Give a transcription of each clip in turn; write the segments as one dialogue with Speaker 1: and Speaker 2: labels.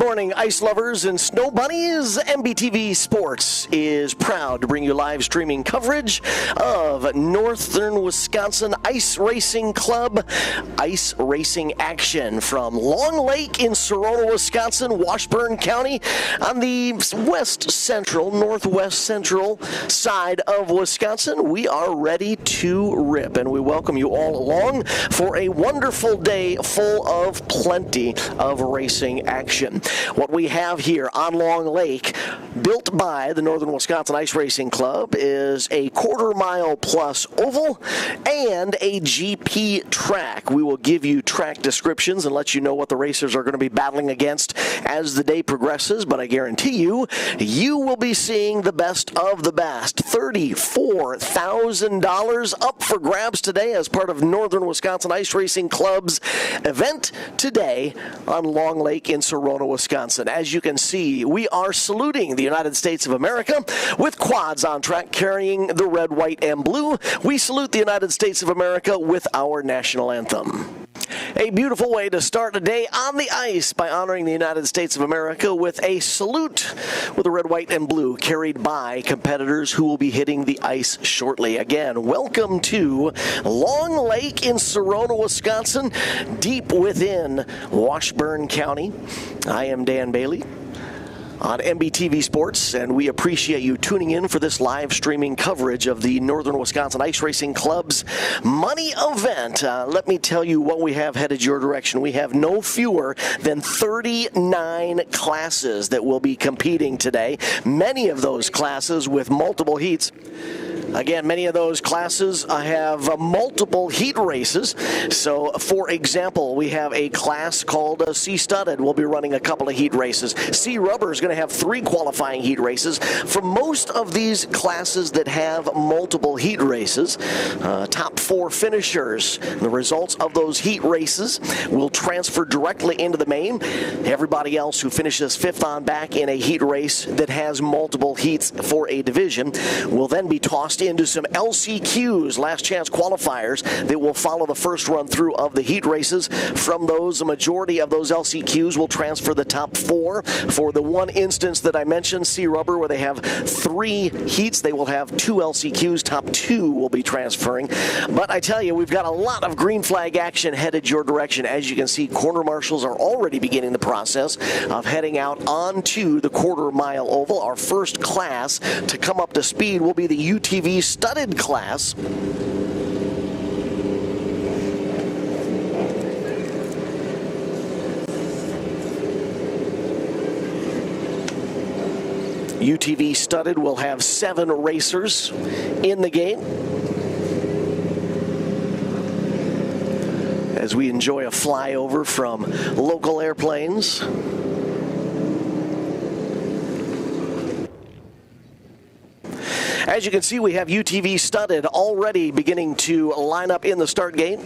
Speaker 1: morning, ice lovers and snow bunnies. MBTV Sports is proud to bring you live streaming coverage of Northern Wisconsin Ice Racing Club ice racing action from Long Lake in Sarona, Wisconsin, Washburn County, on the northwest central side of Wisconsin. We are ready to rip, and we welcome you all along for a wonderful day full of plenty of racing action. What we have here on Long Lake, built by the Northern Wisconsin Ice Racing Club, is a quarter-mile plus oval and a GP track. We will give you track descriptions and let you know what the racers are going to be battling against as the day progresses, but I guarantee you, you will be seeing the best of the best. $34,000 up for grabs today as part of Northern Wisconsin Ice Racing Club's event today on Long Lake in Sarona, Wisconsin. As you can see, we are saluting the United States of America with quads on track carrying the red, white, and blue. We salute the United States of America with our national anthem. A beautiful way to start a day on the ice by honoring the United States of America with a salute with the red, white, and blue carried by competitors who will be hitting the ice shortly. Again, welcome to Long Lake in Sarona, Wisconsin, deep within Washburn County. I am Dan Bailey on MBTV Sports, and we appreciate you tuning in for this live streaming coverage of the Northern Wisconsin Ice Racing Club's money event. Let me tell you what we have headed your direction. We have no fewer than 39 classes that will be competing today, many of those classes with multiple heats. Again, many of those classes have multiple heat races. So, for example, we have a class called C Studded. We'll be running a couple of heat races. C Rubber is going to have 3 qualifying heat races. For most of these classes that have multiple heat races, top 4 finishers, the results of those heat races will transfer directly into the main. Everybody else who finishes 5th on back in a heat race that has multiple heats for a division will then be tossed into some LCQs, last chance qualifiers, that will follow the first run through of the heat races. From those, a majority of those LCQs will transfer the top 4. For the one instance that I mentioned, C Rubber, where they have 3 heats, they will have 2 LCQs. Top 2 will be transferring. But I tell you, we've got a lot of green flag action headed your direction. As you can see, corner marshals are already beginning the process of heading out onto the quarter-mile oval. Our first class to come up to speed will be the UTV Studded class. UTV Studded will have 7 racers in the game as we enjoy a flyover from local airplanes. As you can see, we have UTV Studded already beginning to line up in the start gate.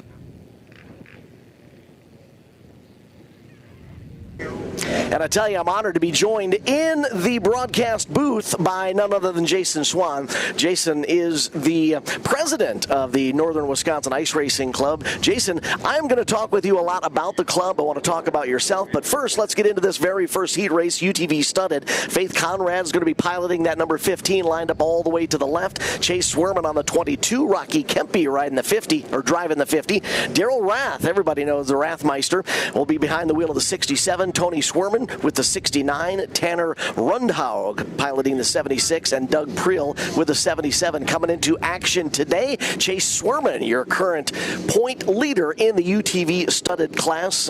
Speaker 1: And I tell you, I'm honored to be joined in the broadcast booth by none other than Jason Swan. Jason is the president of the Northern Wisconsin Ice Racing Club. Jason, I'm going to talk with you a lot about the club. I want to talk about yourself. But first, let's get into this very first heat race, UTV Studded. Faith Conrad is going to be piloting that number 15, lined up all the way to the left. Chase Swerman on the 22. Rocky Kempe riding the 50, or driving the 50. Daryl Rath, everybody knows the Rathmeister, will be behind the wheel of the 67. Tony Swerman with the 69, Tanner Rundhaug piloting the 76, and Doug Priel with the 77 coming into action today. Chase Swerman, your current point leader in the UTV Studded class.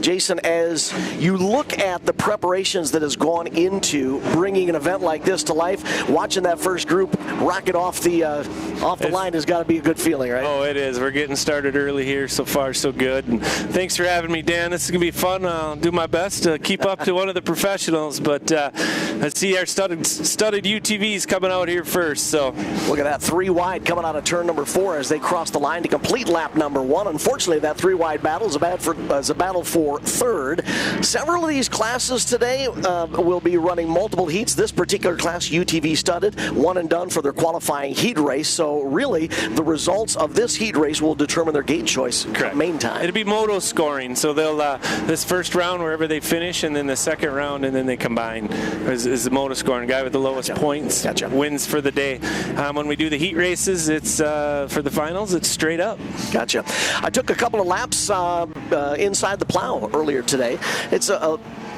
Speaker 1: Jason, as you look at the preparations that has gone into bringing an event like this to life, watching that first group rocket off the line has got to be a good feeling, right?
Speaker 2: Oh, it is. We're getting started early here. So far, so good. And thanks for having me, Dan. This is going to be fun. I'll do my best to keep up to one of the professionals, but let's see our studded UTVs coming out here first. So
Speaker 1: look at that, 3 wide coming out of turn number 4 as they cross the line to complete lap number 1. Unfortunately, that 3 wide battle is a battle for for third. Several of these classes today will be running multiple heats. This particular class, UTV studded, one and done for their qualifying heat race. So really, the results of this heat race will determine their gate choice.
Speaker 2: Correct.
Speaker 1: Main time.
Speaker 2: It'll be moto scoring. So they'll this first round wherever they finish, and then the second round, and then they combine is the moto scoring. Guy with the lowest points wins for the day. When we do the heat races, it's for the finals. It's straight up.
Speaker 1: Gotcha. I took a couple of laps inside the plow earlier today. It's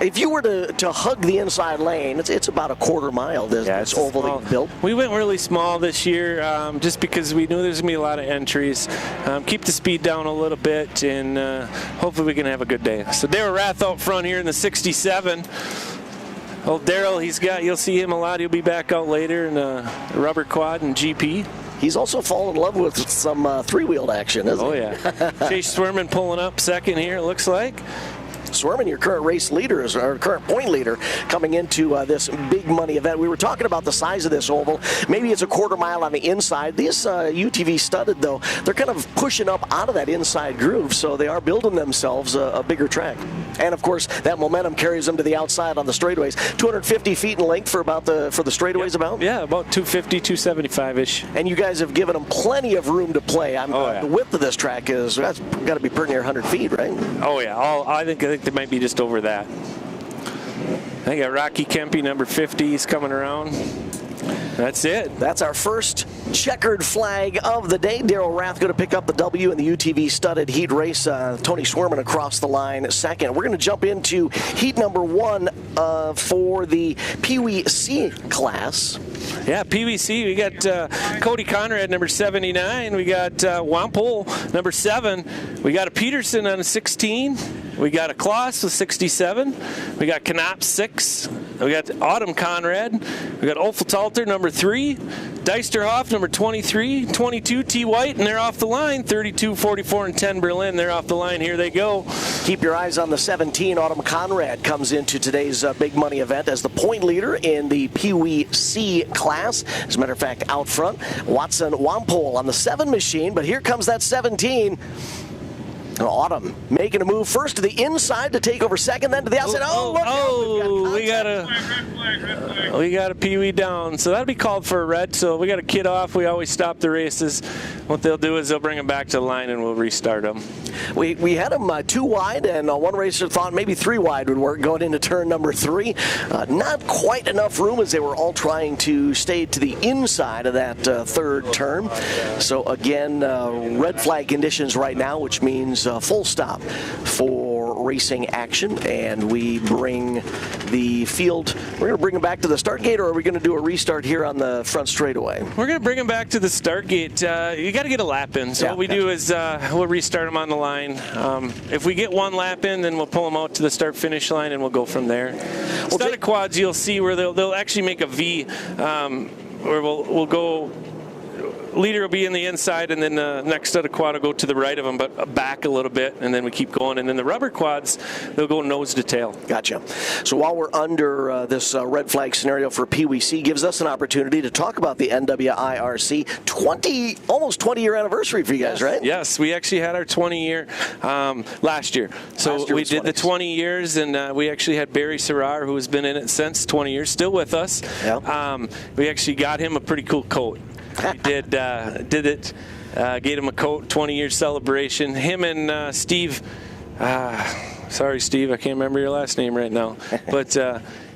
Speaker 1: if you were to hug the inside lane, it's about a quarter mile. This oval that you built.
Speaker 2: We went really small this year just because we knew there's going to be a lot of entries. Keep the speed down a little bit, and hopefully we can have a good day. So Daryl Rath out front here in the 67. Old Daryl, you'll see him a lot. He'll be back out later in a rubber quad and GP.
Speaker 1: He's also fallen in love with some three-wheeled action, isn't he?
Speaker 2: Oh, yeah. Chase Swerman pulling up second here, it looks like.
Speaker 1: Swerman, your current race leader, or current point leader, coming into this big money event. We were talking about the size of this oval. Maybe it's a quarter mile on the inside. These UTV studded, though, they're kind of pushing up out of that inside groove, so they are building themselves a bigger track. And of course, that momentum carries them to the outside on the straightaways. 250 feet in length for the straightaways, about?
Speaker 2: Yeah, about 250, 275-ish.
Speaker 1: And you guys have given them plenty of room to play. The width of this track that's got to be pretty near 100 feet, right?
Speaker 2: Oh, yeah. I think they might be just over that. I got Rocky Kempe, number 50. He's coming around. That's it.
Speaker 1: That's our first checkered flag of the day. Daryl Rath going to pick up the W in the UTV studded heat race. Tony Swerman across the line second. We're going to jump into heat number 1 for the Peewee C class.
Speaker 2: Yeah, Peewee C. We got Cody Conrad, number 79. We got Bohl, number 7. We got a Peterson on a 16. We got a Kloss with 67. We got Knop 6. We got Autumn Conrad. We got Olfeltalter, number 3. Deisterhoff, number 23. 22, T. White, and they're off the line. 32, 44, and 10, Berlin. They're off the line. Here they go.
Speaker 1: Keep your eyes on the 17. Autumn Conrad comes into today's big money event as the point leader in the Peewee C class. As a matter of fact, out front, Watson Wampole on the 7 machine. But here comes that 17. Autumn making a move first to the inside to take over second, then to the outside.
Speaker 2: We got a Peewee down, so that'll be called for a red. So we got a kid off. We always stop the races. What they'll do is they'll bring them back to the line and we'll restart them.
Speaker 1: We had them 2 wide, and one racer thought maybe 3 wide would work going into turn number 3. Not quite enough room as they were all trying to stay to the inside of that third turn. So again, red flag conditions right now, which means full stop for racing action, and we bring the field. We're going to bring them back to the start gate, or are we going to do a restart here on the front straightaway?
Speaker 2: We're going to bring them back to the start gate. You got to get a lap in. So what we do is we'll restart them on the line. If we get 1 lap in, then we'll pull them out to the start-finish line, and we'll go from there. Studded quads, you'll see where they'll actually make a V, where we'll go. Leader will be in the inside, and then the next studded quad will go to the right of them, but back a little bit, and then we keep going. And then the rubber quads, they'll go nose to tail. Gotcha.
Speaker 1: So while we're under this red flag scenario for Peewee C, gives us an opportunity to talk about the NWIRC almost 20-year anniversary for you guys, right?
Speaker 2: Yes, we actually had our 20-year last year. So we did the 20 years, and we actually had Barry Serrar, who has been in it since 20 years, still with us. Yeah. We actually got him a pretty cool coat. We did it, gave him a coat, 20-year celebration. Him and Steve, sorry, Steve, I can't remember your last name right now. But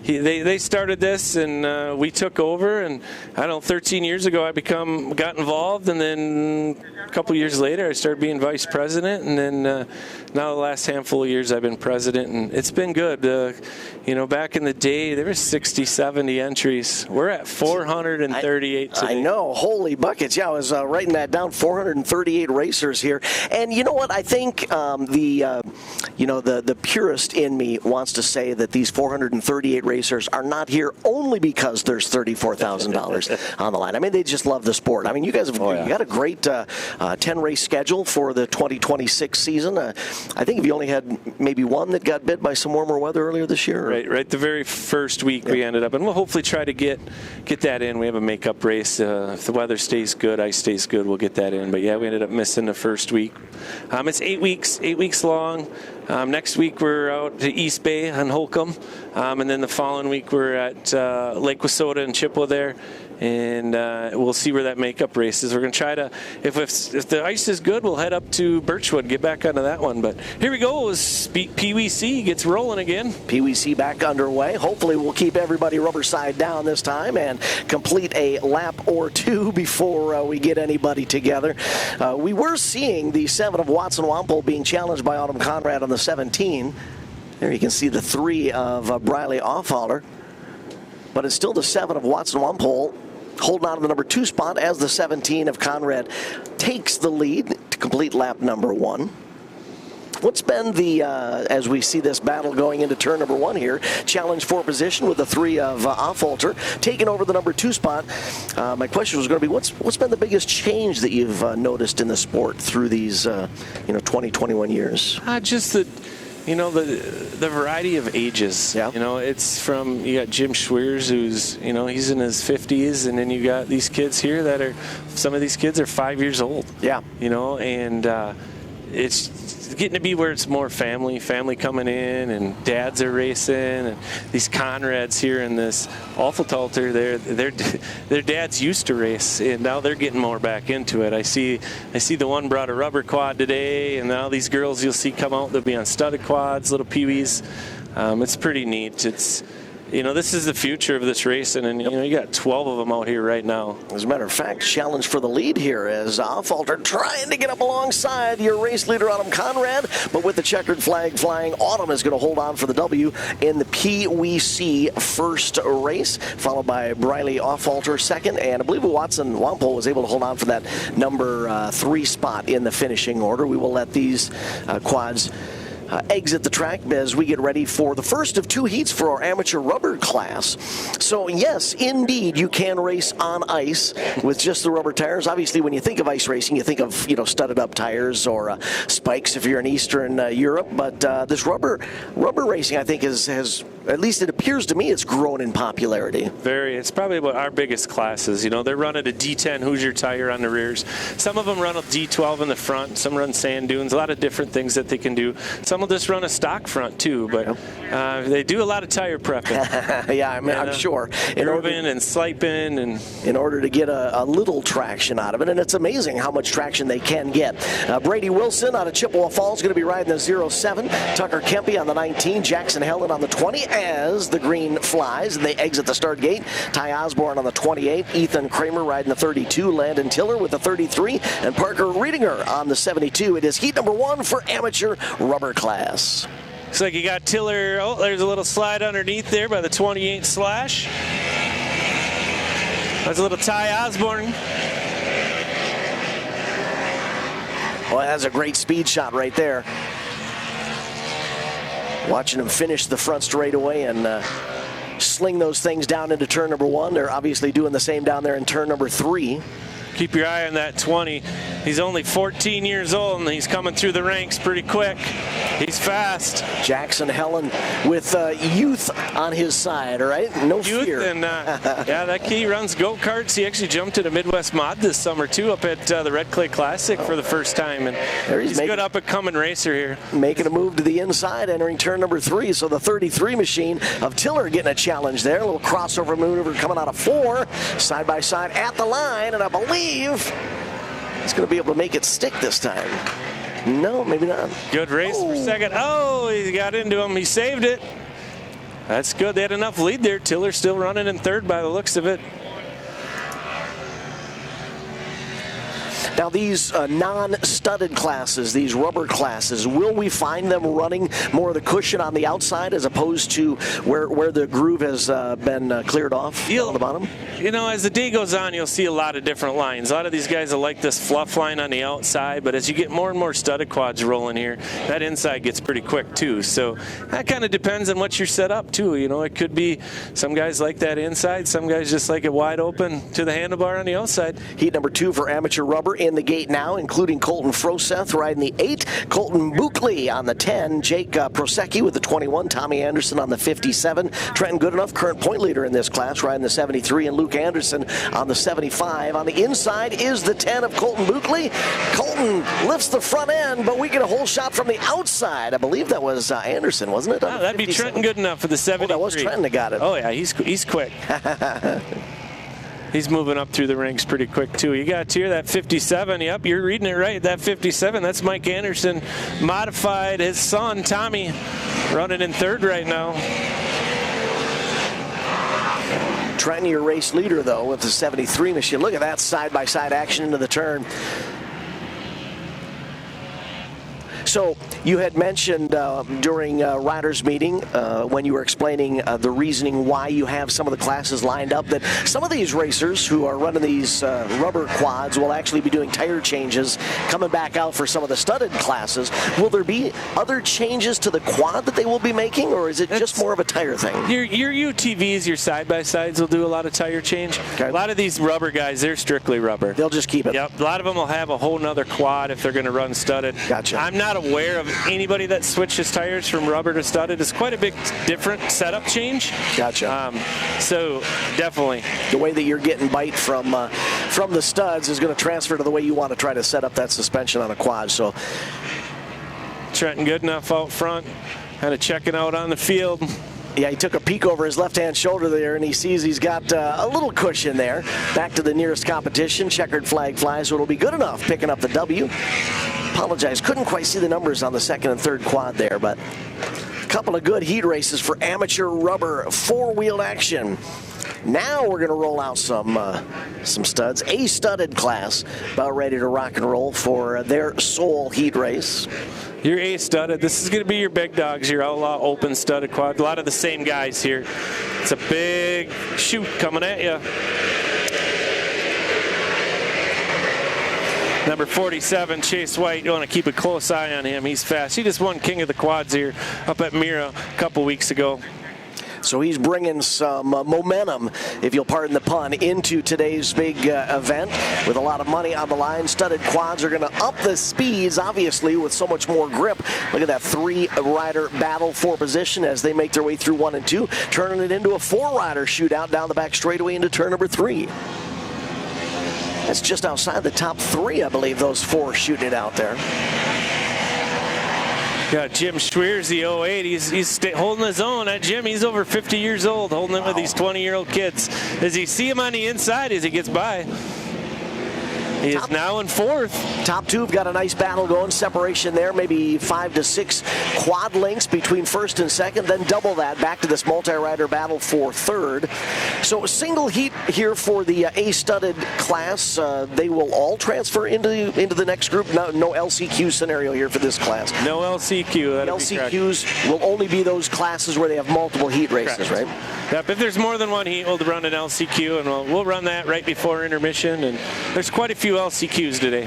Speaker 2: they started this, and we took over. And I don't know, 13 years ago, I got involved, and then a couple years later, I started being vice president, and then now the last handful of years, I've been president, and it's been good. Back in the day, there were 60, 70 entries. We're at 438 today.
Speaker 1: I know, holy buckets. Yeah, I was writing that down, 438 racers here. And you know what? I think the purist in me wants to say that these 438 racers are not here only because there's $34,000 on the line. I mean, they just love the sport. I mean, you guys have you got a great 10-race schedule for the 2026 season. I think if you only had maybe one that got bit by some warmer weather earlier this year.
Speaker 2: Right. The very first week we ended up, and we'll hopefully try to get that in. We have a makeup race. If the weather stays good, ice stays good, we'll get that in. But yeah, we ended up missing the first week. It's 8 weeks long. Next week we're out to East Bay on Holcomb, and then the following week we're at Lake Wissota and Chippewa there, and we'll see where that makeup race is. We're going to try to, if the ice is good, we'll head up to Birchwood, get back onto that one. But here we go, as Peewee C gets rolling again.
Speaker 1: Peewee C back underway. Hopefully we'll keep everybody rubber side down this time and complete a lap or two before we get anybody together. We were seeing the 7 of Watson Wampole being challenged by Autumn Conrad on the 17. There you can see the 3 of Briley Offhaler. But it's still the 7 of Watson Wampole holding on to the number 2 spot as the 17 of Conrad takes the lead to complete lap number 1. What's been the, as we see this battle going into turn number 1 here, challenge for position with the 3 of Offhalter taking over the number 2 spot. My question was going to be, what's been the biggest change that you've noticed in the sport through these, 20, 21 years?
Speaker 2: Just that, the variety of ages.
Speaker 1: Yeah.
Speaker 2: It's from, you got Jim Schweers, who's, he's in his 50s, and then you got these kids here that some of these kids are 5 years old. Yeah. And it's getting to be where it's more family coming in, and dads are racing, and these Conrads here in this Offhalter, their dads used to race, and now they're getting more back into it. I see the one brought a rubber quad today, and now these girls you'll see come out, they'll be on studded quads, little Peewees. It's pretty neat. It's this is the future of this racing, and you got 12 of them out here right now.
Speaker 1: As a matter of fact, challenge for the lead here as Offhalter trying to get up alongside your race leader, Autumn Conrad, but with the checkered flag flying, Autumn is going to hold on for the W in the Peewee C first race, followed by Briley Offhalter second, and I believe Watson Wampole was able to hold on for that number 3 spot in the finishing order. We will let these quads exit the track as we get ready for the first of 2 heats for our amateur rubber class. So yes, indeed, you can race on ice with just the rubber tires. Obviously, when you think of ice racing, you think of studded up tires or spikes if you're in Eastern Europe. But this rubber racing, I think, has at least it appears to me, it's grown in popularity.
Speaker 2: It's probably about our biggest classes. They're running a D10 Hoosier tire on the rears. Some of them run a D12 in the front. Some run sand dunes. A lot of different things that they can do. Some will just run a stock front too, but they do a lot of tire prepping.
Speaker 1: Yeah, I'm sure.
Speaker 2: Grooving and sliping, and
Speaker 1: in order to get a little traction out of it, and it's amazing how much traction they can get. Brady Wilson out of Chippewa Falls going to be riding the 07. Tucker Kempe on the 19. Jackson Helen on the 20 as the green flies and they exit the start gate. Ty Osborne on the 28. Ethan Kramer riding the 32. Landon Tiller with the 33. And Parker Riedinger on the 72. It is heat number 1 for amateur rubber class.
Speaker 2: Looks like you got Tiller. Oh, there's a little slide underneath there by the 28 slash. There's a little Ty Osborne.
Speaker 1: Well, that's a great speed shot right there. Watching him finish the front straightaway and sling those things down into turn number 1. They're obviously doing the same down there in turn number 3.
Speaker 2: Keep your eye on that 20. He's only 14 years old, and he's coming through the ranks pretty quick. He's fast.
Speaker 1: Jackson Helen with youth on his side, all right? No fear.
Speaker 2: And yeah, that kid runs go-karts. He actually jumped at a Midwest Mod this summer, too, up at the Red Clay Classic for the first time. And he's a good up-and-coming racer here.
Speaker 1: Making a move to the inside, entering turn number 3. So the 33 machine of Tiller getting a challenge there. A little crossover maneuver coming out of 4. Side-by-side at the line, and I believe he's going to be able to make it stick this time. No, maybe not.
Speaker 2: Good race for second. Oh, he got into him. He saved it. That's good. They had enough lead there. Tiller still running in third by the looks of it.
Speaker 1: Now these non-studded classes, these rubber classes, will we find them running more of the cushion on the outside as opposed to where the groove has been cleared off on the bottom?
Speaker 2: As the day goes on, you'll see a lot of different lines. A lot of these guys will like this fluff line on the outside, but as you get more and more studded quads rolling here, that inside gets pretty quick too. So that kind of depends on what you're set up too. It could be some guys like that inside, some guys just like it wide open to the handlebar on the outside.
Speaker 1: Heat number 2 for amateur rubber in the gate now, including Colton Froseth riding the 8, Colton Buckley on the 10, Jake Prosecki with the 21, Tommy Anderson on the 57, Trenton Goodenough, current point leader in this class, riding the 73, and Luke Luke Anderson on the 75. On the inside is the 10 of Colton Buckley. Colton lifts the front end, but we get a whole shot from the outside. I believe that was Anderson, wasn't it?
Speaker 2: Oh, that'd be Trenton good enough for the 73.
Speaker 1: Oh, that was Trenton that got it.
Speaker 2: Oh, yeah, he's quick. He's moving up through the ranks pretty quick, too. You got here that 57. Yep, you're reading it right. That 57, that's Mike Anderson. Modified his son, Tommy, running in third right now.
Speaker 1: Trenton, your race leader, though, with the 73 machine. Look at that side-by-side action into the turn. So you had mentioned during riders meeting when you were explaining the reasoning why you have some of the classes lined up that some of these racers who are running these rubber quads will actually be doing tire changes coming back out for some of the studded classes. Will there be other changes to the quad that they will be making, or is it just more of a tire thing?
Speaker 2: Your UTVs, your side-by-sides will do a lot of tire change. Okay. A lot of these rubber guys, they're strictly rubber.
Speaker 1: They'll just keep it.
Speaker 2: Yep. A lot of them will have a whole nother quad if they're going to run studded.
Speaker 1: Gotcha.
Speaker 2: I'm not aware of anybody that switches tires from rubber to studded. It's quite a big different setup change.
Speaker 1: Gotcha.
Speaker 2: So definitely
Speaker 1: the way that you're getting bite from the studs is going to transfer to the way you want to try to set up that suspension on a quad. So
Speaker 2: Trenton good enough out front, kind of checking out on the field.
Speaker 1: Yeah, he took a peek over his left-hand shoulder there, and he sees he's got a little cushion there. Back to the nearest competition. Checkered flag flies, so it'll be good enough picking up the W. Apologize, couldn't quite see the numbers on the second and third quad there, but a couple of good heat races for amateur rubber four-wheeled action. Now we're going to roll out some studs. A studded class about ready to rock and roll for their sole heat race.
Speaker 2: Your A studded. This is going to be your big dogs, your Outlaw open studded quad. A lot of the same guys here. It's a big shoot coming at you. Number 47, Chase White. You want to keep a close eye on him. He's fast. He just won King of the Quads here up at Mira a couple weeks ago.
Speaker 1: So he's bringing some momentum, if you'll pardon the pun, into today's big event with a lot of money on the line. Studded quads are going to up the speeds, obviously, with so much more grip. Look at that three-rider battle for position as they make their way through 1 and 2, turning it into a four-rider shootout down the back straightaway into turn number 3. That's just outside the top 3, I believe, those four shooting it out there.
Speaker 2: Got Jim Schweers, the 08. He's holding his own. That Jim, he's over 50 years old, holding it with these 20-year-old kids. As you see him on the inside as he gets by. He is now in 4th.
Speaker 1: Top 2 have got a nice battle going. Separation there, maybe 5 to 6 quad lengths between 1st and 2nd. Then double that back to this multi-rider battle for 3rd. So a single heat here for the A-studded class. They will all transfer into the next group. No LCQ scenario here for this class.
Speaker 2: No LCQ.
Speaker 1: LCQs will only be those classes where they have multiple heat races, right?
Speaker 2: Yep. If there's more than one heat, we'll run an LCQ, and we'll run that right before intermission. And there's quite a few LCQs today.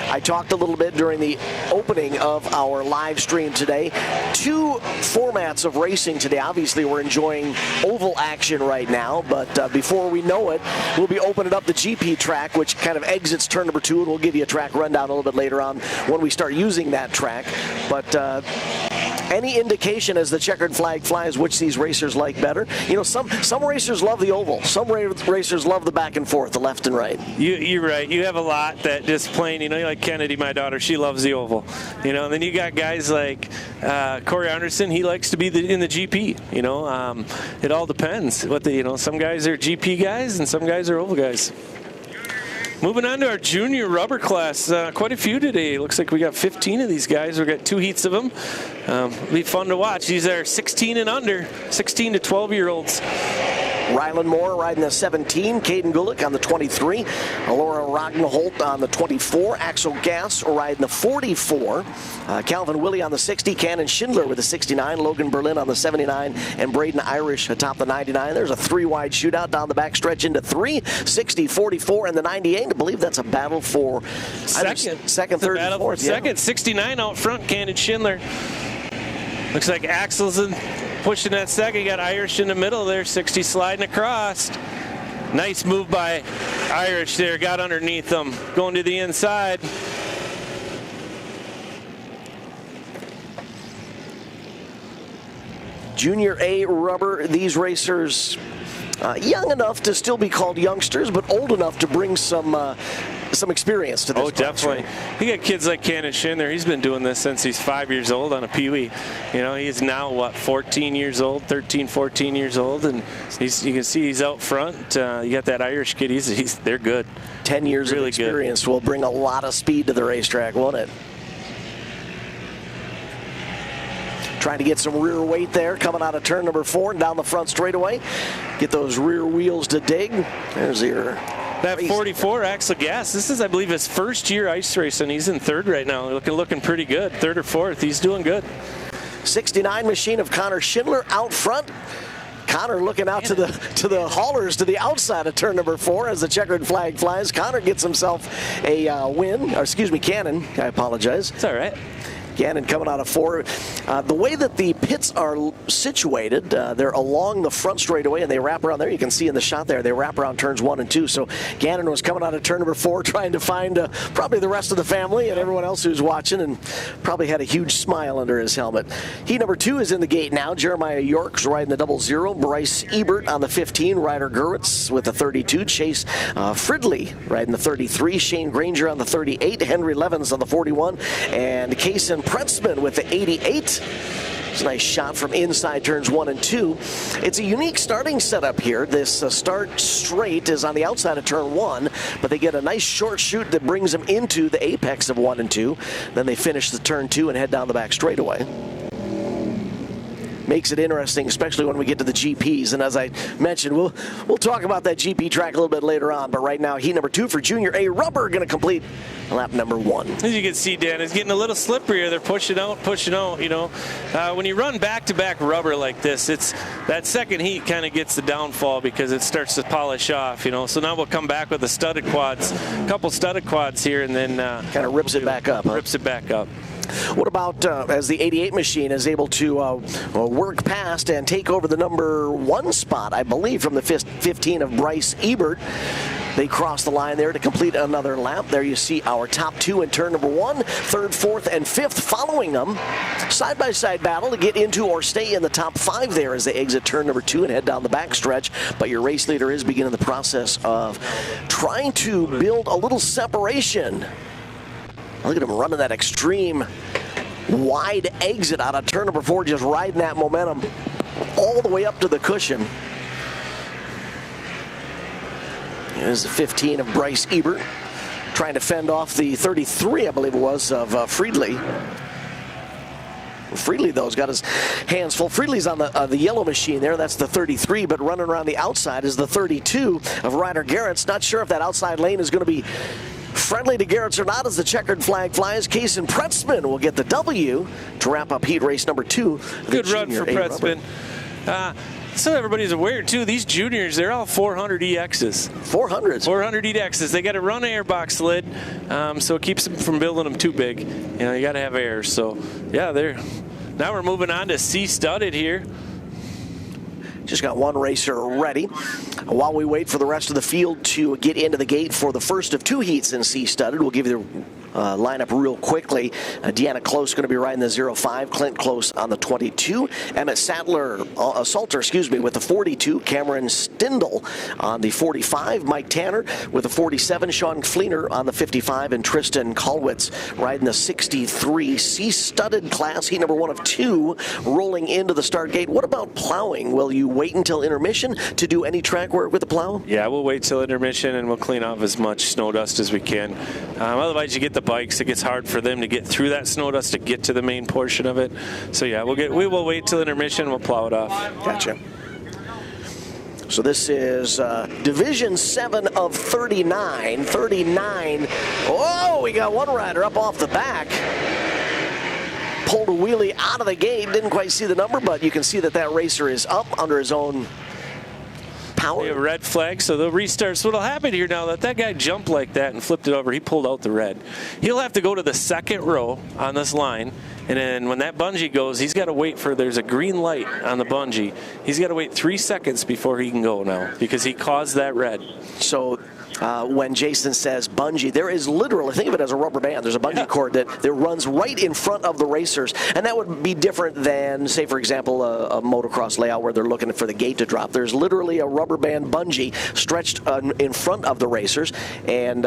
Speaker 1: I talked a little bit during the opening of our live stream today. 2 formats of racing today. Obviously, we're enjoying oval action right now, but before we know it, we'll be opening up the GP track, which kind of exits turn number 2, and we'll give you a track rundown a little bit later on when we start using that track. But any indication as the checkered flag flies which these racers like better? You know, some racers love the oval. Some racers love the back and forth, the left and right.
Speaker 2: You're right. You have a lot that just plain, you know, like Kennedy, my daughter, she loves the oval. You know, and then you got guys like Corey Anderson. He likes to be in the GP. You know, it all depends. Some guys are GP guys and some guys are oval guys. Moving on to our junior rubber class, quite a few today. Looks like we got 15 of these guys. We've got 2 heats of them. It'll be fun to watch. These are 16 and under, 16 to 12-year-olds.
Speaker 1: Rylan Moore riding the 17, Caden Gulick on the 23, Alora Ragnaholt on the 24, Axel Gass riding the 44, Calvin Willey on the 60, Cannon Schindler with the 69, Logan Berlin on the 79, and Braden Irish atop the 99. There's a 3-wide shootout down the back stretch into 3, 60, 44, and the 98. I believe that's a battle for second, third, and fourth.
Speaker 2: Second, 69 out front, Cannon Schindler. Looks like Axel's pushing that second. You got Irish in the middle there, 60 sliding across. Nice move by Irish there, got underneath them, going to the inside.
Speaker 1: Junior A rubber, these racers Young enough to still be called youngsters, but old enough to bring some experience to this.
Speaker 2: Oh, definitely. You got kids like Cannon Schindler. He's been doing this since he's 5 years old on a Peewee. You know, he's now, what, 14 years old, 13, 14 years old, and you can see he's out front. You got that Irish kid. They're good.
Speaker 1: 10 years
Speaker 2: really
Speaker 1: of experience
Speaker 2: good.
Speaker 1: Will bring a lot of speed to the racetrack, won't it? Trying to get some rear weight there, coming out of turn number 4 and down the front straightaway. Get those rear wheels to dig. There's your...
Speaker 2: That 44 Axel Gas, this is, I believe, his first year ice racing. He's in 3rd right now, looking pretty good. 3rd or 4th, he's doing good.
Speaker 1: 69 machine of Connor Schindler out front. Connor looking out to the haulers to the outside of turn number 4 as the checkered flag flies. Connor gets himself a win, or excuse me, Cannon. I apologize.
Speaker 2: It's all right.
Speaker 1: Gannon coming out of 4. The way that the pits are situated, they're along the front straightaway and they wrap around there. You can see in the shot there, they wrap around turns 1 and 2. So Gannon was coming out of turn number 4 trying to find probably the rest of the family and everyone else who's watching, and probably had a huge smile under his helmet. Heat number 2 is in the gate now. Jeremiah York's riding the 00. Bryce Ebert on the 15. Ryder Gerwitz with the 32. Chase Fridley riding the 33. Shane Granger on the 38. Henry Levins on the 41. And Kaysen Pretzman with the 88. It's a nice shot from inside turns 1 and 2. It's a unique starting setup here. This start straight is on the outside of turn 1, but they get a nice short chute that brings them into the apex of 1 and 2. Then they finish the turn 2 and head down the back straightaway. Makes it interesting, especially when we get to the GPs. And as I mentioned, we'll talk about that GP track a little bit later on. But right now, heat number 2 for Junior A Rubber going to complete lap number 1.
Speaker 2: As you can see, Dan, it's getting a little slipperier. They're pushing out, you know. When you run back-to-back rubber like this, it's that second heat kind of gets the downfall because it starts to polish off, you know. So now we'll come back with the studded quads, a couple studded quads here, and then
Speaker 1: kind of rips it back up.
Speaker 2: Rips it back up.
Speaker 1: What about as the 88 machine is able to work past and take over the number 1 spot, I believe, from the 15 of Bryce Ebert. They cross the line there to complete another lap. There you see our top 2 in turn number 1, 3rd, 4th, and 5th following them. Side-by-side battle to get into or stay in the top 5 there as they exit turn number 2 and head down the backstretch. But your race leader is beginning the process of trying to build a little separation. Look at him running that extreme wide exit out of turn number 4, just riding that momentum all the way up to the cushion. There's the 15 of Bryce Ebert trying to fend off the 33, I believe it was, of Friedley. Friedley, though, has got his hands full. Friedley's on the yellow machine there. That's the 33, but running around the outside is the 32 of Ryder Gerwitz. Not sure if that outside lane is going to be friendly to Gerwitz or not as the checkered flag flies. Kaysen Pretzman will get the W to wrap up heat race number 2.
Speaker 2: Good run for Pretzman. So everybody's aware, too, these juniors, they're all 400 EXs. 400s? 400 EXs. They got to run an airbox lid, so it keeps them from building them too big. You know, you got to have air. So, yeah, now we're moving on to C-studded here.
Speaker 1: Just got one racer ready. While we wait for the rest of the field to get into the gate for the first of 2 heats in C-studded, we'll give you the lineup real quickly. Deanna Close going to be riding the 05. Clint Close on the 22. Emmett Salter, with the 42. Cameron Stindl on the 45. Mike Tanner with the 47. Sean Fleener on the 55. And Tristan Kalwitz riding the 63 C-studded class. Heat number 1 of 2 rolling into the start gate. What about plowing? Will you wait until intermission to do any track work with the plow?
Speaker 2: Yeah, we'll wait till intermission and we'll clean off as much snow dust as we can. Otherwise, you get the bikes. It gets hard for them to get through that snow dust to get to the main portion of it. So yeah, we will wait till intermission. We'll plow it off.
Speaker 1: Gotcha. So this is Division 7 of 39. 39. Oh, we got one rider up off the back. Pulled a wheelie out of the gate. Didn't quite see the number, but you can see that racer is up under his own power.
Speaker 2: We have a red flag, so they'll restart. So what'll happen here now, that guy jumped like that and flipped it over. He pulled out the red. He'll have to go to the second row on this line And then when that bungee goes, he's got to wait for, there's a green light on the bungee. He's got to wait 3 seconds before he can go now because he caused that red.
Speaker 1: So when Jason says bungee, there is literally, think of it as a rubber band. There's a bungee cord that runs right in front of the racers. And that would be different than, say, for example, a motocross layout where they're looking for the gate to drop. There's literally a rubber band bungee stretched in front of the racers. And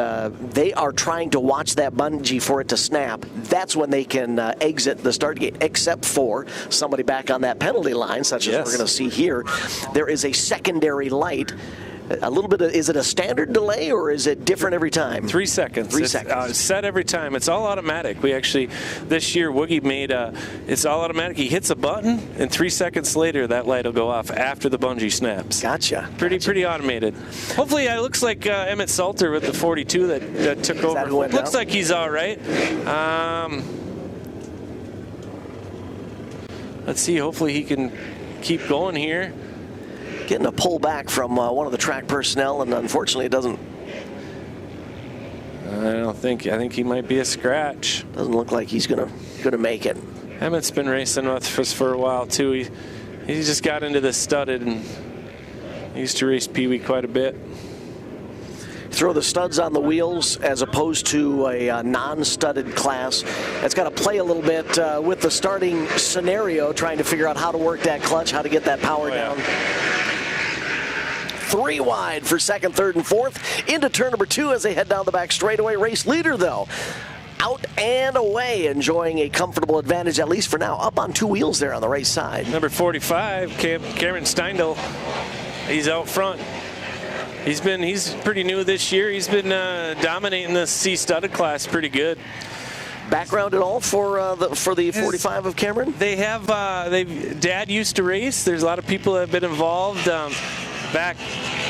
Speaker 1: they are trying to watch that bungee for it to snap. That's when they can exit the start gate, except for somebody back on that penalty line, such as we're going to see here. There is a secondary light. A little bit of, is it a standard delay or is it different every time?
Speaker 2: 3 seconds.
Speaker 1: 3 seconds.
Speaker 2: It's set every time. It's all automatic. We actually, this year, Woogie made it's all automatic. He hits a button, and 3 seconds later, that light will go off after the bungee snaps.
Speaker 1: Gotcha.
Speaker 2: Pretty automated. Hopefully, it looks like Emmett Salter with the 42 that took over. Looks like he's all right. Let's see. Hopefully, he can keep going here.
Speaker 1: Getting a pull back from one of the track personnel, and unfortunately it doesn't.
Speaker 2: I think he might be a scratch.
Speaker 1: Doesn't look like he's gonna make it.
Speaker 2: Emmett's been racing with us for a while too. He just got into the studded and he used to race Peewee quite a bit.
Speaker 1: Throw the studs on the wheels as opposed to a non-studded class. It's got to play a little bit with the starting scenario, trying to figure out how to work that clutch, how to get that power down. 3 wide for second, third, and fourth. Into turn number 2 as they head down the back straightaway. Race leader, though, out and away, enjoying a comfortable advantage, at least for now, up on 2 wheels there on the right side.
Speaker 2: Number 45, Cameron Steindl, he's out front. He's pretty new this year. He's been dominating the C studded class pretty good.
Speaker 1: Background at all for the 45 of Cameron?
Speaker 2: They have. Dad used to race. There's a lot of people that have been involved. Back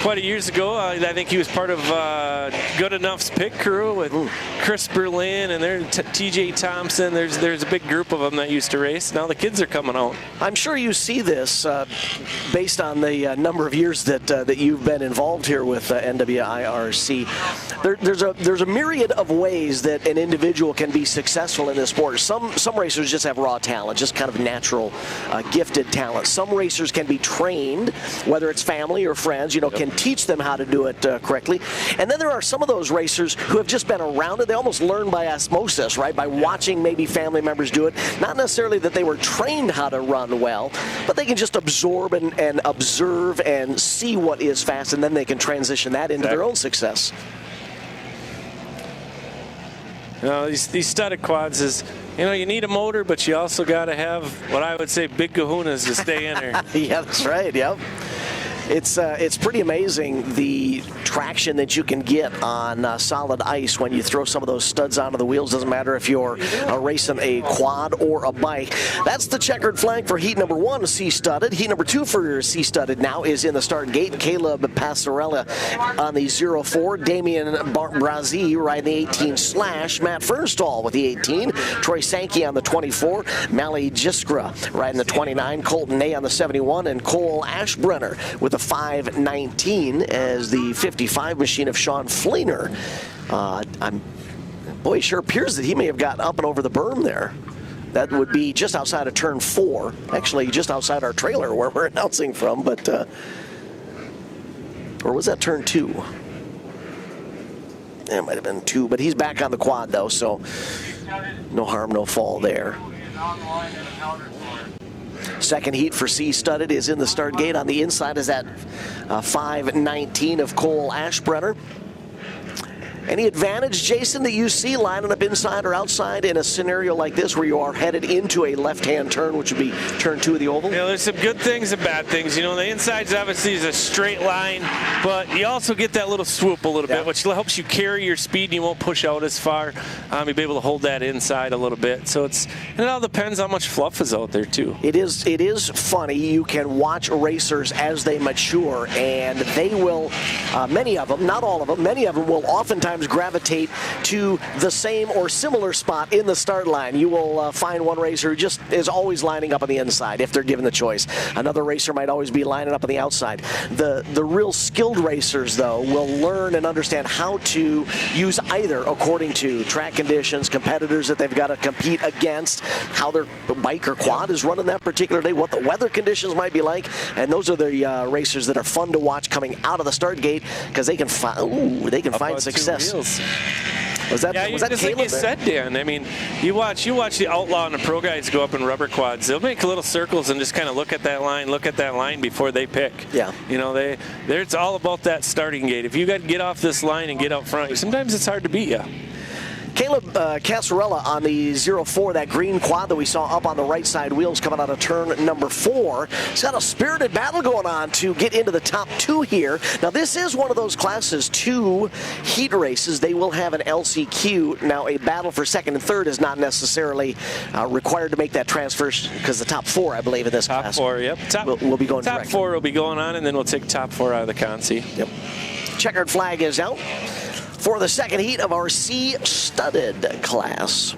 Speaker 2: quite a years ago, I think he was part of Good Enough's pit crew with Chris Berlin and there TJ Thompson. There's a big group of them that used to race. Now the kids are coming out.
Speaker 1: I'm sure you see this based on the number of years that you've been involved here with NWIRC. There's a myriad of ways that an individual can be successful in this sport. Some racers just have raw talent, just kind of natural, gifted talent. Some racers can be trained, whether it's family or friends, can teach them how to do it correctly. And then there are some of those racers who have just been around it. They almost learn by osmosis, right? By watching maybe family members do it. Not necessarily that they were trained how to run well, but they can just absorb and observe and see what is fast, and then they can transition that into their own success.
Speaker 2: These studded quads is, you need a motor, but you also got to have what I would say big kahunas to stay in there.
Speaker 1: Yeah, that's right. Yep. It's pretty amazing the traction that you can get on solid ice when you throw some of those studs onto the wheels. Doesn't matter if you're racing a quad or a bike. That's the checkered flag for heat number 1, C-studded. Heat number 2 for C-studded now is in the start gate. Caleb Passarella on the 04. Damian Brazzi riding the 18 slash. Matt Fernstall with the 18. Troy Sankey on the 24. Mally Jiskra riding the 29. Colton Ney on the 71. And Cole Ashbrenner with the 519 as the 55 machine of Sean Fleener. Boy, it sure appears that he may have gotten up and over the berm there. That would be just outside of turn 4. Actually, just outside our trailer where we're announcing from, but or was that turn 2? It might have been 2, but he's back on the quad though, so no harm, no fall there. Second heat for C-studded is in the start gate. On the inside is that 519 of Cole Ashbrenner. Any advantage, Jason, that you see lining up inside or outside in a scenario like this where you are headed into a left-hand turn, which would be turn 2 of the oval?
Speaker 2: There's some good things and bad things. The inside obviously is a straight line, but you also get that little swoop a little bit, which helps you carry your speed and you won't push out as far. You'll be able to hold that inside a little bit. So it all depends how much fluff is out there too.
Speaker 1: It is funny. You can watch racers as they mature, and they will, many of them, not all of them, many of them will oftentimes sometimes gravitate to the same or similar spot in the start line. You will find one racer who just is always lining up on the inside if they're given the choice. Another racer might always be lining up on the outside. The real skilled racers, though, will learn and understand how to use either according to track conditions, competitors that they've got to compete against, how their bike or quad is running that particular day, what the weather conditions might be like, and those are the racers that are fun to watch coming out of the start gate because they can find success. Was that
Speaker 2: just
Speaker 1: Caleb
Speaker 2: like you said, Dan. I mean, you watch the Outlaw and the Pro guys go up in rubber quads. They'll make little circles and just kind of look at that line before they pick.
Speaker 1: Yeah.
Speaker 2: You know, it's all about that starting gate. If you got to get off this line and get out front, sometimes it's hard to beat you.
Speaker 1: Caleb Casarella on the 04, that green quad that we saw up on the right side wheels coming out of turn number 4. He's got a spirited battle going on to get into the top 2 here. Now, this is one of those classes 2 heat races. They will have an LCQ. Now, a battle for second and third is not necessarily required to make that transfer because the top 4, I believe, in this class.
Speaker 2: Top 4, yep.
Speaker 1: Will be going
Speaker 2: Top
Speaker 1: directly.
Speaker 2: 4 will be going on, and then we'll take top 4 out of the consi.
Speaker 1: Yep. Checkered flag is out for the second heat of our C-studded class.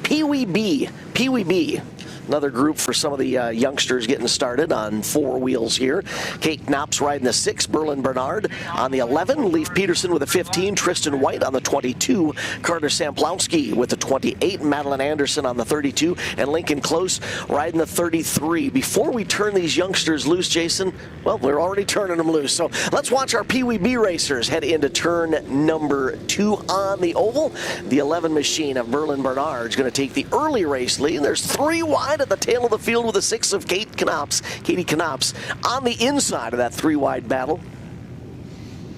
Speaker 1: Peewee B. Peewee B. Another group for some of the youngsters getting started on 4 wheels here. Kate Knops riding the 6, Berlin Bernard on the 11, Leif Peterson with the 15, Tristan White on the 22, Carter Samplowski with the 28, Madeline Anderson on the 32, and Lincoln Close riding the 33. Before we turn these youngsters loose, Jason, well, we're already turning them loose. So let's watch our Peewee B racers head into turn number 2 on the oval. The 11 machine of Berlin Bernard is going to take the early race lead. There's 3 wide at the tail of the field with a 6 of Katie Knops on the inside of that 3 wide battle.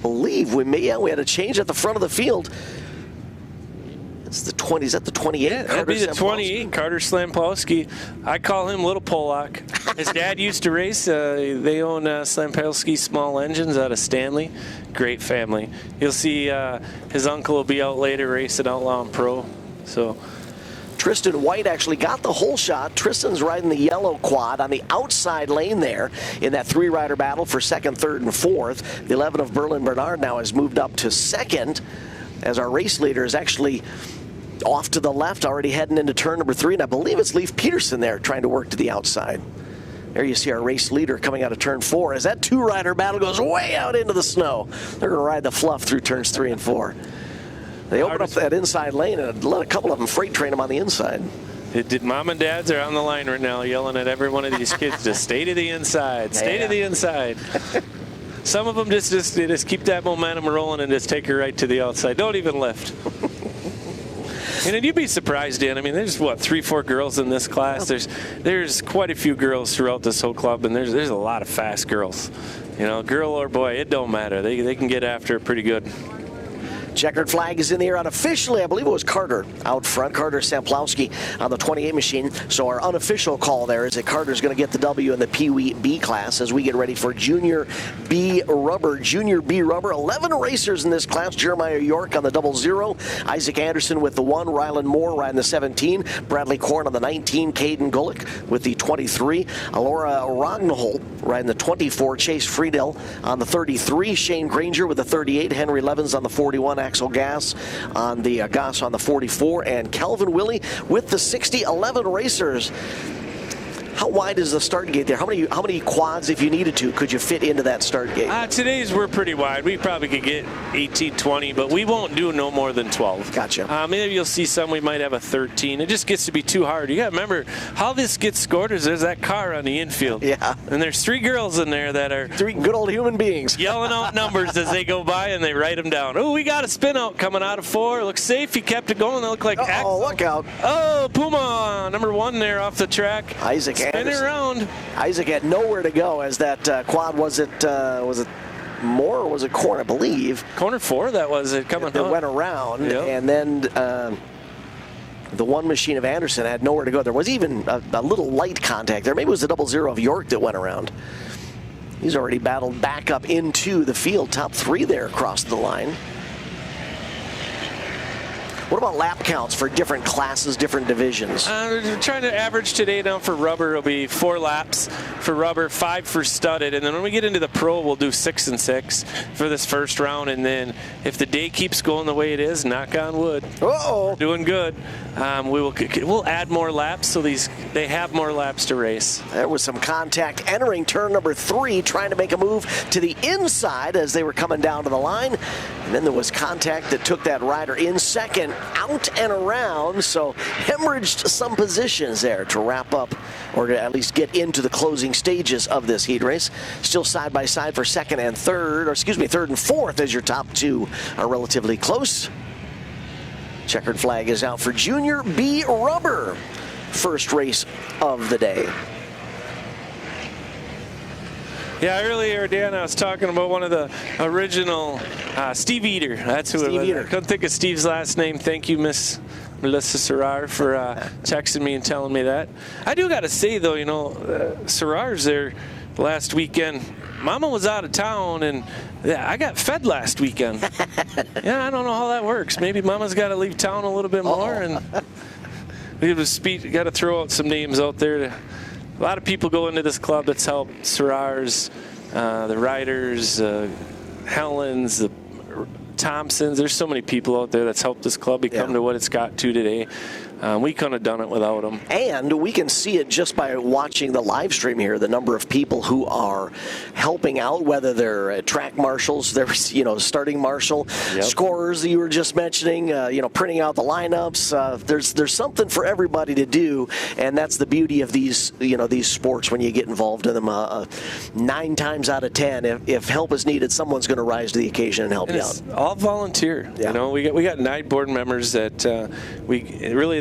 Speaker 1: Believe we had a change at the front of the field. It's the 20. Is that the 28?
Speaker 2: Yeah, that'd be the 28, Carter Slampowski. I call him Little Pollock. His dad used to race. They own Slampowski Small Engines out of Stanley. Great family. You'll see his uncle will be out later racing Outlaw and Pro. So.
Speaker 1: Tristan White actually got the whole shot. Tristan's riding the yellow quad on the outside lane there in that 3-rider battle for second, third, and fourth. The 11 of Berlin Bernard now has moved up to second as our race leader is actually off to the left, already heading into turn number 3. And I believe it's Leif Peterson there trying to work to the outside. There you see our race leader coming out of turn 4 as that 2-rider battle goes way out into the snow. They're going to ride the fluff through turns 3 and 4. They open up that inside lane and let a couple of them freight train them on the inside.
Speaker 2: Mom and dads are on the line right now yelling at every one of these kids to stay to the inside, stay to the inside. Some of them just keep that momentum rolling and just take her right to the outside. Don't even lift. And you'd be surprised, Dan. I mean, there's, 3-4 girls in this class. There's quite a few girls throughout this whole club, and there's a lot of fast girls. You know, girl or boy, it don't matter. They can get after it pretty good.
Speaker 1: Checkered flag is in the air unofficially. I believe it was Carter out front. Carter Samplowski on the 28 machine. So our unofficial call there is that Carter's going to get the W in the Peewee B class as we get ready for Junior B Rubber. Junior B Rubber, 11 racers in this class. Jeremiah York on the 00. Isaac Anderson with the 1. Rylan Moore riding the 17. Bradley Korn on the 19. Caden Gulick with the 23. Alora Rognhold riding the 24. Chase Friedel on the 33. Shane Granger with the 38. Henry Levins on the 41. Axel Gass on the 44, and Calvin Willie with the 60. 11 racers. How wide is the start gate there? How many quads, if you needed to, could you fit into that start gate?
Speaker 2: Today's we're pretty wide. We probably could get 18, 20, but we won't do no more than 12.
Speaker 1: Gotcha.
Speaker 2: Maybe you'll see some we might have a 13. It just gets to be too hard. You got to remember how this gets scored is there's that car on the infield.
Speaker 1: Yeah.
Speaker 2: And there's 3 girls in there that are
Speaker 1: 3 good old human beings
Speaker 2: yelling out numbers as they go by and they write them down. Oh, we got a spin out coming out of 4. Looks safe. He kept it going. They look like
Speaker 1: oh, look out.
Speaker 2: Oh, Puma, number 1 there off the track.
Speaker 1: Isaac
Speaker 2: Spinning
Speaker 1: Anderson.
Speaker 2: around.
Speaker 1: Isaac had nowhere to go as that quad, was it Moore or was it Korn, I believe?
Speaker 2: Corner 4, that was it coming
Speaker 1: It went around,
Speaker 2: yep.
Speaker 1: And then the 1 machine of Anderson had nowhere to go. There was even a little light contact there. Maybe it was the 00 of York that went around. He's already battled back up into the field. Top 3 there across the line. What about lap counts for different classes, different divisions?
Speaker 2: We're trying to average today now for rubber. It'll be 4 laps for rubber, 5 for studded, and then when we get into the pro, we'll do 6 and 6 for this first round. And then if the day keeps going the way it is, knock on wood,
Speaker 1: uh-oh,
Speaker 2: doing good. We'll add more laps so they have more laps to race.
Speaker 1: There was some contact entering turn number 3, trying to make a move to the inside as they were coming down to the line. And then there was contact that took that rider in second out and around, so hemorrhaged some positions there to wrap up, or to at least get into the closing stages of this heat race. Still side by side for second and third, or excuse me, third and fourth, as your top 2 are relatively close. Checkered flag is out for Junior B Rubber. First race of the day.
Speaker 2: Yeah, earlier, Dan, I was talking about one of the original, Steve Eater. That's who
Speaker 1: Steve
Speaker 2: it was.
Speaker 1: Eater.
Speaker 2: I couldn't think of Steve's last name. Thank you, Miss Melissa Serrar, for texting me and telling me that. I do got to say, though, you know, Serrar's there last weekend. Mama was out of town, and yeah, I got fed last weekend. Yeah, I don't know how that works. Maybe Mama's got to leave town a little bit more, and we got to throw out some names out there. A lot of people go into this club that's helped Serrars, the Riders, Helens, the Thompsons. There's so many people out there that's helped this club become to what it's got to today. We couldn't have done it without them. And
Speaker 1: we can see it just by watching the live stream here, the number of people who are helping out, whether they're track marshals, there's, you know, starting marshal, scorers that you were just mentioning, you know, printing out the lineups. There's something for everybody to do, and that's the beauty of these, you know, these sports when you get involved in them. 9 times out of 10, if help is needed, someone's going to rise to the occasion and help you out.
Speaker 2: All volunteer. You know, we got 9 board members that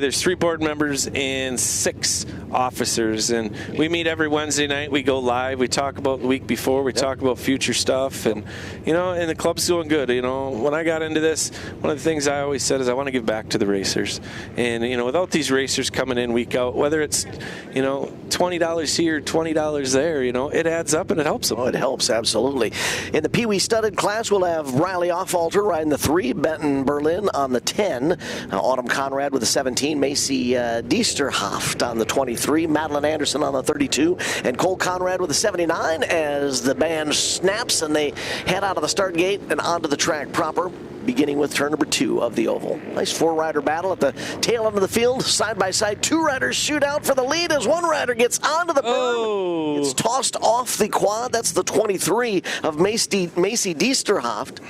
Speaker 2: there's 3 board members and 6 officers, and we meet every Wednesday night. We go live. We talk about the week before. We talk about future stuff, and you know, and the club's doing good. You know, when I got into this, one of the things I always said is I want to give back to the racers, and you know, without these racers coming in week out, whether it's, you know, $20 here, $20 there, you know, it adds up and it helps them.
Speaker 1: Oh, it helps, absolutely. In the Peewee studded class, we'll have Riley Offalter riding the 3, Benton Berlin on the 10, Autumn Conrad with the 17, Macy Diesterhoft on the 23, Madeline Anderson on the 32, and Cole Conrad with the 79 as the band snaps and they head out of the start gate and onto the track proper, beginning with turn number 2 of the oval. Nice 4-rider battle at the tail end of the field. Side by side, 2 riders shoot out for the lead as 1 rider gets onto the berm. It's tossed off the quad. That's the 23 of Macy Diesterhoft.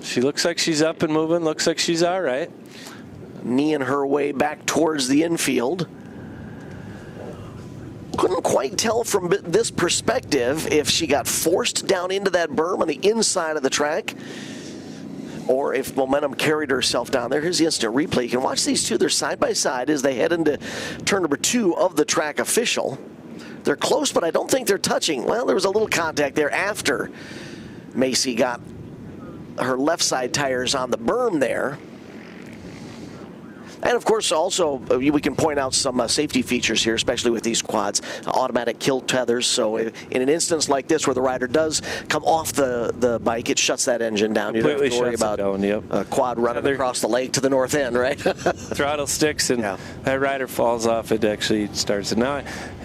Speaker 2: She looks like she's up and moving. Looks like she's all right.
Speaker 1: Kneeing her way back towards the infield. Couldn't quite tell from this perspective if she got forced down into that berm on the inside of the track or if momentum carried herself down there. Here's the instant replay. You can watch these two. They're side by side as they head into turn number 2 of the track official. They're close, but I don't think they're touching. Well, there was a little contact there after Macy got her left side tires on the berm there. And, of course, also, we can point out some safety features here, especially with these quads. Automatic kill tethers, so in an instance like this where the rider does come off the bike, it shuts that engine down. You don't have to worry about a quad running across the lake to the north end, right?
Speaker 2: Throttle sticks, and that rider falls off. It actually starts. And now,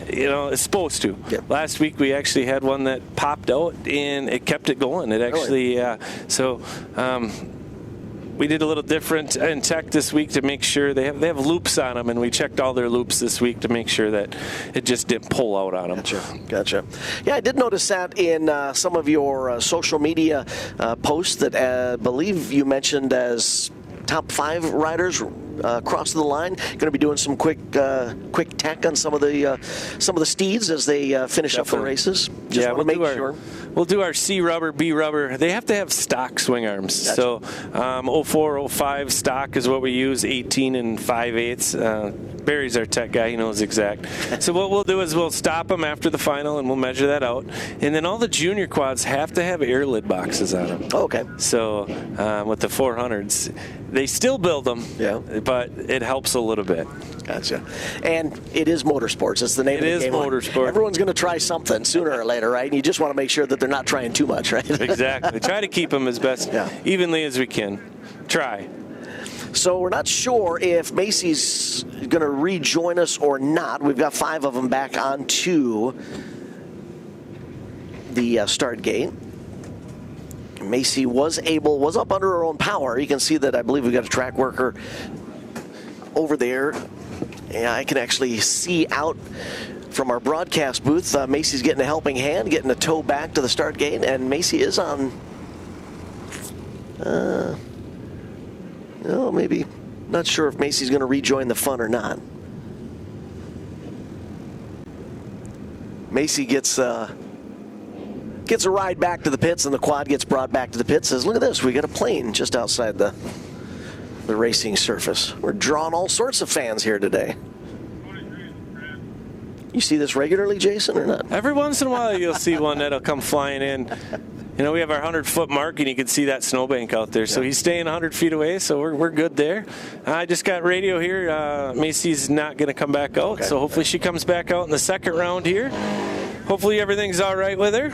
Speaker 2: you know, it's supposed to. Yep. Last week we actually had one that popped out, and it kept it going. It actually, we did a little different in tech this week to make sure they have loops on them, and we checked all their loops this week to make sure that it just didn't pull out on them. Gotcha.
Speaker 1: Yeah, I did notice that in some of your social media posts that I believe you mentioned as top 5 riders across the line. Going to be doing some quick tech on some of the steeds as they finish up the races. Just want to make sure.
Speaker 2: We'll do our C rubber, B rubber. They have to have stock swing arms. Gotcha. So 04, 05 stock is what we use, 18 and 5/8. Barry's our tech guy. He knows exact. So what we'll do is we'll stop them after the final, and we'll measure that out. And then all the junior quads have to have air lid boxes on them.
Speaker 1: Oh, okay.
Speaker 2: So with the 400s, they still build them, but it helps a little bit.
Speaker 1: Gotcha. And it is motorsports. It's the name of the game.
Speaker 2: It is motorsport.
Speaker 1: Everyone's going to try something sooner or later, right? And you just want to make sure that they're not trying too much, right?
Speaker 2: Exactly. Try to keep them as best evenly as we can. Try.
Speaker 1: So we're not sure if Macy's going to rejoin us or not. We've got 5 of them back onto the start gate. Macy was up under her own power. You can see that I believe we've got a track worker over there. Yeah, I can actually see out from our broadcast booth. Macy's getting a helping hand, getting a tow back to the start gate, and Macy is on. No, maybe not sure if Macy's going to rejoin the fun or not. Macy gets a ride back to the pits, and the quad gets brought back to the pits. Says, "Look at this, we got a plane just outside the racing surface. We're drawing all sorts of fans here today." You see this regularly, Jason, or not?
Speaker 2: Every once in a while, you'll see one that'll come flying in. You know, we have our 100-foot mark, and you can see that snowbank out there. So he's staying 100 feet away, so we're good there. I just got radio here. Macy's not going to come back out, so hopefully she comes back out in the second round here. Hopefully everything's all right with her.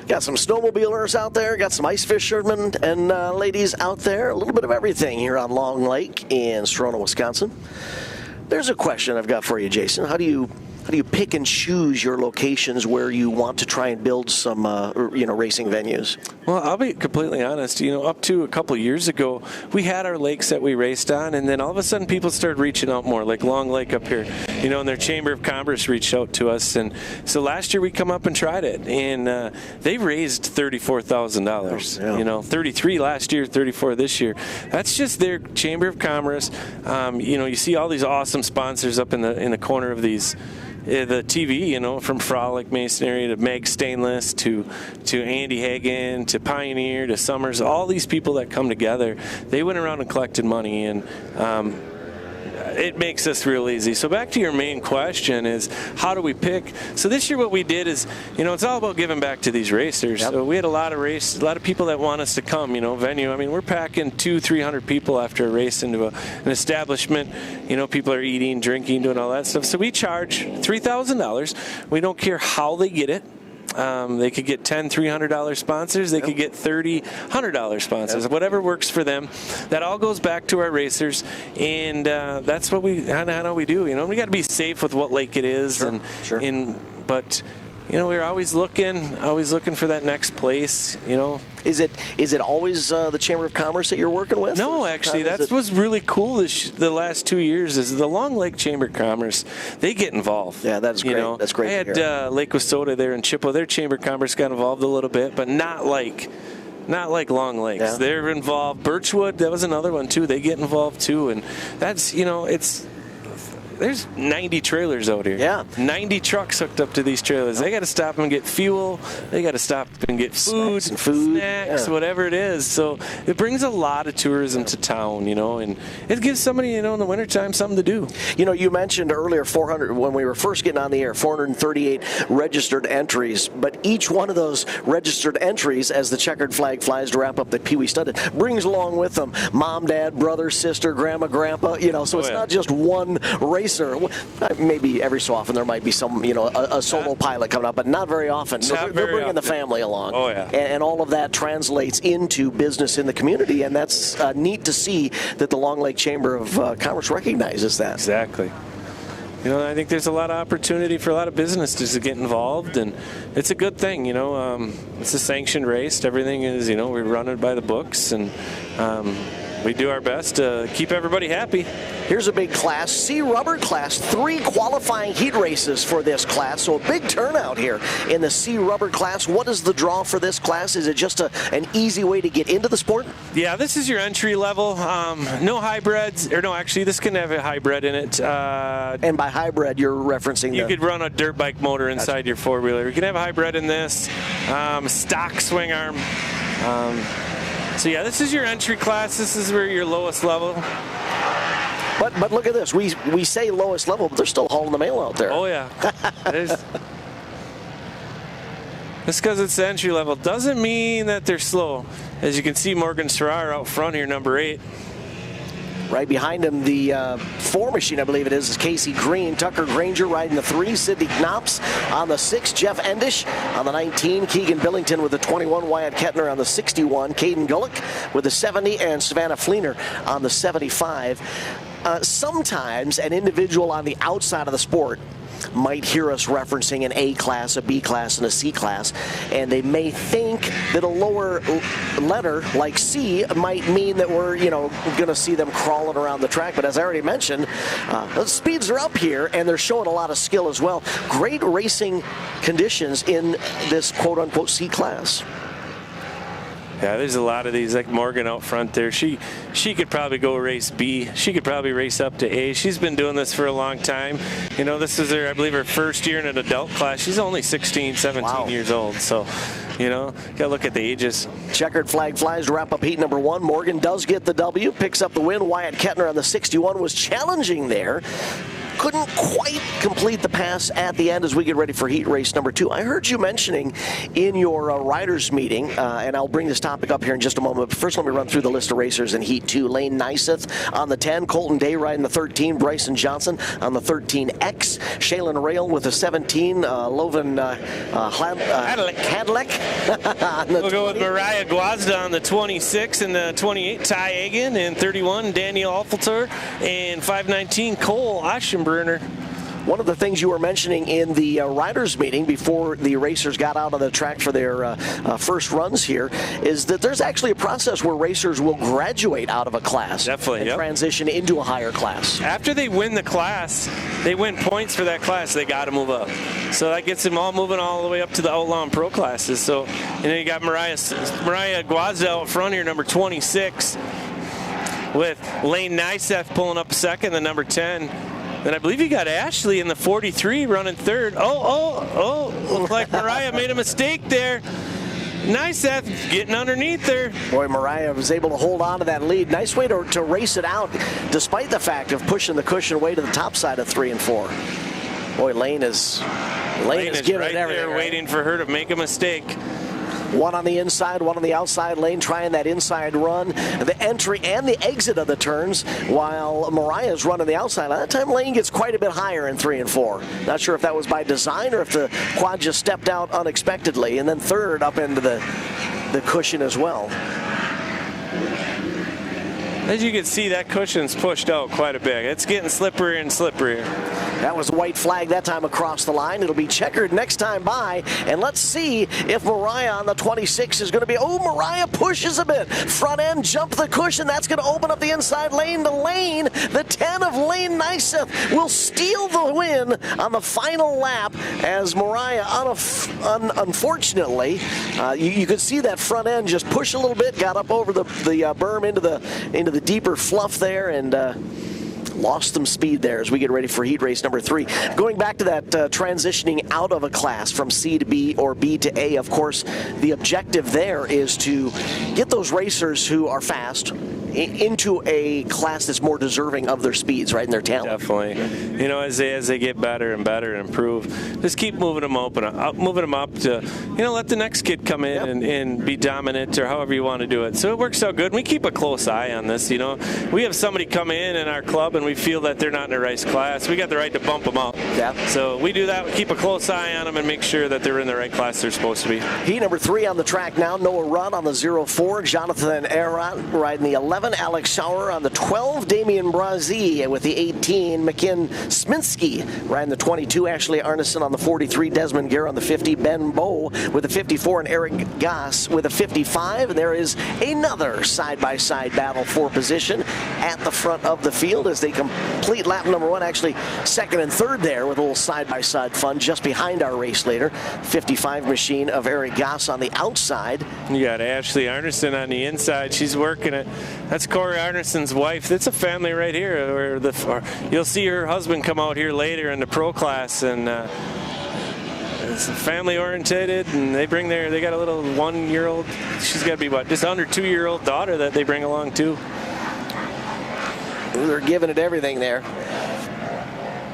Speaker 1: Got some snowmobilers out there, got some ice fishermen and ladies out there. A little bit of everything here on Long Lake in Sarona, Wisconsin. There's a question I've got for you, Jason. How do you pick and choose your locations where you want to try and build some racing venues? Well,
Speaker 2: I'll be completely honest. Up to a couple years ago, we had our lakes that we raced on, and then all of a sudden people started reaching out more, like Long Lake up here. And their Chamber of Commerce reached out to us, and so last year we come up and tried it, and they raised $34,000.
Speaker 1: Oh, yeah.
Speaker 2: 33 last year, 34 this year. That's just their Chamber of Commerce. You see all these awesome sponsors up in the corner of these. The TV, from Frolic Masonry to Meg Stainless to Andy Hagen to Pioneer to Summers, all these people that come together, they went around and collected money, and it makes us real easy. So back to your main question is, how do we pick? So this year what we did is, it's all about giving back to these racers. Yep. So we had a lot of people that want us to come, venue. I mean, we're packing 200-300 people after a race into an establishment. People are eating, drinking, doing all that stuff. So we charge $3,000. We don't care how they get it. They could get $10, $300 sponsors. They could get $30, $100 sponsors. Whatever works for them. That all goes back to our racers, and that's what how we do. We got to be safe with what lake it is, but we're always looking for that next place.
Speaker 1: Is it always the Chamber of Commerce that you're working with?
Speaker 2: No, actually, that's what's really cool the last 2 years is the Long Lake Chamber of Commerce. They get involved.
Speaker 1: Yeah, that's great. That's great.
Speaker 2: I had Lake Wissota there in Chippewa. Their Chamber of Commerce got involved a little bit, but not like Long Lakes. Yeah. They're involved. Birchwood, that was another one too. They get involved too, and that's there's 90 trailers out here.
Speaker 1: Yeah.
Speaker 2: 90 trucks hooked up to these trailers. They got to stop and get fuel. They got to stop and get snacks, whatever it is. So it brings a lot of tourism to town, and it gives somebody, in the wintertime something to do.
Speaker 1: You mentioned earlier 400, when we were first getting on the air, 438 registered entries, but each one of those registered entries, as the checkered flag flies to wrap up the Peewee Studded, brings along with them mom, dad, brother, sister, grandma, grandpa, so it's not just one racer. Maybe every so often there might be some, a solo pilot coming up, but not very often. They're bringing the family along.
Speaker 2: Oh, yeah.
Speaker 1: And all of that translates into business in the community, and that's neat to see that the Long Lake Chamber of Commerce recognizes that.
Speaker 2: Exactly. I think there's a lot of opportunity for a lot of businesses to get involved, and it's a good thing. It's a sanctioned race. Everything is, we run it by the books, and we do our best to keep everybody happy.
Speaker 1: Here's a big class, C rubber class, 3 qualifying heat races for this class, so a big turnout here in the C rubber class. What is the draw for this class? Is it just an easy way to get into the sport?
Speaker 2: Yeah, this is your entry level. No hybrids, or no, actually this can have a hybrid in it.
Speaker 1: And by hybrid, you're referencing
Speaker 2: you could run a dirt bike motor inside your four-wheeler. You can have a hybrid in this, stock swing arm. So yeah, this is your entry class. This is where your lowest level.
Speaker 1: But look at this. We say lowest level, but they're still hauling the mail out there.
Speaker 2: Oh yeah, it is. Just because it's the entry level doesn't mean that they're slow. As you can see, Morgan Serrar out front here, number 8.
Speaker 1: Right behind him, the 4 machine, I believe it is Casey Green. Tucker Granger riding the 3. Sidney Knops on the 6. Jeff Endish on the 19. Keegan Billington with the 21. Wyatt Kettner on the 61. Caden Gullick with the 70. And Savannah Fleener on the 75. Sometimes an individual on the outside of the sport might hear us referencing an A class, a B class, and a C class, and they may think that a lower letter like C might mean that we're, going to see them crawling around the track. But as I already mentioned, the speeds are up here, and they're showing a lot of skill as well. Great racing conditions in this quote-unquote C class.
Speaker 2: Yeah, there's a lot of these, like Morgan out front there. She could probably go race B. She could probably race up to A. She's been doing this for a long time. This is I believe her first year in an adult class. She's only 16, 17 years old. So, gotta look at the ages.
Speaker 1: Checkered flag flies to wrap up heat number 1. Morgan does get the W, picks up the win. Wyatt Kettner on the 61 was challenging there. Couldn't quite complete the pass at the end as we get ready for heat race number 2. I heard you mentioning in your riders meeting, and I'll bring this topic up here in just a moment, but first let me run through the list of racers in heat 2. Lane Neiseth on the 10, Colton Day riding the 13, Bryson Johnson on the 13X, Shaylin Rail with the 17, Lovan Hadlek.
Speaker 2: We'll go with Mariah Guazda on the 26 and the 28, Ty Egan, and 31, Daniel Alfelter, and 519, Cole Aschenbrunner.
Speaker 1: One of the things you were mentioning in the riders meeting before the racers got out on the track for their first runs here is that there's actually a process where racers will graduate out of a class.
Speaker 2: Definitely,
Speaker 1: and transition into a higher class.
Speaker 2: After they win the class, they win points for that class, they got to move up. So that gets them all moving all the way up to the Outlaw and Pro classes. So, and then you got Mariah Guazda out front here, number 26, with Lane Neiseth pulling up second, the number 10. And I believe you got Ashley in the 43 running third. Looks like Mariah made a mistake there. Neiseth getting underneath there.
Speaker 1: Boy, Mariah was able to hold on to that lead. Nice way to race it out, despite the fact of pushing the cushion way to the top side of 3 and 4. Boy, Lane is giving
Speaker 2: right
Speaker 1: it everything.
Speaker 2: There waiting for her to make a mistake.
Speaker 1: One on the inside, one on the outside lane, trying that inside run, the entry and the exit of the turns, while Mariah's running the outside. At that time, Lane gets quite a bit higher in 3 and 4. Not sure if that was by design or if the quad just stepped out unexpectedly. And then third up into the cushion as well.
Speaker 2: As you can see, that cushion's pushed out quite a bit. It's getting slipperier and slipperier.
Speaker 1: That was a white flag that time across the line. It'll be checkered next time by. And let's see if Mariah on the 26 is going to be... Oh, Mariah pushes a bit. Front end, jump the cushion. That's going to open up the inside lane to Lane. The 10 of Lane Neiseth will steal the win on the final lap as Mariah, unfortunately, you could see that front end just push a little bit, got up over the berm into the deeper fluff there, and lost some speed there as we get ready for heat race number 3. Going back to that transitioning out of a class from C to B or B to A, of course, the objective there is to get those racers who are fast into a class that's more deserving of their speeds, right, and their talent.
Speaker 2: Definitely. As they get better and better and improve, just keep moving them up to, let the next kid come in and be dominant or however you want to do it. So it works out good. And we keep a close eye on this. We have somebody come in our club and we feel that they're not in the right class. We got the right to bump them up. Yeah. So we do that. We keep a close eye on them and make sure that they're in the right class they're supposed to be.
Speaker 1: Heat number 3 on the track now. Noah Rudd on the 04. Jonathan Arat riding the 11. Alex Sauer on the 12. Damian Brazee with the 18. McKinn Sminsky riding the 22. Ashley Arneson on the 43. Desmond Gare on the 50. Ben Bohl with the 54. And Eric Goss with a 55. And there is another side-by-side battle for position at the front of the field as they complete lap number 1. Actually, second and third there with a little side-by-side fun just behind our race leader. 55 machine of Eric Goss on the outside.
Speaker 2: You got Ashley Arneson on the inside. She's working it. That's Corey Arneson's wife. It's a family right here. You'll see her husband come out here later in the pro class, and it's family orientated, and they got a little 1-year-old. She's got to be just under 2-year-old daughter that they bring along too.
Speaker 1: They're giving it everything there.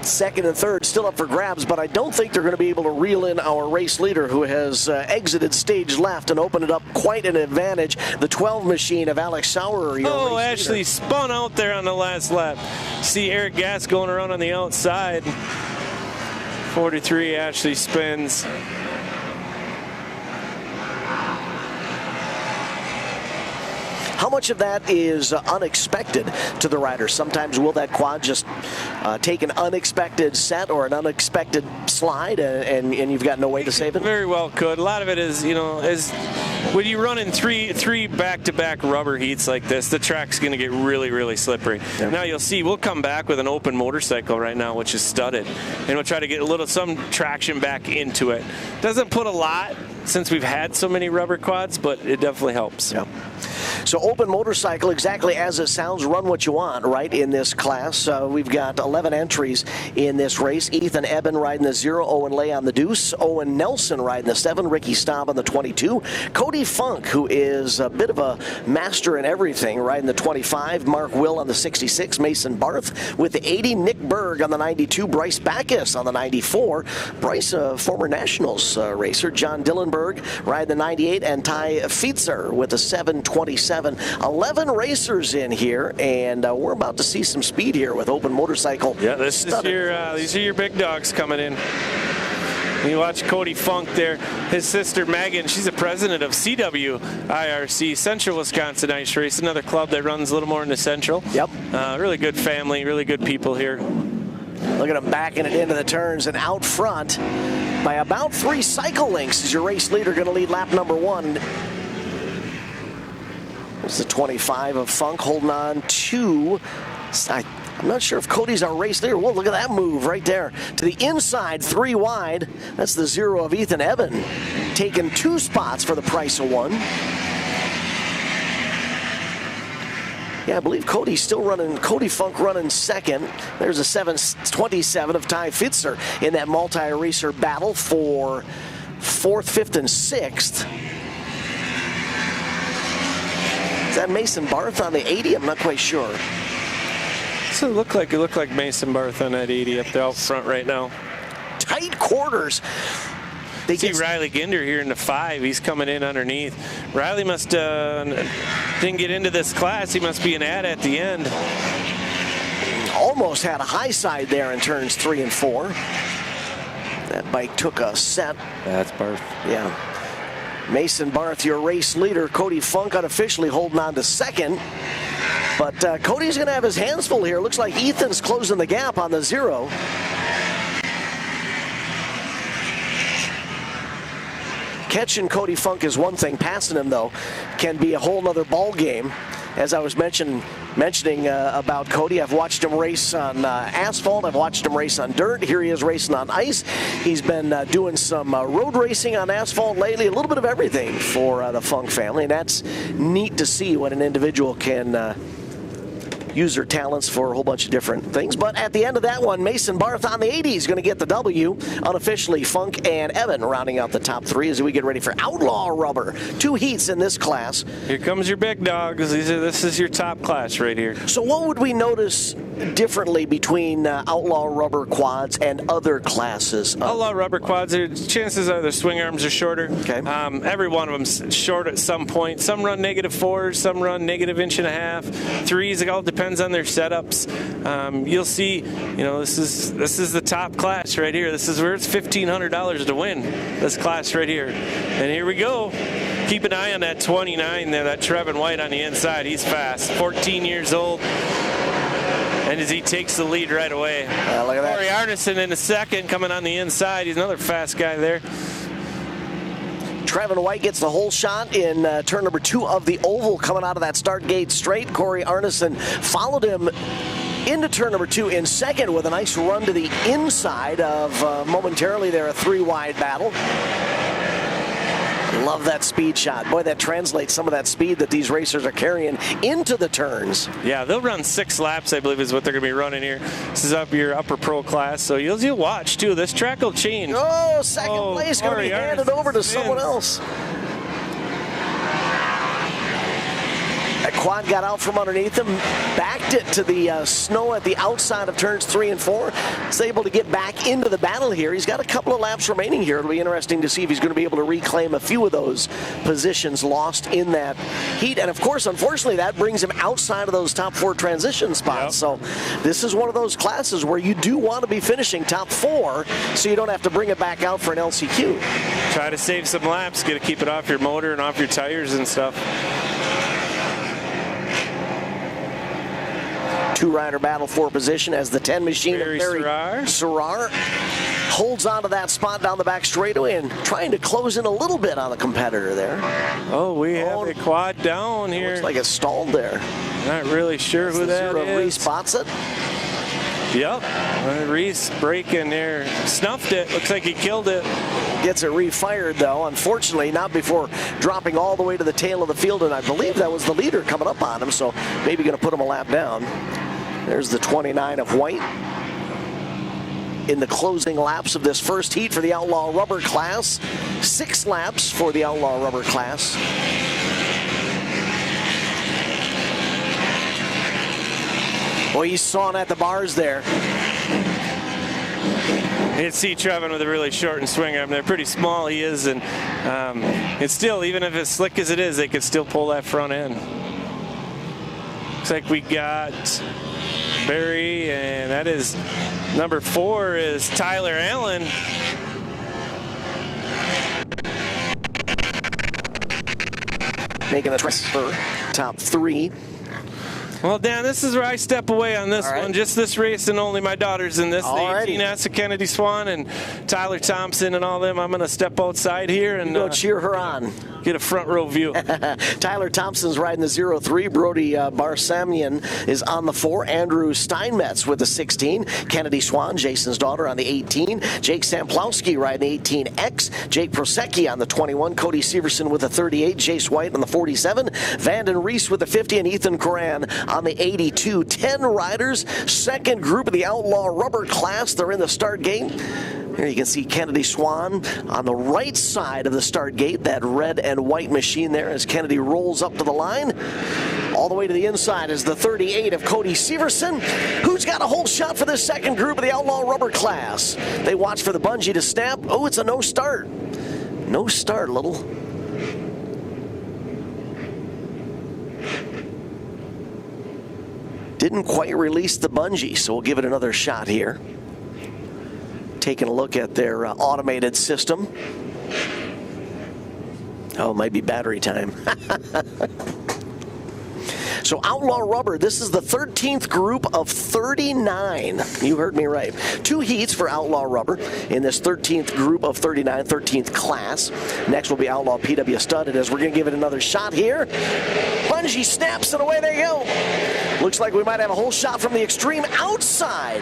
Speaker 1: second and third still up for grabs, but I don't think they're going to be able to reel in our race leader, who has exited stage left and opened it up quite an advantage. The 12 machine of Alex Sauer.
Speaker 2: Oh, Ashley spun out there on the last lap. See Eric Gass going around on the outside. 43, Ashley spins.
Speaker 1: How much of that is unexpected to the rider? Sometimes will that quad just take an unexpected set or an unexpected slide and you've got no way to save it?
Speaker 2: Very well could. A lot of it is, you know, is when you run in three back-to-back rubber heats like this, the track's going to get really, really slippery. Yep. Now you'll see we'll come back with an open motorcycle right now, which is studded, and we'll try to get some traction back into it. Doesn't put a lot since we've had so many rubber quads, but it definitely helps.
Speaker 1: Yep. So open motorcycle, exactly as it sounds, run what you want, right, in this class. We've got 11 entries in this race. Ethan Eben riding the 0, Owen Lay on the deuce, Owen Nelson riding the 7, Ricky Staub on the 22, Cody Funk, who is a bit of a master in everything, riding the 25, Mark Will on the 66, Mason Barth with the 80, Nick Berg on the 92, Bryce Backus on the 94, Bryce, a former Nationals racer, John Dillenberg riding the 98, and Ty Fietzer with the 727. 11 racers in here, and we're about to see some speed here with open motorcycle.
Speaker 2: Yeah, these are your big dogs coming in. You watch Cody Funk there. His sister Megan, she's the president of CWIRC, Central Wisconsin Ice Race, another club that runs a little more in the Central.
Speaker 1: Yep.
Speaker 2: Really good family, really good people here.
Speaker 1: Look at him backing it into the turns, and out front by about 3 cycle lengths is your race leader going to lead lap number 1. It's the 25 of Funk holding on to, I'm not sure if Cody's our race leader. Whoa, look at that move right there. To the inside, 3 wide. That's the 0 of Ethan Eben, taking 2 spots for the price of 1. Yeah, I believe Cody's still running, Cody Funk running second. There's a 727 of Ty Fietzer in that multi-racer battle for 4th, 5th, and 6th. Is that Mason Barth on the 80? I'm not quite sure.
Speaker 2: So it looked like Mason Barth on that 80 up there out front right now.
Speaker 1: Tight quarters. They
Speaker 2: see Riley Ginder here in the 5. He's coming in underneath. Riley must didn't get into this class. He must be an ad at the end.
Speaker 1: Almost had a high side there in turns 3 and 4. That bike took a set.
Speaker 2: That's Barth.
Speaker 1: Yeah. Mason Barth, your race leader. Cody Funk unofficially holding on to second. But Cody's going to have his hands full here. Looks like Ethan's closing the gap on the 0. Catching Cody Funk is one thing. Passing him, though, can be a whole nother ball game. As I was mentioning about Cody, I've watched him race on asphalt. I've watched him race on dirt. Here he is racing on ice. He's been doing some road racing on asphalt lately. A little bit of everything for the Funk family, and that's neat to see when an individual can use their talents for a whole bunch of different things. But at the end of that one, Mason Barth on the 80 is going to get the W. Unofficially, Funk and Evan rounding out the top 3 as we get ready for Outlaw Rubber. 2 heats in this class.
Speaker 2: Here comes your big dogs. This is your top class right here.
Speaker 1: So what would we notice differently between Outlaw Rubber quads and other classes?
Speaker 2: Outlaw Rubber quads, chances are their swing arms are shorter.
Speaker 1: Okay.
Speaker 2: Every one of them's short at some point. Some run -4s, some run -1.5 3s. It all depends on their setups. You'll see, you know, this is the top class right here. This is where it's $1,500 to win this class right here. And here we go. Keep an eye on that 29 there, that Trevin White on the inside. He's fast, 14 years old. And as he takes the lead right away.
Speaker 1: Look at that.
Speaker 2: Corey Arneson in the second, coming on the inside. He's another fast guy there.
Speaker 1: Trevin White gets the whole shot in turn number 2 of the oval coming out of that start gate straight. Corey Arneson followed him into turn number 2 in second with a nice run to the inside of momentarily there a 3-wide battle. Love that speed shot. Boy, that translates some of that speed that these racers are carrying into the turns.
Speaker 2: Yeah, they'll run 6 laps, I believe, is what they're going to be running here. This is up your upper pro class, so you'll watch, too. This track will change.
Speaker 1: Oh, second place going to be handed over to someone else. That Quad got out from underneath him, backed it to the snow at the outside of turns 3 and 4. He's able to get back into the battle here. He's got a couple of laps remaining here. It'll be interesting to see if he's going to be able to reclaim a few of those positions lost in that heat. And of course, unfortunately, that brings him outside of those top 4 transition spots. Yep. So this is one of those classes where you do want to be finishing top 4 so you don't have to bring it back out for an LCQ.
Speaker 2: Try to save some laps. Got to keep it off your motor and off your tires and stuff.
Speaker 1: 2-rider battle for position as the 10 machine
Speaker 2: Barry
Speaker 1: of Barry Sarar holds onto that spot down the back straightaway and trying to close in a little bit on the competitor there.
Speaker 2: Oh, we have a quad down here.
Speaker 1: Looks like it's stalled there.
Speaker 2: Not really sure who that is.
Speaker 1: Reese spots it.
Speaker 2: Yep, Reese braking there, snuffed it. Looks like he killed it.
Speaker 1: Gets it refired though, unfortunately, not before dropping all the way to the tail of the field, and I believe that was the leader coming up on him, so maybe going to put him a lap down. There's the 29 of White in the closing laps of this first heat for the Outlaw Rubber class. 6 laps for the Outlaw Rubber class. Well, he's sawing at the bars there.
Speaker 2: You can see Trevin with a really shortened swing arm. They're pretty small, he is, and it's still, even if it's slick as it is, they could still pull that front end. Looks like we got Barry, and that is number 4 is Tyler Allen.
Speaker 1: Making the transfer, top 3.
Speaker 2: Well, Dan, this is where I step away on this one. Just this race and only my daughter's in this. The 18 of Kennedy Swan and Tyler Thompson and all them. I'm going to step outside here and
Speaker 1: go cheer her on.
Speaker 2: Get a front row view.
Speaker 1: Tyler Thompson's riding the 0-3. Brody Barsamian is on the 4. Andrew Steinmetz with the 16. Kennedy Swan, Jason's daughter, on the 18. Jake Samplowski riding the 18X. Jake Prosecki on the 21. Cody Severson with the 38. Jace White on the 47. Vanden Reese with the 50. And Ethan Coran on the 82. 10 riders. Second group of the Outlaw Rubber class. They're in the start gate. Here you can see Kennedy Swan on the right side of the start gate, that red and white machine there as Kennedy rolls up to the line. All the way to the inside is the 38 of Cody Severson, who's got a whole shot for this second group of the Outlaw Rubber class. They watch for the bungee to snap. Oh, it's a no start. No start, Little. Didn't quite release the bungee, so we'll give it another shot here. Taking a look at their automated system. Oh, it might be battery time. So Outlaw Rubber, this is the 13th group of 39. You heard me right. 2 heats for Outlaw Rubber in this 13th group of 39, 13th class. Next will be Outlaw PW Studded as we're going to give it another shot here. Bungee snaps and away they go. Looks like we might have a whole shot from the extreme outside.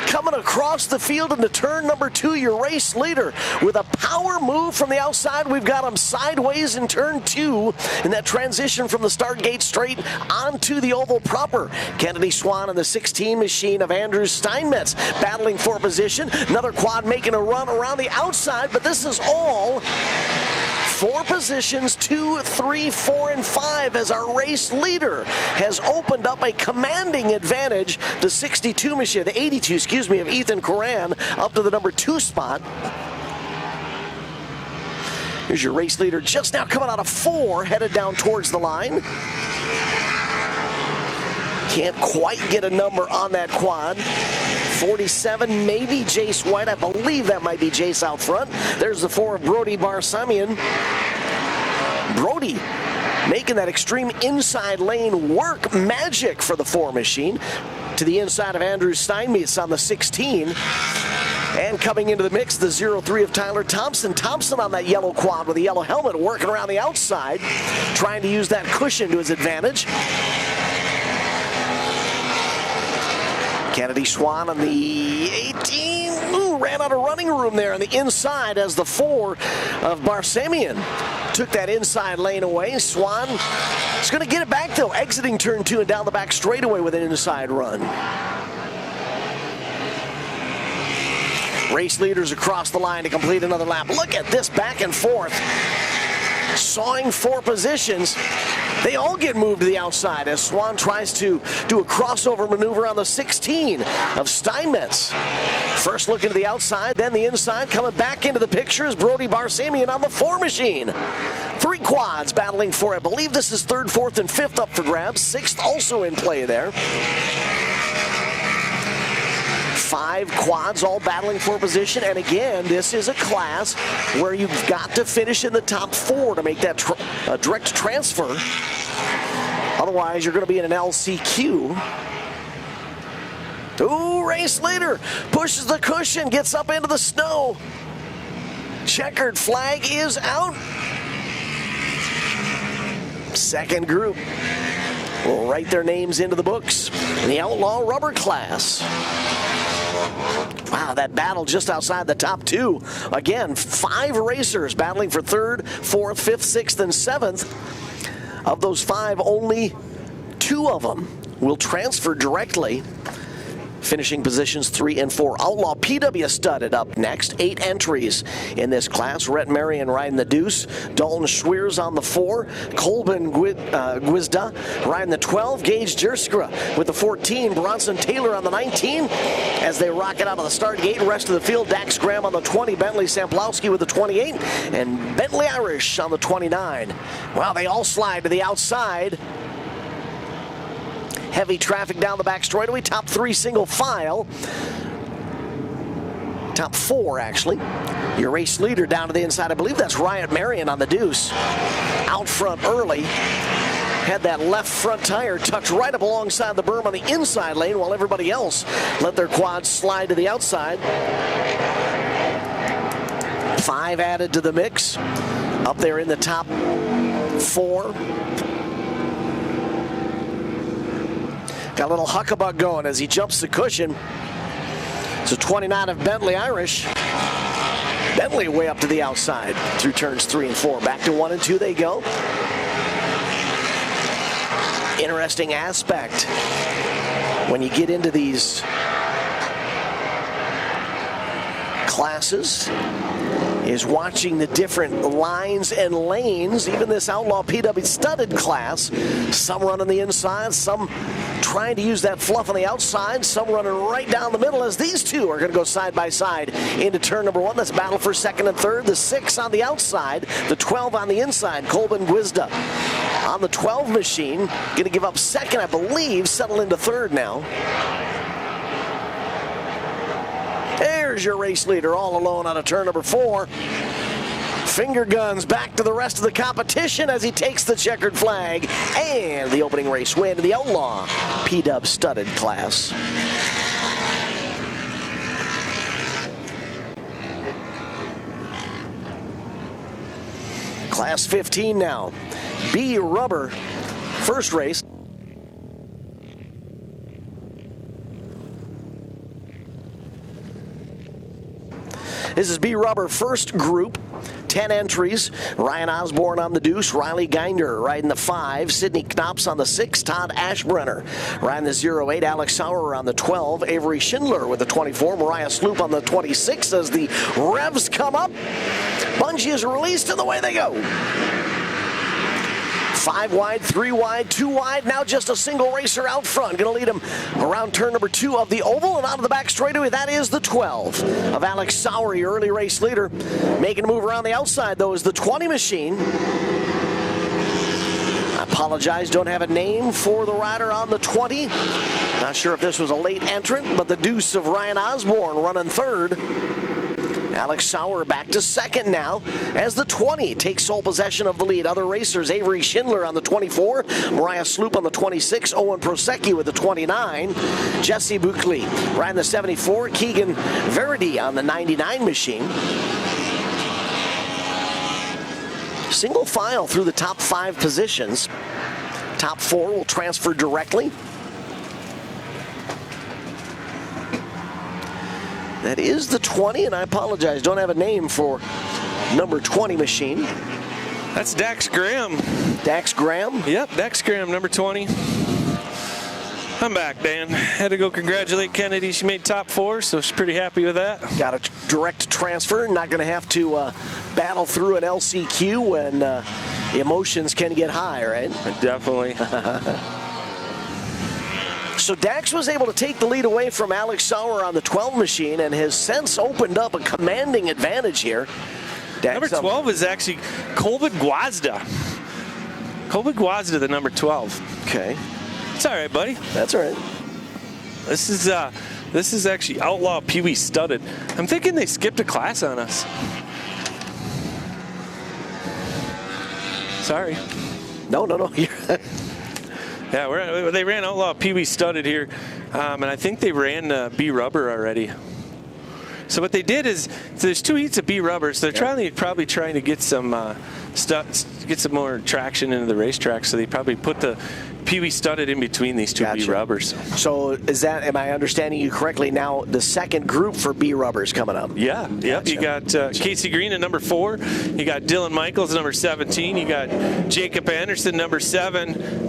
Speaker 1: Coming across the field into turn number 2, your race leader with a power move from the outside. We've got him sideways in turn 2 in that transition from the start gate straight onto the oval proper. Kennedy Swan and the 16 machine of Andrew Steinmetz battling for position. Another quad making a run around the outside, but this is all 4 positions, 2, 3, 4, and 5 as our race leader has opened up a commanding advantage. The 62 machine, the 82, excuse me, of Ethan Coran up to the number 2 spot. Here's your race leader just now coming out of 4, headed down towards the line. Can't quite get a number on that quad. 47, maybe Jace White. I believe that might be Jace out front. There's the 4 of Brody Barsamian. Brody making that extreme inside lane work magic for the 4 machine. To the inside of Andrew Steinmetz on the 16. And coming into the mix, the 0-3 of Tyler Thompson. Thompson on that yellow quad with a yellow helmet, working around the outside, trying to use that cushion to his advantage. Kennedy Swan on the 18. Ooh, ran out of running room there on the inside as the 4 of Barsamian took that inside lane away. Swan is going to get it back, though, exiting turn 2 and down the back straightaway with an inside run. Race leaders across the line to complete another lap. Look at this back and forth. sawing for positions. They all get moved to the outside as Swan tries to do a crossover maneuver on the 16 of Steinmetz. First look into the outside, then the inside. Coming back into the picture is Brody Barsamian on the 4 machine. 3 quads battling for, I believe this is 3rd, 4th, and 5th up for grabs. 6th also in play there. 5 quads all battling for position, and again, this is a class where you've got to finish in the top 4 to make that direct transfer. Otherwise, you're going to be in an LCQ. Ooh, race leader pushes the cushion, gets up into the snow. Checkered flag is out. Second group will write their names into the books in the Outlaw rubber class. Wow, that battle just outside the top 2. Again, 5 racers battling for 3rd, 4th, 5th, 6th, and 7th. Of those 5, only 2 of them will transfer directly. Finishing positions 3 and 4. Outlaw PW studded up next. 8 entries in this class. Rhett Marion riding the deuce. Dalton Schweers on the 4. Colbin Guizda riding the 12. Gage Jerskra with the 14. Bronson Taylor on the 19. As they rocket out of the start gate, rest of the field, Dax Graham on the 20. Bentley Samplowski with the 28. And Bentley Irish on the 29. Well, they all slide to the outside. Heavy traffic down the back straightaway. Top 3 single file. Top 4, actually. Your race leader down to the inside. I believe that's Ryan Marion on the deuce. Out front early. Had that left front tire tucked right up alongside the berm on the inside lane while everybody else let their quads slide to the outside. 5 added to the mix. Up there in the top 4. Got a little huckabug going as he jumps the cushion. So 29 of Bentley Irish. Bentley way up to the outside through turns 3 and 4. Back to 1 and 2 they go. Interesting aspect when you get into these classes is watching the different lines and lanes. Even this Outlaw PW studded class, some running the inside, some trying to use that fluff on the outside, some running right down the middle, as these 2 are going to go side by side into turn number 1. That's battle for 2nd and 3rd. The 6 on the outside, the 12 on the inside. Colbin Guizda on the 12 machine, going to give up 2nd, I believe, settle into 3rd now. There's your race leader all alone on a turn number 4. Finger guns back to the rest of the competition as he takes the checkered flag and the opening race win to the Outlaw PW studded class. Class 15 now. B rubber, first race. This is B rubber first group. 10 entries. Ryan Osborne on the deuce. Riley Ginder riding the 5. Sidney Knops on the 6. Todd Ashbrenner riding the 08. Alex Sauer on the 12. Avery Schindler with the 24. Mariah Sloop on the 26 as the revs come up. Bungee is released and away they go. 5 wide, 3 wide, 2 wide. Now just a single racer out front. Going to lead him around turn number 2 of the oval and out of the back straightaway. That is the 12 of Alex Sauer, your early race leader. Making a move around the outside, though, is the 20 machine. I apologize, don't have a name for the rider on the 20. Not sure if this was a late entrant, but the deuce of Ryan Osborne running 3rd. Alex Sauer back to 2nd now as the 20 takes sole possession of the lead. Other racers, Avery Schindler on the 24, Mariah Sloop on the 26, Owen Prosecki with the 29, Jesse Buckley riding the 74, Keegan Verity on the 99 machine. Single file through the top 5 positions. Top 4 will transfer directly. That is the 20, and I apologize, don't have a name for number 20 machine.
Speaker 2: That's Dax Graham.
Speaker 1: Dax Graham?
Speaker 2: Yep, Dax Graham, number 20. I'm back, Dan. Had to go congratulate Kennedy. She made top 4, so she's pretty happy with that.
Speaker 1: Got a direct transfer. Not going to have to battle through an LCQ when the emotions can get high, right?
Speaker 2: Definitely.
Speaker 1: So Dax was able to take the lead away from Alex Sauer on the 12 machine and has since opened up a commanding advantage here. Dax
Speaker 2: number 12 is actually Colvin Guazda. Colvin Guazda, the number 12.
Speaker 1: Okay.
Speaker 2: It's all right, buddy.
Speaker 1: That's all right.
Speaker 2: This is actually Outlaw Peewee studded. I'm thinking they skipped a class on us. Sorry.
Speaker 1: No.
Speaker 2: Yeah, they ran Outlaw Peewee studded here, and I think they ran B rubber already. So what they did is, there's 2 heats of B rubber, so they're probably trying to get some get some more traction into the racetrack. So they probably put the Peewee studded in between these 2 B rubbers.
Speaker 1: So am I understanding you correctly now, the second group for B rubbers coming up?
Speaker 2: Yeah, yep. You got Casey Green at number 4. You got Dylan Michaels, number 17. You got Jacob Anderson, number 7.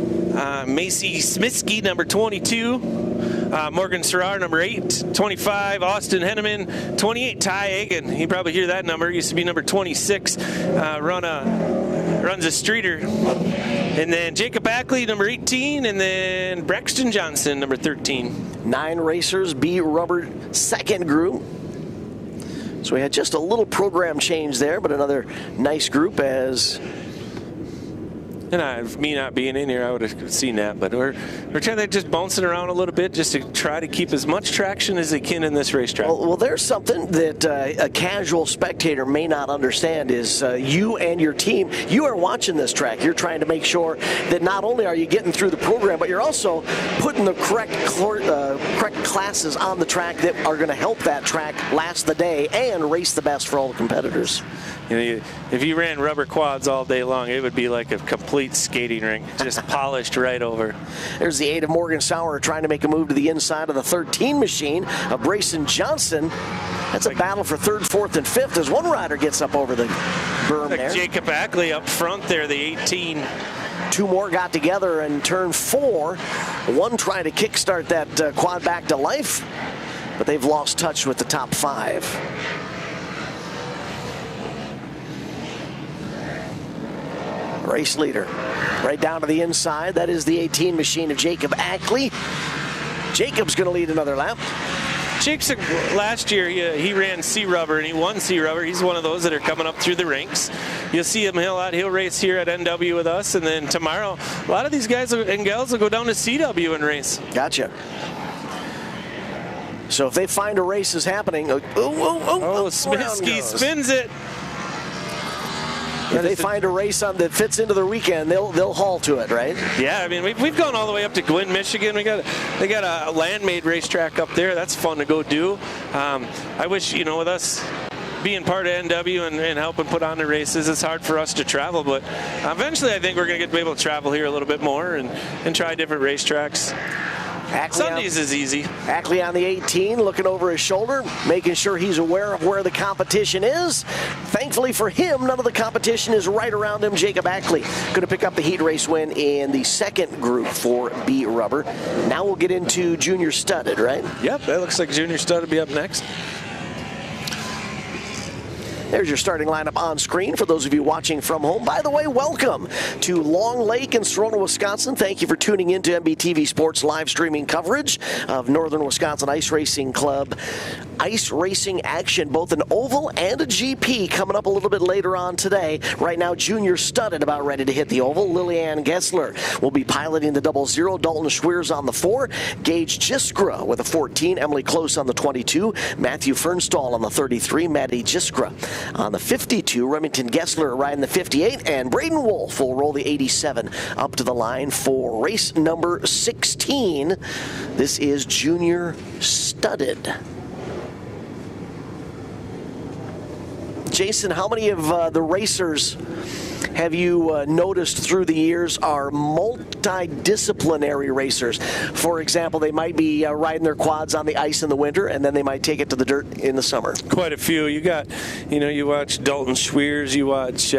Speaker 2: Macy Smitsky, number 22. Morgan Serrar, number 8. 25. Austin Henneman, 28. Ty Egan, you probably hear that number. Used to be number 26. Runs a streeter. And then Jacob Ackley, number 18. And then Braxton Johnson, number 13.
Speaker 1: 9 racers, B rubber second group. So we had just a little program change there, but another nice group as...
Speaker 2: And me not being in here, I would have seen that. But we're trying to just bouncing around a little bit just to try to keep as much traction as they can in this racetrack.
Speaker 1: Well, there's something that a casual spectator may not understand is you and your team, you are watching this track. You're trying to make sure that not only are you getting through the program, but you're also putting the correct classes on the track that are going to help that track last the day and race the best for all the competitors.
Speaker 2: You know, if you ran rubber quads all day long, it would be like a complete skating rink, just polished right over.
Speaker 1: There's the 8 of Morgan Sauer trying to make a move to the inside of the 13 machine of Brayson Johnson. That's a battle for 3rd, 4th, and 5th as one rider gets up over the berm there.
Speaker 2: Jacob Ackley up front there, the 18.
Speaker 1: 2 more got together in turn 4. One trying to kickstart that quad back to life, but they've lost touch with the top 5. Race leader right down to the inside. That is the 18 machine of Jacob Ackley. Jacob's going to lead another lap.
Speaker 2: Jake's last year he ran C rubber and he won C rubber. He's one of those that are coming up through the ranks. You'll see him he'll race here at NW with us, and then tomorrow a lot of these guys and gals will go down to CW and race.
Speaker 1: Gotcha. So if they find a race is happening,
Speaker 2: Smitsky spins it.
Speaker 1: If they find a race that fits into their weekend, they'll haul to it, right?
Speaker 2: Yeah, I mean we've gone all the way up to Gwinn, Michigan. They got a land-made racetrack up there. That's fun to go do. I wish, with us being part of NW and helping put on the races, it's hard for us to travel, but eventually I think we're going to be able to travel here a little bit more and try different racetracks. Sundays is easy.
Speaker 1: Ackley on the 18, looking over his shoulder, making sure he's aware of where the competition is. Thankfully for him, none of the competition is right around him. Jacob Ackley going to pick up the heat race win in the second group for B rubber. Now we'll get into junior studded, right?
Speaker 2: Yep, that looks like junior studded will be up next.
Speaker 1: There's your starting lineup on screen for those of you watching from home. By the way, welcome to Long Lake in Sarona, Wisconsin. Thank you for tuning in to MBTV Sports live streaming coverage of Northern Wisconsin Ice Racing Club. Ice racing action, both an oval and a GP coming up a little bit later on today. Right now, junior studded about ready to hit the oval. Lillian Gessler will be piloting the 00. Dalton Schweers on the 4. Gage Jiskra with a 14. Emily Close on the 22. Matthew Fernstall on the 33. Maddie Jiskra on the 52. Remington Gessler riding the 58. And Braden Wolf will roll the 87 up to the line for race number 16. This is junior studded. Jason, how many of the racers have you noticed through the years are multidisciplinary racers? For example, they might be riding their quads on the ice in the winter, and then they might take it to the dirt in the summer.
Speaker 2: Quite a few. You got, you watch Dalton Schweers, you watch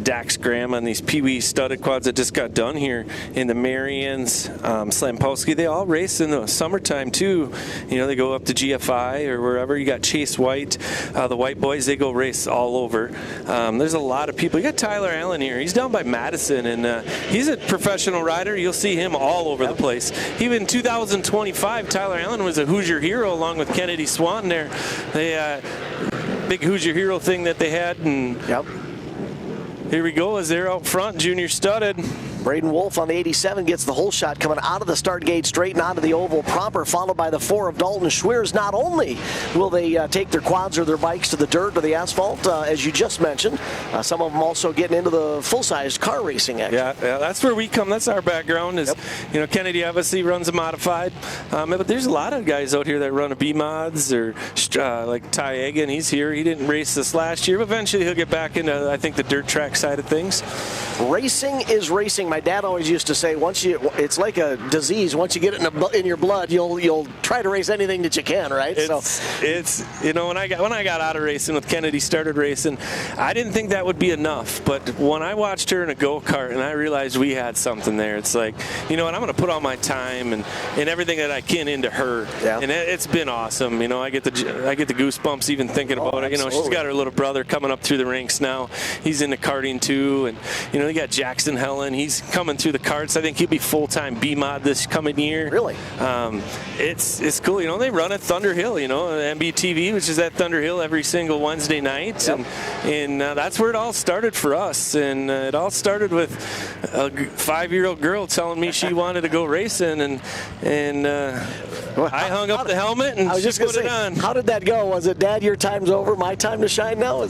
Speaker 2: Dax Graham on these Peewee studded quads that just got done here in the Marians, Slampowski. They all race in the summertime too. They go up to GFI or wherever. You got Chase White, the White Boys. They go race all over. There's a lot of people. You got Tyler Allen here. He's down by Madison, and he's a professional rider. You'll see him all over the place. Even in 2025, Tyler Allen was a Hoosier Hero along with Kennedy Swan there. They big Hoosier Hero thing that they had, and here we go as they're out front, junior studded.
Speaker 1: Braden Wolf on the 87 gets the whole shot coming out of the start gate straight and onto the oval proper, followed by the 4 of Dalton Schweers. Not only will they take their quads or their bikes to the dirt or the asphalt, as you just mentioned, some of them also getting into the full-size car racing action.
Speaker 2: Yeah, that's where we come. That's our background. Is you know, Kennedy obviously runs a modified, but there's a lot of guys out here that run a B mods or like Ty Egan. He's here. He didn't race this last year, but eventually he'll get back into, I think, the dirt track side of things.
Speaker 1: Racing is racing. My dad always used to say, it's like a disease. Once you get it in your blood, you'll try to race anything that you can, right?
Speaker 2: It's you know, when I got out of racing with Kennedy, started racing, I didn't think that would be enough. But when I watched her in a go-kart and I realized we had something there, it's like, you know what, I'm going to put all my time and everything that I can into her. Yeah. And it's been awesome. You know, I get the goosebumps even thinking about it. You know, she's got her little brother coming up through the ranks now. He's into karting too, and you know, you got Jackson Helen. He's coming through the karts. I think he'll be full-time B-mod this coming year.
Speaker 1: Really?
Speaker 2: It's cool. You know, they run at Thunder Hill, you know, MBTV, which is at Thunder Hill every single Wednesday night. Yep. And that's where it all started for us. And it all started with a 5-year-old girl telling me she wanted to go racing, and I hung up the helmet and she put it on.
Speaker 1: How did that go? Was it, Dad, your time's over, my time to shine now?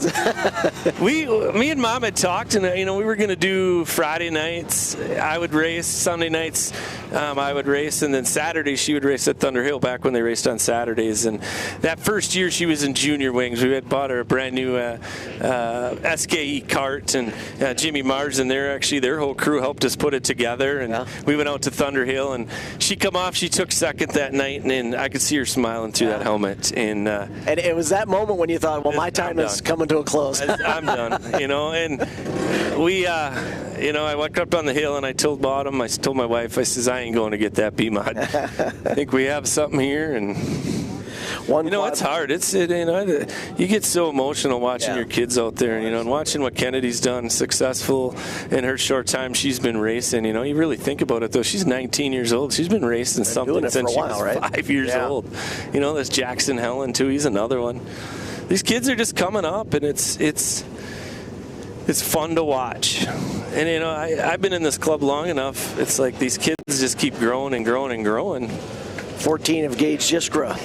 Speaker 2: Me and Mom had talked, and you know, we were going to do Friday nights. I would race. Sunday nights, I would race, and then Saturdays she would race at Thunder Hill back when they raced on Saturdays. And that first year she was in junior wings. We had bought her a brand new SKE cart, and Jimmy Mars and their whole crew helped us put it together. And we went out to Thunder Hill, and she come off. She took second that night, and I could see her smiling through that helmet. And
Speaker 1: it was that moment when you thought, well, my time is coming to a close.
Speaker 2: I'm done, you know. And we, you know, I walked up on the hill and I told Bottom, I told my wife, I says, I ain't going to get that B-mod. I think we have something here. And you know, it's hard. You know, you get so emotional watching your kids out there, you know, and watching what Kennedy's done, successful in her short time she's been racing. You know, you really think about it though. She's 19 years old. She's been racing something since she was 5 years old. You know, there's Jackson Helen too. He's another one. These kids are just coming up, and it's fun to watch. And you know, I've been in this club long enough. It's like these kids just keep growing and growing and growing.
Speaker 1: 14 of Gage Jiskra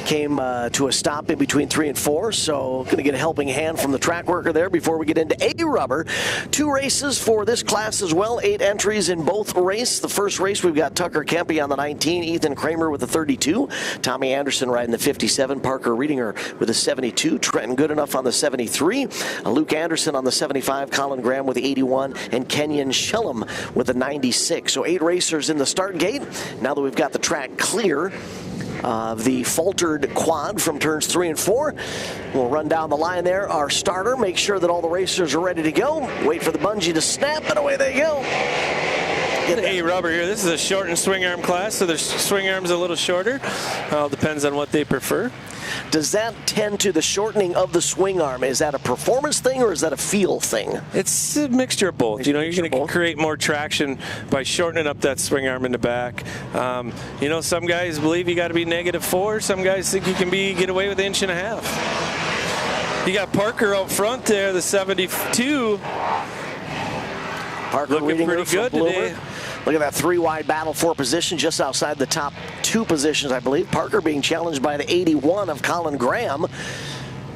Speaker 1: came to a stop in between 3 and 4, so going to get a helping hand from the track worker there before we get into A-rubber. 2 races for this class as well, 8 entries in both races. The first race, we've got Tucker Kempe on the 19, Ethan Kramer with the 32, Tommy Anderson riding the 57, Parker Reedinger with the 72, Trenton Goodenough on the 73, Luke Anderson on the 75, Colin Graham with the 81, and Kenyon Shillum with the 96. So 8 racers in the start gate. Now that we've got the track clear, the faltered quad from turns 3 and 4. We'll run down the line there. Our starter, make sure that all the racers are ready to go. Wait for the bungee to snap, and away they go.
Speaker 2: A-rubber here. This is a shortened swing arm class, so the swing arm's a little shorter. All depends on what they prefer.
Speaker 1: Does that tend to the shortening of the swing arm? Is that a performance thing or is that a feel thing?
Speaker 2: It's a mixture of both. You know, you're going to create more traction by shortening up that swing arm in the back. You know, some guys believe you got to be -4. Some guys think you can get away with 1.5 inches. You got Parker out front there, the 72.
Speaker 1: Parker
Speaker 2: looking pretty good today.
Speaker 1: Look at that 3-wide battle for position just outside the top 2 positions, I believe. Parker being challenged by the 81 of Colin Graham.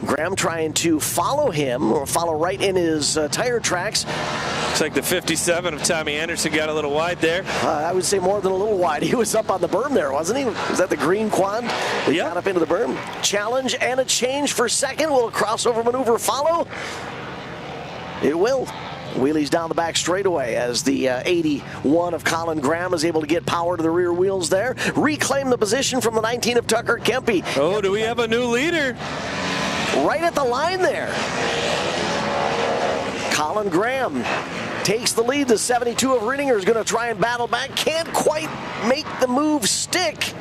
Speaker 1: Graham trying to follow him, or follow right in his tire tracks.
Speaker 2: Looks like the 57 of Tommy Anderson got a little wide there.
Speaker 1: I would say more than a little wide. He was up on the berm there, wasn't he? Was that the green quad? He got up into the berm. Challenge and a change for second. Will a crossover maneuver follow? It will. Wheelies down the back straightaway as the 81 of Colin Graham is able to get power to the rear wheels there. Reclaim the position from the 19 of Tucker Kempe.
Speaker 2: Oh, do we have a new leader?
Speaker 1: Right at the line there. Colin Graham takes the lead. The 72 of Reedinger is going to try and battle back. Can't quite make the move stick.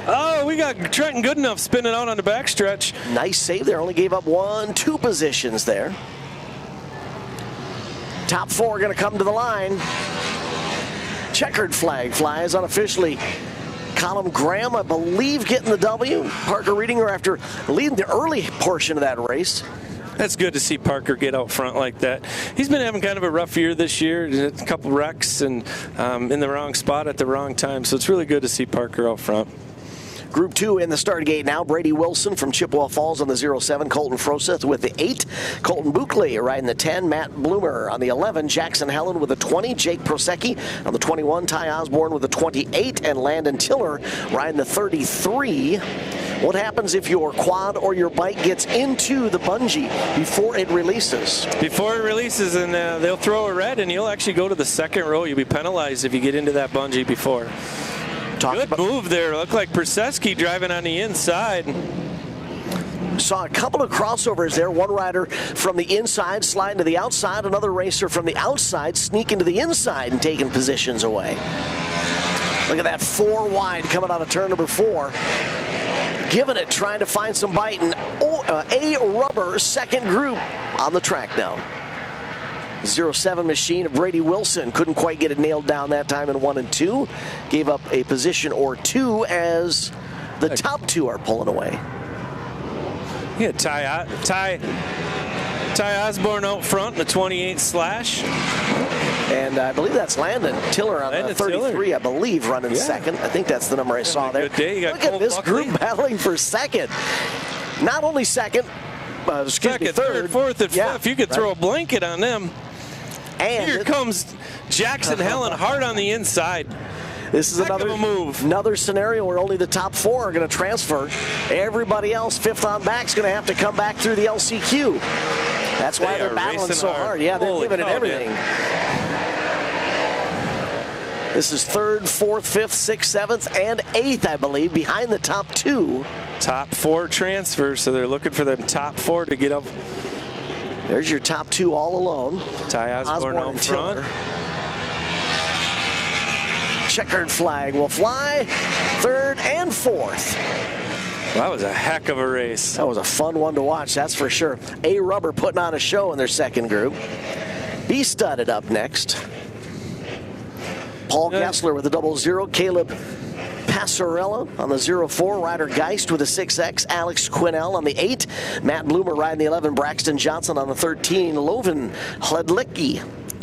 Speaker 2: Oh, we got Trenton Goodenough spinning out on the backstretch.
Speaker 1: Nice save there. Only gave up 2 positions there. Top 4 going to come to the line. Checkered flag flies unofficially. Colin Graham, I believe, getting the W. Parker Reedinger after leading the early portion of that race.
Speaker 2: That's good to see Parker get out front like that. He's been having kind of a rough year this year, a couple wrecks and in the wrong spot at the wrong time. So it's really good to see Parker out front.
Speaker 1: Group 2 in the start gate now. Brady Wilson from Chippewa Falls on the 07. Colton Froseth with the 8. Colton Buckley riding the 10. Matt Bloomer on the 11. Jackson Helen with the 20. Jake Prosecki on the 21. Ty Osborne with the 28. And Landon Tiller riding the 33. What happens if your quad or your bike gets into the bungee before it releases?
Speaker 2: Before it releases, and they'll throw a red, and you'll actually go to the second row. You'll be penalized if you get into that bungee before. Good move there. Looked like Perseski driving on the inside.
Speaker 1: Saw a couple of crossovers there. One rider from the inside sliding to the outside. Another racer from the outside sneaking to the inside and taking positions away. Look at that 4 wide coming out of turn number 4. Giving it, trying to find some bite. And A Rubber, second group on the track now. 07 machine of Brady Wilson couldn't quite get it nailed down that time in 1 and 2. Gave up a position or 2 as the top 2 are pulling away.
Speaker 2: Yeah, Ty Osborne out front in the 28 slash.
Speaker 1: And I believe that's Landon Tiller on the 33, Tiller. I believe, running second. I think that's the number I saw there.
Speaker 2: Good day. You got
Speaker 1: Look at this group battling for second. Not only second,
Speaker 2: second, third, fourth, and fifth. You could throw a blanket on them. And here comes Jackson Helen hard on the inside.
Speaker 1: This is another scenario where only the top 4 are going to transfer. Everybody else, 5th on back, is going to have to come back through the LCQ. That's why they're battling so hard. Yeah, they're giving it everything. This is 3rd, 4th, 5th, 6th, 7th, and 8th, I believe, behind the top 2.
Speaker 2: Top 4 transfers, so they're looking for them top 4 to get up.
Speaker 1: There's your top 2 all alone.
Speaker 2: Ty Osborne out front.
Speaker 1: Checkered flag will fly. 3rd and 4th.
Speaker 2: Well, that was a heck of a race.
Speaker 1: That was a fun one to watch, that's for sure. A Rubber putting on a show in their second group. B Studded up next. Paul Gessler with the 00. Caleb Passarella on the 04. Ryder Geist with the 6X. Alex Quinnell on the 8. Matt Bloomer riding the 11. Braxton Johnson on the 13. Loven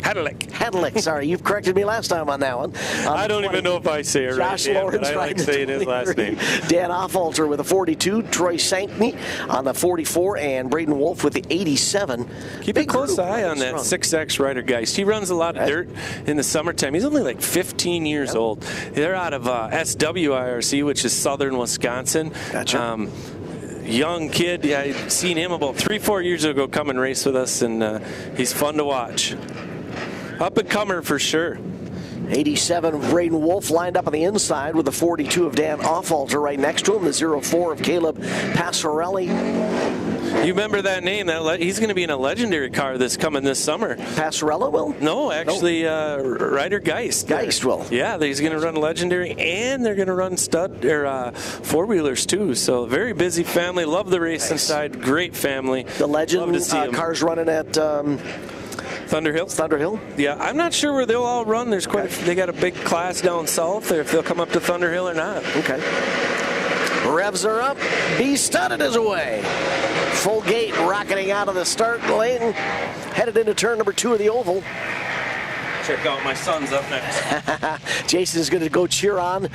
Speaker 1: Hedlick, sorry, you've corrected me last time on that one.
Speaker 2: I don't even know if I say it right.
Speaker 1: Josh Lawrence
Speaker 2: I like saying his last name.
Speaker 1: Dan Offalter with a 42, Troy Sankney on the 44, and Braden Wolf with the 87.
Speaker 2: Keep a close eye on that 6X Ryder Geist. He runs a lot of dirt in the summertime. He's only like 15 years old. They're out of SWIRC, which is Southern Wisconsin.
Speaker 1: Gotcha.
Speaker 2: Young kid. I've seen him about 3-4 years ago come and race with us, and he's fun to watch. Up and comer for sure.
Speaker 1: 87 of Braden Wolf lined up on the inside with the 42 of Dan Offalter right next to him. The 04 of Caleb Passarelli.
Speaker 2: You remember that name? He's going to be in a legendary car this summer.
Speaker 1: Passarella will?
Speaker 2: No, actually, Ryder Geist.
Speaker 1: Geist will.
Speaker 2: Yeah, he's going to run legendary, and they're going to run stud or 4-wheelers too. So very busy family. Love the race inside. Great family.
Speaker 1: The legend cars running at. Thunderhill?
Speaker 2: Yeah, I'm not sure where they'll all run. There's they got a big class down south there, if they'll come up to Thunderhill or not.
Speaker 1: Okay. Revs are up. B Studded is away. Full gate rocketing out of the start lane. Headed into turn number 2 of the oval.
Speaker 2: Check out my son's up next.
Speaker 1: Jason is going to go cheer on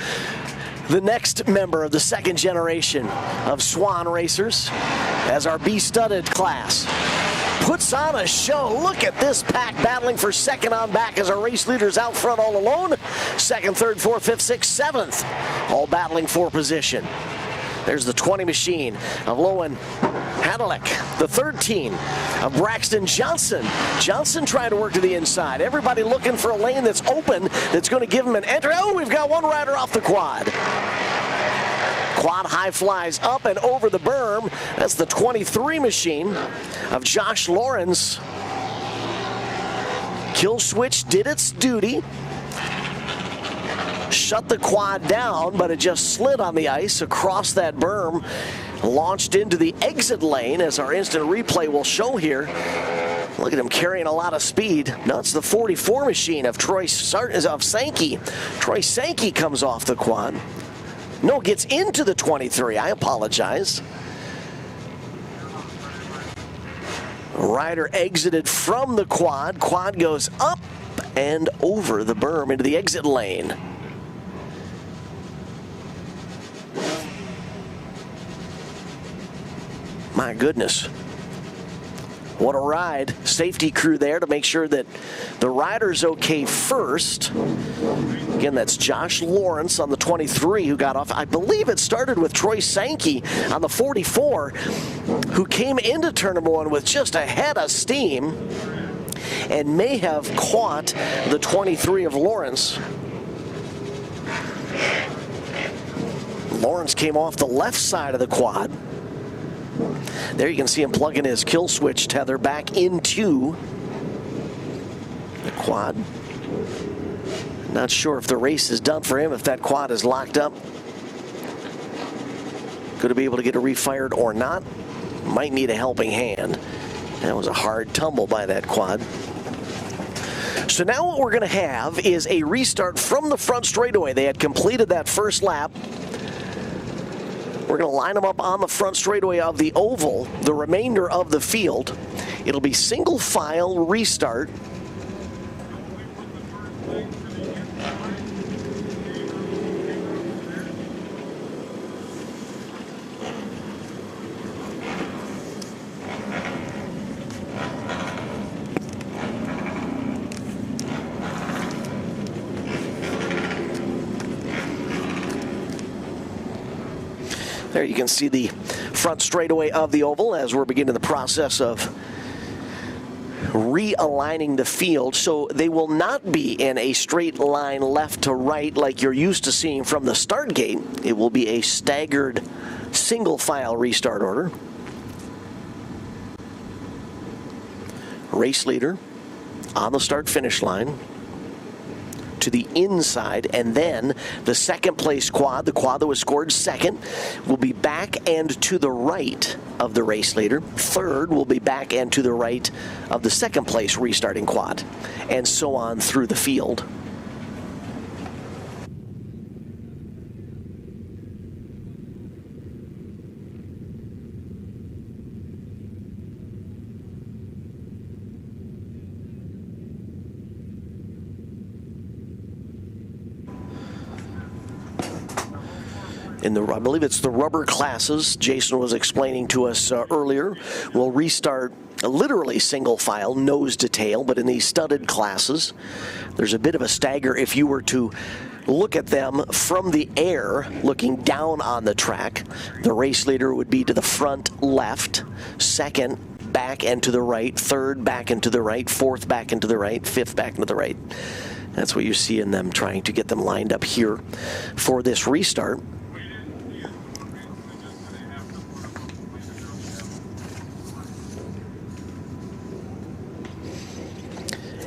Speaker 1: the next member of the second generation of Swan racers as our B Studded class puts on a show. Look at this pack battling for second on back as our race leaders out front all alone. 2nd, 3rd, 4th, 5th, 6th, 7th, all battling for position. There's the 20 machine of Lowen Hadalick, the 13 of Braxton Johnson. Johnson trying to work to the inside. Everybody looking for a lane that's open that's going to give him an entry. Oh, we've got one rider off the quad. Quad high flies up and over the berm. That's the 23 machine of Josh Lawrence. Kill switch did its duty. Shut the quad down, but it just slid on the ice across that berm. Launched into the exit lane, as our instant replay will show here. Look at him carrying a lot of speed. No, it's the 44 machine of Sankey. Troy Sankey comes off the quad. No, gets into the 23. I apologize. Rider exited from the quad. Quad goes up and over the berm into the exit lane. My goodness. What a ride. Safety crew there to make sure that the rider's okay first. Again, that's Josh Lawrence on the 23 who got off. I believe it started with Troy Sankey on the 44 who came into turn number 1 with just a head of steam and may have caught the 23 of Lawrence. Lawrence came off the left side of the quad. There you can see him plugging his kill switch tether back into the quad. Not sure if the race is done for him, if that quad is locked up. Going to be able to get it refired or not. Might need a helping hand. That was a hard tumble by that quad. So now what we're going to have is a restart from the front straightaway. They had completed that first lap. We're going to line them up on the front straightaway of the oval, the remainder of the field. It'll be single file restart. There you can see the front straightaway of the oval as we're beginning the process of realigning the field. So they will not be in a straight line left to right like you're used to seeing from the start gate. It will be a staggered single file restart order. Race leader on the start finish line to the inside, and then the second place quad, the quad that was scored second, will be back and to the right of the race leader. Third will be back and to the right of the second place restarting quad, and so on through the field. I believe it's the rubber classes Jason was explaining to us earlier. We'll restart literally single file, nose to tail, but in these studded classes, there's a bit of a stagger if you were to look at them from the air, looking down on the track. The race leader would be to the front left, second back and to the right, third back and to the right, fourth back and to the right, fifth back and to the right. That's what you see in them trying to get them lined up here for this restart.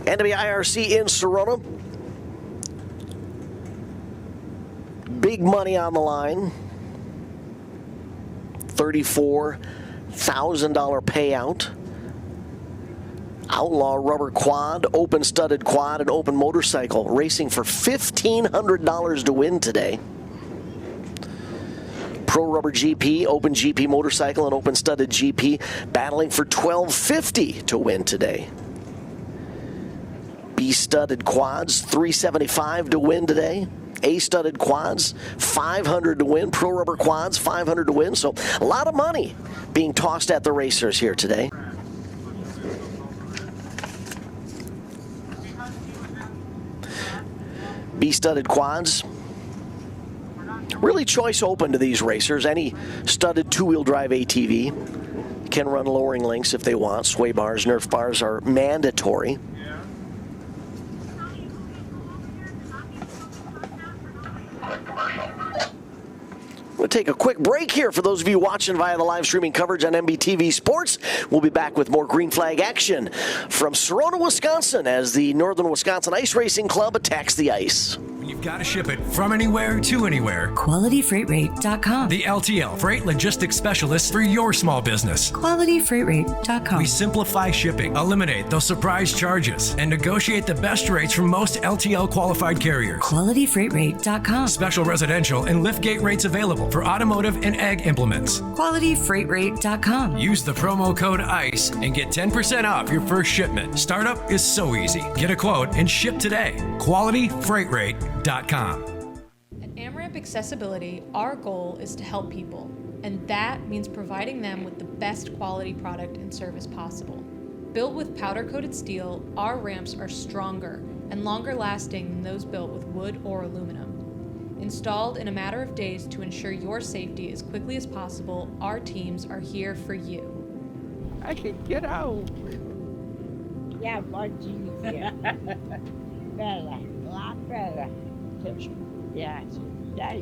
Speaker 1: NWIRC in Sarona. Big money on the line. $34,000 payout. Outlaw rubber quad, open studded quad, and open motorcycle. Racing for $1,500 to win today. Pro rubber GP, open GP motorcycle, and open studded GP battling for $1,250 to win today. B studded quads, $375 to win today. A studded quads, $500 to win. Pro rubber quads, $500 to win. So a lot of money being tossed at the racers here today. B studded quads, really choice open to these racers. Any studded two-wheel drive ATV can run lowering links if they want. Sway bars, Nerf bars are mandatory. We'll take a quick break here for those of you watching via the live streaming coverage on MBTV Sports. We'll be back with more green flag action from Sarona, Wisconsin as the Northern Wisconsin Ice Racing Club attacks the ice.
Speaker 3: When you've got to ship it from anywhere to anywhere.
Speaker 4: QualityFreightRate.com.
Speaker 3: The LTL Freight Logistics Specialist for your small business.
Speaker 4: QualityFreightRate.com.
Speaker 3: We simplify shipping, eliminate those surprise charges, and negotiate the best rates from most LTL qualified carriers.
Speaker 4: QualityFreightRate.com.
Speaker 3: Special residential and liftgate rates available for automotive and ag implements.
Speaker 4: QualityFreightRate.com.
Speaker 3: Use the promo code ICE and get 10% off your first shipment. Startup is so easy. Get a quote and ship today. QualityFreightRate.com.
Speaker 5: At AmRamp Accessibility, our goal is to help people, and that means providing them with the best quality product and service possible. Built with powder-coated steel, our ramps are stronger and longer lasting than those built with wood or aluminum. Installed in a matter of days to ensure your safety as quickly as possible, our teams are here for you.
Speaker 6: I can get out.
Speaker 7: Yeah, much easier. Better, a lot better. Yeah, nice.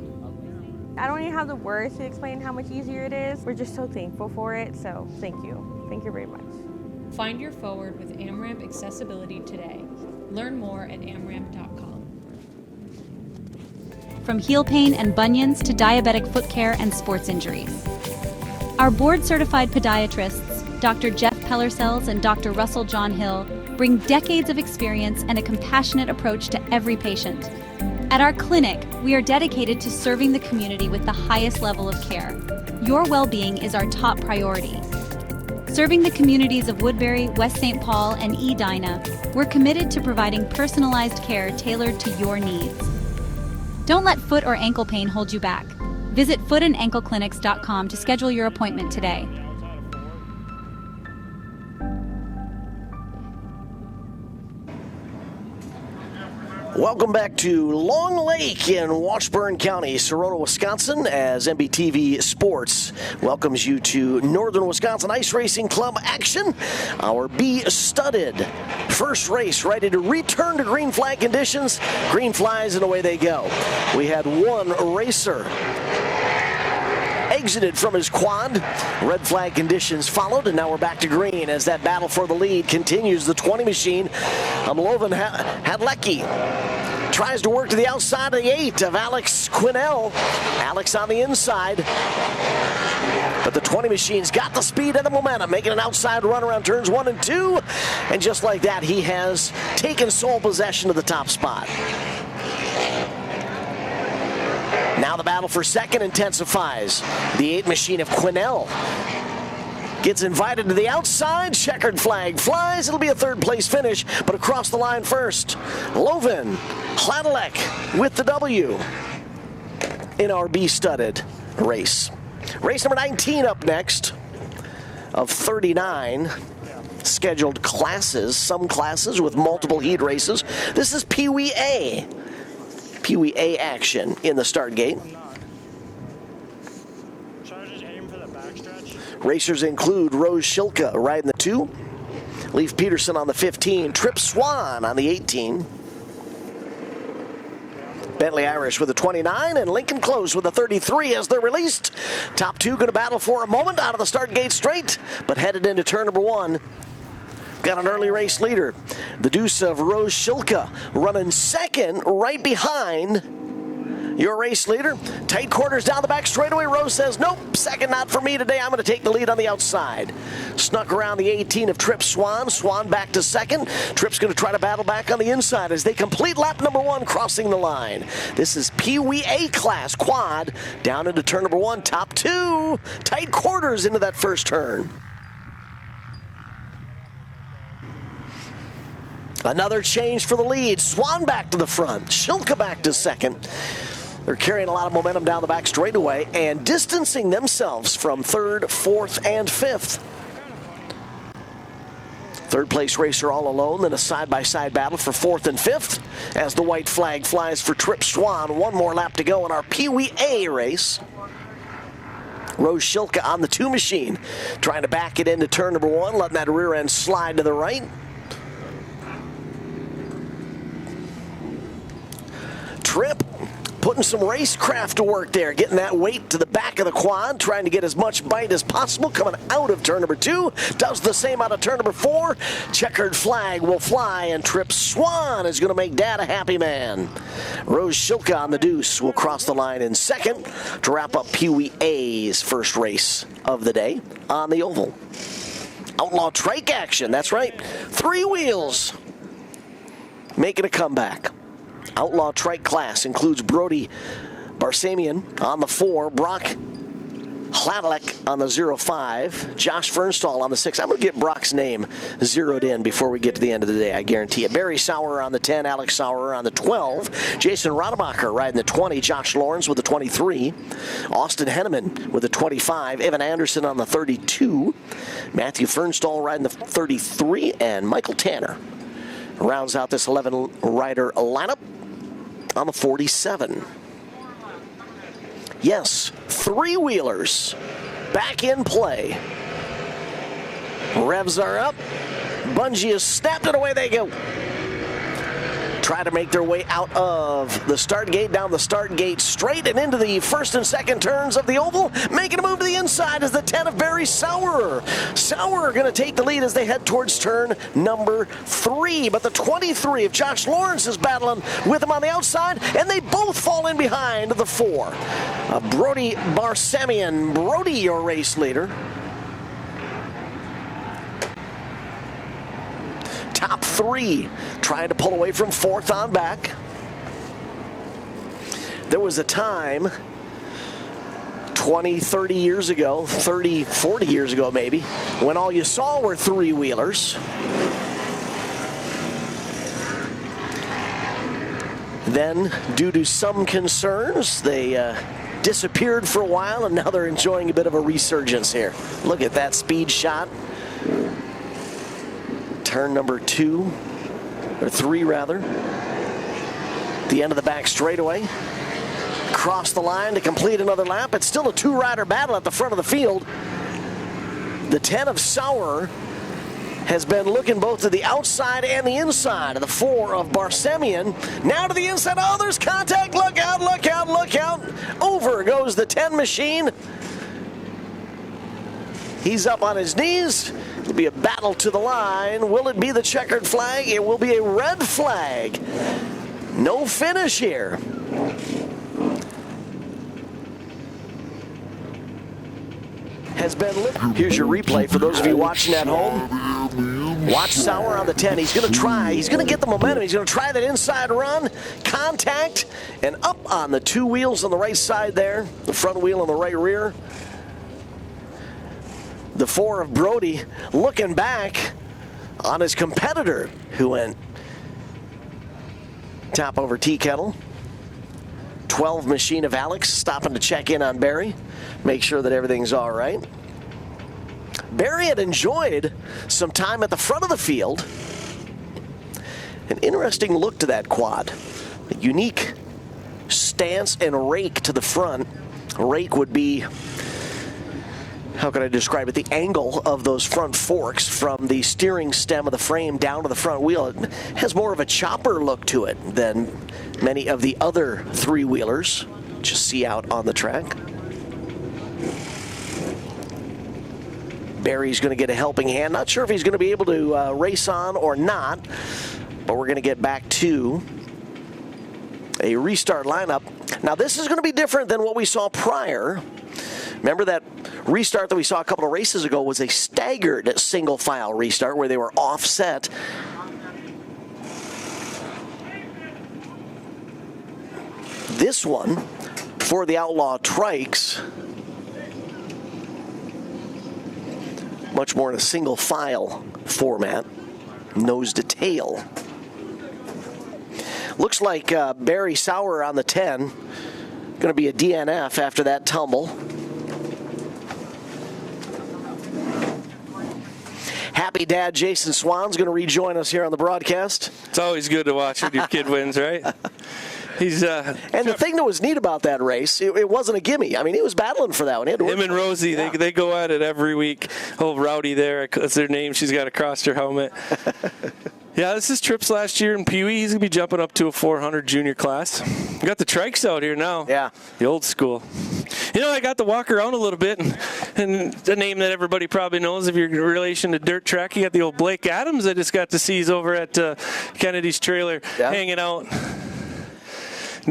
Speaker 8: I don't even have the words to explain how much easier it is. We're just so thankful for it, so thank you. Thank you very much.
Speaker 5: Find your forward with AmRamp Accessibility today. Learn more at amramp.com.
Speaker 9: From heel pain and bunions to diabetic foot care and sports injuries. Our board-certified podiatrists, Dr. Jeff Pellercells and Dr. Russell John Hill, bring decades of experience and a compassionate approach to every patient. At our clinic, we are dedicated to serving the community with the highest level of care. Your well-being is our top priority. Serving the communities of Woodbury, West St. Paul, and Edina, we're committed to providing personalized care tailored to your needs. Don't let foot or ankle pain hold you back. Visit footandankleclinics.com to schedule your appointment today.
Speaker 1: Welcome back to Long Lake in Washburn County, Sarona, Wisconsin, as MBTV Sports welcomes you to Northern Wisconsin Ice Racing Club action. Our B-studded first race ready to return to green flag conditions. Green flies and away they go. We had one racer exited from his quad. Red flag conditions followed, and now we're back to green as that battle for the lead continues. The 20 machine, Amlovan Hadlecki, tries to work to the outside of the 8 of Alex Quinnell. Alex on the inside. But the 20 machine's got the speed and the momentum, making an outside run around turns 1 and 2. And just like that, he has taken sole possession of the top spot. Now the battle for second intensifies. The 8 machine of Quinnell gets invited to the outside. Checkered flag flies. It'll be a third place finish, but across the line first. Lovin Hladilek with the W in our B-studded race. Race number 19 up next of 39 scheduled classes. Some classes with multiple heat races. This is Peewee A. Peewee A action in the start gate. Racers include Rose Shilka riding the 2, Leif Peterson on the 15, Trip Swan on the 18, Bentley Irish with a 29, and Lincoln Close with a 33 as they're released. Top 2 going to battle for a moment out of the start gate straight, but headed into turn number 1. Got an early race leader. The deuce of Rose Shilka running second right behind your race leader. Tight quarters down the back straightaway. Rose says, nope, second not for me today. I'm going to take the lead on the outside. Snuck around the 18 of Trip Swan. Swan back to second. Trip's going to try to battle back on the inside as they complete lap number 1 crossing the line. This is Peewee A class quad down into turn number 1. Top 2. Tight quarters into that first turn. Another change for the lead. Swan back to the front. Shilka back to second. They're carrying a lot of momentum down the back straightaway and distancing themselves from 3rd, 4th, and 5th. Third place racer all alone, then a side-by-side battle for 4th and 5th as the white flag flies for Trip Swan. One more lap to go in our Peewee A race. Rose Shilka on the 2 machine, trying to back it into turn number 1, letting that rear end slide to the right. Trip putting some racecraft to work there, getting that weight to the back of the quad, trying to get as much bite as possible, coming out of turn number 2. Does the same out of turn number 4. Checkered flag will fly, and Trip Swan is going to make Dad a happy man. Rose Shilka on the deuce will cross the line in second to wrap up Peewee A's first race of the day on the oval. Outlaw trike action, that's right. 3 wheels making a comeback. Outlaw trike class includes Brody Barsamian on the 4, Brock Hladalek on the 05, Josh Fernstall on the 6. I'm going to get Brock's name zeroed in before we get to the end of the day, I guarantee it. Barry Sauer on the 10, Alex Sauer on the 12, Jason Rademacher riding the 20, Josh Lawrence with the 23, Austin Henneman with the 25, Evan Anderson on the 32, Matthew Fernstall riding the 33, and Michael Tanner rounds out this 11-rider lineup on the 47. Yes, 3-wheelers back in play. Revs are up. Bungee has snapped it, away they go. Try to make their way out of the start gate, down the start gate straight, and into the first and second turns of the oval. Making a move to the inside is the 10 of Barry Sauer. Sauer going to take the lead as they head towards turn number 3. But the 23 of Josh Lawrence is battling with him on the outside, and they both fall in behind the 4. Brody Barsamian. Brody, your race leader. Top 3 trying to pull away from 4th on back. There was a time 20, 30 years ago, 30, 40 years ago maybe, when all you saw were 3-wheelers. Then, due to some concerns, they disappeared for a while, and now they're enjoying a bit of a resurgence here. Look at that speed shot. Turn number 2, or 3 rather. The end of the back straightaway. Cross the line to complete another lap. It's still a 2-rider battle at the front of the field. The 10 of Sauer has been looking both to the outside and the inside of the 4 of Barsamian. Now to the inside. Oh, there's contact. Look out, look out, look out. Over goes the 10 machine. He's up on his knees. It'll be a battle to the line. Will it be the checkered flag? It will be a red flag. No finish here. Has been lit. Here's your replay for those of you watching at home. Watch Sauer on the 10. He's going to try. He's going to get the momentum. He's going to try that inside run. Contact. And up on the 2 wheels on the right side there. The front wheel on the right rear. The 4 of Brody looking back on his competitor who went top over tea kettle. 12 machine of Alex stopping to check in on Barry. Make sure that everything's all right. Barry had enjoyed some time at the front of the field. An interesting look to that quad. A unique stance and rake to the front. A rake would be, how can I describe it, the angle of those front forks from the steering stem of the frame down to the front wheel. It has more of a chopper look to it than many of the other 3-wheelers that you see out on the track. Barry's going to get a helping hand. Not sure if he's going to be able to race on or not, but we're going to get back to a restart lineup. Now this is going to be different than what we saw prior. Remember that restart that we saw a couple of races ago was a staggered single file restart where they were offset. This one, for the Outlaw trikes, much more in a single file format, nose to tail. Looks like Barry Sauer on the 10, going to be a DNF after that tumble. Happy dad Jason Swan's going to rejoin us here on the broadcast.
Speaker 2: It's always good to watch when your kid wins, right? He's
Speaker 1: and the thing that was neat about that race, it wasn't a gimme. I mean, he was battling for that one.
Speaker 2: Him and Rosie, yeah. they go at it every week. Oh, Rowdy there, that's their name. She's got across her helmet. Yeah, this is Tripp's last year in Peewee. He's going to be jumping up to a 400 junior class. We got the trikes out here now.
Speaker 1: Yeah.
Speaker 2: The old school. You know, I got to walk around a little bit, and the name that everybody probably knows if you're in relation to dirt track, you got the old Blake Adams I just got to see. He's over at Kennedy's trailer hanging out.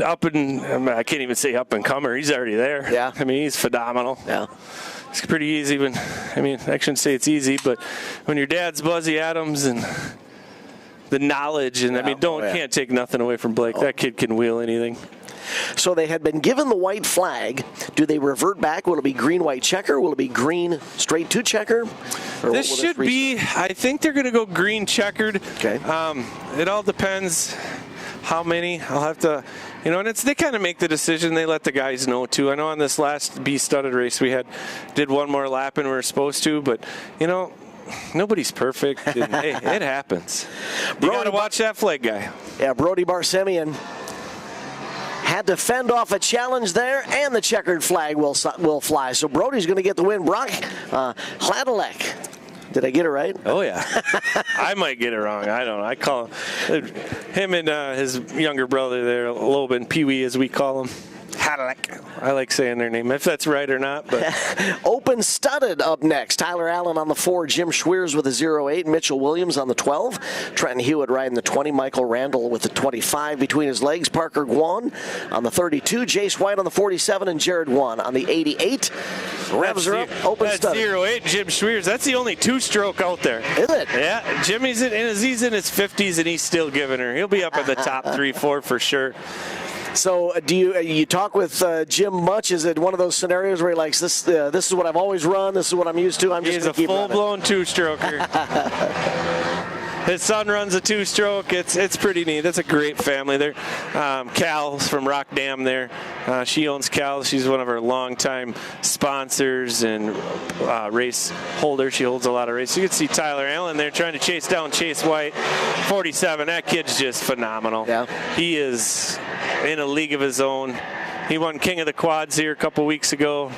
Speaker 2: Up and I can't even say up and comer. He's already there.
Speaker 1: Yeah.
Speaker 2: I mean, he's phenomenal.
Speaker 1: Yeah.
Speaker 2: It's pretty easy when, I mean, I shouldn't say it's easy, but when your dad's Buzzy Adams and the knowledge, and I mean, can't take nothing away from Blake. That kid can wheel anything.
Speaker 1: So they had been given the white flag. Do they revert back? Will it be green-white checker? Will it be green straight to checker?
Speaker 2: This should be, I think they're going to go green checkered.
Speaker 1: Okay.
Speaker 2: It all depends how many. I'll have to, you know, and they kind of make the decision. They let the guys know too. I know on this last B-studded race we did one more lap and we were supposed to, but, you know, nobody's perfect. And, hey, it happens. You got to watch that flag guy.
Speaker 1: Yeah, Brody Barsemian had to fend off a challenge there, and the checkered flag will fly. So Brody's going to get the win. Brock Hladilek. Did I get it right?
Speaker 2: Oh, yeah. I might get it wrong. I don't know. I call him and his younger brother there, Loban, Peewee as we call him. I like saying their name, if that's right or not. But
Speaker 1: Open studded up next. Tyler Allen on the 4, Jim Schweers with a 08, Mitchell Williams on the 12, Trenton Hewitt riding the 20, Michael Randall with the 25 between his legs, Parker Guan on the 32, Jace White on the 47, and Jared Guan on the 88. Revs are up, open studded.
Speaker 2: 08, Jim Schweers. That's the only two-stroke out there.
Speaker 1: Is it?
Speaker 2: Yeah, Jimmy's he's in his 50s, and he's still giving her. He'll be up at the top 3-4 for sure.
Speaker 1: So do you talk with Jim much? Is it one of those scenarios where he likes this? This is what I've always run. This is what I'm used to. I'm just
Speaker 2: He's a full-blown two-stroker. His son runs a two-stroke. It's pretty neat. That's a great family. They're Cal's from Rock Dam there. She owns Cal. She's one of our longtime sponsors and race holders. She holds a lot of races. You can see Tyler Allen there trying to chase down Chase White, 47. That kid's just phenomenal.
Speaker 1: Yeah.
Speaker 2: He is in a league of his own. He won King of the Quads here a couple weeks ago.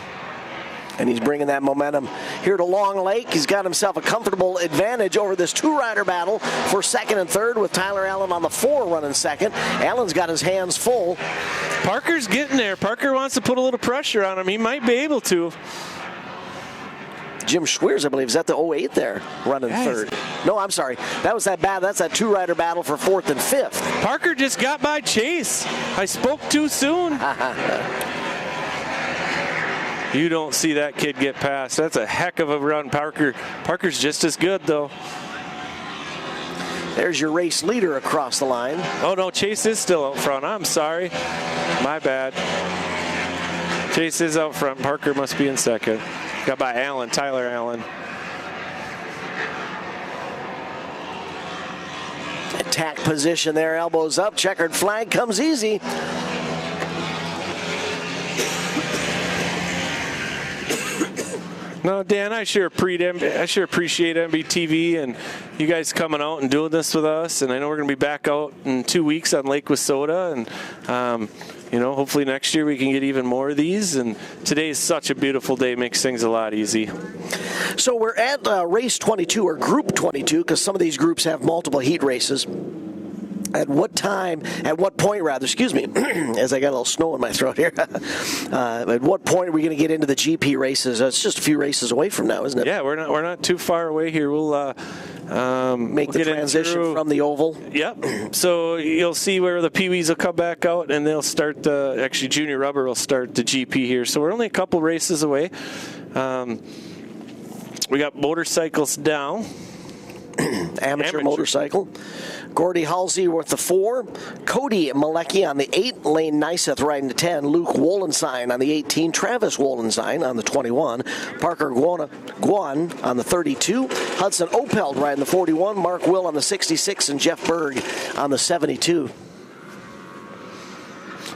Speaker 1: And he's bringing that momentum here to Long Lake. He's got himself a comfortable advantage over this two-rider battle for second and third with Tyler Allen on the 4 running second. Allen's got his hands full.
Speaker 2: Parker's getting there. Parker wants to put a little pressure on him. He might be able to.
Speaker 1: Jim Schweers, I believe, is at the 08 there, running third. No, I'm sorry. That was that's that two-rider battle for fourth and fifth.
Speaker 2: Parker just got by Chase. I spoke too soon. You don't see that kid get past. That's a heck of a run, Parker. Parker's just as good, though.
Speaker 1: There's your race leader across the line.
Speaker 2: Oh, no, Chase is still out front. I'm sorry. My bad. Chase is out front. Parker must be in second. Got by Allen, Tyler Allen.
Speaker 1: Attack position there, elbows up. Checkered flag comes easy.
Speaker 2: No, Dan, I sure appreciate MBTV and you guys coming out and doing this with us. And I know we're going to be back out in 2 weeks on Lake Wissota. And, you know, hopefully next year we can get even more of these. And today is such a beautiful day, makes things a lot easy.
Speaker 1: So we're at race 22, or group 22, because some of these groups have multiple heat races. At what point, excuse me, as I got a little snow in my throat here, at what point are we going to get into the GP races? It's just a few races away from now, isn't it?
Speaker 2: Yeah, we're not too far away here. We'll
Speaker 1: make the transition from the oval.
Speaker 2: Yep. So you'll see where the Peewees will come back out, and they'll start actually Junior Rubber will start the GP here. So we're only a couple races away. We got motorcycles down.
Speaker 1: Amateur motorcycle. Gordy Halsey with the 4. Cody Malecki on the 8. Lane Nyseth riding the 10. Luke Wolenstein on the 18. Travis Wolenstein on the 21. Parker Guan on the 32. Hudson Opeld riding the 41. Mark Will on the 66. And Jeff Berg on the 72.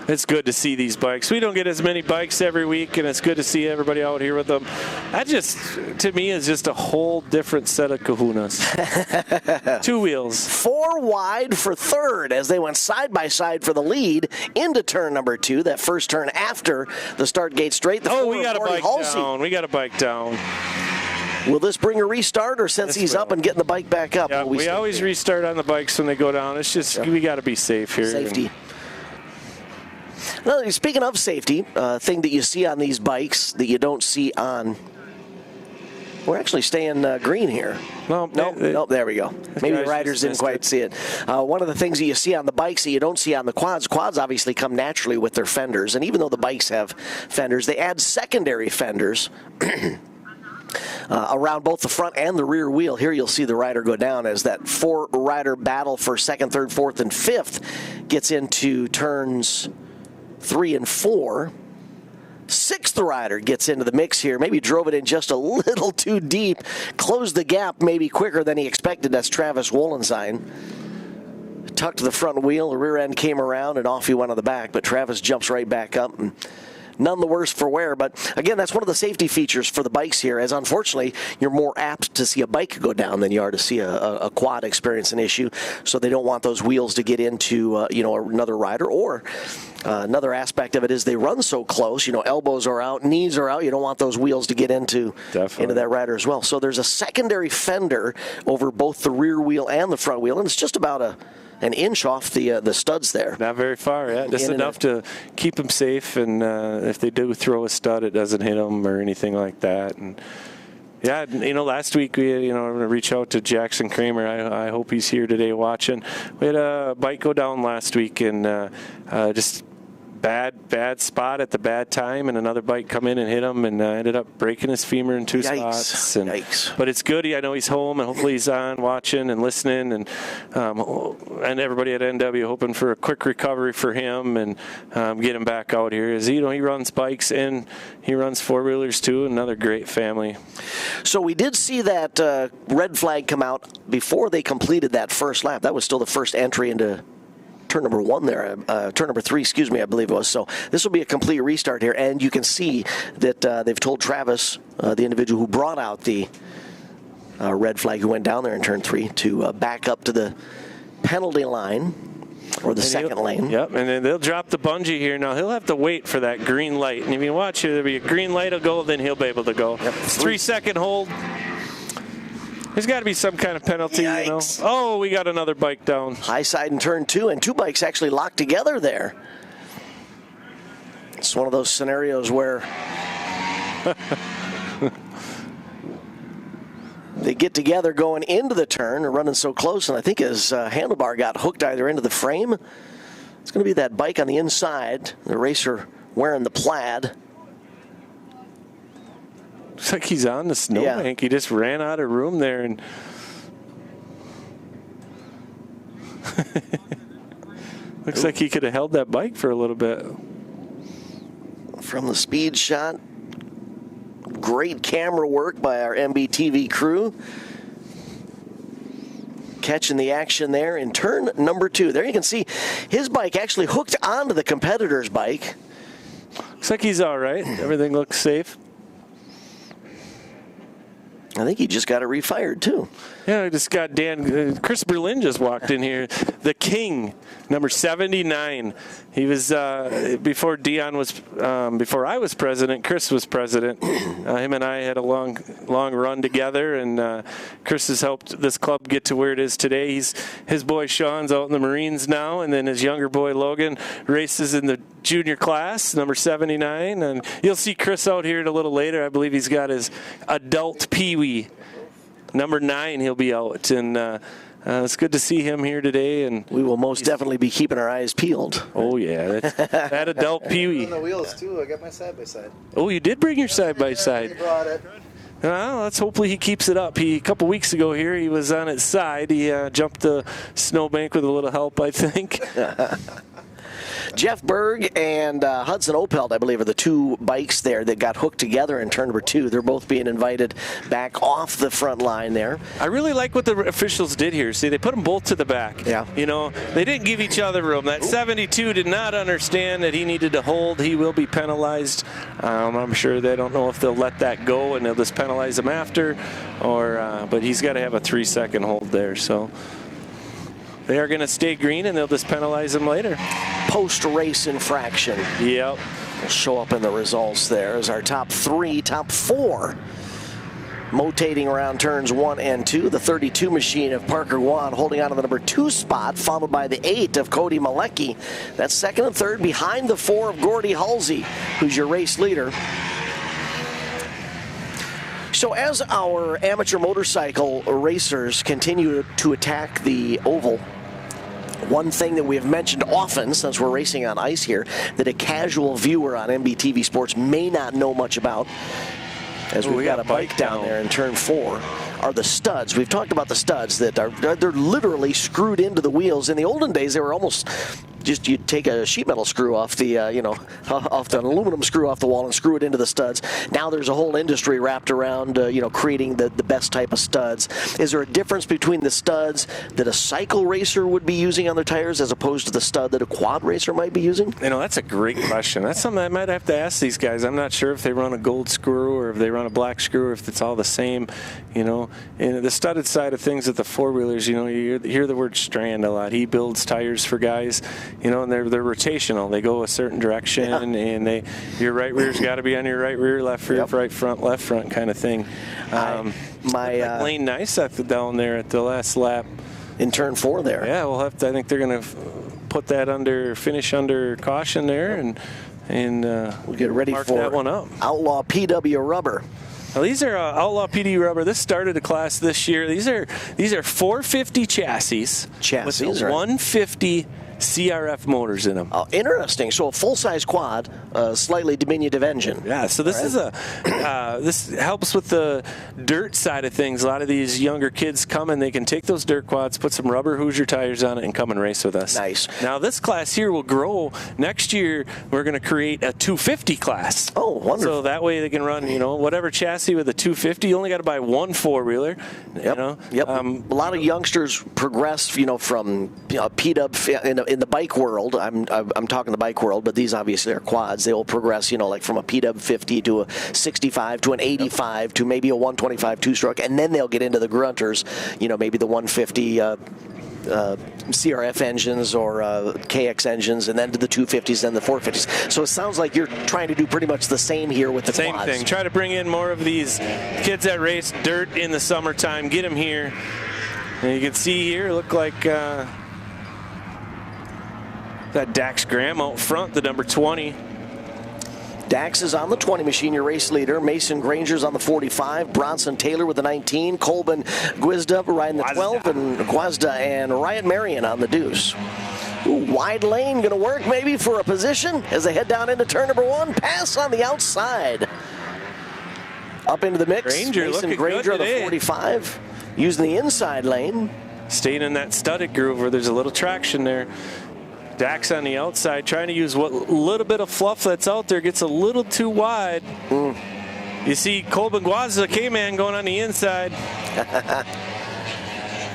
Speaker 2: It's good to see these bikes. We don't get as many bikes every week, and it's good to see everybody out here with them. That just, to me, is just a whole different set of kahunas. 2 wheels.
Speaker 1: 4 wide for third as they went side by side for the lead into turn number 2. That first turn after the start gate straight.
Speaker 2: We got a bike down. We got a bike down.
Speaker 1: Will this bring a restart, or since he's up and getting the bike back up?
Speaker 2: Yeah, we always restart on the bikes when they go down. It's just we got to be safe here.
Speaker 1: Safety. Well, speaking of safety, thing that you see on these bikes that you don't see on. We're actually staying green here. Nope, there we go. Maybe the riders didn't quite see it. One of the things that you see on the bikes that you don't see on the quads obviously come naturally with their fenders. And even though the bikes have fenders, they add secondary fenders around both the front and the rear wheel. Here you'll see the rider go down as that 4-rider battle for second, third, fourth, and fifth gets into turns 3 and 4. Sixth rider gets into the mix here. Maybe drove it in just a little too deep. Closed the gap maybe quicker than he expected. That's Travis Wollenstein. Tucked the front wheel. The rear end came around, and off he went on the back. But Travis jumps right back up. And none the worse for wear. But, again, that's one of the safety features for the bikes here, as unfortunately you're more apt to see a bike go down than you are to see a quad experience an issue. So they don't want those wheels to get into, another rider. Or another aspect of it is they run so close. Elbows are out, knees are out. You don't want those wheels to get into that rider as well. So there's a secondary fender over both the rear wheel and the front wheel, and it's just about an inch off the studs there.
Speaker 2: Not very far, yeah. Just enough to keep them safe, and if they do throw a stud, it doesn't hit them or anything like that. And yeah, last week I'm going to reach out to Jackson Kramer. I hope he's here today watching. We had a bike go down last week, and just bad spot at the bad time, and another bike come in and hit him, and ended up breaking his femur in 2 spots.
Speaker 1: Yikes.
Speaker 2: But it's good. I know he's home, and hopefully he's on watching and listening, and everybody at NW hoping for a quick recovery for him and get him back out here. As he runs bikes and he runs 4-wheelers too. Another great family.
Speaker 1: So we did see that red flag come out before they completed that first lap. That was still the first entry into turn number 1 there, turn number 3, I believe it was. So this will be a complete restart here, and you can see that they've told Travis, the individual who brought out the red flag who went down there in turn 3, to back up to the penalty line or the second lane.
Speaker 2: Yep, and then they'll drop the bungee here. Now he'll have to wait for that green light, and if you watch here, there'll be a green light will go, then he'll be able to go. Yep. 3-second hold. There's got to be some kind of penalty, Oh, we got another bike down.
Speaker 1: High side in turn 2, and 2 bikes actually locked together there. It's one of those scenarios where they get together going into the turn and running so close, and I think his handlebar got hooked either into the frame. It's going to be that bike on the inside, the racer wearing the plaid.
Speaker 2: Looks like he's on the snowbank. He just ran out of room there, and looks like he could have held that bike for a little bit.
Speaker 1: From the speed shot, great camera work by our MBTV crew. Catching the action there in turn number 2. There you can see his bike actually hooked onto the competitor's bike.
Speaker 2: Looks like he's all right. Everything looks safe.
Speaker 1: I think he just got it refired, too.
Speaker 2: Yeah, I just got Chris Berlin just walked in here. The King, number 79. He was, before I was president, Chris was president. Him and I had a long run together, and Chris has helped this club get to where it is today. His boy Sean's out in the Marines now, and then his younger boy Logan races in the junior class, number 79. And you'll see Chris out here a little later. I believe he's got his adult Peewee. Number 9, he'll be out, and it's good to see him here today. And
Speaker 1: we will most definitely be keeping our eyes peeled.
Speaker 2: Oh yeah, that adult Peewee.
Speaker 10: On the wheels too. I got my side by side.
Speaker 2: Oh, you did bring your side by side.
Speaker 10: He brought it.
Speaker 2: Well, let's hopefully he keeps it up. A couple weeks ago here, he was on its side. He jumped the snowbank with a little help, I think.
Speaker 1: Jeff Berg and Hudson Opelt, I believe, are the 2 bikes there that got hooked together in turn number 2. They're both being invited back off the front line there.
Speaker 2: I really like what the officials did here. See, they put them both to the back.
Speaker 1: Yeah.
Speaker 2: They didn't give each other room. That 72 did not understand that he needed to hold. He will be penalized. I'm sure they don't know if they'll let that go and they'll just penalize him after, but he's got to have a 3-second hold there. So they are going to stay green, and they'll just penalize him later.
Speaker 1: Post-race infraction.
Speaker 2: Yep.
Speaker 1: Will show up in the results there as our top 4 Motating around turns 1 and 2. The 32 machine of Parker Guan holding on to the number 2 spot, followed by the 8 of Cody Malecki. That's second and third behind the 4 of Gordy Halsey, who's your race leader. So as our amateur motorcycle racers continue to attack the oval, one thing that we have mentioned often since we're racing on ice here that a casual viewer on MBTV Sports may not know much about, as we've got a bike down there in turn 4, are the studs. We've talked about the studs that they're literally screwed into the wheels. In the olden days, they were almost just you'd take a sheet metal screw off the off the aluminum screw off the wall and screw it into the studs. Now there's a whole industry wrapped around creating the best type of studs. Is there a difference between the studs that a cycle racer would be using on their tires as opposed to the stud that a quad racer might be using?
Speaker 2: That's a great question. That's something I might have to ask these guys. I'm not sure if they run a gold screw or if they run a black screw or if it's all the same. And the studded side of things at the four-wheelers, you hear the word strand a lot. He builds tires for guys, and they're rotational. They go a certain direction, and your right rear's got to be on your right rear, left rear, right front, left front kind of thing. Blaine Nyseth down there at the last lap.
Speaker 1: In turn 4 there.
Speaker 2: Yeah, I think they're going to put that finish under caution there, and
Speaker 1: we'll get ready
Speaker 2: mark
Speaker 1: for
Speaker 2: that one up.
Speaker 1: Outlaw PW rubber.
Speaker 2: Now these are Outlaw PW rubber. This started a class this year. These are 450 chassis with 150 CRF motors in them.
Speaker 1: Oh, interesting. So a full-size quad, slightly diminutive engine.
Speaker 2: Yeah. So this is this helps with the dirt side of things. A lot of these younger kids come and they can take those dirt quads, put some rubber Hoosier tires on it, and come and race with us.
Speaker 1: Nice.
Speaker 2: Now this class here will grow. Next year we're going to create a 250 class.
Speaker 1: Oh, wonderful.
Speaker 2: So that way they can run, whatever chassis with a 250. You only got to buy one four-wheeler.
Speaker 1: Yep. A lot of youngsters progress, from PW in the bike world. I'm talking the bike world, but these obviously are quads. They will progress, like from a PW 50 to a 65 to an 85 to maybe a 125 two-stroke, and then they'll get into the grunters, maybe the 150 CRF engines or KX engines, and then to the 250s, then the 450s. So it sounds like you're trying to do pretty much the same here with the
Speaker 2: same
Speaker 1: quads.
Speaker 2: Thing. Try to bring in more of these kids that race dirt in the summertime. Get them here. And you can see here, look like that Dax Graham out front, the number 20.
Speaker 1: Dax is on the 20 machine, your race leader. Mason Granger's on the 45. Bronson Taylor with the 19. Colbin Guizda riding the 12. And Guizda and Riot Marion on the deuce. Ooh, wide lane going to work maybe for a position as they head down into turn number 1. Pass on the outside. Up into the mix. Mason Granger on the 45. Using the inside lane.
Speaker 2: Staying in that studded groove where there's a little traction there. Dax on the outside, trying to use what little bit of fluff that's out there, gets a little too wide. You see Colbin Guizda, K-Man, going on the inside.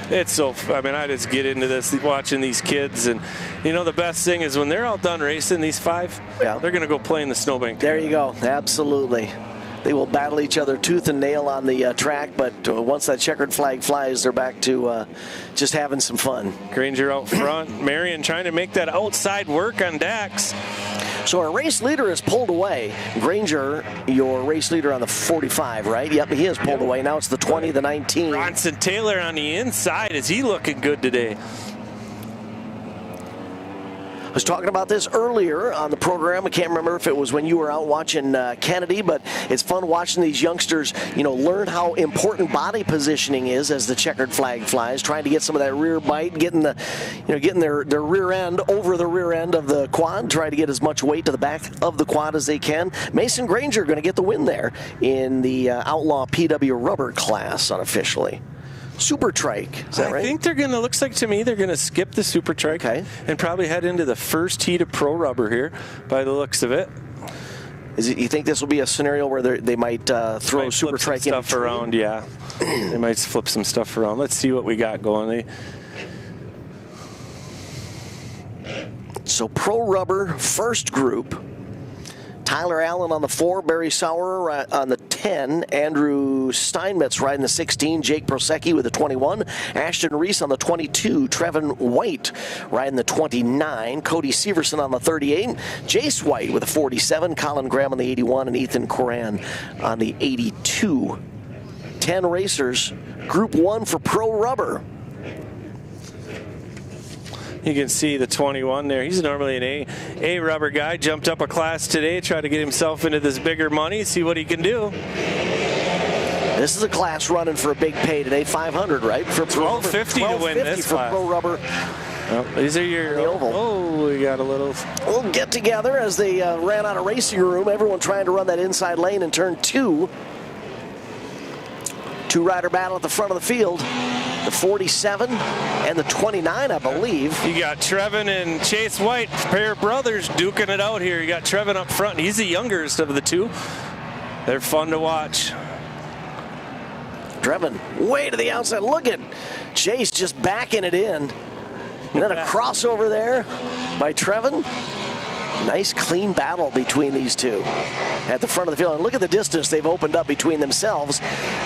Speaker 2: It's so, I just get into this, watching these kids, and the best thing is when they're all done racing, these 5, they're going to go play in the snowbank.
Speaker 1: There you go, absolutely. They will battle each other tooth and nail on the track, but once that checkered flag flies, they're back to just having some fun.
Speaker 2: Granger out front. Marion trying to make that outside work on Dax.
Speaker 1: So our race leader is pulled away. Granger, your race leader on the 45, right? Yep, he is pulled away. Now it's the 20, the 19.
Speaker 2: Bronson Taylor on the inside. Is he looking good today?
Speaker 1: I was talking about this earlier on the program. I can't remember if it was when you were out watching Kennedy, but it's fun watching these youngsters, learn how important body positioning is as the checkered flag flies, trying to get some of that rear bite, getting their rear end over the rear end of the quad, try to get as much weight to the back of the quad as they can. Mason Granger going to get the win there in the Outlaw PW rubber class unofficially. Super trike, is that right?
Speaker 2: I think they're going to, looks like to me, they're going to skip the super trike and probably head into the first heat of pro rubber here by the looks of it.
Speaker 1: You think this will be a scenario where they might throw super trike
Speaker 2: stuff around? Yeah, they might flip some stuff around. Let's see what we got going.
Speaker 1: So pro rubber first group. Tyler Allen on the 4, Barry Sauer on the 10, Andrew Steinmetz riding the 16, Jake Prosecki with the 21, Ashton Reese on the 22, Trevin White riding the 29, Cody Severson on the 38, Jace White with the 47, Colin Graham on the 81, and Ethan Coran on the 82. 10 racers. Group 1 for Pro Rubber.
Speaker 2: You can see the 21 there. He's normally an A rubber guy. Jumped up a class today, tried to get himself into this bigger money, see what he can do.
Speaker 1: This is a class running for a big pay today, 500, right? For
Speaker 2: $12.50 to win this
Speaker 1: for
Speaker 2: class.
Speaker 1: Pro Rubber.
Speaker 2: Oh, these are your
Speaker 1: oval.
Speaker 2: Oh, we got a little.
Speaker 1: We'll get together as they ran out of racing room. Everyone trying to run that inside lane in turn 2. Two-rider battle at the front of the field. The 47 and the 29, I believe.
Speaker 2: You got Trevin and Chase White, pair of brothers, duking it out here. You got Trevin up front. He's the youngest of the two. They're fun to watch.
Speaker 1: Trevin way to the outside. Look at Chase just backing it in. And then a crossover there by Trevin. Nice clean battle between these two at the front of the field. And look at the distance they've opened up between themselves,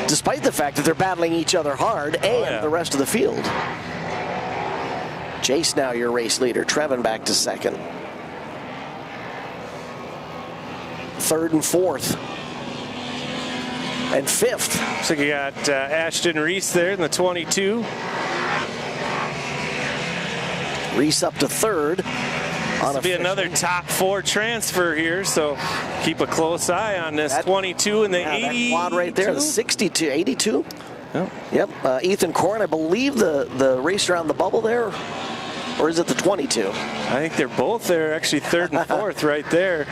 Speaker 1: despite the fact that they're battling each other hard and the rest of the field. Chase now your race leader. Trevin back to second. Third and fourth. And fifth.
Speaker 2: So you got Ashton Reese there in the 22.
Speaker 1: Reese up to third.
Speaker 2: This will be another top 4 transfer here, so keep a close eye on this. 22 and the 80.
Speaker 1: That quad right there, the 62, 82. Oh. Yep, Ethan Corn, I believe the racer on the bubble there, or is it the 22?
Speaker 2: I think they're both there, actually third and fourth right there.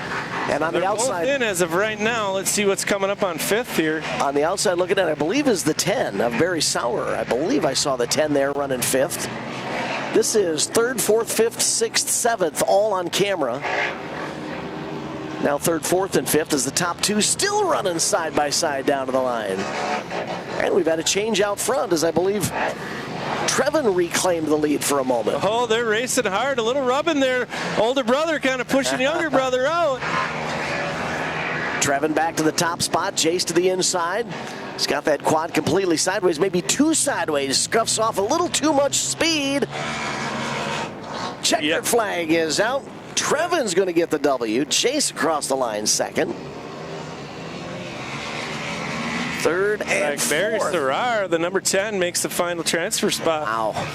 Speaker 1: And on the outside,
Speaker 2: both in as of right now. Let's see what's coming up on fifth here.
Speaker 1: On the outside looking at, I believe is the 10 of Barry Sauer. I believe I saw the 10 there running fifth. This is third, fourth, fifth, sixth, seventh, all on camera. Now third, fourth, and fifth as the top 2 still running side by side down to the line. And we've had a change out front as I believe Trevin reclaimed the lead for a moment.
Speaker 2: Oh, they're racing hard. A little rubbing there. Older brother kind of pushing younger brother out.
Speaker 1: Trevin back to the top spot. Chase to the inside. He's got that quad completely sideways, maybe 2 sideways. Scuffs off a little too much speed. Checkered flag is out. Trevin's going to get the W. Chase across the line second. Third and fourth.
Speaker 2: Barry Sauer, the number 10, makes the final transfer spot.
Speaker 1: Wow.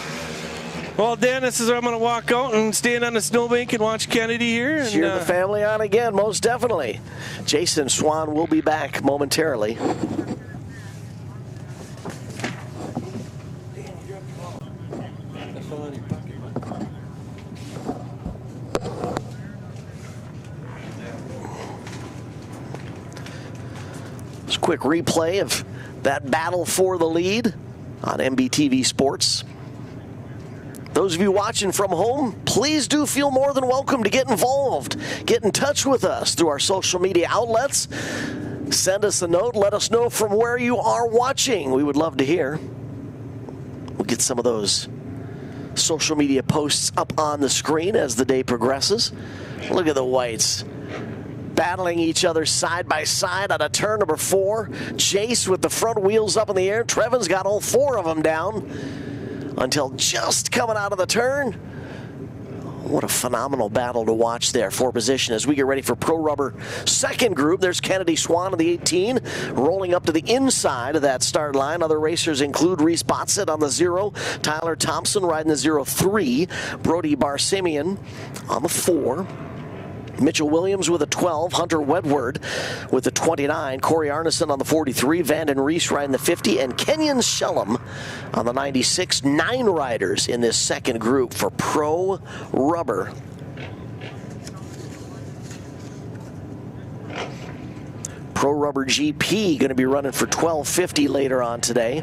Speaker 2: Well, Dan, this is where I'm going to walk out and stand on the snowbank and watch Kennedy here. And,
Speaker 1: cheer the family on again, most definitely. Jason Swan will be back momentarily. Quick replay of that battle for the lead on MBTV Sports. Those of you watching from home, please do feel more than welcome to get involved. Get in touch with us through our social media outlets. Send us a note. Let us know from where you are watching. We would love to hear. We'll get some of those social media posts up on the screen as the day progresses. Look at the whites battling each other side by side on a turn number 4. Chase with the front wheels up in the air. Trevin's got all 4 of them down until just coming out of the turn. What a phenomenal battle to watch there for position as we get ready for Pro Rubber second group. There's Kennedy Swan in the 18 rolling up to the inside of that start line. Other racers include Reese Botsett on the 0, Tyler Thompson riding the 03, Brody Barsamian on the 4. Mitchell Williams with a 12, Hunter Wedward with the 29, Corey Arneson on the 43, Vanden Reese riding the 50, and Kenyon Shellum on the 96. 9 riders in this second group for Pro Rubber. Pro Rubber GP going to be running for $12.50 later on today.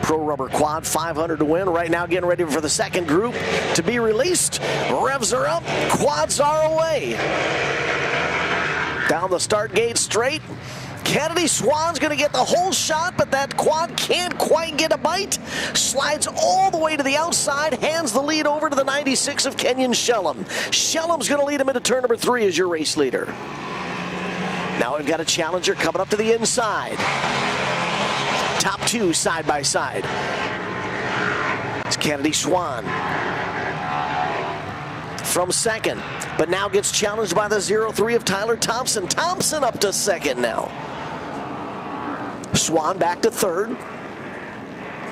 Speaker 1: Pro Rubber Quad, 500 to win. Right now getting ready for the second group to be released. Revs are up, quads are away. Down the start gate straight. Kennedy Swan's going to get the whole shot, but that quad can't quite get a bite. Slides all the way to the outside, hands the lead over to the 96 of Kenyon Shellum. Shellum's going to lead him into turn number 3 as your race leader. Now we've got a challenger coming up to the inside. Top 2 side by side. It's Kennedy Swan from second, but now gets challenged by the 03 of Tyler Thompson. Thompson up to second now. Swan back to third.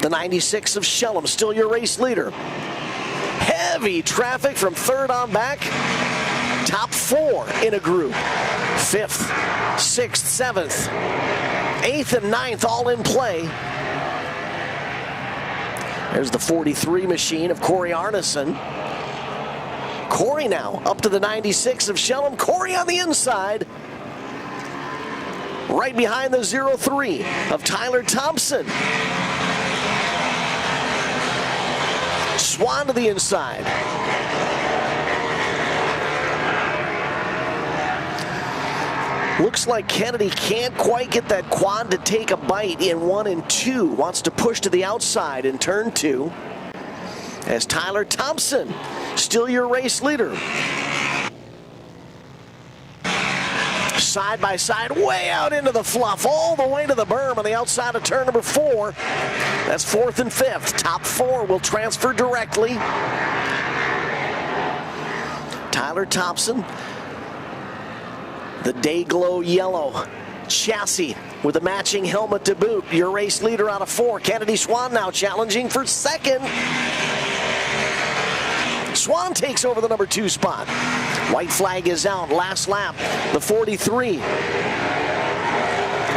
Speaker 1: The 96 of Shellham, still your race leader. Heavy traffic from third on back. Top 4 in a group. 5th, 6th, 7th, 8th, and 9th all in play. There's the 43 machine of Corey Arneson. Corey now up to the 96 of Shellham. Corey on the inside. Right behind the 03 of Tyler Thompson. Swan to the inside. Looks like Kennedy can't quite get that quad to take a bite in 1 and 2. Wants to push to the outside in turn 2. As Tyler Thompson, still your race leader. Side by side, way out into the fluff, all the way to the berm on the outside of turn number 4. That's 4th and 5th. Top 4 will transfer directly. Tyler Thompson, the Dayglow yellow chassis with a matching helmet to boot. Your race leader out of 4. Kennedy Swan now challenging for 2nd. Swan takes over the number 2 spot. White flag is out. Last lap, the 43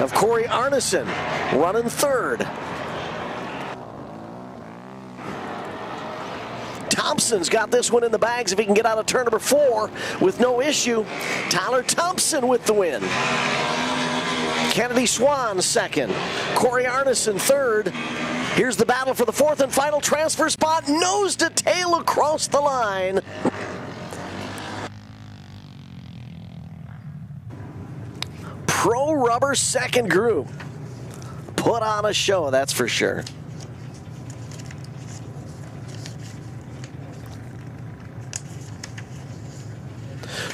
Speaker 1: of Corey Arneson running 3rd. Thompson's got this one in the bags if he can get out of turn number 4 with no issue. Tyler Thompson with the win. Kennedy Swan 2nd. Corey Arneson 3rd. Here's the battle for the 4th and final transfer spot. Nose to tail across the line. Pro Rubber 2nd group. Put on a show, that's for sure.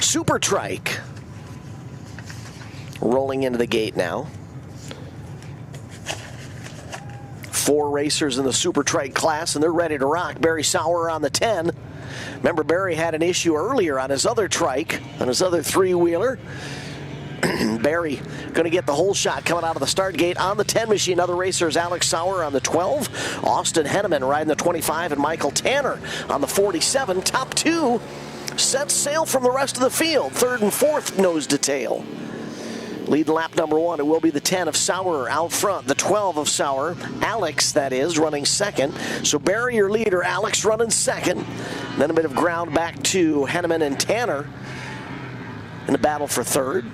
Speaker 1: Super Trike rolling into the gate now. 4 racers in the Super Trike class, and they're ready to rock. Barry Sauer on the 10. Remember, Barry had an issue earlier on his other trike, on his other 3-wheeler. Barry going to get the whole shot coming out of the start gate on the 10 machine. Other racers, Alex Sauer on the 12, Austin Henneman riding the 25, and Michael Tanner on the 47. Top 2 set sail from the rest of the field. 3rd and 4th nose to tail. Leading lap number 1, it will be the 10 of Sauer out front. The 12 of Sauer, Alex, that is, running 2nd. So Barry, your leader, Alex running 2nd. Then a bit of ground back to Henneman and Tanner in the battle for 3rd.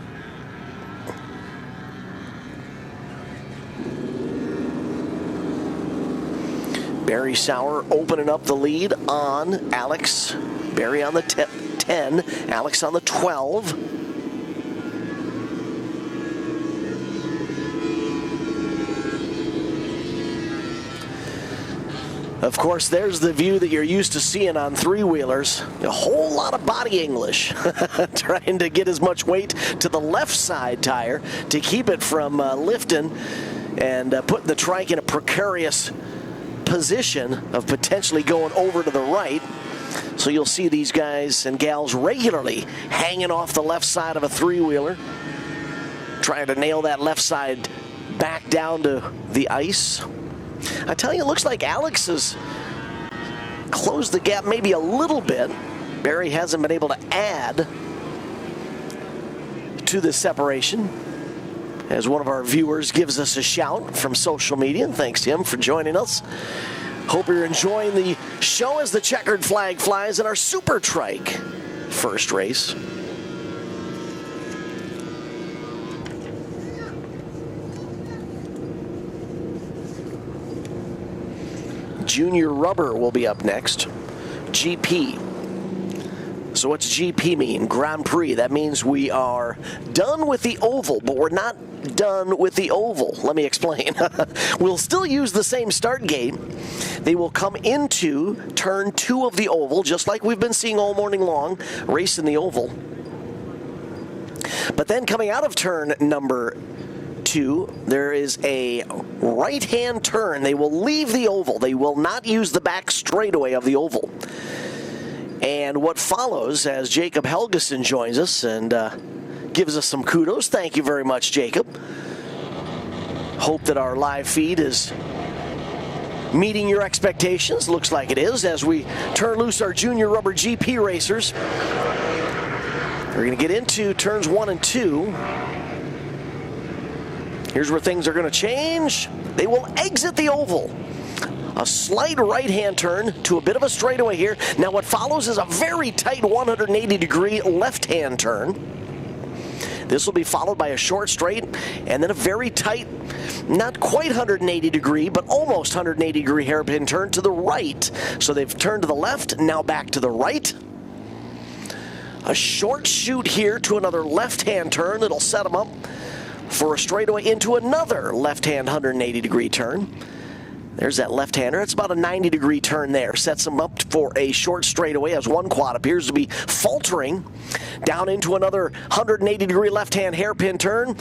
Speaker 1: Barry Sauer opening up the lead on Alex. Barry on the 10, Alex on the 12. Of course, there's the view that you're used to seeing on 3-wheelers. A whole lot of body English. Trying to get as much weight to the left side tire to keep it from lifting and putting the trike in a precarious position of potentially going over to the right. So you'll see these guys and gals regularly hanging off the left side of a 3-wheeler, trying to nail that left side back down to the ice. I tell you, it looks like Alex has closed the gap maybe a little bit. Barry hasn't been able to add to the separation, as one of our viewers gives us a shout from social media. Thanks to him for joining us. Hope you're enjoying the show as the checkered flag flies in our Super Trike first race. Junior Rubber will be up next. GP. So what's GP mean? Grand Prix. That means we are done with the oval, but we're not done with the oval. Let me explain. We'll still use the same start gate. They will come into turn 2 of the oval, just like we've been seeing all morning long, racing the oval. But then coming out of turn number 2, there is a right-hand turn. They will leave the oval. They will not use the back straightaway of the oval. And what follows, as Jacob Helgeson joins us and gives us some kudos. Thank you very much, Jacob. Hope that our live feed is meeting your expectations. Looks like it is as we turn loose our junior rubber GP racers. We're going to get into turns 1 and 2. Here's where things are going to change. They will exit the oval. A slight right-hand turn to a bit of a straightaway here. Now what follows is a very tight 180-degree left-hand turn. This will be followed by a short straight and then a very tight, not quite 180-degree, but almost 180-degree hairpin turn to the right. So they've turned to the left, now back to the right. A short shoot here to another left-hand turn that'll set them up for a straightaway into another left-hand 180-degree turn. There's that left-hander. It's about a 90-degree turn there. Sets them up for a short straightaway as one quad appears to be faltering down into another 180-degree left-hand hairpin turn.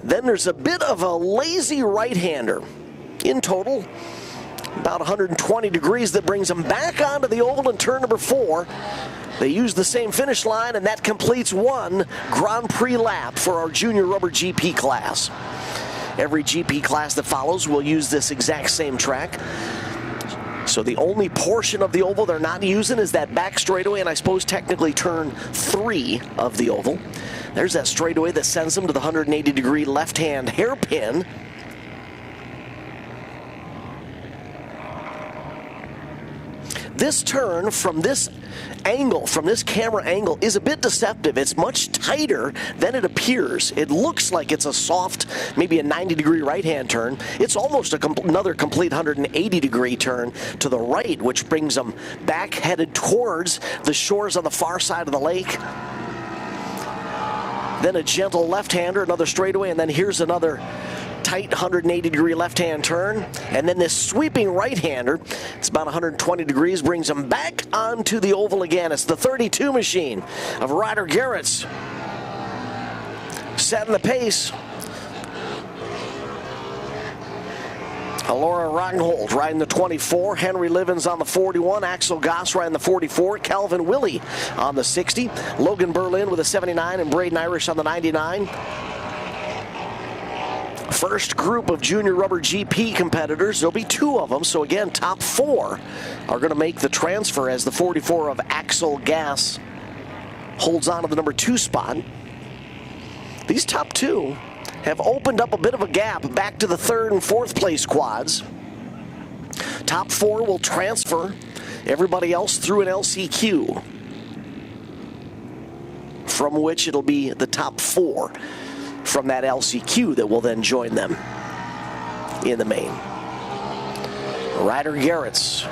Speaker 1: Then there's a bit of a lazy right-hander. In total, about 120 degrees that brings them back onto the oval in turn number 4. They use the same finish line, and that completes one Grand Prix lap for our junior rubber GP class. Every GP class that follows will use this exact same track. So the only portion of the oval they're not using is that back straightaway, and I suppose technically turn 3 of the oval. There's that straightaway that sends them to the 180-degree left-hand hairpin. This turn from this angle, from this camera angle, is a bit deceptive. It's much tighter than it appears. It looks like it's a soft, maybe a 90-degree right-hand turn. It's almost another complete 180-degree turn to the right, which brings them back headed towards the shores on the far side of the lake. Then a gentle left-hander, another straightaway, and then here's another tight 180-degree left-hand turn, and then this sweeping right-hander, it's about 120 degrees, brings them back onto the oval again. It's the 32 machine of Ryder Garrett's setting the pace. Alora Reinhold riding the 24, Henry Livens on the 41, Axel Goss riding the 44, Calvin Willey on the 60, Logan Berlin with a 79, and Braden Irish on the 99. First group of junior rubber GP competitors. There'll be 2 of them. So again, top 4 are going to make the transfer as the 44 of Axel Gass holds on to the number 2 spot. These top 2 have opened up a bit of a gap back to the 3rd and 4th place quads. Top 4 will transfer. Everybody else through an LCQ, from which it'll be the top 4 from that LCQ that will then join them in the main. Ryder Garrett's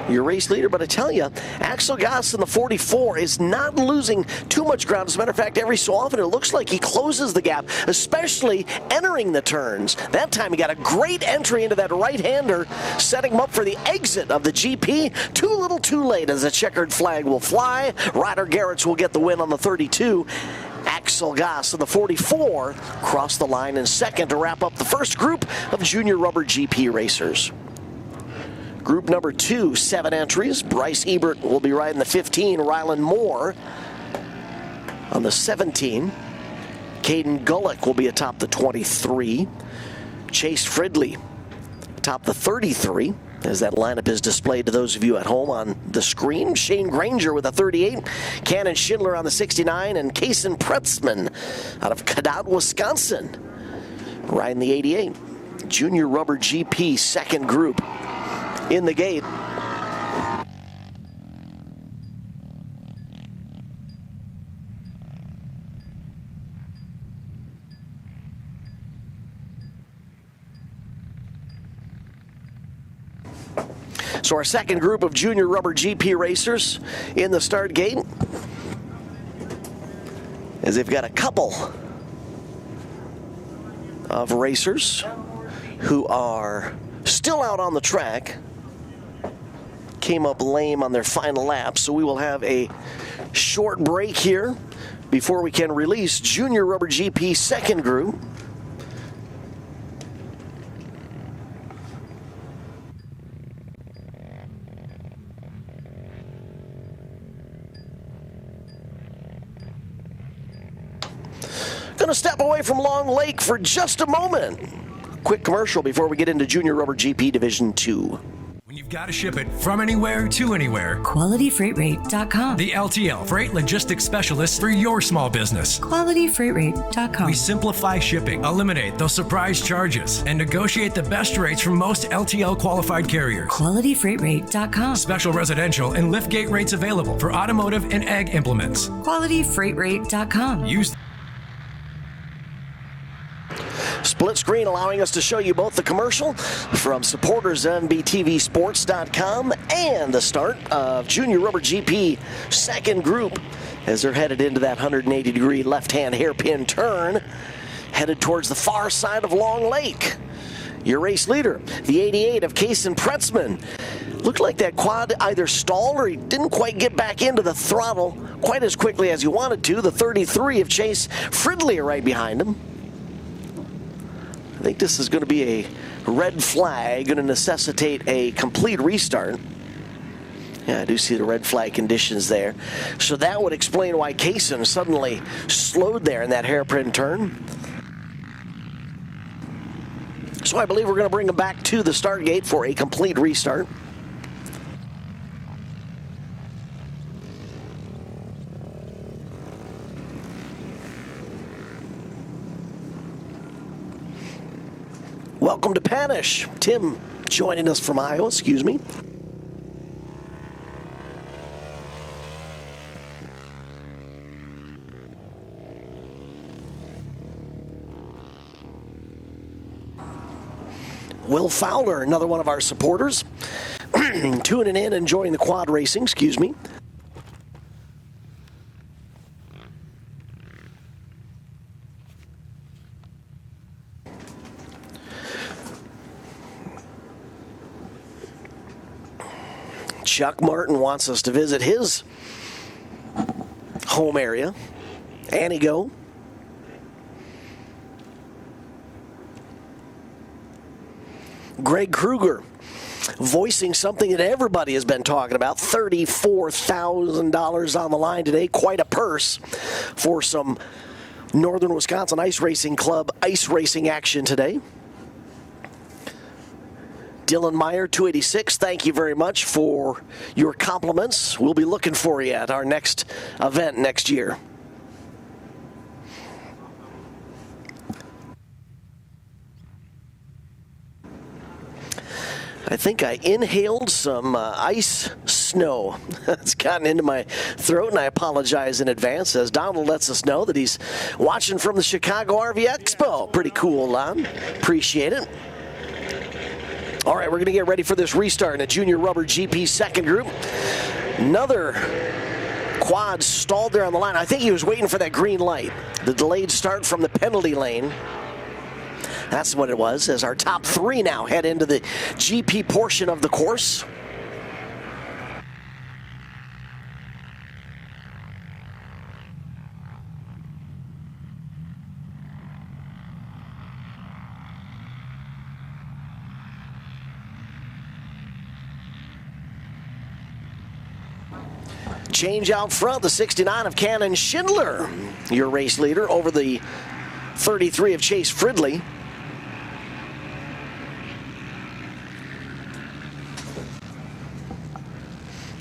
Speaker 1: your race leader, but I tell you, Axel Goss in the 44 is not losing too much ground. As a matter of fact, every so often it looks like he closes the gap, especially entering the turns. That time he got a great entry into that right-hander, setting him up for the exit of the GP. Too little too late as the checkered flag will fly. Ryder Garrett's will get the win on the 32. Axel Goss in the 44 crossed the line in second to wrap up the first group of junior rubber GP racers. Group number 2, 7 entries. Bryce Ebert will be riding the 15. Rylan Moore on the 17. Caden Gullick will be atop the 23. Chase Fridley atop the 33. As that lineup is displayed to those of you at home on the screen. Shane Granger with a 38. Cannon Schindler on the 69. And Kason Pretzman out of Cadott, Wisconsin, riding the 88. Junior Rubber GP second group in the gate. So our second group of junior rubber GP racers in the start gate, as they've got a couple of racers who are still out on the track, came up lame on their final lap, so we will have a short break here before we can release junior rubber GP second group. Going to step away from Long Lake for just a moment. Quick commercial before we get into Junior Rubber GP Division 2.
Speaker 3: When you've got to ship it from anywhere to anywhere,
Speaker 4: QualityFreightRate.com.
Speaker 3: the LTL Freight Logistics Specialist for your small business.
Speaker 4: QualityFreightRate.com.
Speaker 3: We simplify shipping, eliminate those surprise charges, and negotiate the best rates from most LTL qualified carriers.
Speaker 4: QualityFreightRate.com.
Speaker 3: Special residential and liftgate rates available for automotive and ag implements.
Speaker 4: QualityFreightRate.com.
Speaker 3: Use
Speaker 1: Split screen allowing us to show you both the commercial from supporters of MBTVsports.com and the start of Junior Rubber GP second group as they're headed into that 180-degree left-hand hairpin turn, headed towards the far side of Long Lake. Your race leader, the 88 of Kason Pretzman. Looked like that quad either stalled or he didn't quite get back into the throttle quite as quickly as he wanted to. The 33 of Chase Fridley right behind him. I think this is going to be a red flag, going to necessitate a complete restart. Yeah, I do see the red flag conditions there. So that would explain why Kason suddenly slowed there in that hairpin turn. So I believe we're going to bring him back to the start gate for a complete restart. Welcome to Panish. Tim joining us from Iowa, excuse me. Will Fowler, another one of our supporters, tuning in, enjoying the quad racing, excuse me. Chuck Martin wants us to visit his home area. Anigo. Greg Kruger voicing something that everybody has been talking about. $34,000 on the line today. Quite a purse for some Northern Wisconsin Ice Racing Club ice racing action today. Dylan Meyer, 286, thank you very much for your compliments. We'll be looking for you at our next event next year. I think I inhaled some ice snow. It's gotten into my throat, and I apologize in advance as Donald lets us know that he's watching from the Chicago RV Expo. Pretty cool, Lon. Appreciate it. All right, we're going to get ready for this restart in a Junior Rubber GP second group. Another quad stalled there on the line. I think he was waiting for that green light. The delayed start from the penalty lane. That's what it was, as our top three now head into the GP portion of the course. Change out front, the 69 of Cannon Schindler, your race leader, over the 33 of Chase Fridley.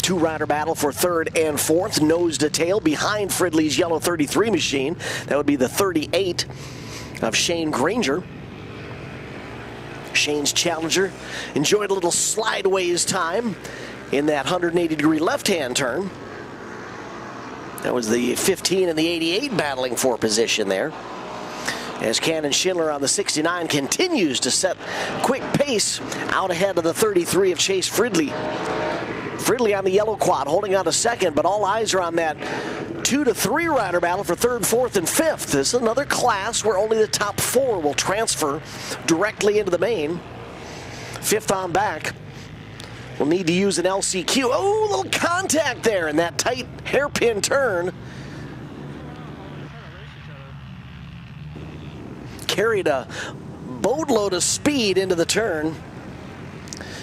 Speaker 1: Two-rider battle for third and fourth, nose to tail behind Fridley's yellow 33 machine. That would be the 38 of Shane Granger. Shane's challenger enjoyed a little slideways time in that 180-degree left-hand turn. That was the 15 and the 88 battling for position there. As Cannon Schindler on the 69 continues to set quick pace out ahead of the 33 of Chase Fridley. Fridley on the yellow quad, holding on to second, but all eyes are on that 2 to 3 rider battle for third, fourth, and fifth. This is another class where only the top 4 will transfer directly into the main. Fifth on back. We'll need to use an LCQ. Oh, a little contact there in that tight hairpin turn. Carried a boatload of speed into the turn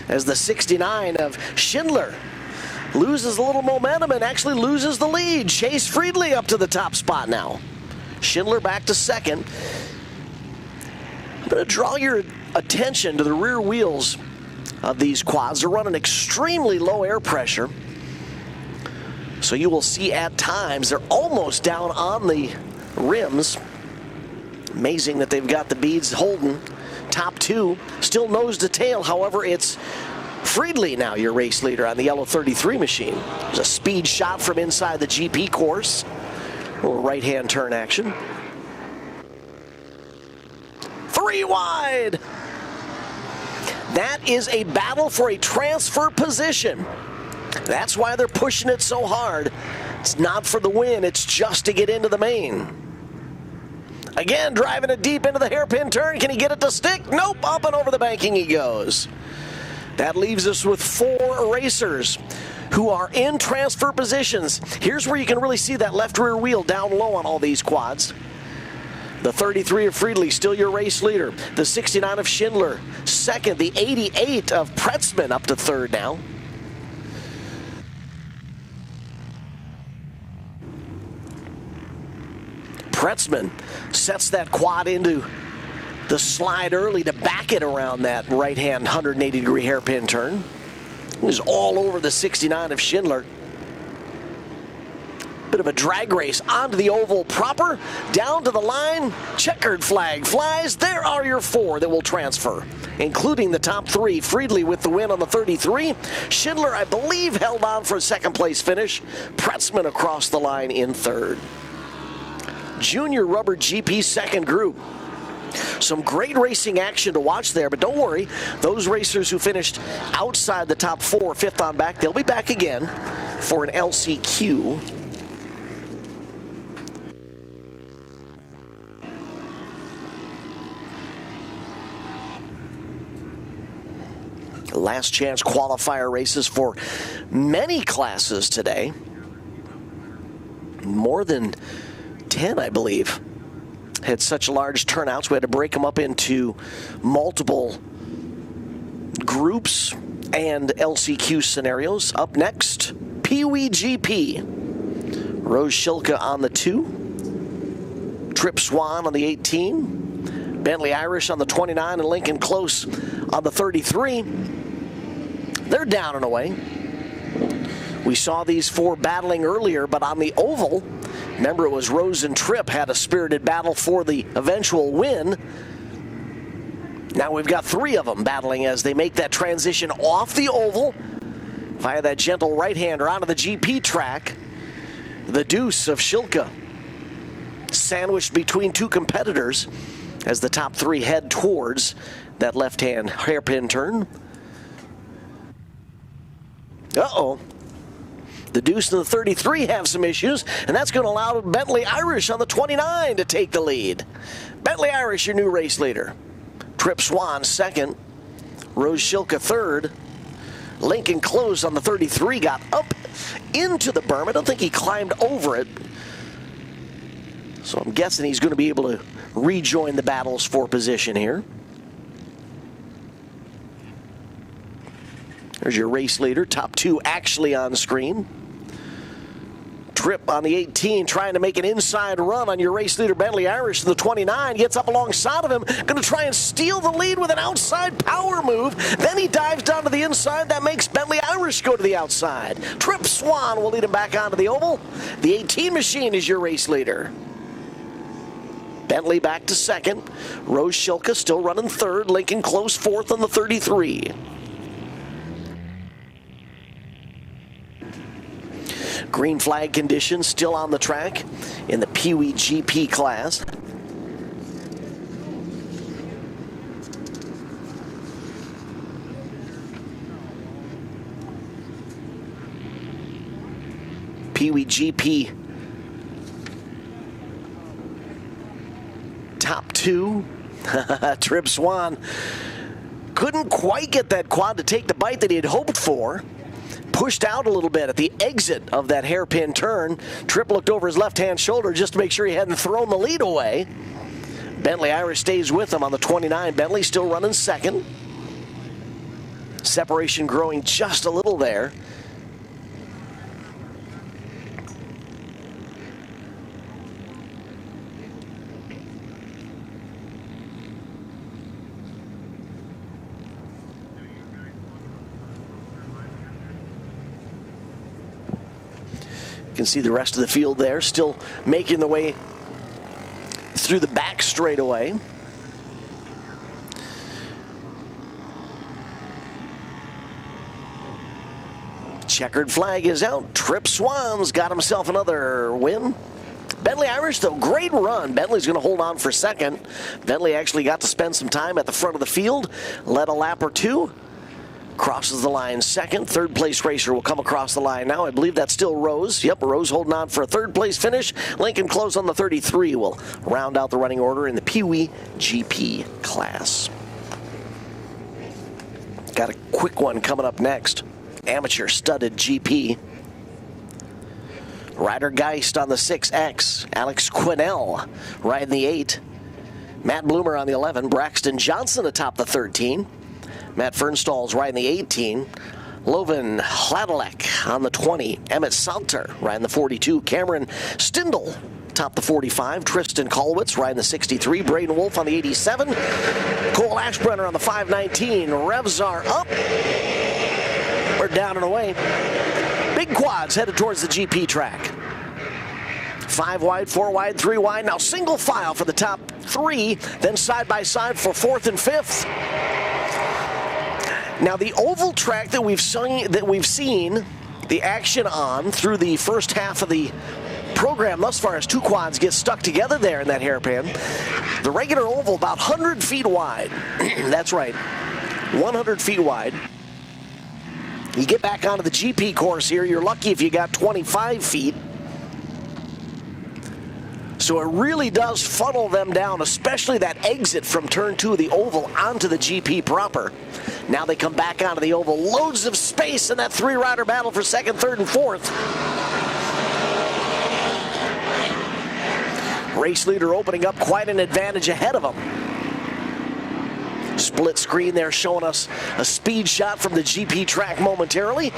Speaker 1: as the 69 of Schindler loses a little momentum and actually loses the lead. Chase Fridley up to the top spot now. Schindler back to second. I'm going to draw your attention to the rear wheels of these quads. They're running extremely low air pressure. So you will see at times they're almost down on the rims. Amazing that they've got the beads holding. Top two, still nose to tail. However, it's Friedli now your race leader on the yellow 33 machine. There's a speed shot from inside the GP course. A little right-hand turn action. 3 wide. That is a battle for a transfer position. That's why they're pushing it so hard. It's not for the win, it's just to get into the main. Again, driving it deep into the hairpin turn. Can he get it to stick? Nope, up and over the banking he goes. That leaves us with 4 racers who are in transfer positions. Here's where you can really see that left rear wheel down low on all these quads. The 33 of Friedli, still your race leader. The 69 of Schindler, second. The 88 of Pretzman up to third now. Pretzman sets that quad into the slide early to back it around that right-hand 180-degree hairpin turn. He was all over the 69 of Schindler. Bit of a drag race onto the oval proper, down to the line, checkered flag flies. There are your 4 that will transfer, including the top 3. Friedli with the win on the 33. Schindler, I believe, held on for a second-place finish. Pretzman across the line in third. Junior Rubber GP second group. Some great racing action to watch there, but don't worry, those racers who finished outside the top 4, 5th on back, they'll be back again for an LCQ. Last chance qualifier races for many classes today. More than 10, I believe. Had such large turnouts, we had to break them up into multiple groups and LCQ scenarios. Up next, Peewee GP. Rose Shilka on the 2. Trip Swan on the 18. Bentley Irish on the 29 and Lincoln Close on the 33. They're down and away. We saw these 4 battling earlier, but on the oval, remember, it was Rose and Tripp had a spirited battle for the eventual win. Now we've got 3 of them battling as they make that transition off the oval via that gentle right-hander onto the GP track. The deuce of Shilka sandwiched between 2 competitors as the top 3 head towards that left-hand hairpin turn. Uh-oh. The deuce and the 33 have some issues, and that's going to allow Bentley Irish on the 29 to take the lead. Bentley Irish, your new race leader. Trip Swan, second. Rose Shilka, third. Lincoln Close on the 33 got up into the berm. I don't think he climbed over it. So I'm guessing he's going to be able to rejoin the battles for position here. There's your race leader, top 2 actually on screen. Trip on the 18 trying to make an inside run on your race leader Bentley Irish. The 29 gets up alongside of him, going to try and steal the lead with an outside power move. Then he dives down to the inside. That makes Bentley Irish go to the outside. Trip Swan will lead him back onto the oval. The 18 machine is your race leader. Bentley back to second. Rose Shilka still running third. Lincoln Close fourth on the 33. Green flag conditions still on the track in the Peewee GP class. Peewee GP top 2. Trip Swan couldn't quite get that quad to take the bite that he had hoped for. Pushed out a little bit at the exit of that hairpin turn. Tripp looked over his left-hand shoulder just to make sure he hadn't thrown the lead away. Bentley Irish stays with him on the 29. Bentley still running second. Separation growing just a little there. You can see the rest of the field there, still making the way through the back straightaway. Checkered flag is out. Trip Swan's got himself another win. Bentley Irish, though, great run. Bentley's going to hold on for second. Bentley actually got to spend some time at the front of the field, led a lap or two, crosses the line second. Third place racer will come across the line now. I believe that's still Rose. Yep, Rose holding on for a third place finish. Lincoln Close on the 33 will round out the running order in the Peewee GP class. Got a quick one coming up next. Amateur studded GP. Ryder Geist on the 6X. Alex Quinnell riding the 8. Matt Bloomer on the 11. Braxton Johnson atop the 13. Matt Fernstall's riding the 18. Lovan Hladalek on the 20. Emmett Salter riding the 42. Cameron Stindl top the 45. Tristan Kolwitz riding the 63. Braden Wolf on the 87. Cole Ashbrenner on the 519. Revs are up. We're down and away. Big quads headed towards the GP track. 5 wide, 4 wide, 3 wide. Now single file for the top 3, then side by side for 4th and 5th. Now the oval track that we've seen the action on through the first half of the program thus far as 2 quads get stuck together there in that hairpin. The regular oval about 100 feet wide. That's right, 100 feet wide. You get back onto the GP course here, you're lucky if you got 25 feet. So it really does funnel them down, especially that exit from turn 2 of the oval onto the GP proper. Now they come back onto the oval. Loads of space in that 3-rider battle for 2nd, 3rd, and 4th. Race leader opening up quite an advantage ahead of them. Split screen there showing us a speed shot from the GP track momentarily.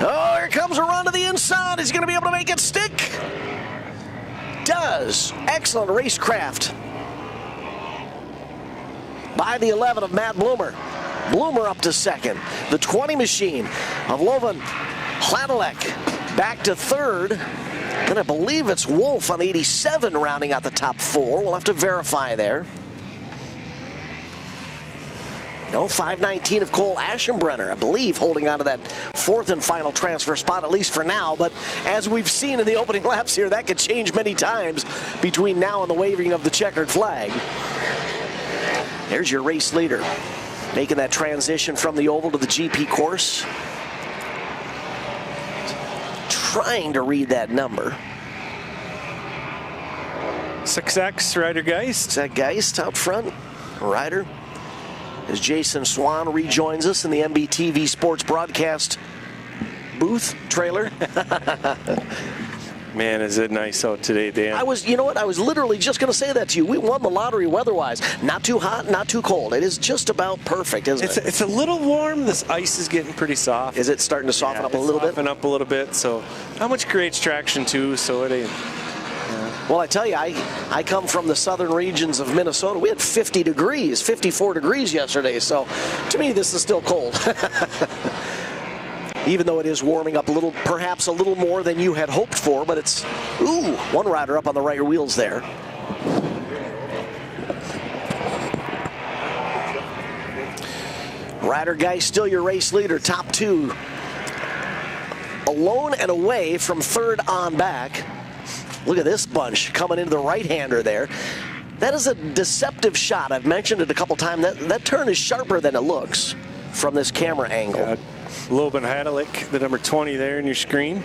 Speaker 1: Oh, here comes a run to the inside. He's going to be able to make it stick. Does. Excellent racecraft by the 11 of Matt Bloomer. Bloomer up to 2nd. The 20 machine of Lovan Hladalek back to 3rd. And I believe it's Wolf on the 87 rounding out the top 4. We'll have to verify there. No, 519 of Cole Aschenbrenner, I believe, holding on to that 4th and final transfer spot, at least for now. But as we've seen in the opening laps here, that could change many times between now and the waving of the checkered flag. There's your race leader, making that transition from the oval to the GP course. Trying to read that number.
Speaker 2: 6X, Ryder Geist.
Speaker 1: Is that Geist out front? Ryder. As Jason Swan rejoins us in the MBTV Sports Broadcast booth trailer.
Speaker 2: Man, is it nice out today, Dan.
Speaker 1: You know what? I was literally just going to say that to you. We won the lottery weather-wise. Not too hot, not too cold. It is just about perfect, isn't it?
Speaker 2: It's a little warm. This ice is getting pretty soft.
Speaker 1: Is it starting to soften up a little bit?
Speaker 2: Soften up a little bit. So, how much creates traction too? So it ain't.
Speaker 1: Well, I tell you, I come from the southern regions of Minnesota. We had 50 degrees, 54 degrees yesterday. So, to me, this is still cold. Even though it is warming up a little, perhaps a little more than you had hoped for, but it's, ooh, one rider up on the right wheels there. Ryder Geist still your race leader, top 2. Alone and away from 3rd on back. Look at this bunch coming into the right-hander there. That is a deceptive shot. I've mentioned it a couple times. That turn is sharper than it looks from this camera angle.
Speaker 2: Loban Hadalik, the number 20 there in your screen.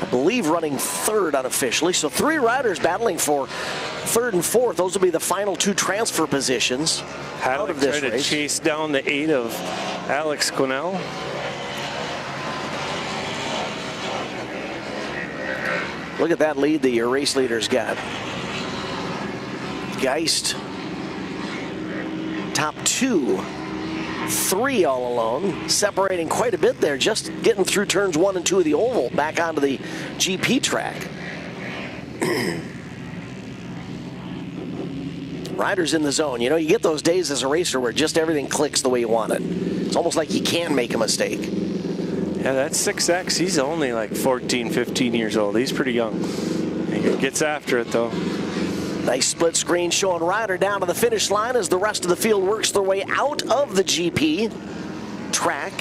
Speaker 1: I believe running 3rd unofficially. So 3 riders battling for 3rd and 4th. Those will be the final 2 transfer positions out of this
Speaker 2: race.
Speaker 1: race.
Speaker 2: To chase down the 8 of Alex Quinnell.
Speaker 1: Look at that lead that your race leader's got. Geist, top 2. 3 all alone, separating quite a bit there, just getting through turns 1 and 2 of the oval, back onto the GP track. Riders in the zone. You know, you get those days as a racer where just everything clicks the way you want it. It's almost like you can make a mistake.
Speaker 2: Yeah, that's 6X. He's only like 14, 15 years old. He's pretty young. He gets after it, though.
Speaker 1: Nice split screen showing Ryder down to the finish line as the rest of the field works their way out of the GP track.